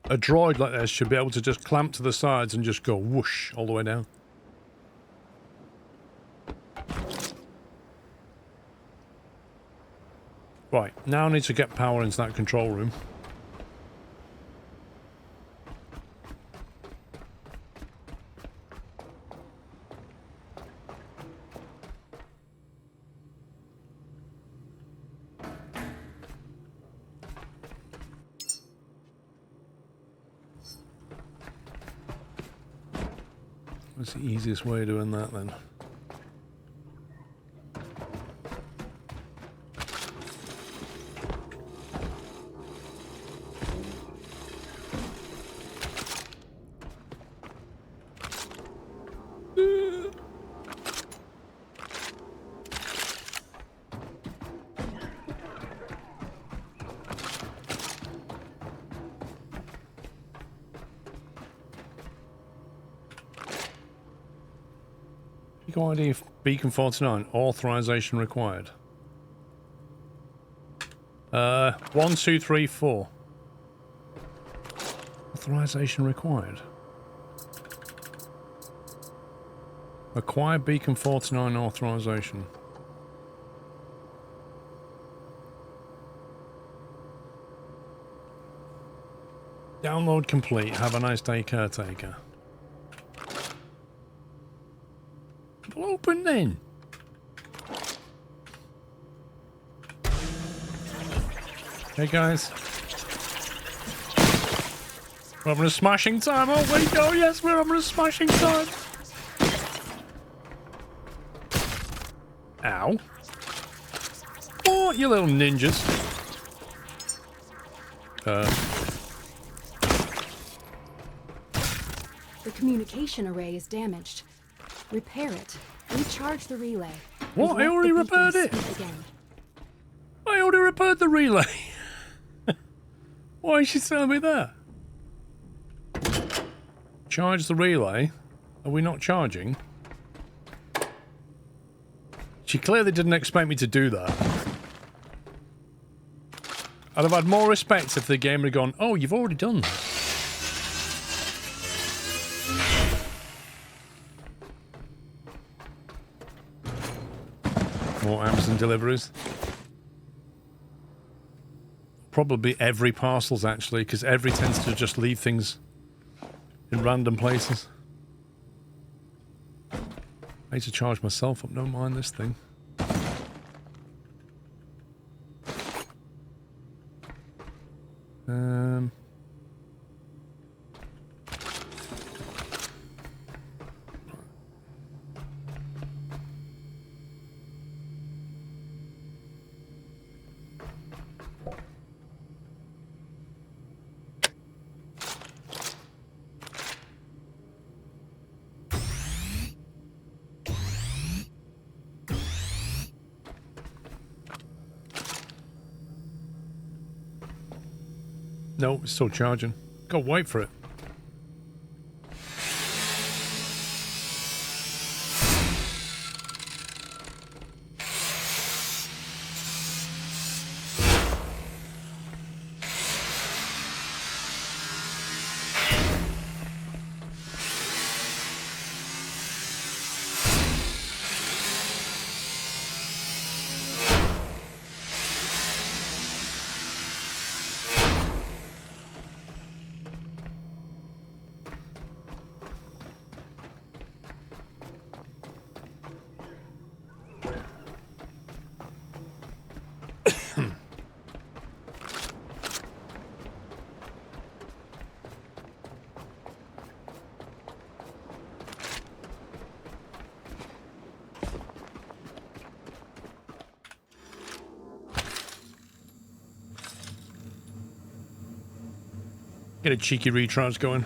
A droid like this should be able to just clamp to the sides and just go whoosh all the way down. Right, now I need to get power into that control room. What's the easiest way of doing that then? ID Beacon 49, authorization required. 1, 2, 3, 4. Authorization required. Acquire Beacon 49 authorization. Download complete. Have a nice day, Caretaker. Open then. Hey guys. We're having a smashing time, aren't we? Oh yes, we're having a smashing time. Ow. Oh, you little ninjas. The communication array is damaged. Repair it. Recharge the relay. What? I already repaired it. Again. I already repaired the relay. Why is she telling me that? Charge the relay? Are we not charging? She clearly didn't expect me to do that. I'd have had more respect if the game had gone, oh, you've already done that. More Amazon deliveries. Probably every parcels actually, because every tends to just leave things in random places. I need to charge myself up, don't mind this thing. No, it's still charging. Go wait for it. Get a cheeky recharge going.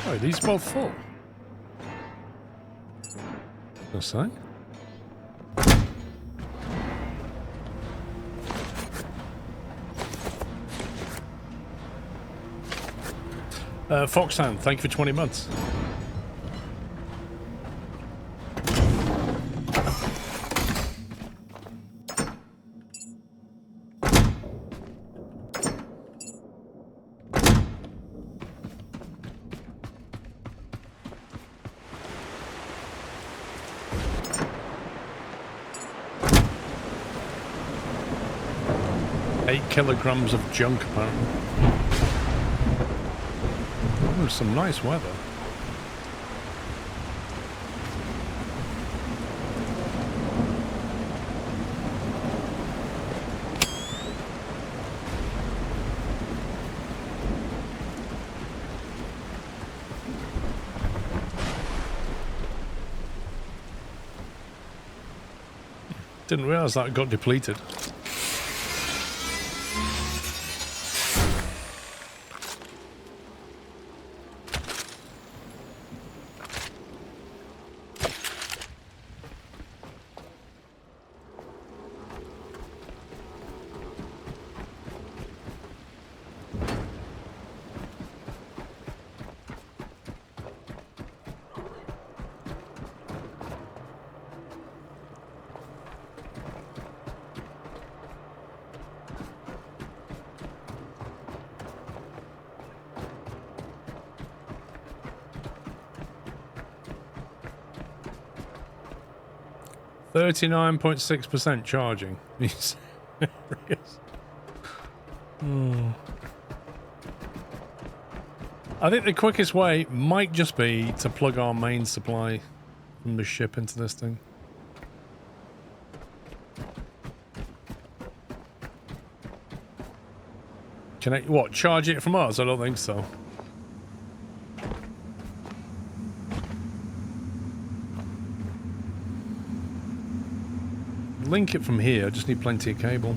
Oh, these both full. What's that? Foxhound, thank you for 20 months. Kilograms of junk, apparently. Oh, some nice weather. Didn't realize that got depleted. .6% charging. He's serious. I think the quickest way might just be to plug our main supply from the ship into this thing. Can I, what, charge it from us? I don't think so. Link it from here, I just need plenty of cable.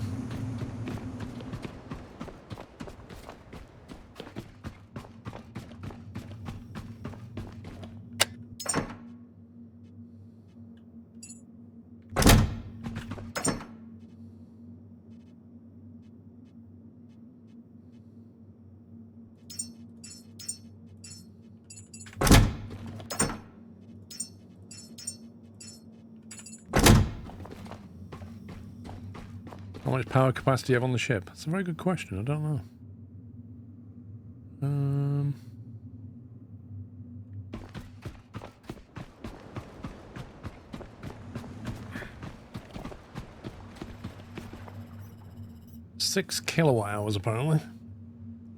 How much power capacity do you have on the ship? That's a very good question. I don't know. 6 kilowatt hours apparently.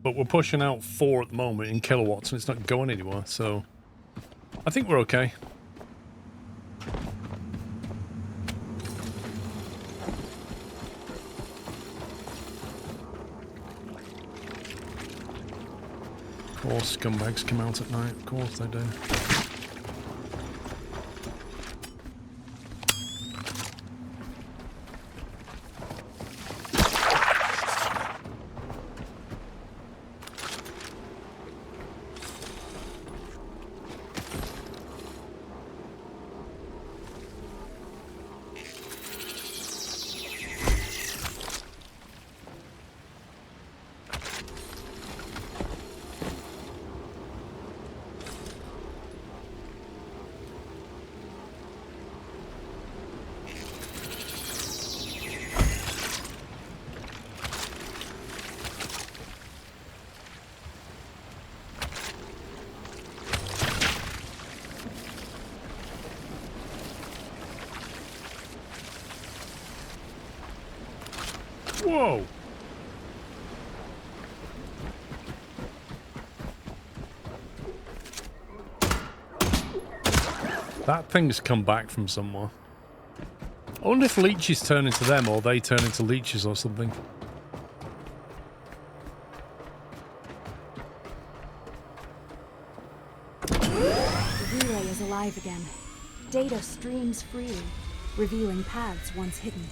But we're pushing out 4 at the moment in kilowatts and it's not going anywhere, so I think we're okay. Of course, scumbags come out at night. Of course they do. Whoa! That thing's come back from somewhere. I wonder if leeches turn into them or they turn into leeches or something. The relay is alive again. Data streams freely, revealing paths once hidden.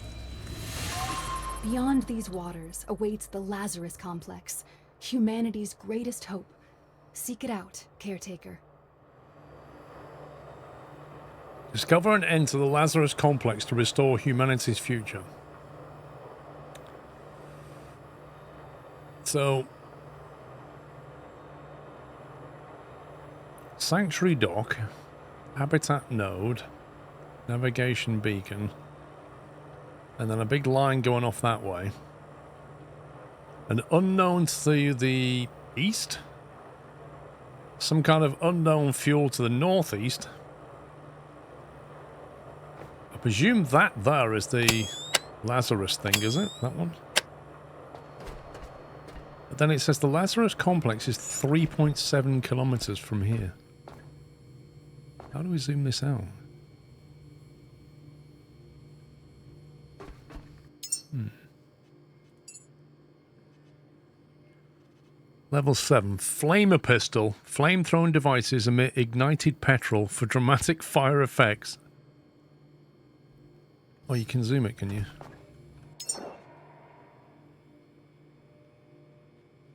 Beyond these waters awaits the Lazarus Complex, humanity's greatest hope. Seek it out, Caretaker. Discover and enter the Lazarus Complex to restore humanity's future. So, Sanctuary Dock, Habitat Node, Navigation Beacon, and then a big line going off that way. An unknown to the east? Some kind of unknown fuel to the northeast? I presume that there is the Lazarus thing, is it? That one? But then it says the Lazarus Complex is 3.7 kilometers from here. How do we zoom this out? Level 7. Flamer pistol. Flame-thrown devices emit ignited petrol for dramatic fire effects. Oh, you can zoom it, can you?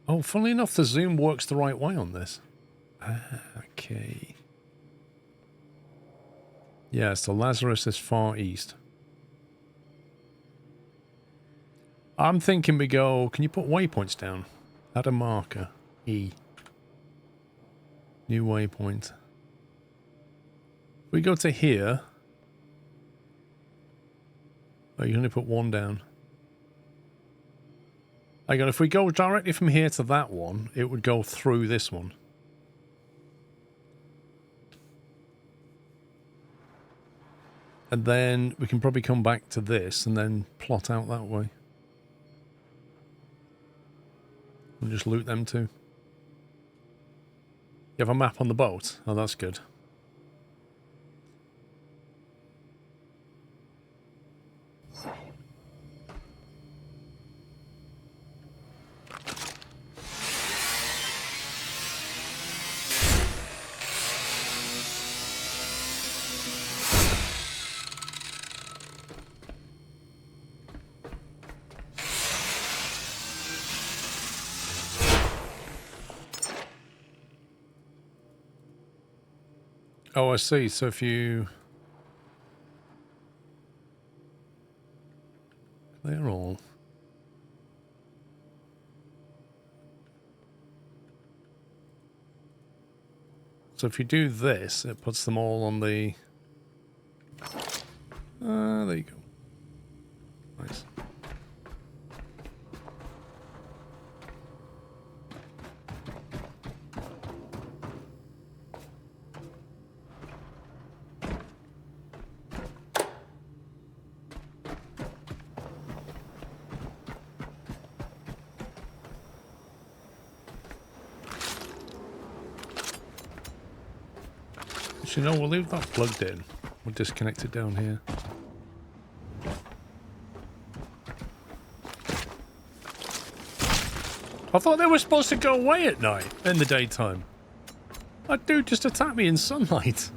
Oh, funnily enough, the zoom works the right way on this. Ah, okay. Yes, the Lazarus is far east. I'm thinking we go... Can you put waypoints down? Add a marker. E. New waypoint. We go to here. Oh, you can only put one down. Hang on, if we go directly from here to that one, it would go through this one. And then we can probably come back to this and then plot out that way. We'll just loot them too. You have a map on the boat? Oh, that's good. Oh, I see. So if you... Clear all. So if you do this, it puts them all on the... there you go. Nice. You know, we'll leave that plugged in. We'll disconnect it down here. I thought they were supposed to go away at night, in the daytime. That dude just attacked me in sunlight.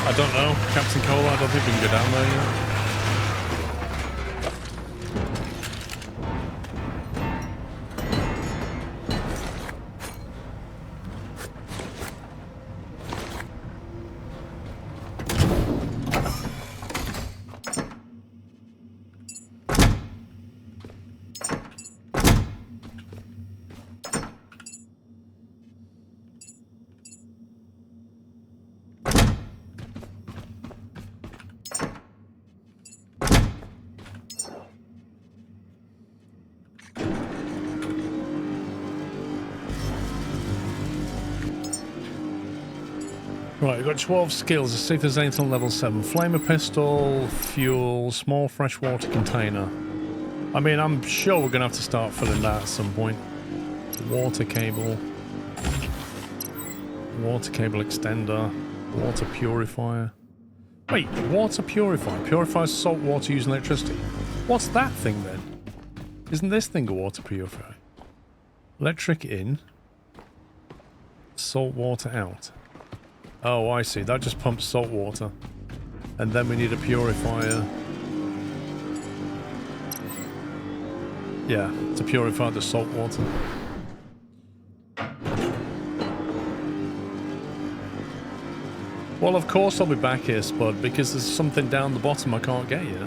I don't know, Captain Cola, I don't think we can go down there yet. Right, we've got 12 skills. Let's see if there's anything on level 7. Flamer pistol, fuel, small freshwater container. I mean, I'm sure we're going to have to start filling that at some point. Water cable. Water cable extender. Water purifier. Wait, water purifier. Purifies salt water using electricity. What's that thing then? Isn't this thing a water purifier? Electric in. Salt water out. Oh, I see. That just pumps salt water. And then we need a purifier. Yeah, to purify the salt water. Well, of course I'll be back here, Spud, because there's something down the bottom I can't get yet.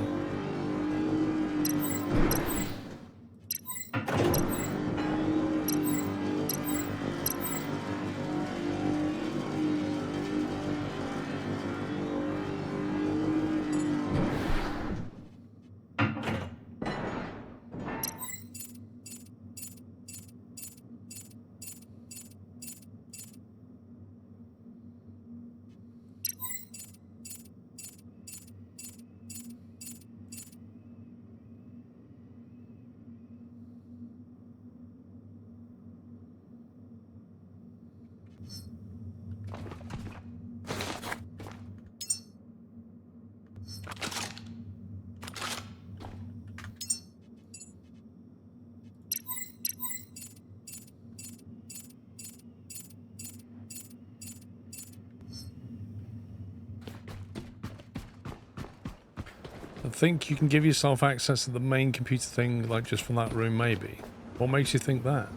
I think you can give yourself access to the main computer thing, like just from that room, maybe. What makes you think that?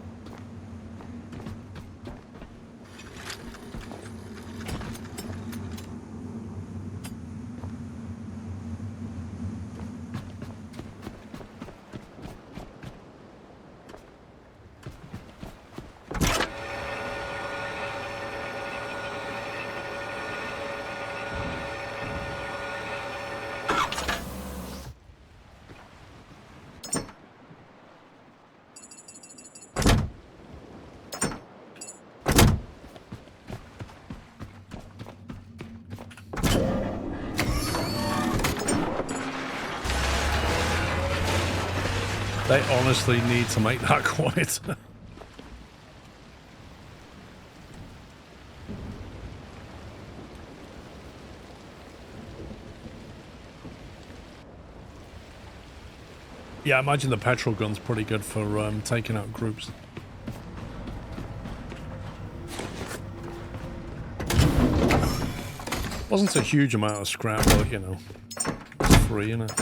They honestly need to make that quiet. Yeah, I imagine the petrol gun's pretty good for taking out groups. Wasn't a huge amount of scrap, but you know, it's free, isn't it?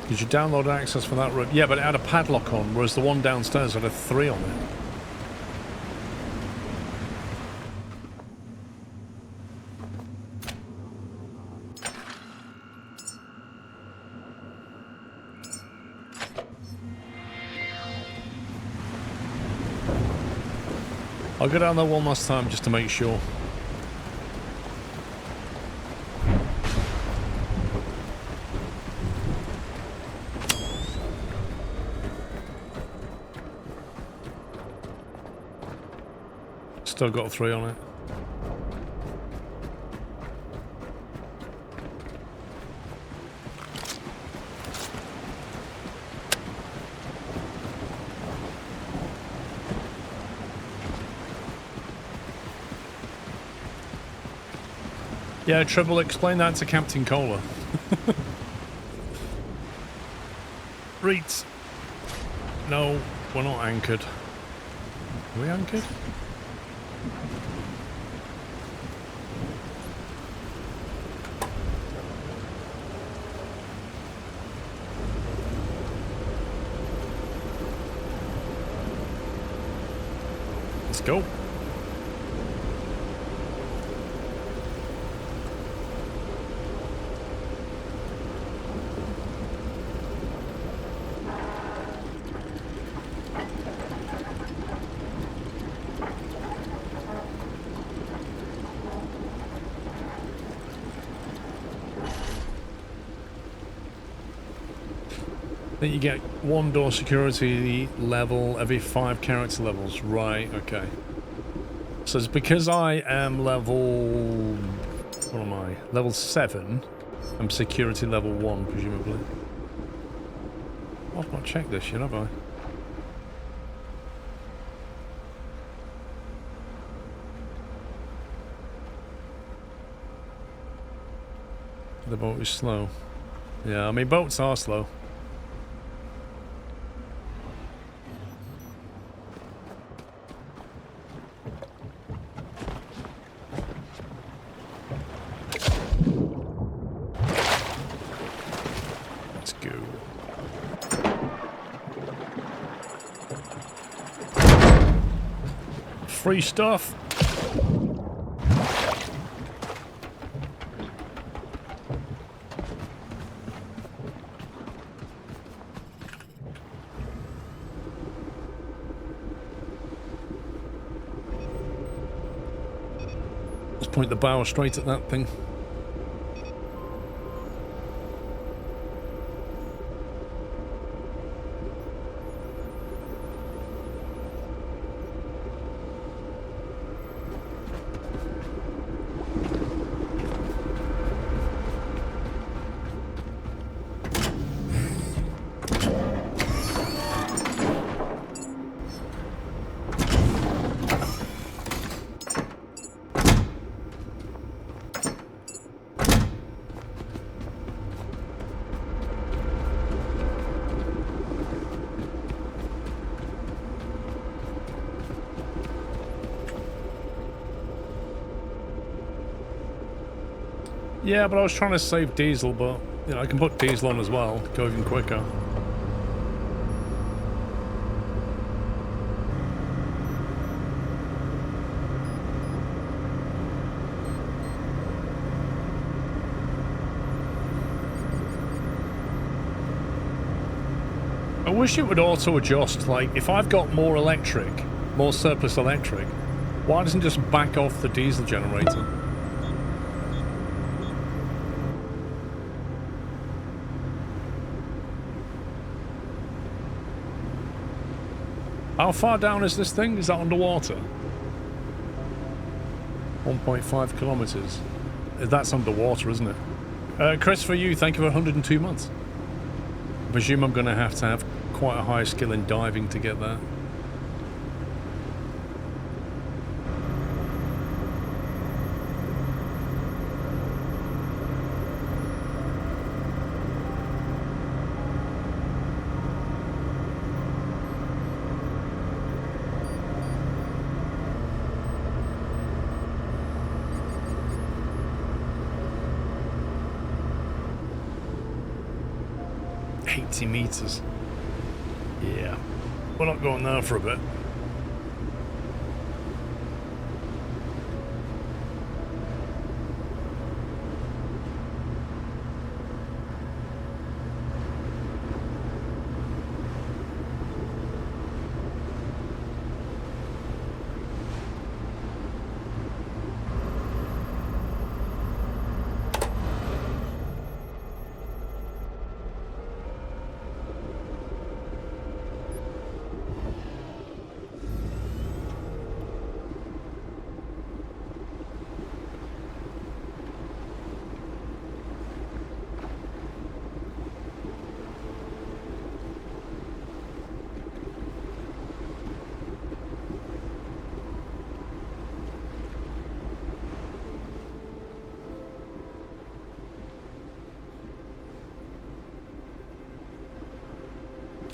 Did you download access for that room? Yeah, but it had a padlock on, whereas the one downstairs had a 3 on it. I'll go down there one last time just to make sure. Still got a 3 on it. Yeah, Tribble, explain that to Captain Cola. Reeds. No, we're not anchored. Are we anchored? Let's go. Then you get 1 door security level every 5 character levels. Right, okay. So it's because I am level... What am I? Level 7. I'm security level 1, presumably. I've not checked this yet, have I? The boat is slow. Yeah, I mean, boats are slow. Let's go. Free stuff. Point the bow straight at that thing. Yeah, but I was trying to save diesel, but you know, I can put diesel on as well, go even quicker. I wish it would auto adjust, like if I've got more electric, more surplus electric, why doesn't it just back off the diesel generator? How far down is this thing? Is that underwater? 1.5 kilometers. That's underwater, isn't it? Chris, for you, thank you for 102 months. I presume I'm going to have quite a high skill in diving to get that. Meters. Yeah, we're not going there for a bit.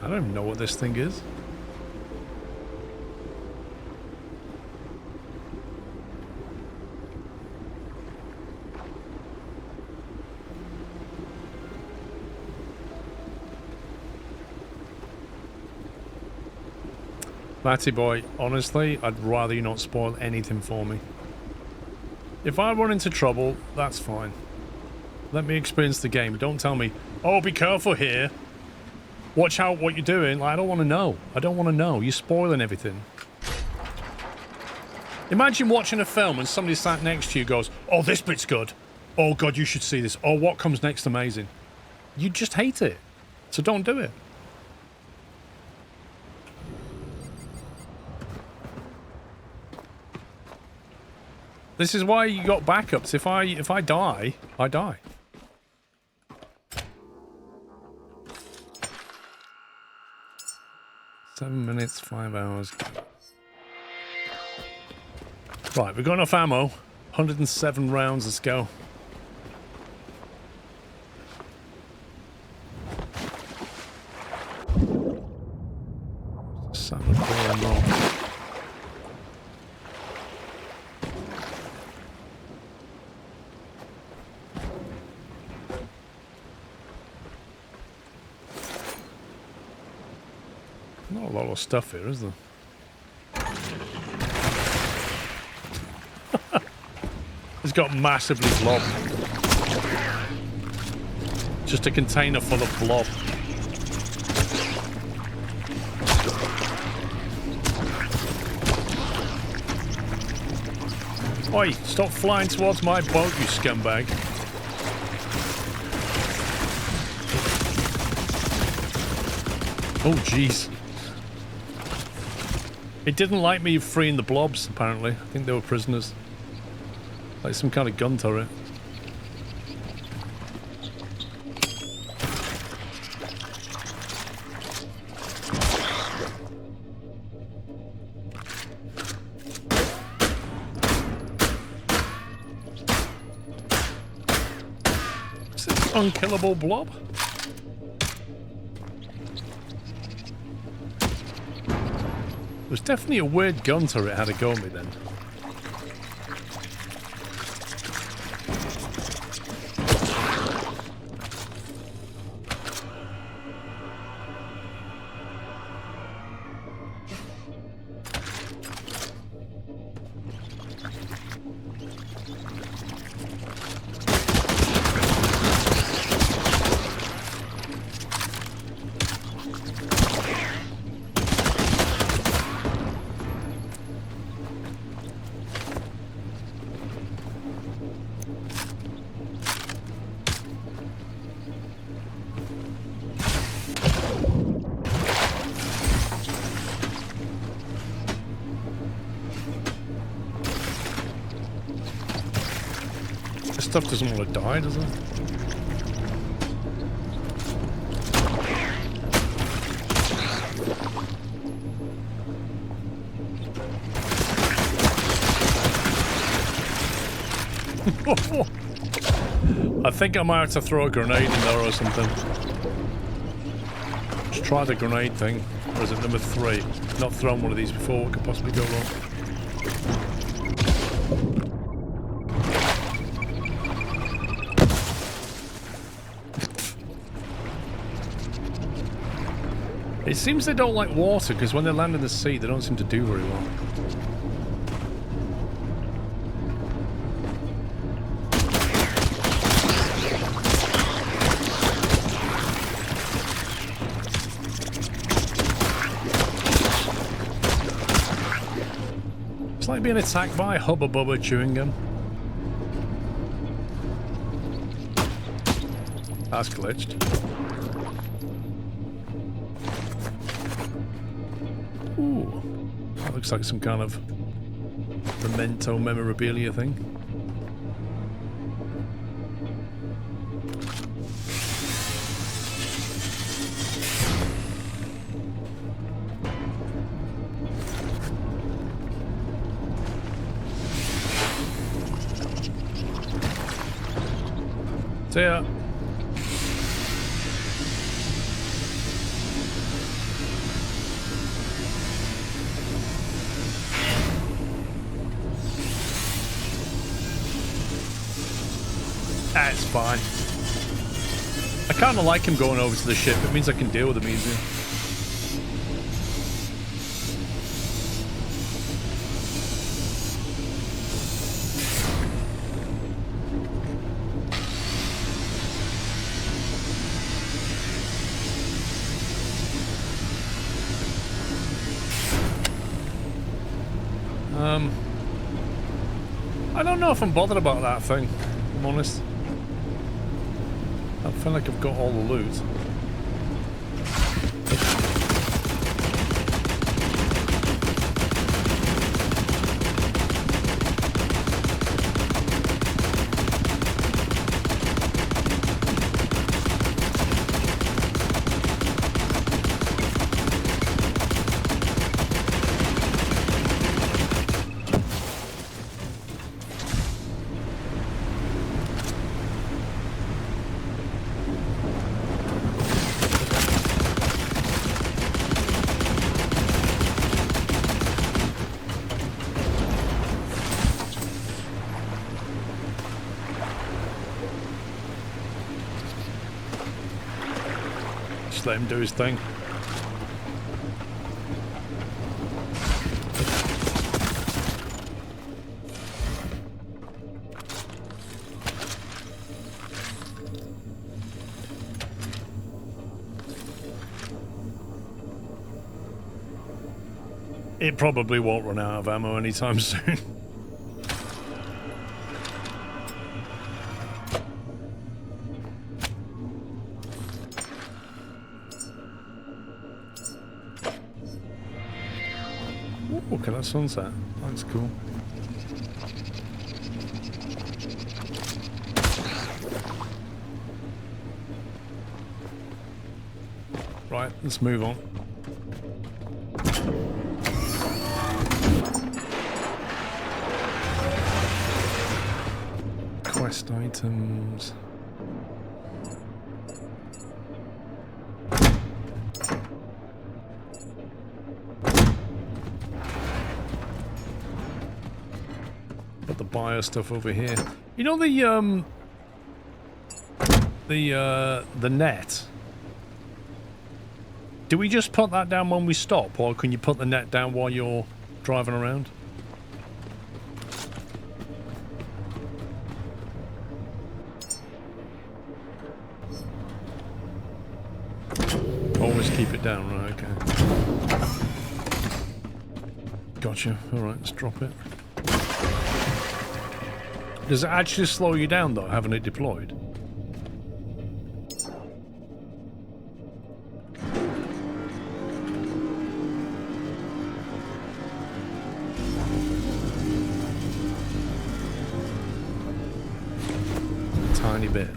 I don't even know what this thing is. Matty boy, honestly, I'd rather you not spoil anything for me. If I run into trouble, that's fine. Let me experience the game. Don't tell me, oh, be careful here. Watch out what you're doing. Like, I don't want to know. I don't want to know. You're spoiling everything. Imagine watching a film and somebody sat next to you goes, oh, this bit's good. Oh, God, you should see this. Oh, what comes next amazing. You just hate it. So don't do it. This is why you got backups. If I die, I die. Seven minutes, 5 hours. Right, we've got enough ammo. 107 rounds, let's go. Salad ball and roll. Not a lot of stuff here, is there? It's got massively blob. Just a container full of blob. Oi, stop flying towards my boat, you scumbag. Oh, jeez. It didn't like me freeing the blobs, apparently. I think they were prisoners. Like some kind of gun turret. Is this unkillable blob? There's definitely a weird gun turret had a go at me then. Stuff doesn't want to die, does it? I think I might have to throw a grenade in there or something. Just try the grenade thing. Or is it number 3? Not thrown one of these before, what could possibly go wrong? It seems they don't like water, because when they land in the sea, they don't seem to do very well. It's like being attacked by a Hubba Bubba chewing gum. That's glitched. Ooh, that looks like some kind of memento memorabilia thing. See ya. That's fine. I kind of like him going over to the ship. It means I can deal with him easier. I don't know if I'm bothered about that thing, if I'm honest. I feel like I've got all the loot. Just let him do his thing. It probably won't run out of ammo anytime soon. Look at that sunset. That's cool. Right, let's move on. Quest items. Got the bio stuff over here. You know the net? Do we just put that down when we stop, or can you put the net down while you're driving around? Always keep it down, right, okay. Gotcha. Alright, let's drop it. Does it actually slow you down, though, having it deployed? Tiny bit.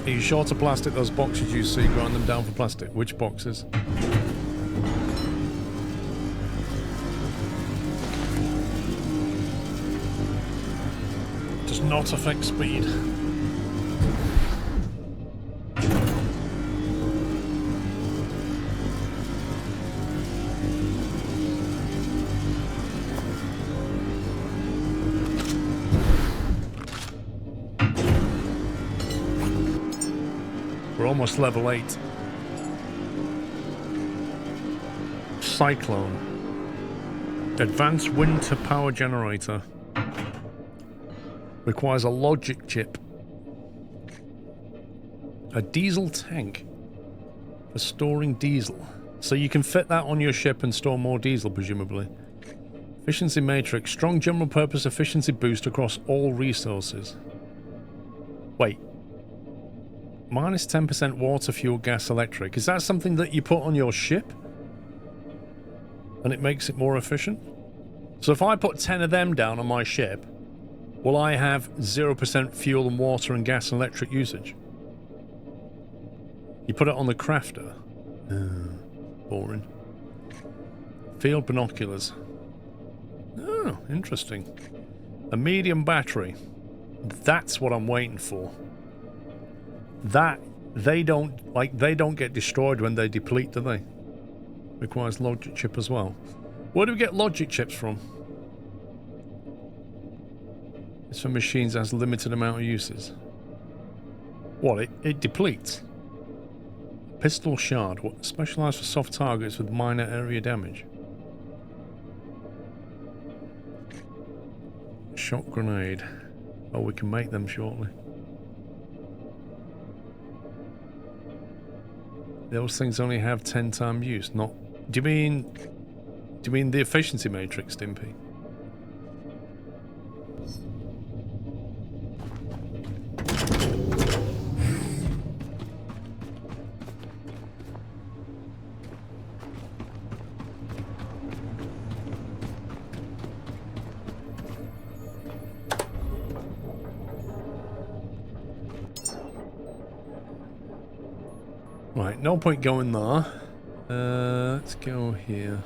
Are you sure to plastic those boxes you see? Grind them down for plastic. Which boxes? Does not affect speed. We're almost level 8. Cyclone. Advanced winter power generator. Requires a logic chip. A diesel tank. For storing diesel. So you can fit that on your ship and store more diesel, presumably. Efficiency matrix. Strong general purpose efficiency boost across all resources. Wait. Minus 10% water, fuel, gas, electric. Is that something that you put on your ship? And it makes it more efficient? So if I put 10 of them down on my ship, will I have 0% fuel and water and gas and electric usage? You put it on the crafter. Boring. Field binoculars. Oh, interesting. A medium battery. That's what I'm waiting for. That they don't get destroyed when they deplete, do they? Requires logic chip as well. Where do we get logic chips from? It's for machines that has limited amount of uses. What? It depletes. Pistol shard. What? Specialized for soft targets with minor area damage. Shock grenade. Oh, we can make them shortly. Those things only have 10-time use, not... Do you mean the efficiency matrix, Stimpy? Right, no point going there. Let's go here.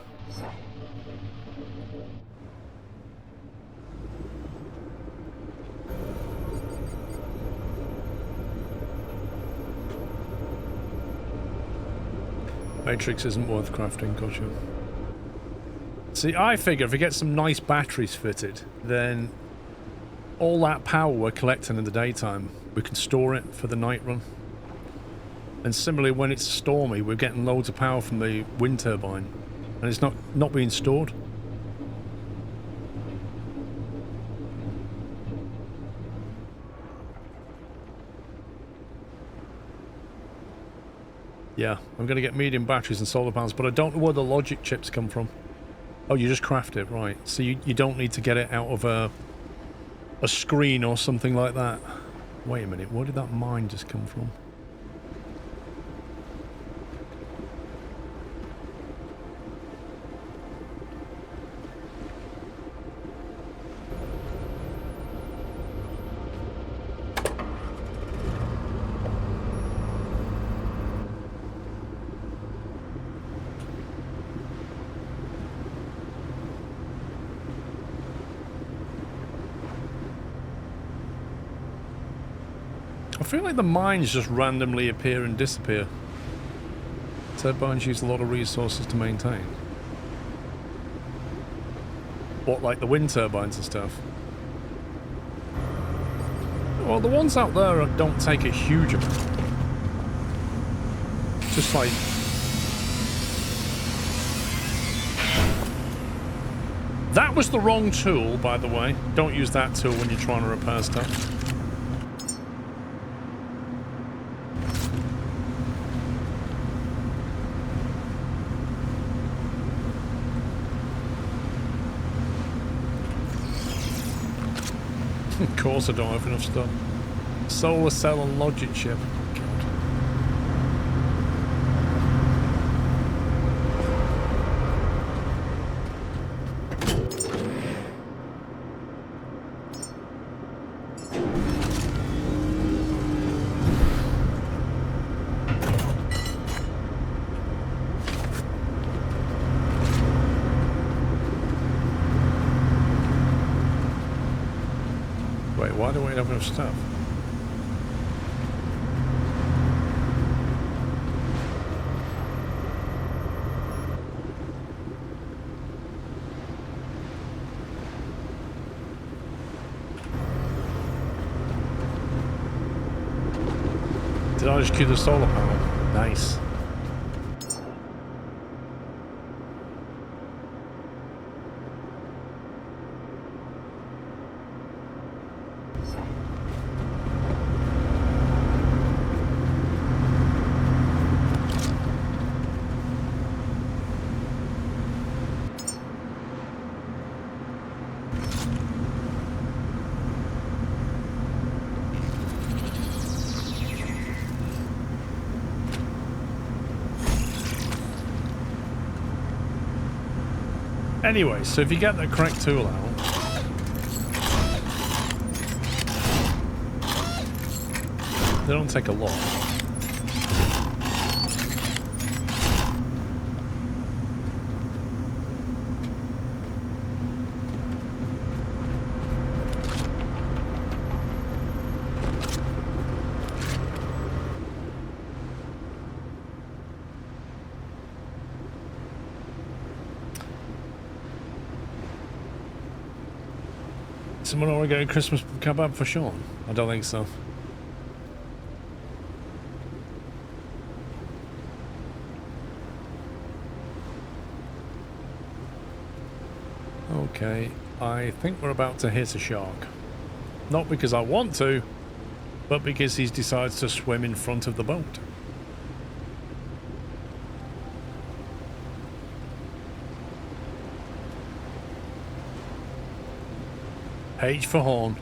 Matrix isn't worth crafting, gotcha. See, I figure if we get some nice batteries fitted, then all that power we're collecting in the daytime, we can store it for the night run. And similarly, when it's stormy, we're getting loads of power from the wind turbine, and it's not being stored. Yeah, I'm going to get medium batteries and solar panels, but I don't know where the logic chips come from. Oh, you just craft it, right. So you don't need to get it out of a screen or something like that. Wait a minute, where did that mine just come from? I feel like the mines just randomly appear and disappear. Turbines use a lot of resources to maintain. What, like the wind turbines and stuff? Well, the ones out there don't take a huge amount. Just like... That was the wrong tool, by the way. Don't use that tool when you're trying to repair stuff. Of course I don't have enough stuff. Solar cell and logic chip. God. Wait, why do we have enough stuff? Did I just cue the solar panel? Nice. Anyway, so if you get the correct tool out, they don't take a lot. Someone already got a Christmas kebab for Sean? I don't think so. Okay, I think we're about to hit a shark. Not because I want to, but because he decides to swim in front of the boat. H for horn.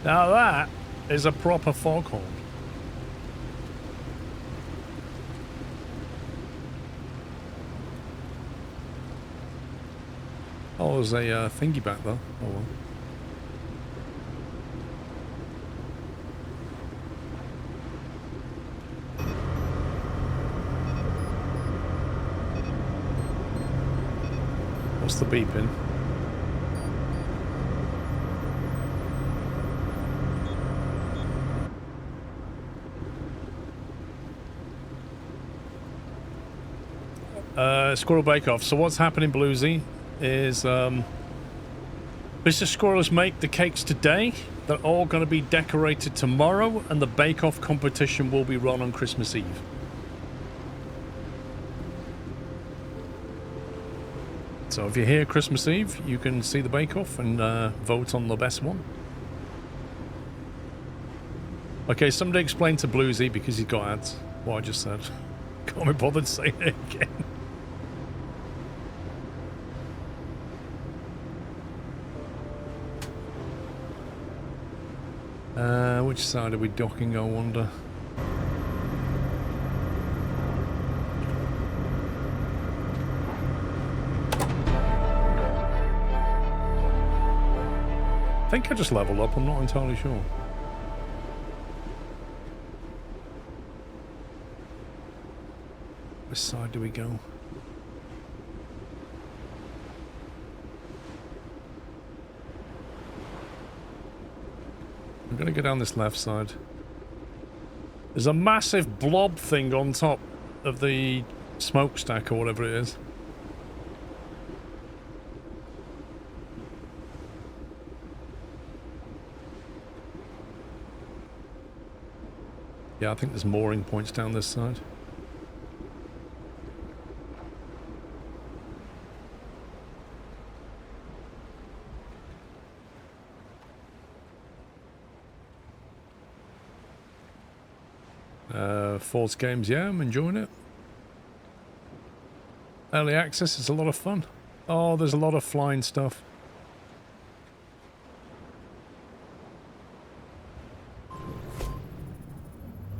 Now that is a proper foghorn. Oh, there's a thingy back there. Oh well. What's the beeping? Squirrel Bake Off. So what's happening, Bluesy, is Mr. Squirrels make the cakes today. They're all going to be decorated tomorrow, and the Bake Off competition will be run on Christmas Eve. So if you're here Christmas Eve, you can see the Bake Off and vote on the best one. Okay, somebody explain to Bluesy, because he's got ads, what I just said. Can't be bothered saying it again. Which side are we docking, I wonder? I think I just leveled up, I'm not entirely sure. Which side do we go? I'm gonna go down this left side. There's a massive blob thing on top of the smokestack or whatever it is. Yeah, I think there's mooring points down this side. Force games, yeah, I'm enjoying it. Early access is a lot of fun. Oh, there's a lot of flying stuff.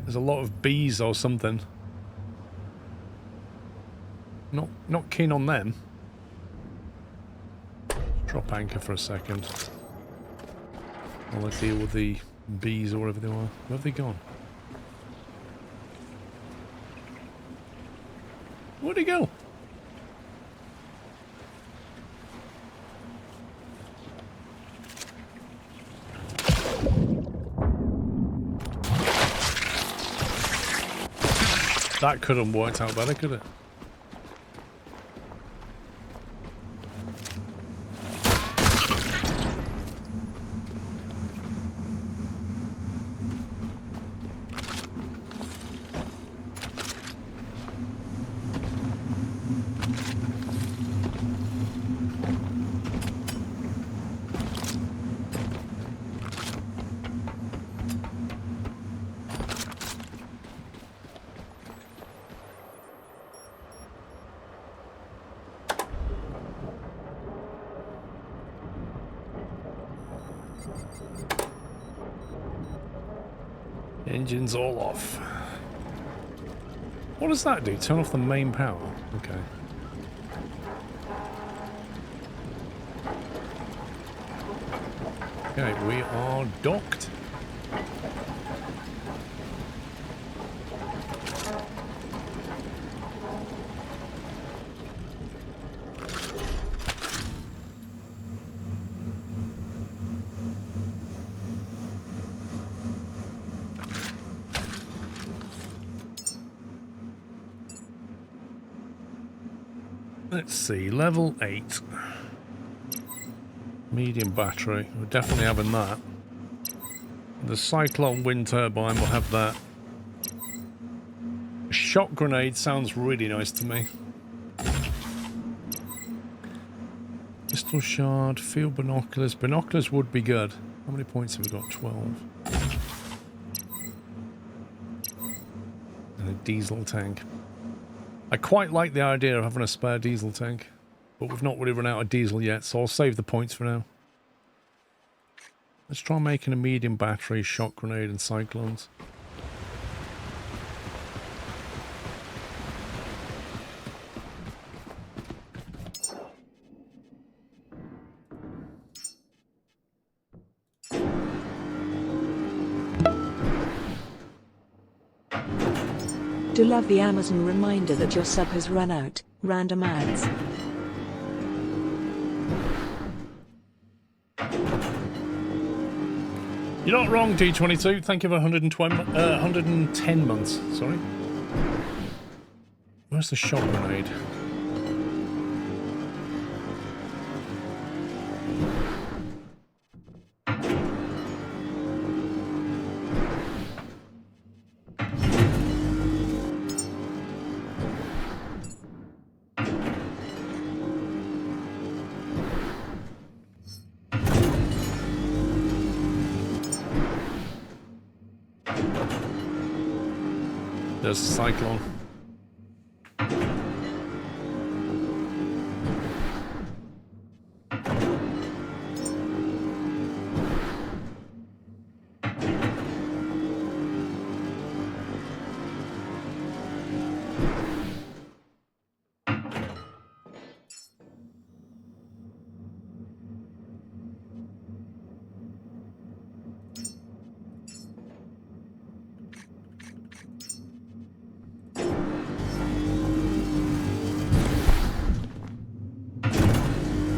There's a lot of bees or something. Not keen on them. Drop anchor for a second. While I deal with the bees or whatever they are. Where have they gone? Where'd he go? That could have worked out better, could it? Engines all off. What does that do? Turn off the main power? Okay. Okay, we are docked. Let's see, level 8. Medium battery, we're definitely having that. The cyclone wind turbine will have that. A shock grenade sounds really nice to me. Pistol shard, field binoculars. Binoculars would be good. How many points have we got? 12. And a diesel tank. I quite like the idea of having a spare diesel tank, but we've not really run out of diesel yet, so I'll save the points for now. Let's try making a medium battery, shock grenade and cyclones. Do love the Amazon reminder that your sub has run out. Random ads. You're not wrong, D22. Thank you for 110 months. Sorry. Where's the shock grenade? There's a cyclone.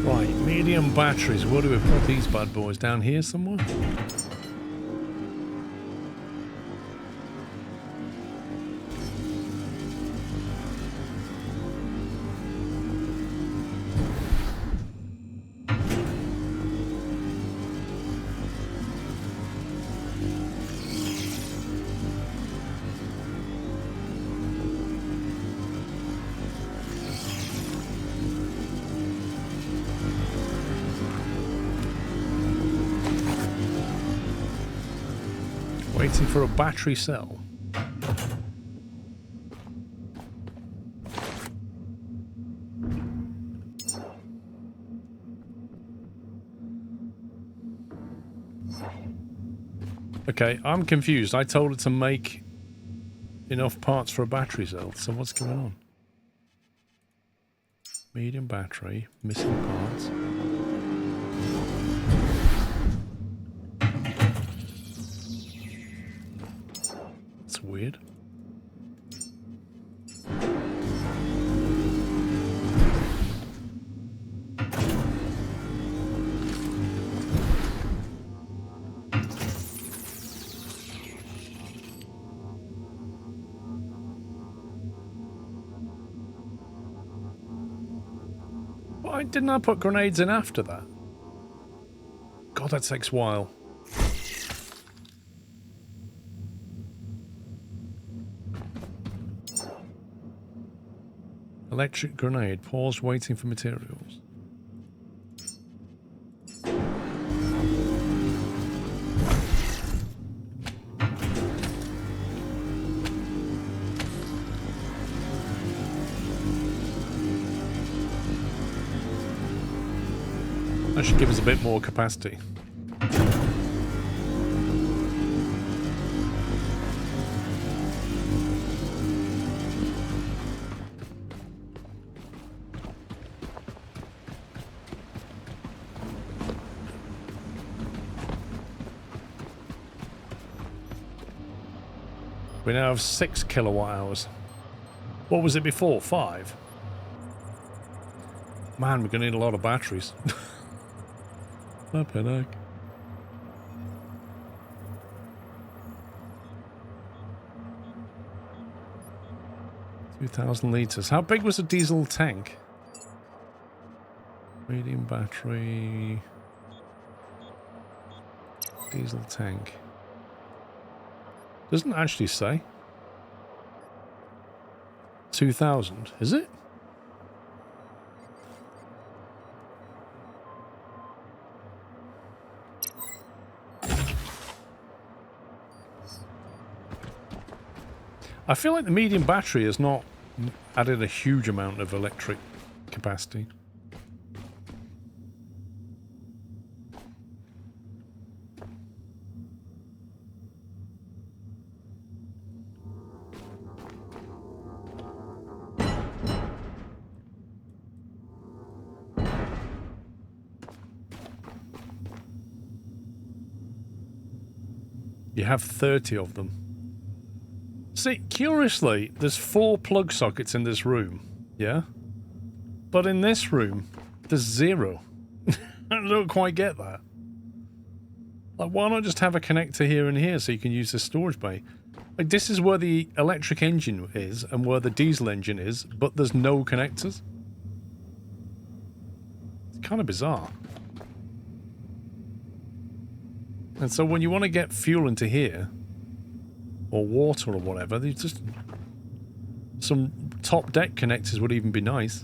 Right, medium batteries. Where do we put these bad boys? Down here somewhere? Waiting for a battery cell. Okay, I'm confused. I told her to make enough parts for a battery cell, so what's going on? Medium battery, missing parts. That's weird. Why didn't I put grenades in after that? God, that takes a while. Electric grenade. Pause waiting for materials. That should give us a bit more capacity. We now have 6 kilowatt hours. What was it before? 5? Man, we're going to need a lot of batteries. Flippin' heck. $2,000 litres. How big was a diesel tank? Medium battery. Diesel tank. Doesn't actually say. 2,000, is it? I feel like the medium battery has not added a huge amount of electric capacity. You have 30 of them. See, curiously, there's 4 plug sockets in this room, yeah? But in this room, there's 0. I don't quite get that. Like, why not just have a connector here and here so you can use the storage bay? Like, this is where the electric engine is and where the diesel engine is, but there's no connectors. It's kind of bizarre. And so when you want to get fuel into here, or water or whatever, there's just some top deck connectors would even be nice.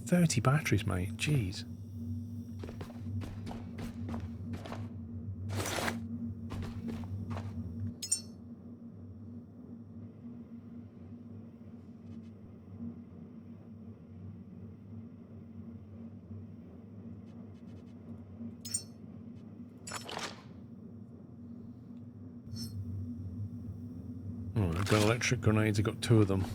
30 batteries, mate. Jeez. Oh, I've got electric grenades, I've got 2 of them.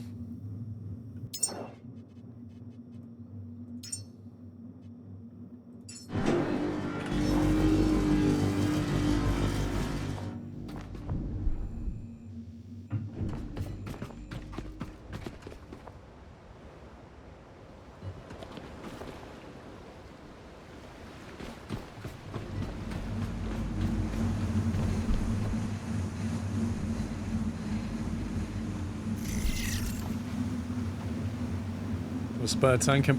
A spare tank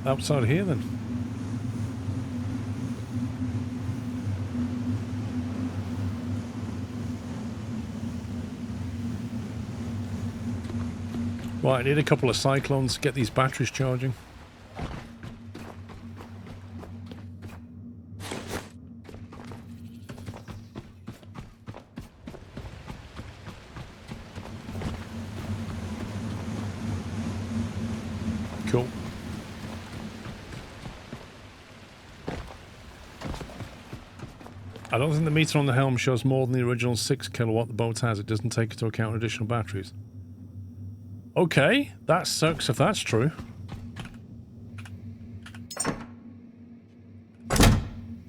outside here then. Right, I need a couple of cyclones to get these batteries charging. Cool. I don't think the meter on the helm shows more than the original 6 kilowatt the boat has. It doesn't take into account additional batteries. Okay, that sucks if that's true.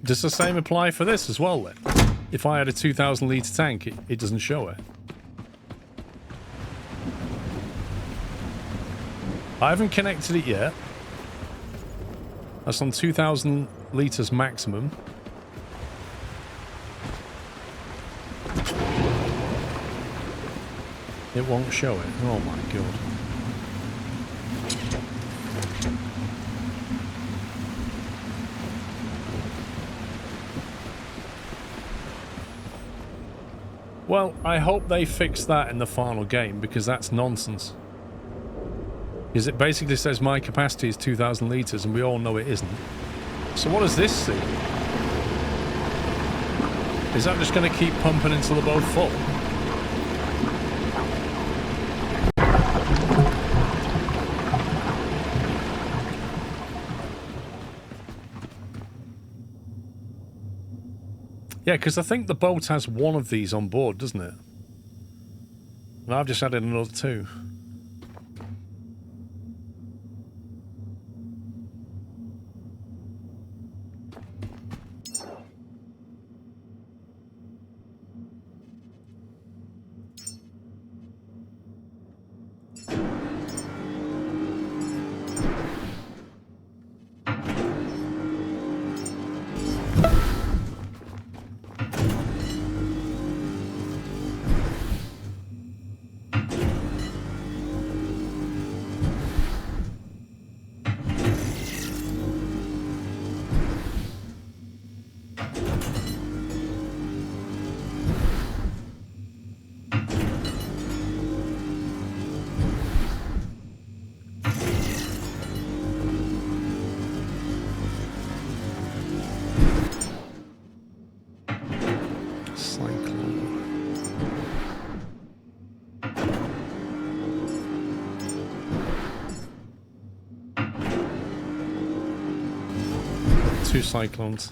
Does the same apply for this as well then? If I had a 2,000 litre tank, it doesn't show it. I haven't connected it yet. That's on 2,000 litres maximum. It won't show it. Oh my god. Well, I hope they fix that in the final game, because that's nonsense. Because it basically says my capacity is 2,000 litres, and we all know it isn't. So what does this say? Is that just going to keep pumping until the boat full? Yeah, because I think the boat has 1 of these on board, doesn't it? And I've just added another 2. Two cyclones.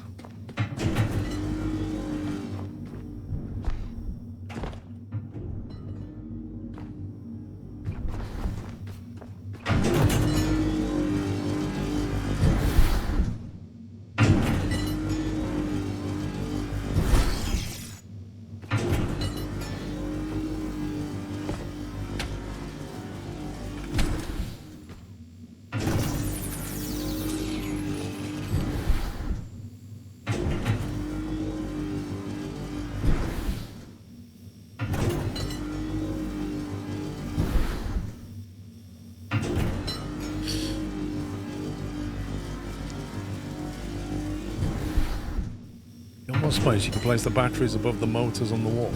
I suppose you can place the batteries above the motors on the wall.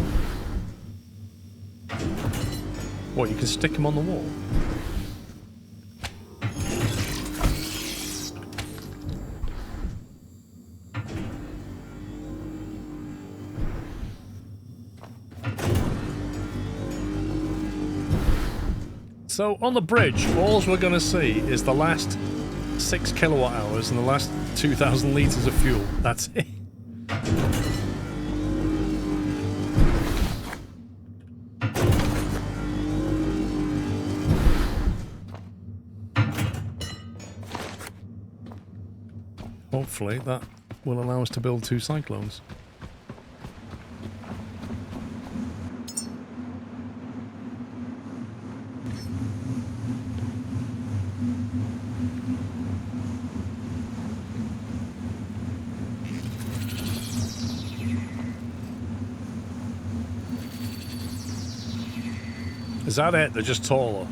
What, you can stick them on the wall? So on the bridge, all we're going to see is the last 6 kilowatt hours and the last 2,000 litres of fuel. That's it. Hopefully that will allow us to build 2 cyclones. Is that it? They're just taller.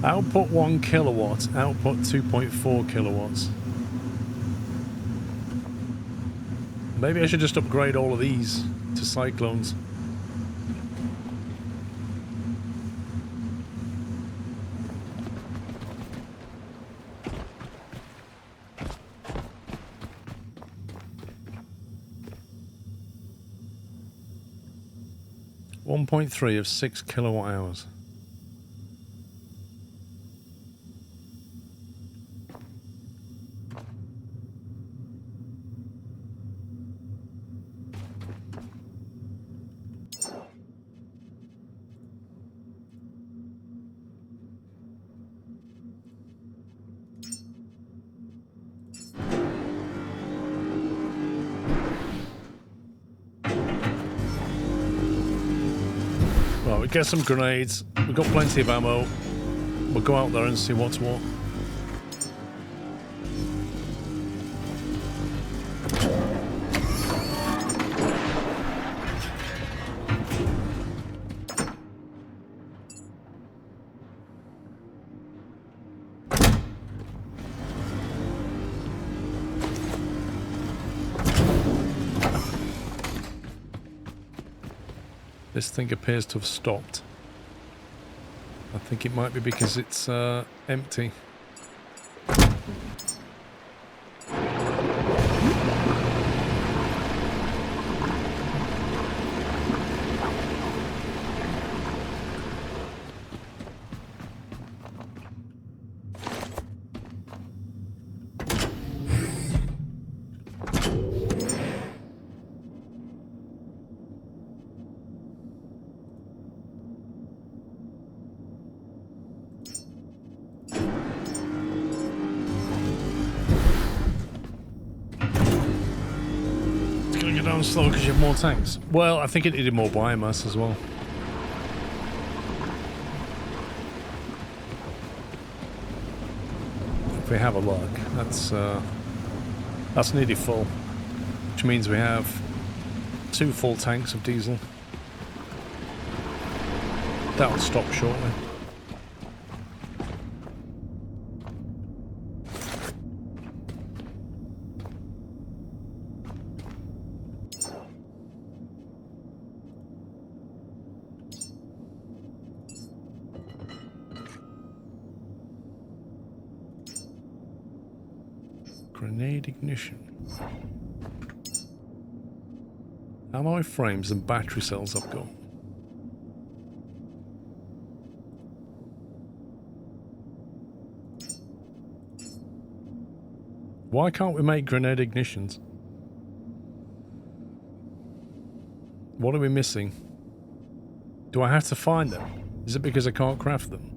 Output 1 kilowatt, output 2.4 kilowatts. Maybe I should just upgrade all of these to cyclones. .3 of 6 kilowatt hours. Well, we get some grenades. We've got plenty of ammo. We'll go out there and see what's what. This thing appears to have stopped. I think it might be because it's empty. Slow because you have more tanks. Well, I think it needed more biomass as well. If we have a luck, that's nearly full, which means we have 2 full tanks of diesel. That'll stop shortly. Grenade ignition. Alloy frames and battery cells I've got. Why can't we make grenade ignitions? What are we missing? Do I have to find them? Is it because I can't craft them?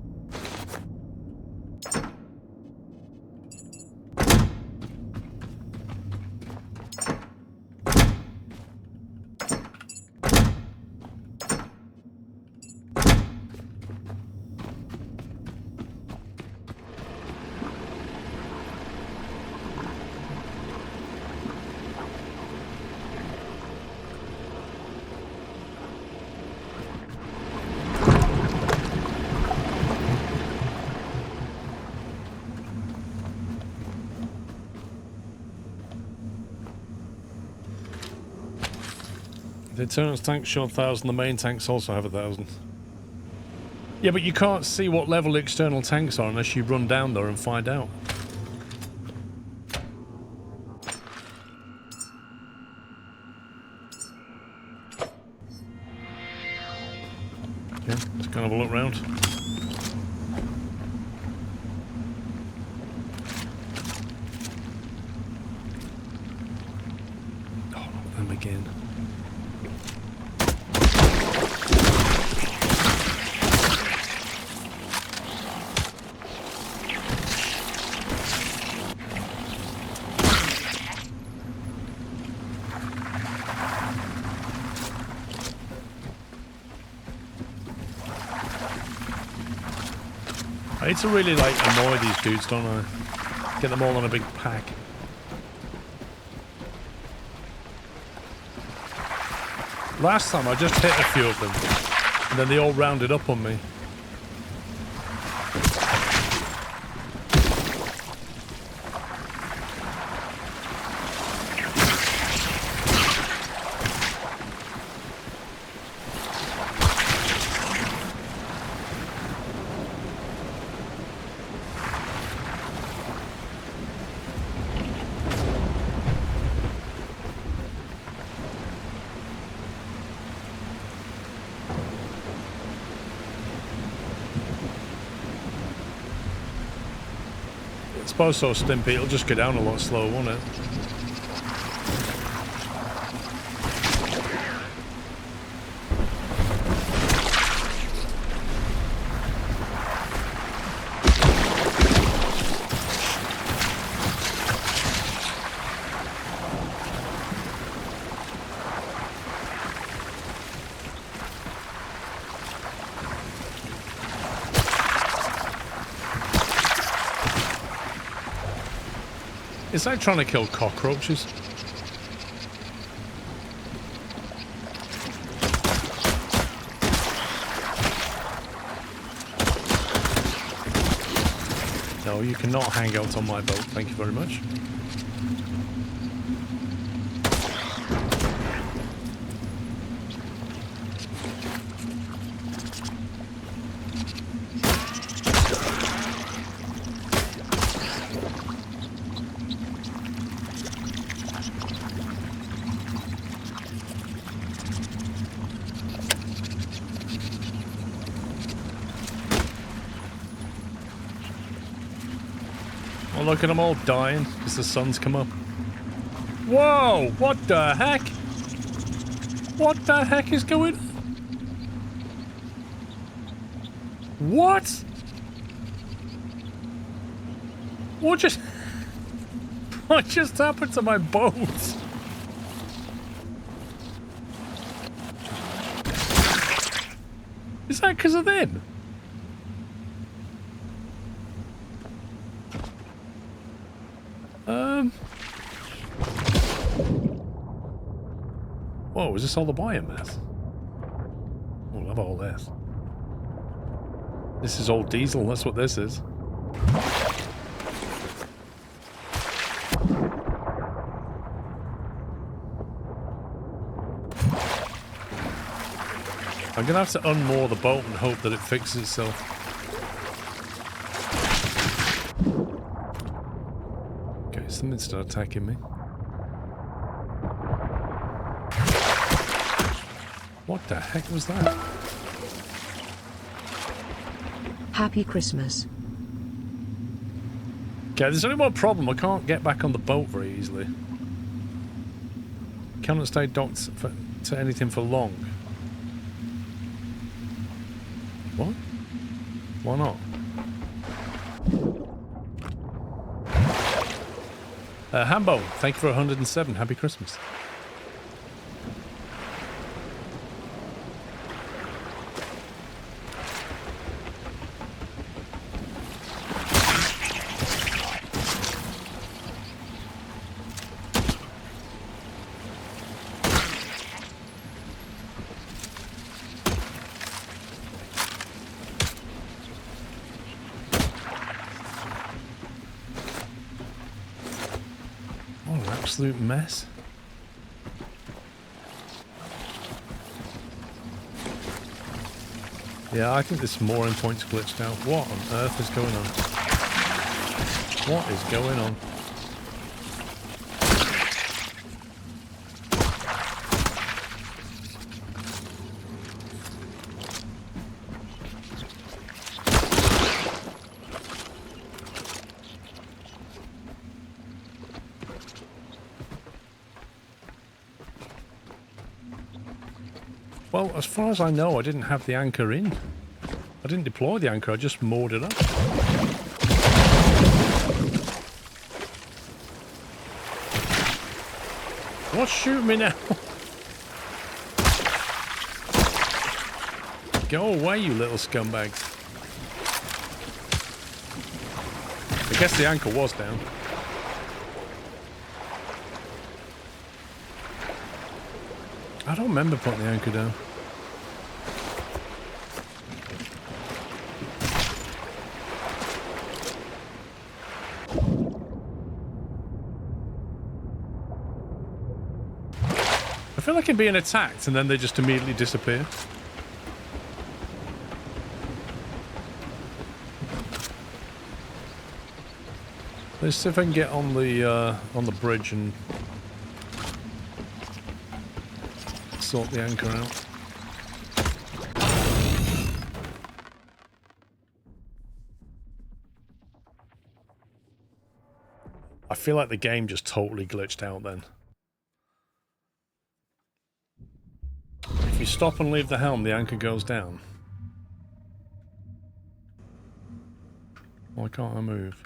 The internal tanks show 1,000, the main tanks also have 1,000. Yeah, but you can't see what level the external tanks are unless you run down there and find out. Okay, let's go and have a look round. Oh, not them again. I need to really, like, annoy these dudes, don't I? Get them all on a big pack. Last time I just hit a few of them, and then they all rounded up on me. I suppose so, Stimpy. It'll just go down a lot slower, won't it? It's like trying to kill cockroaches. No, you cannot hang out on my boat. Thank you very much. Oh, look at them all dying because the sun's come up. Whoa! What the heck? What the heck is going on? What? What just... What just happened to my boat? Is that because of them? Whoa, is this all the biomass? Oh, I love all this. This is all diesel, that's what this is. I'm gonna have to unmoor the boat and hope that it fixes itself. Okay, something started attacking me. What the heck was that? Happy Christmas. Okay, there's only one problem. I can't get back on the boat very easily. Cannot stay docked to anything for long. What? Why not? Hambo, thank you for 107. Happy Christmas. Absolute mess. Yeah, I think this mooring point's glitched out. What on earth is going on? What is going on? Well, as far as I know, I didn't have the anchor in. I didn't deploy the anchor, I just moored it up. What's shooting me now? Go away, you little scumbags. I guess the anchor was down. I don't remember putting the anchor down. I feel like I'm being attacked and then they just immediately disappear. Let's see if I can get on the bridge and sort the anchor out. I feel like the game just totally glitched out then. If you stop and leave the helm, the anchor goes down. Why can't I move?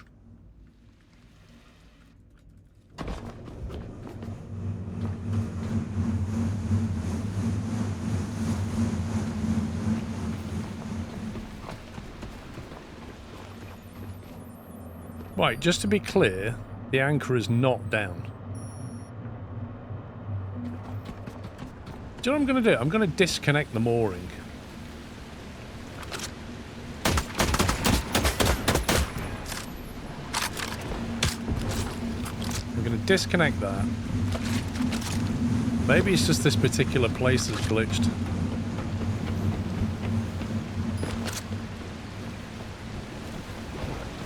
Right, just to be clear, the anchor is not down. Do you know what I'm going to do? I'm going to disconnect the mooring. I'm going to disconnect that. Maybe it's just this particular place that's glitched.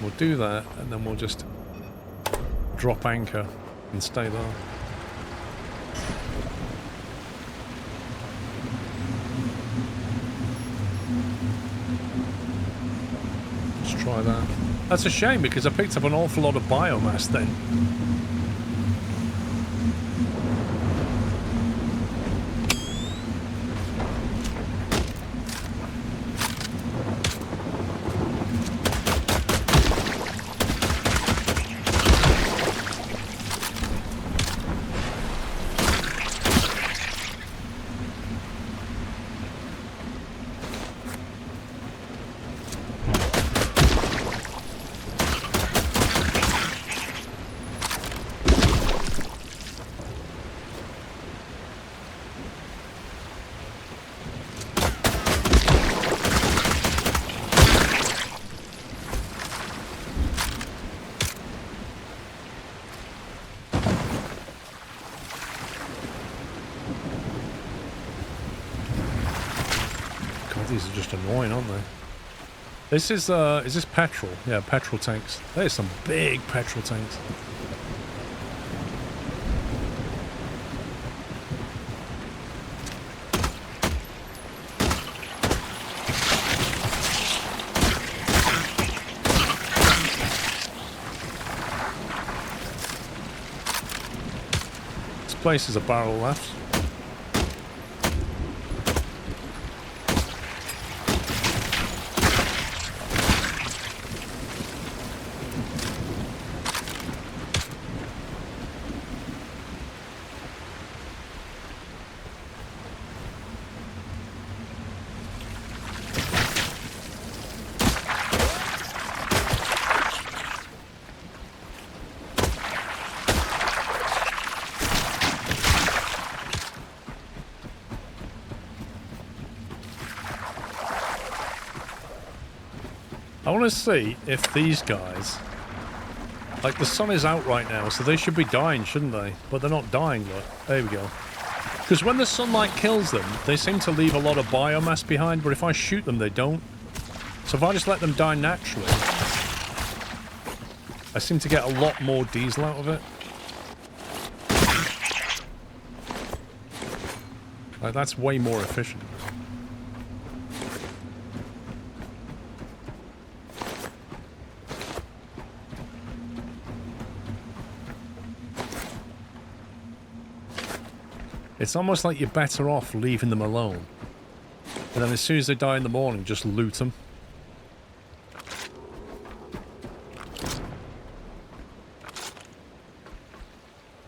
We'll do that, and then we'll just drop anchor and stay there. Let's try that. That's a shame because I picked up an awful lot of biomass then. These are just annoying, aren't they? Is this petrol? Yeah, petrol tanks. There's some big petrol tanks. This place is a barrel left. I want to see if these guys... Like, the sun is out right now, so they should be dying, shouldn't they? But they're not dying, look. There we go. Because when the sunlight kills them, they seem to leave a lot of biomass behind, but if I shoot them, they don't. So if I just let them die naturally, I seem to get a lot more diesel out of it. Like, that's way more efficient. It's almost like you're better off leaving them alone. And then as soon as they die in the morning, just loot them.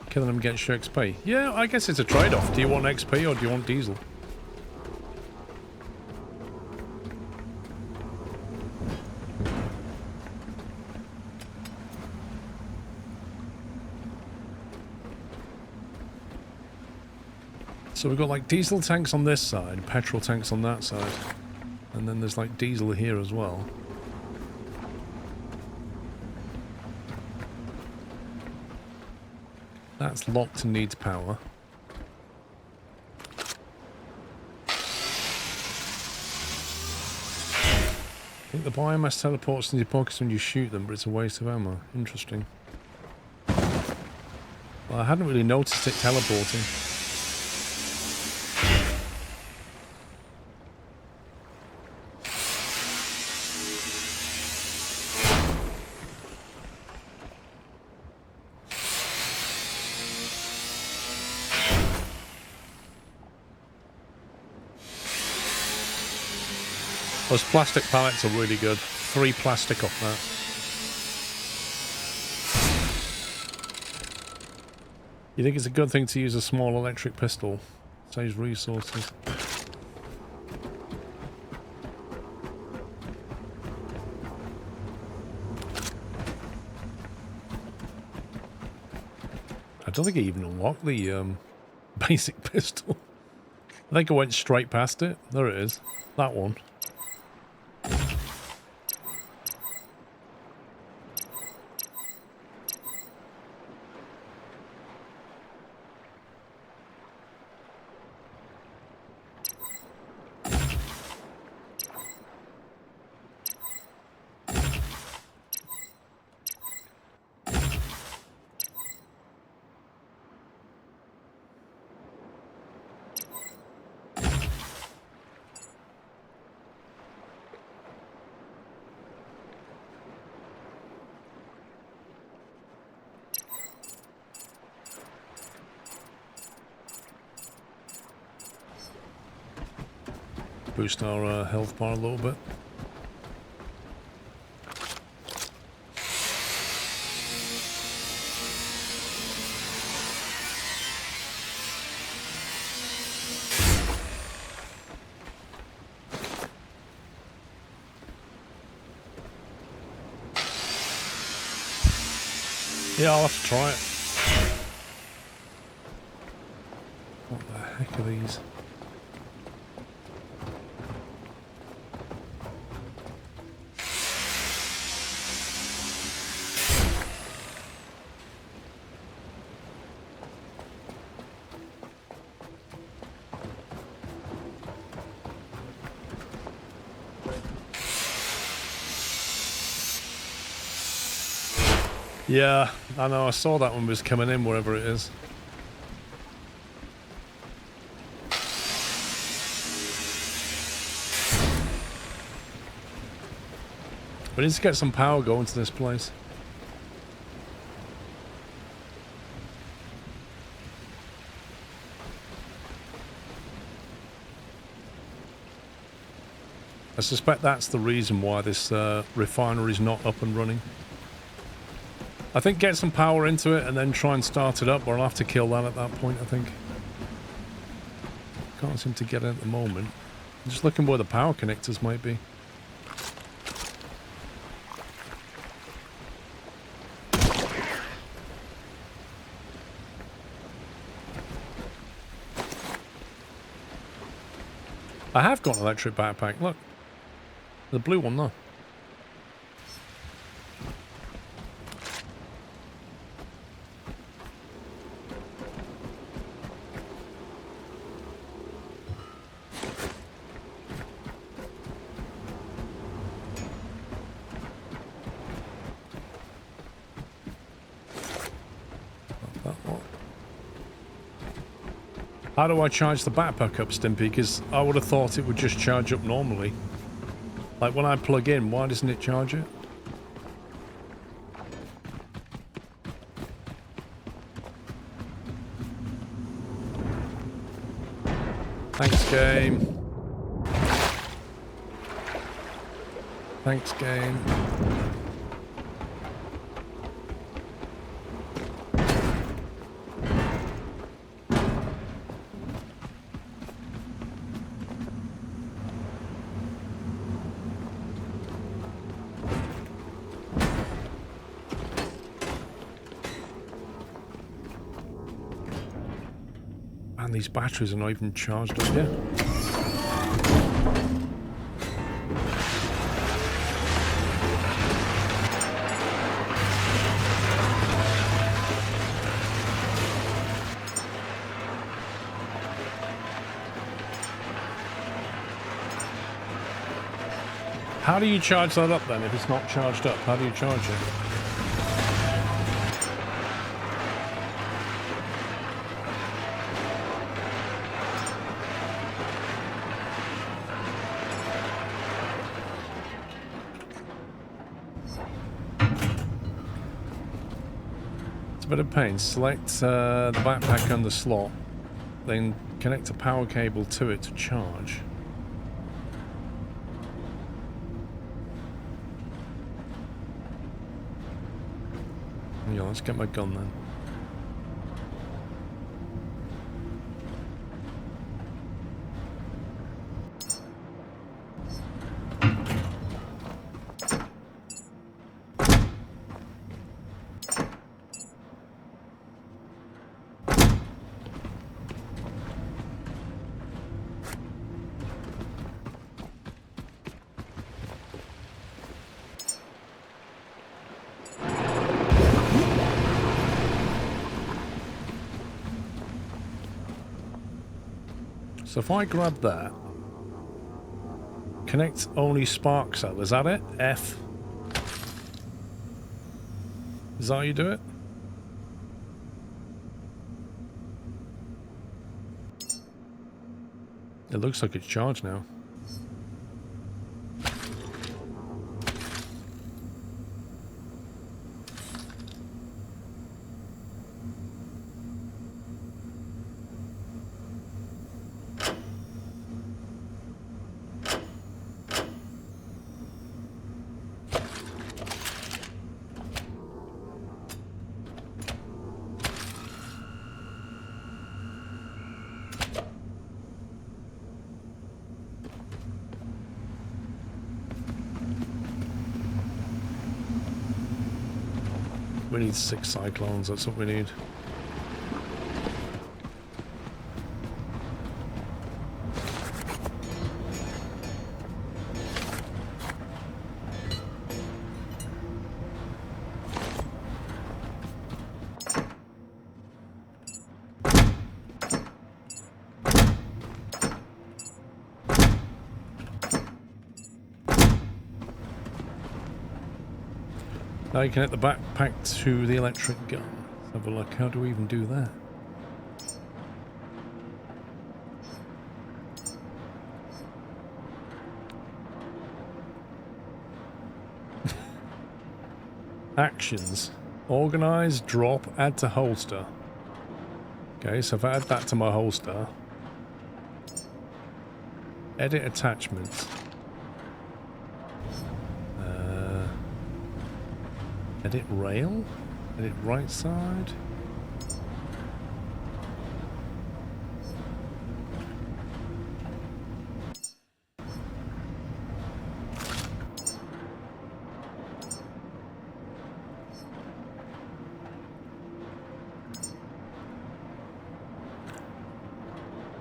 Killing them gets you XP. Yeah, I guess it's a trade-off. Do you want XP or do you want diesel? So we've got like diesel tanks on this side, petrol tanks on that side. And then there's like diesel here as well. That's locked and needs power. I think the biomass teleports into your pockets when you shoot them, but it's a waste of ammo. Interesting. Well, I hadn't really noticed it teleporting. Those plastic pallets are really good. 3 plastic off that. You think it's a good thing to use a small electric pistol? Saves resources. I don't think I even unlocked the basic pistol. I think I went straight past it. There it is. That one. Boost our health bar a little bit. Yeah, I'll have to try it. What the heck are these? Yeah, I know, I saw that one was coming in wherever it is. We need to get some power going to this place. I suspect that's the reason why this refinery is not up and running. I think get some power into it and then try and start it up, or I'll have to kill that at that point, I think. Can't seem to get it at the moment. I'm just looking where the power connectors might be. I have got an electric backpack, look. The blue one, though. How do I charge the backpack up, Stimpy? Because I would have thought it would just charge up normally. Like when I plug in, why doesn't it charge it? Thanks, game. Thanks, game. Man, these batteries are not even charged up yet. How do you charge that up then if it's not charged up? How do you charge it? It's a bit of pain. Select the backpack on the slot, then connect a power cable to it to charge. Yeah, let's get my gun then. So if I grab that, connect only spark cell, is that it? F. Is that how you do it? It looks like it's charged now. We need 6 cyclones, that's what we need. Now you connect the backpack to the electric gun. Let's have a look. How do we even do that? Actions. Organize, drop, add to holster. Okay, so if I add that to my holster. Edit attachments. Edit rail? Edit right side?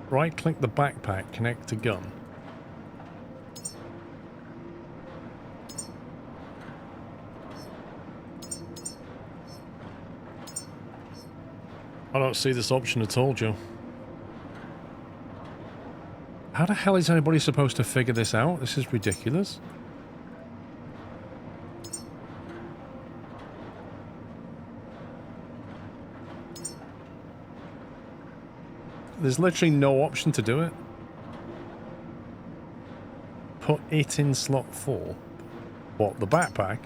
Right click the backpack, connect to gun. I don't see this option at all, Joe. How the hell is anybody supposed to figure this out? This is ridiculous. There's literally no option to do it. Put it in slot 4. What, the backpack?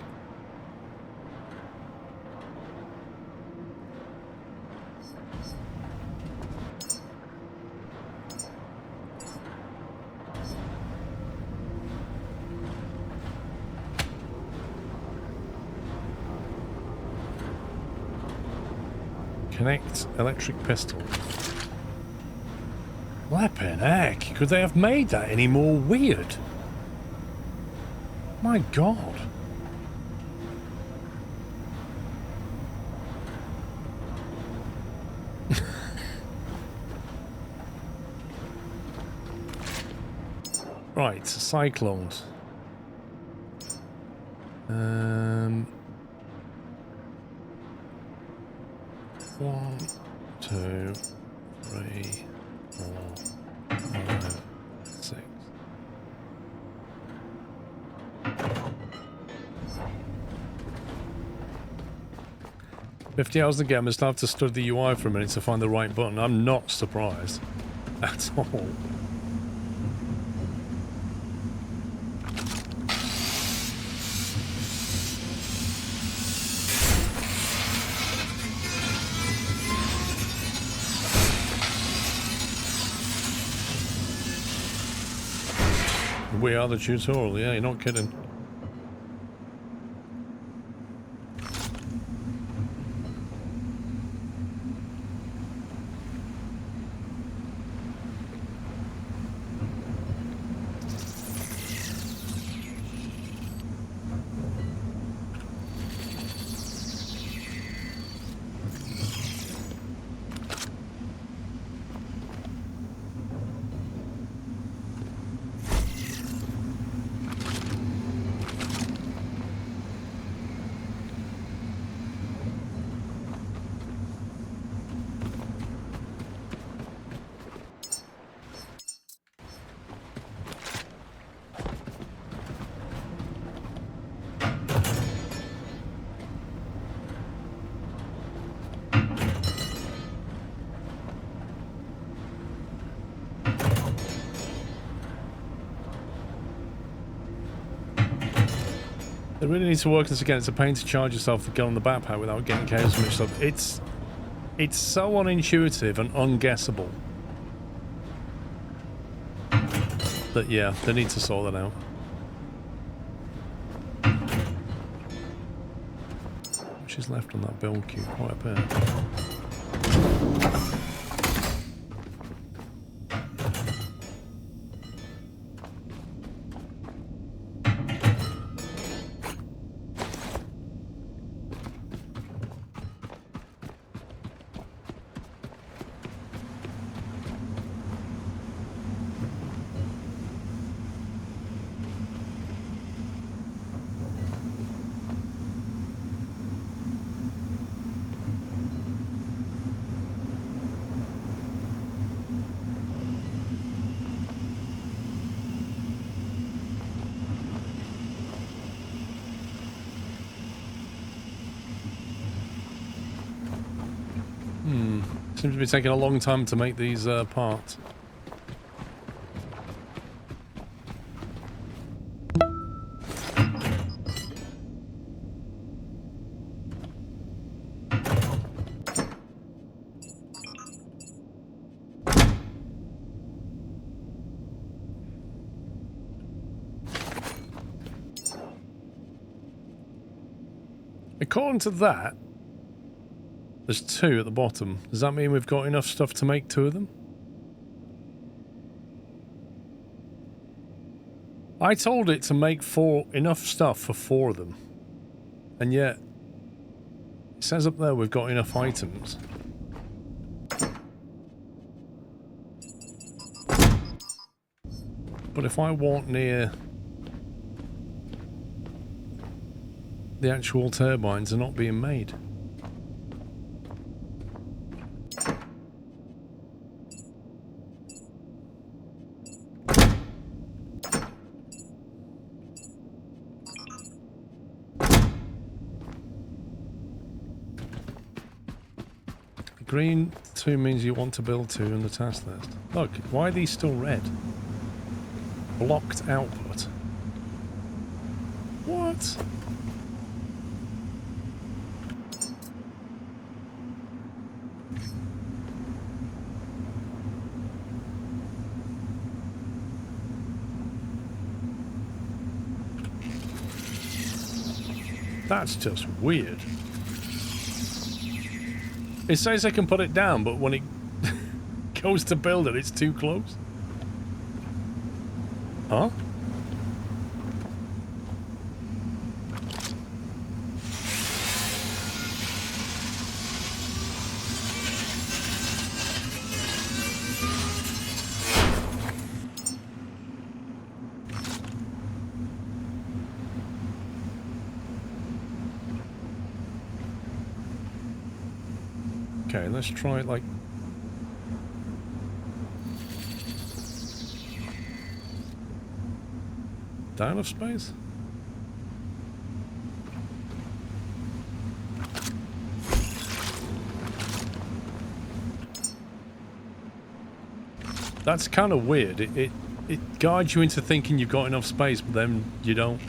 Connect electric pistol. Flippin' heck, could they have made that any more weird? My God. Right, cyclones. 1, 2, 3, 4, 5, 6. $50 again, must have to study the UI for a minute to find the right button. I'm not surprised at all. We are the tutorial, yeah, you're not kidding. They really need to work this again. It's a pain to charge yourself the gun on the backpack without getting cables mixed up. It's so unintuitive and unguessable. That yeah, they need to sort that out. Which is left on that build queue? Quite a bit. Seems to be taking a long time to make these parts. According to that, there's 2 at the bottom. Does that mean we've got enough stuff to make 2 of them? I told it to make enough stuff for 4 of them. And yet, it says up there we've got enough items. But if I walk near the actual turbines, are not being made. green 2 means you want to build 2 in the task list. Look, why are these still red? Blocked output. What? That's just weird. It says I can put it down, but when it goes to build it, it's too close. Huh? Okay, let's try it like... down of space? That's kind of weird. It guides you into thinking you've got enough space, but then you don't.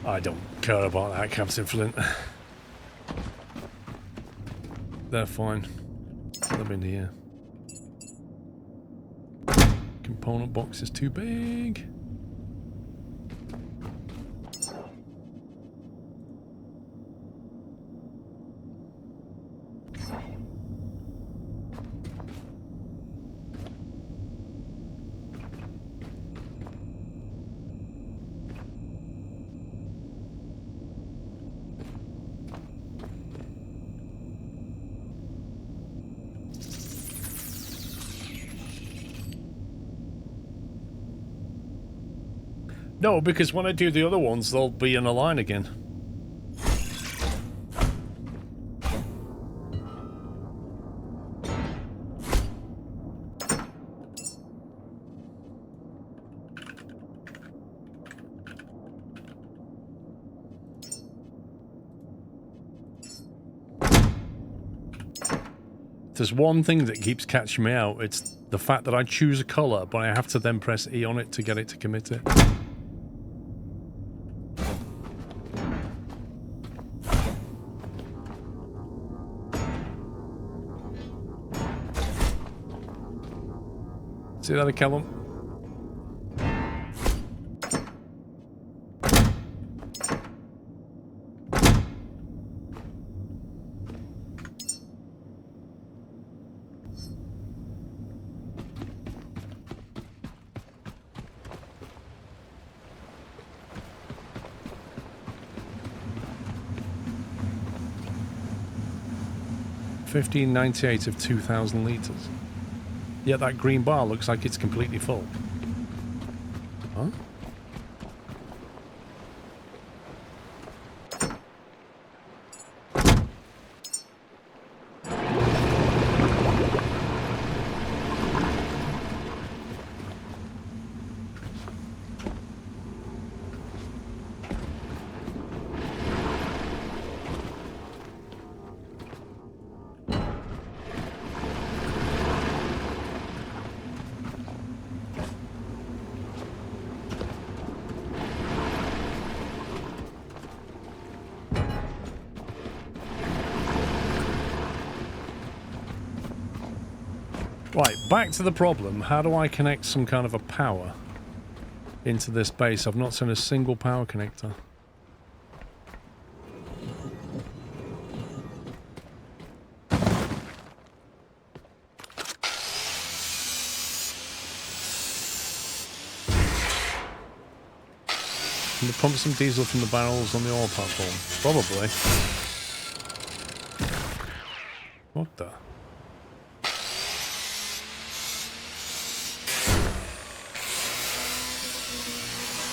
I don't care about that, Captain Flint. They're fine. Let me in here. Component box is too big. No, because when I do the other ones, they'll be in a line again. There's one thing that keeps catching me out. It's the fact that I choose a color, but I have to then press E on it to get it to commit it. See that, Callum? $15.98 of 2,000 litres. Yet that green bar looks like it's completely full. Huh? Right, back to the problem. How do I connect some kind of a power into this base? I've not seen a single power connector. Can we pump some diesel from the barrels on the oil platform? Probably. What the?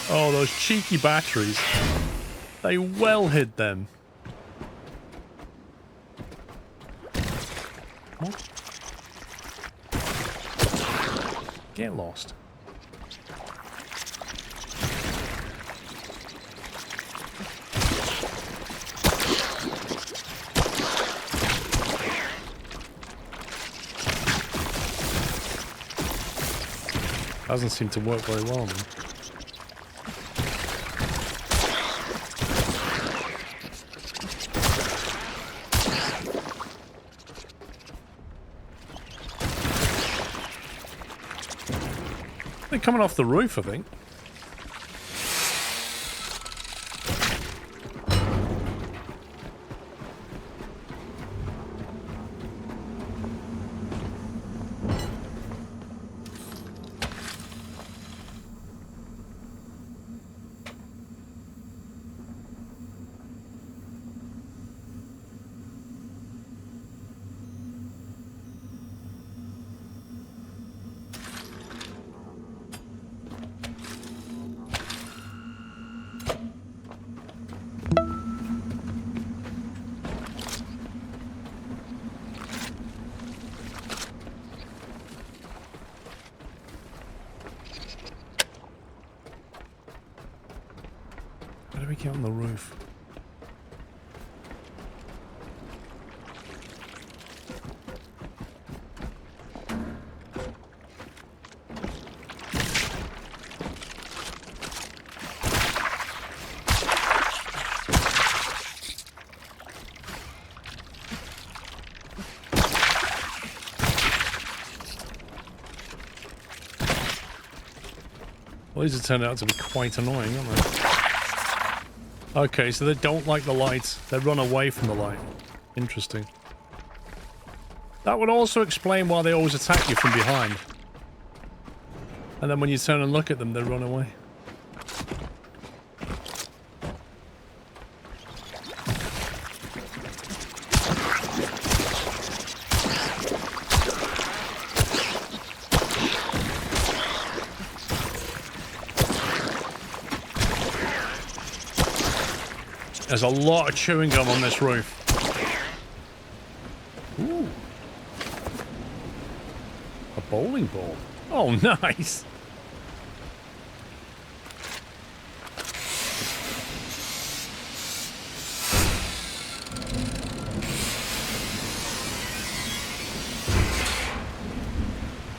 Oh, those cheeky batteries. They well hid them. What? Get lost. Doesn't seem to work very well, man. They're coming off the roof, I think. How do we get on the roof? Well, these have turned out to be quite annoying, aren't they? Okay, so they don't like the light. They run away from the light. Interesting. That would also explain why they always attack you from behind. And then when you turn and look at them, they run away. There's a lot of chewing gum on this roof. Ooh. A bowling ball. Oh, nice.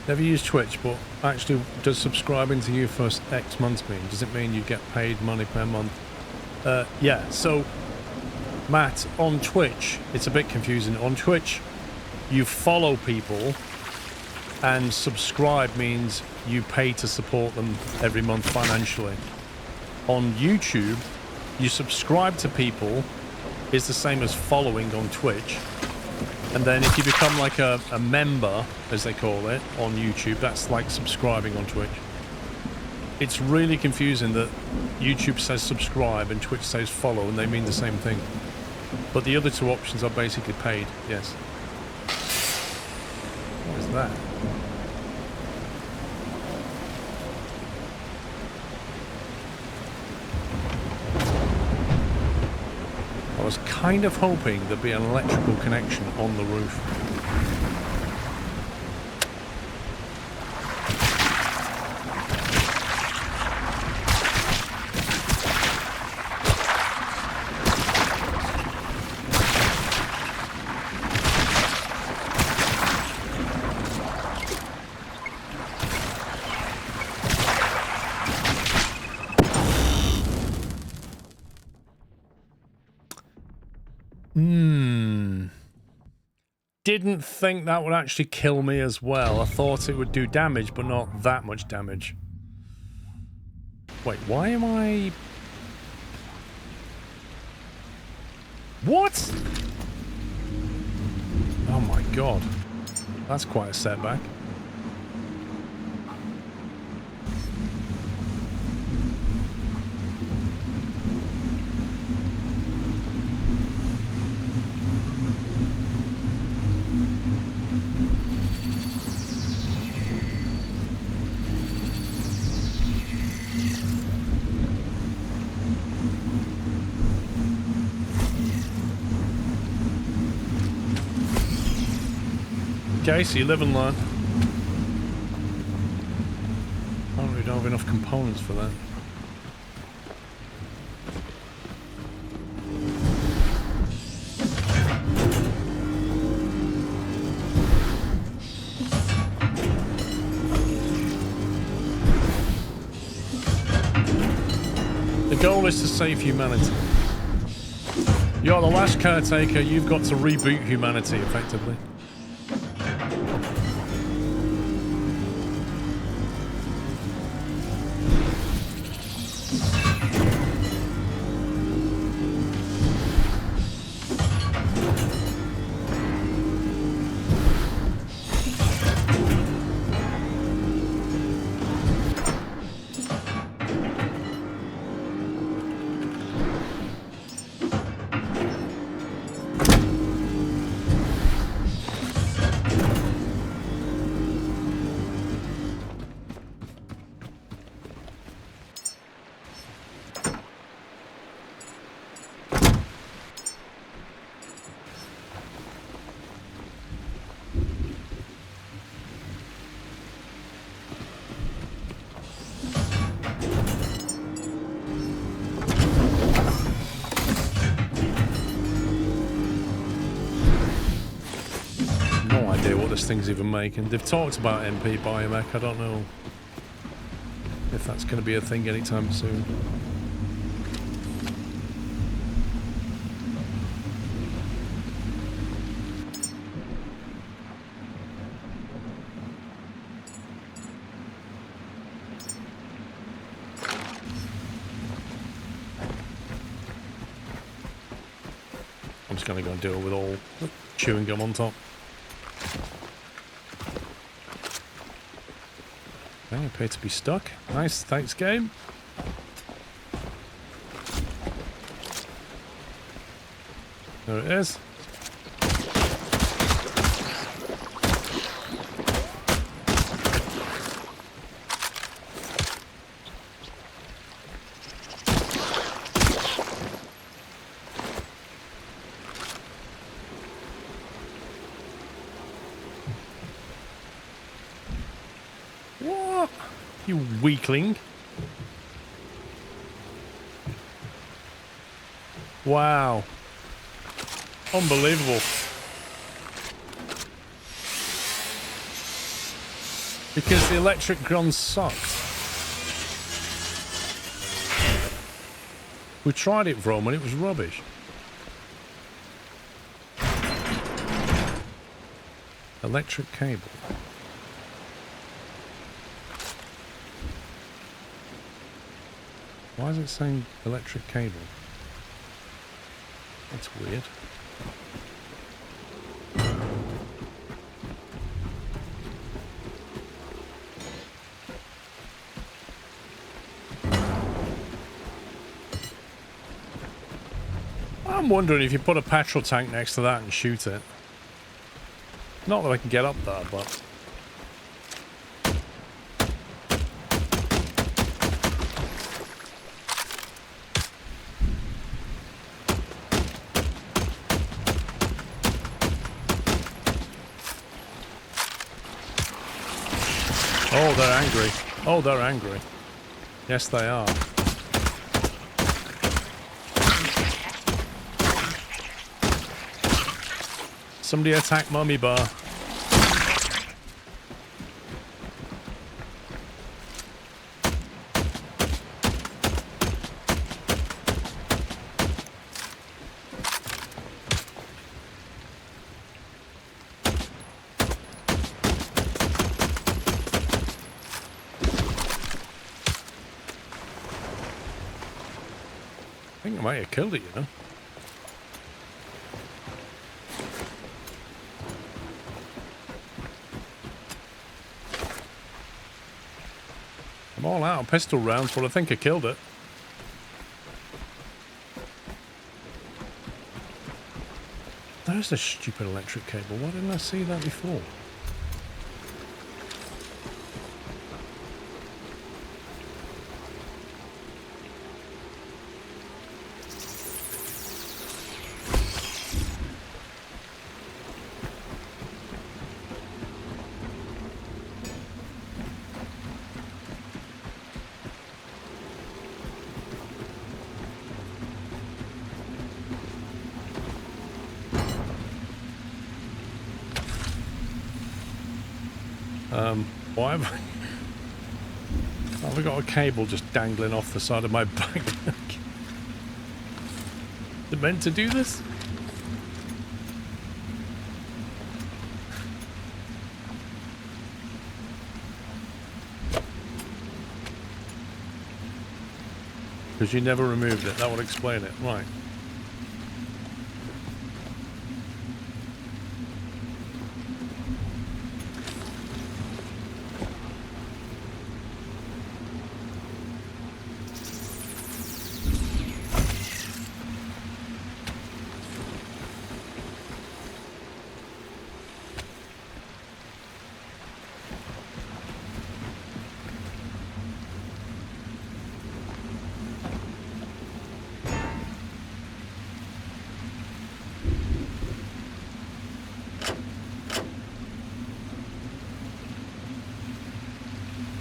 Never use Twitch, but actually does subscribing to you for X months mean? Does it mean you get paid money per month? Yeah, so Matt, on Twitch, it's a bit confusing. On Twitch, you follow people, and subscribe means you pay to support them every month financially. On YouTube, you subscribe to people is the same as following on Twitch. And then if you become like a member, as they call it, on YouTube, that's like subscribing on Twitch. It's really confusing that YouTube says subscribe and Twitch says follow, and they mean the same thing. But the other two options are basically paid, yes. What is that? I was kind of hoping there'd be an electrical connection on the roof. Didn't think that would actually kill me as well. I thought it would do damage, but not that much damage. Wait, why am I... What? Oh my god. That's quite a setback. Okay, so you live and learn. Apparently we don't have enough components for that. The goal is to save humanity. You're the last caretaker, you've got to reboot humanity, effectively. This thing's even making. They've talked about MP biomech. I don't know if that's going to be a thing anytime soon. I'm just going to go and deal with all the chewing gum on top. I appear to be stuck. Nice, thanks game. There it is. You weakling. Wow. Unbelievable. Because the electric gun sucked. We tried it for a moment, it was rubbish. Electric cable. Why is it saying electric cable? That's weird. I'm wondering if you put a petrol tank next to that and shoot it. Not that I can get up there, but... Oh, they're angry. Oh, they're angry. Yes, they are. Somebody attack Mummy Bar. I think I might have killed it, you know. I'm all out of pistol rounds, but I think I killed it. There's the stupid electric cable. Why didn't I see that before? Why have I got a cable just dangling off the side of my back? Is it meant to do this? Because you never removed it. That would explain it. Right.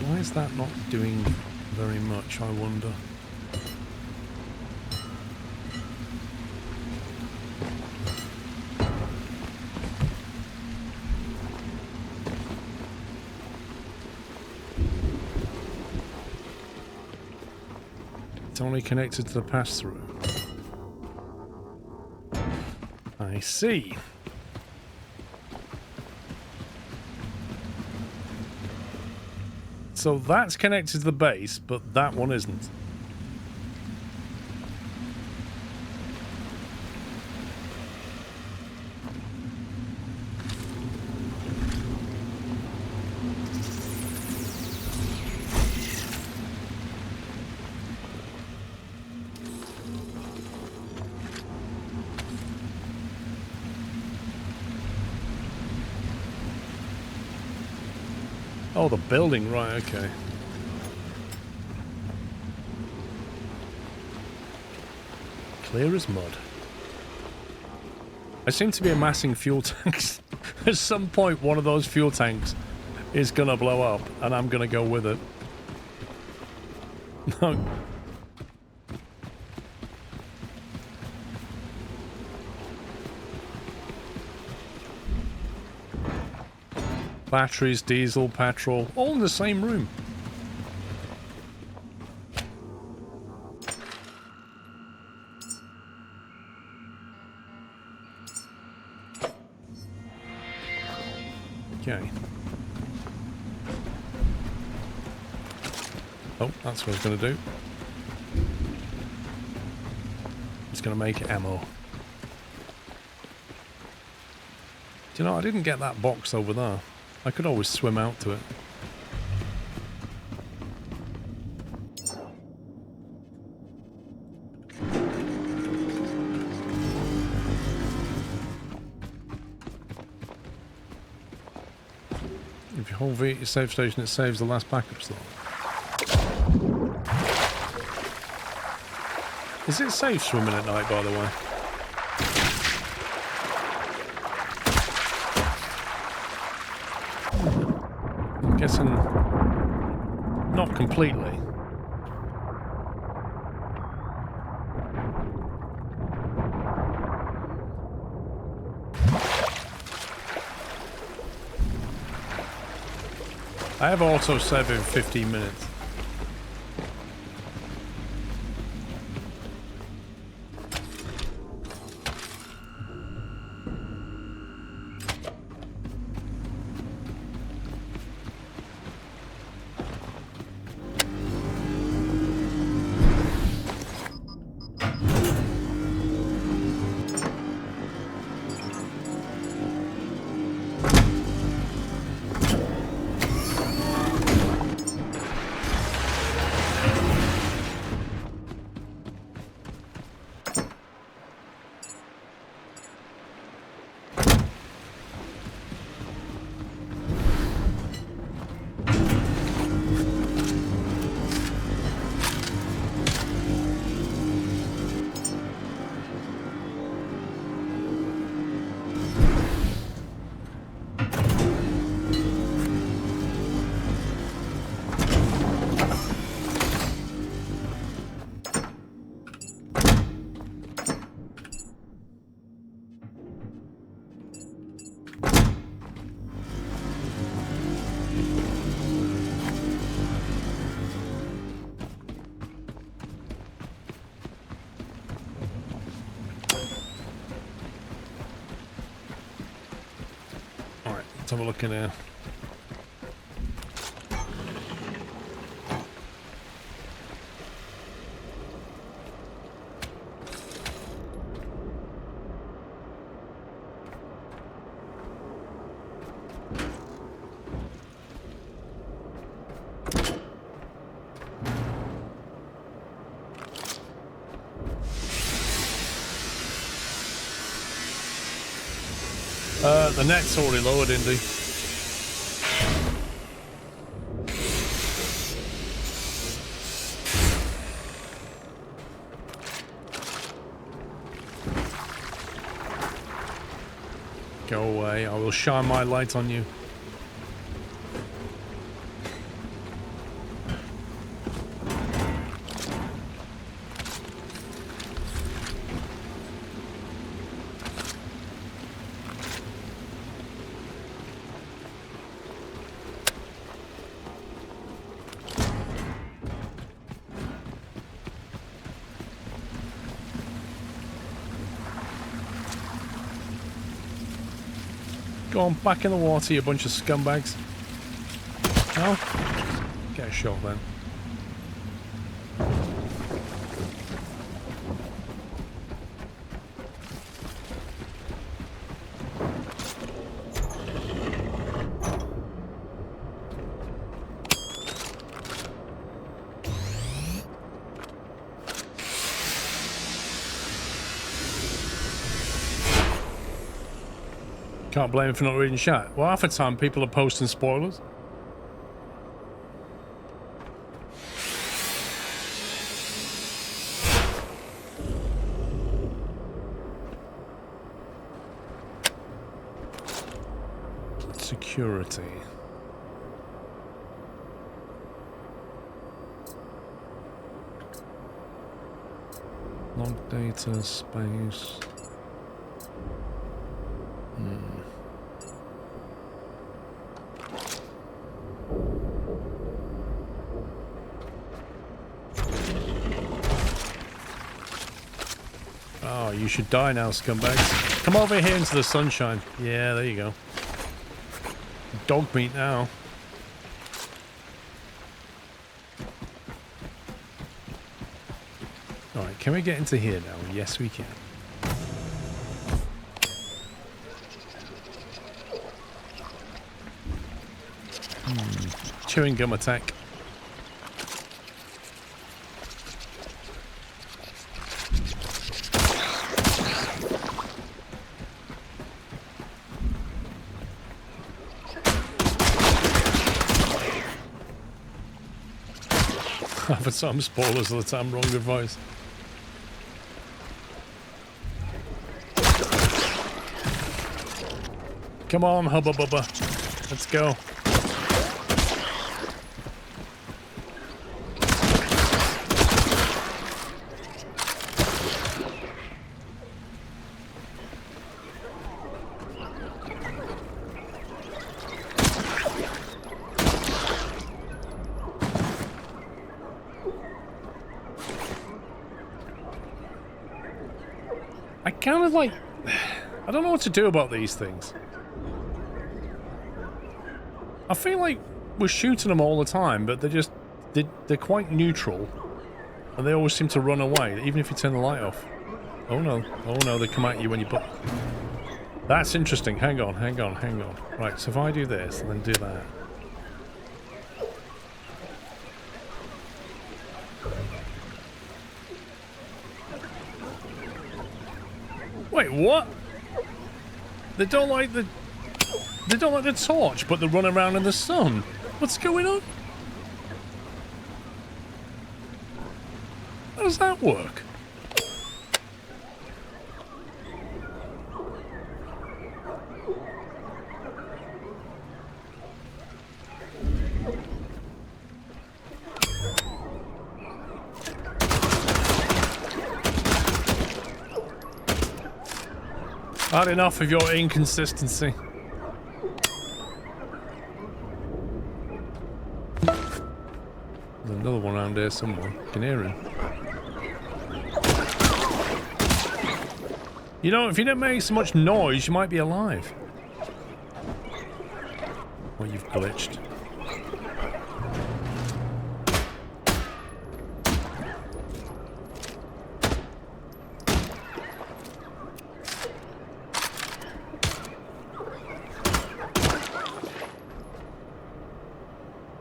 Why is that not doing very much, I wonder? It's only connected to the pass-through. I see. So that's connected to the base, but that one isn't. Oh, the building, right, okay. Clear as mud. I seem to be amassing fuel tanks. At some point, one of those fuel tanks is gonna blow up, and I'm gonna go with it. No. Batteries, diesel, petrol, all in the same room. Okay. Oh, that's what I was going to do. It's going to make ammo. Do you know, I didn't get that box over there. I could always swim out to it. If you hold V at your save station, it saves the last backup slot. Is it safe swimming at night, by the way? I'm guessing not completely. I have auto save in 15 minutes. Let's have a look in here. The net's already lowered, Indy. Go away, I will shine my light on you. Go on, back in the water, you bunch of scumbags. No? Get a shot then. Can't blame him for not reading chat. Well, half the time people are posting spoilers. Security. Log data, space. Oh, you should die now, scumbags. Come over here into the sunshine. Yeah, there you go. Dog meat now. Alright, can we get into here now? Yes, we can. Chewing gum attack. For some spoilers all the time, wrong advice. Come on, Hubba Bubba. Let's go. I kind of like... I don't know what to do about these things. I feel like we're shooting them all the time, but they're just... They're quite neutral. And they always seem to run away, even if you turn the light off. Oh no. Oh no, they come at you when you put... That's interesting. Hang on, hang on, hang on. Right, so if I do this and then do that... Wait, what? They don't like the torch, but they run around in the sun. What's going on? How does that work? Had enough of your inconsistency. There's another one around here somewhere. I can hear him. You know, if you don't make so much noise, you might be alive. Well, you've glitched.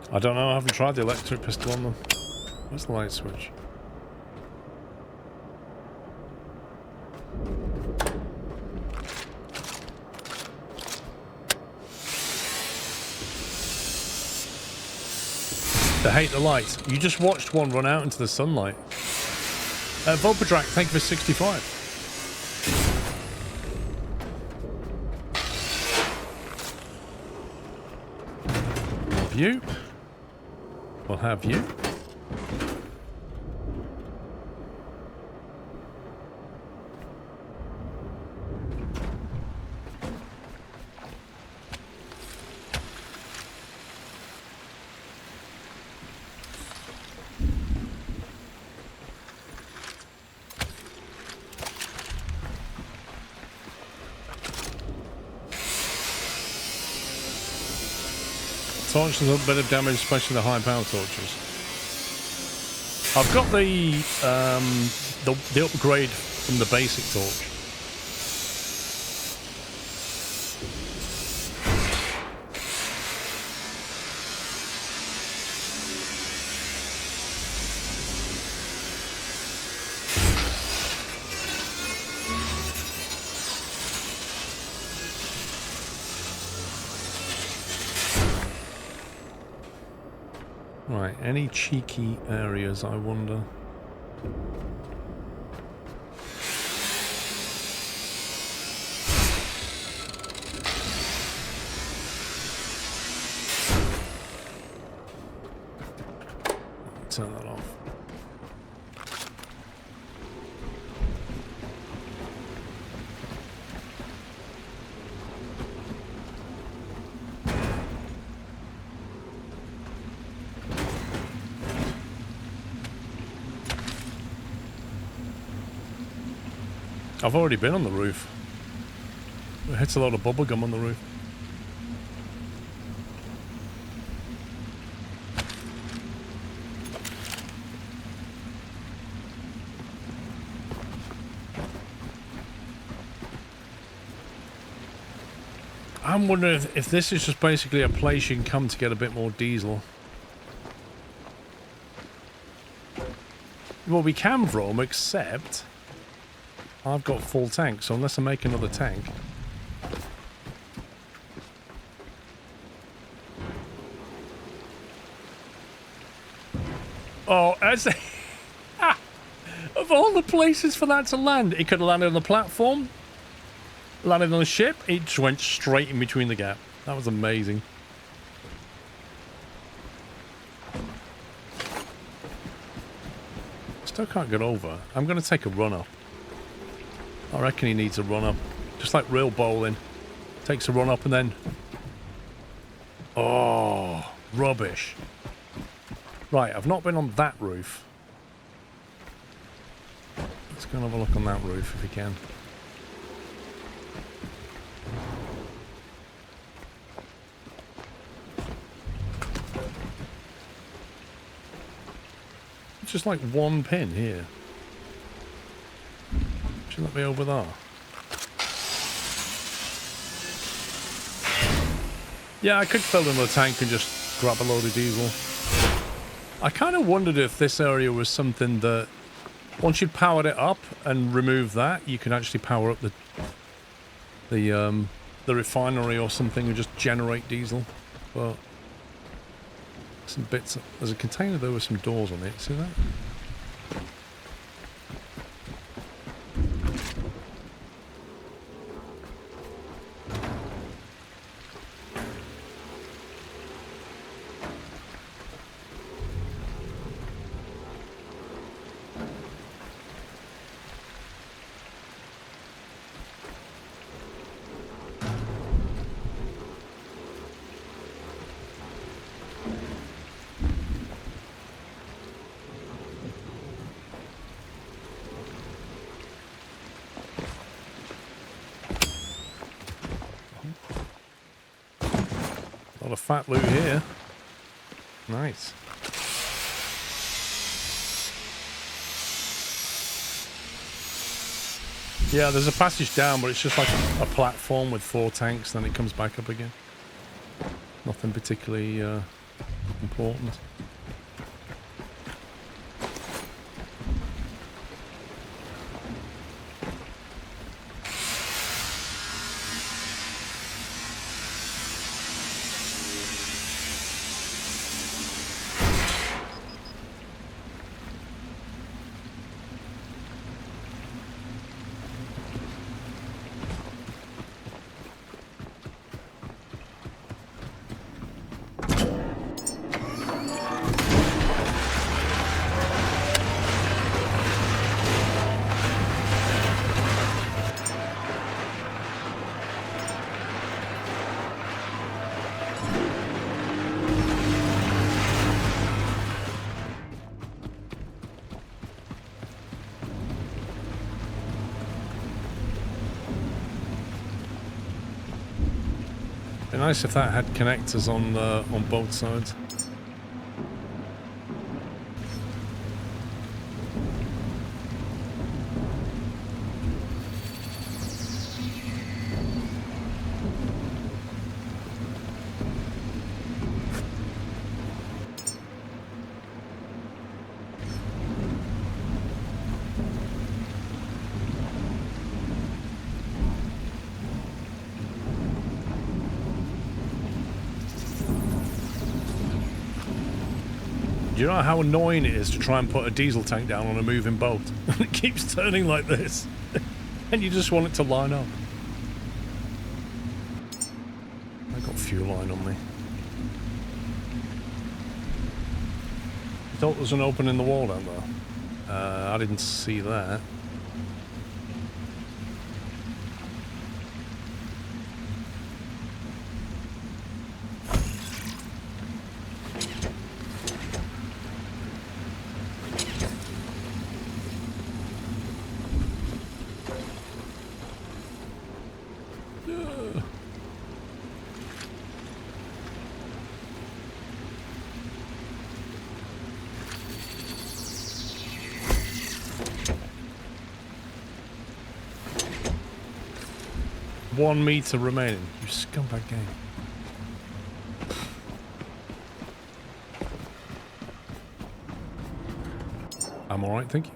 I don't know, I haven't tried the electric pistol on them. Where's the light switch? They hate the lights. You just watched one run out into the sunlight. Volpodrak, thank you for 65. Have you? We'll have you. Torch does a bit of damage, especially the high power torches. I've got the upgrade from the basic torch. Right, any cheeky areas, I wonder? Turn that off. I've already been on the roof. It hits a lot of bubblegum on the roof. I'm wondering if this is just basically a place you can come to get a bit more diesel. Well, we can roam, except I've got full tank, so unless I make another tank. Oh, as of all the places for that to land, it could have landed on the platform, landed on the ship, it just went straight in between the gap. That was amazing. Still can't get over. I'm going to take a run up. I reckon he needs a run up. Just like real bowling. Takes a run up and then... Oh, rubbish. Right, I've not been on that roof. Let's go and have a look on that roof if we can. It's just like one pin here. Shouldn't that be over there? Yeah, I could fill in the tank and just grab a load of diesel. I kind of wondered if this area was something that once you'd powered it up and remove that, you could actually power up the refinery or something and just generate diesel. But some bits. There's a container there with some doors on it. See that? the fat loot here. Nice. Yeah, there's a passage down, but it's just like a platform with 4 tanks, then it comes back up again. Nothing particularly important. Be nice if that had connectors on both sides. Do you know how annoying it is to try and put a diesel tank down on a moving boat? It keeps turning like this. And you just want it to line up. I got fuel line on me. I thought there was an opening in the wall down there. I didn't see that. One meter remaining. You scumbag game. I'm alright, thank you.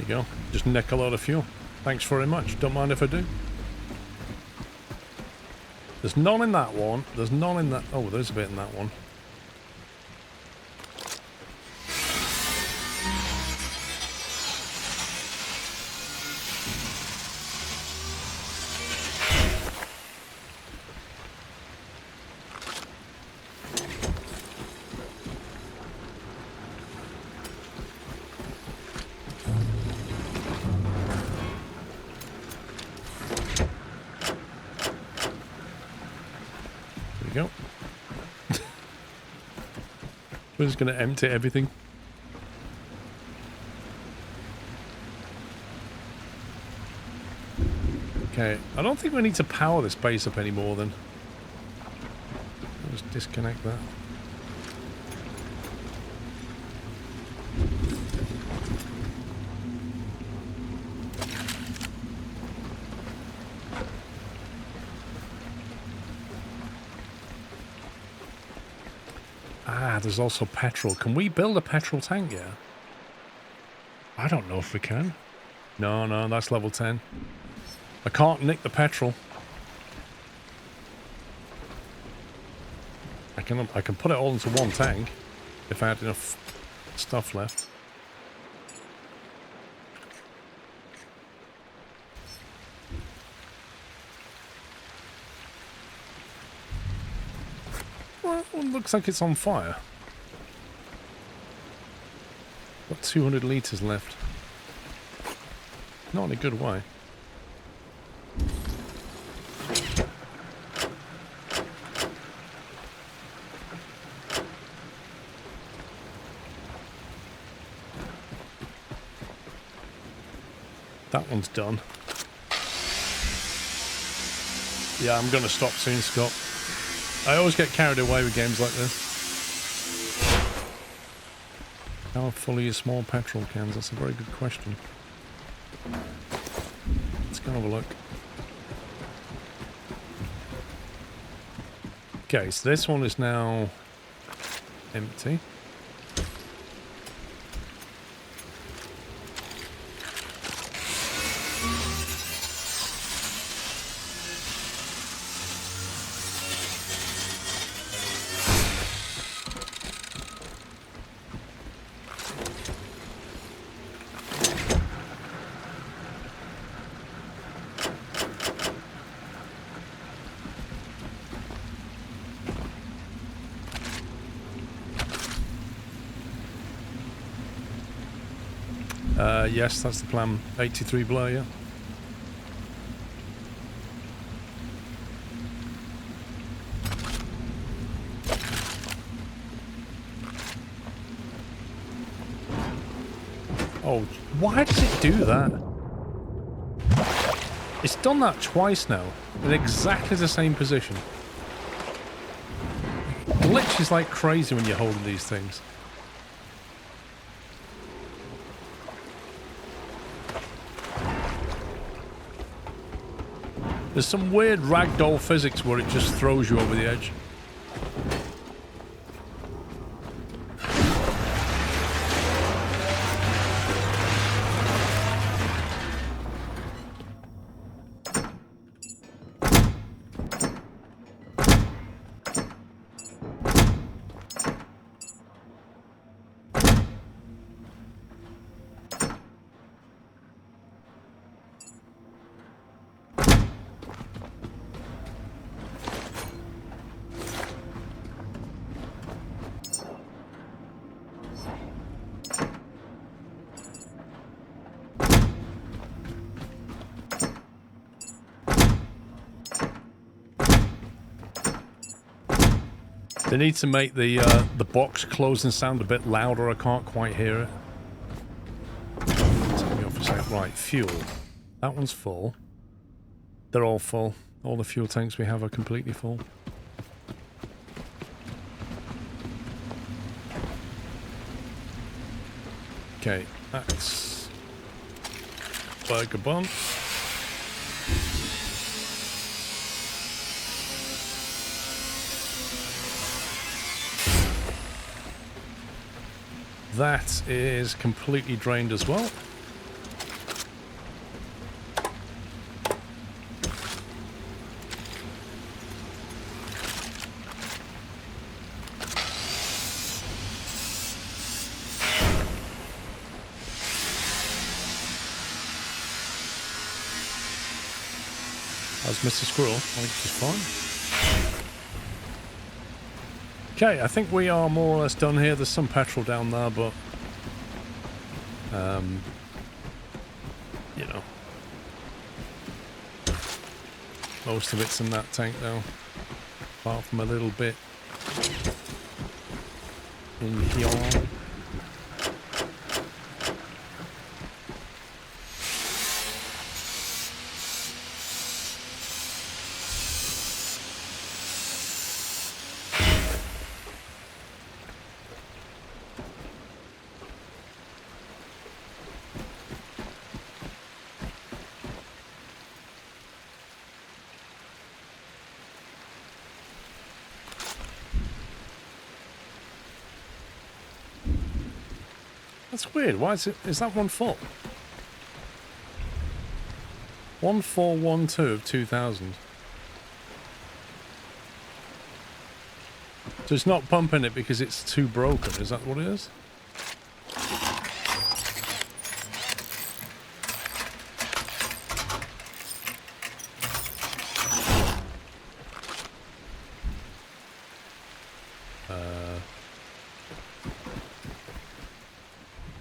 Go. Just nick a load of fuel. Thanks very much. Don't mind if I do. There's none in that one. There's none in that. Oh, there's a bit in that one. We're just going to empty everything. Okay, I don't think we need to power this base up anymore then. I'll just disconnect that. There's also petrol. Can we build a petrol tank yet? I don't know if we can. No, that's level 10. I can't nick the petrol. I can put it all into one tank if I had enough stuff left. Well, it looks like it's on fire. 200 litres left. Not in a good way. That one's done. Yeah, I'm going to stop soon, Scott. I always get carried away with games like this. How full are your small petrol cans? That's a very good question. Let's go have a look. Okay, so this one is now empty. Yes, that's the plan. 83 Blur, yeah. Oh, why does it do that? It's done that twice now, in exactly the same position. Glitch is like crazy when you're holding these things. There's some weird ragdoll physics where it just throws you over the edge. They need to make the box closing sound a bit louder. I can't quite hear it. Take me off a sec. Right, fuel. That one's full. They're all full. All the fuel tanks we have are completely full. Okay, that's burger bun. That is completely drained as well. How's Mr. Squirrel? I think she's fine. Okay, I think we are more or less done here. There's some petrol down there, but you know, most of it's in that tank now, apart from a little bit in here. That's weird. Why is it? Is that one full? 1412 of 2000. So it's not pumping it because it's too broken. Is that what it is?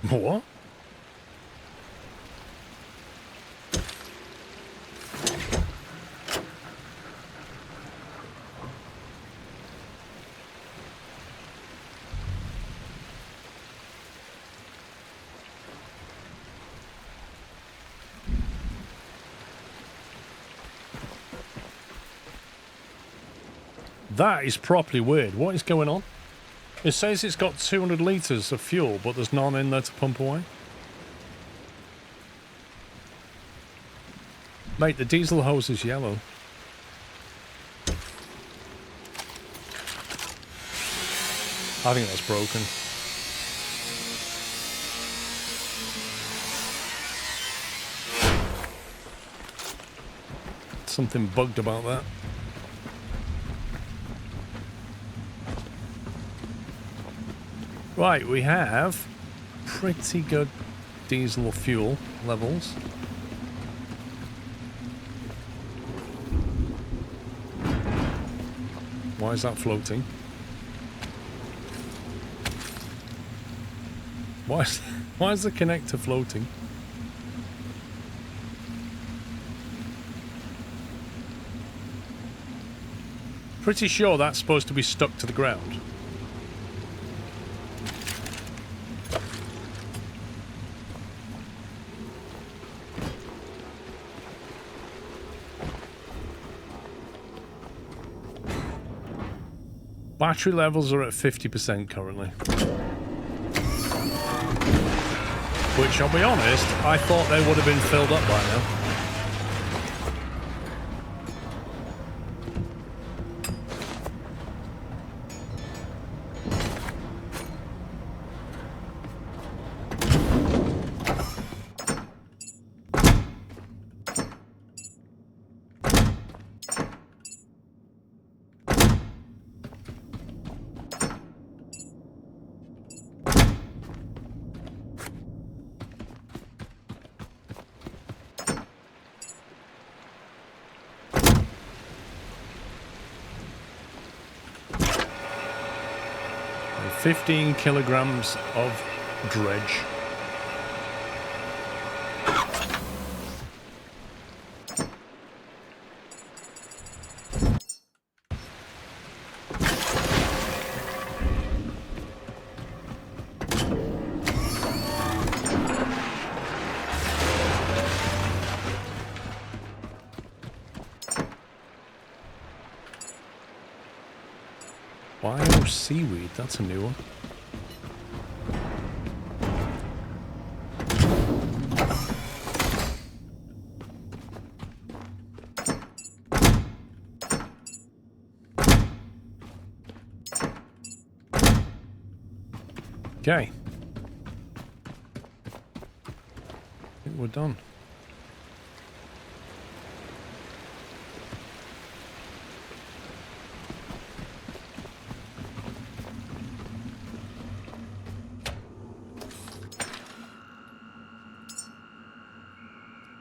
What? That is properly weird. What is going on? It says it's got 200 litres of fuel, but there's none in there to pump away. Mate, the diesel hose is yellow. I think that's broken. Something bugged about that. Right, we have pretty good diesel fuel levels. Why is that floating? Why is the connector floating? Pretty sure that's supposed to be stuck to the ground. Battery levels are at 50% currently. Which, I'll be honest, I thought they would have been filled up by now. And 15 kilograms of dredge. Seaweed, that's a new one. Okay. I think we're done.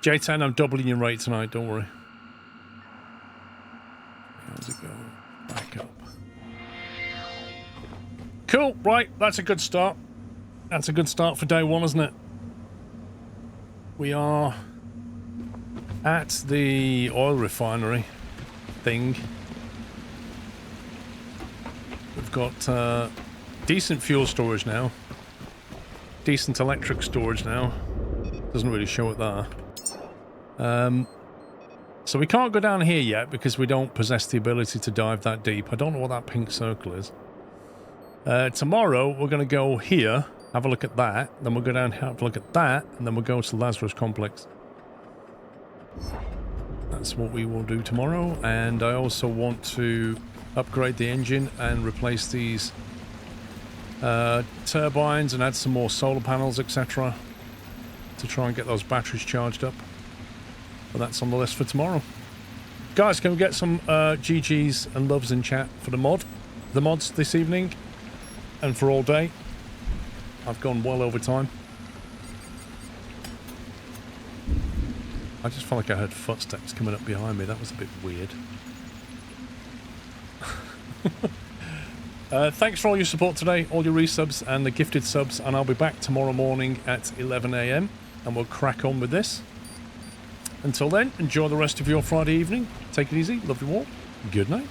J10, I'm doubling your rate tonight, don't worry. How's it going? Back up. Cool, right, that's a good start. That's a good start for day one, isn't it? We are at the oil refinery thing. We've got decent fuel storage now. Decent electric storage now. Doesn't really show it there. So we can't go down here yet because we don't possess the ability to dive that deep. I don't know what that pink circle is. Tomorrow we're going to go here, have a look at that, then we'll go down here, have a look at that, and then we'll go to the Lazarus complex. That's what we will do tomorrow, and I also want to upgrade the engine and replace these turbines and add some more solar panels, etc. to try and get those batteries charged up. But that's on the list for tomorrow. Guys, can we get some GGs and loves in chat for the mods this evening and for all day? I've gone well over time. I just felt like I heard footsteps coming up behind me. That was a bit weird. Thanks for all your support today, all your resubs and the gifted subs, and I'll be back tomorrow morning at 11 AM and we'll crack on with this. Until then, enjoy the rest of your Friday evening. Take it easy. Love you all. Good night.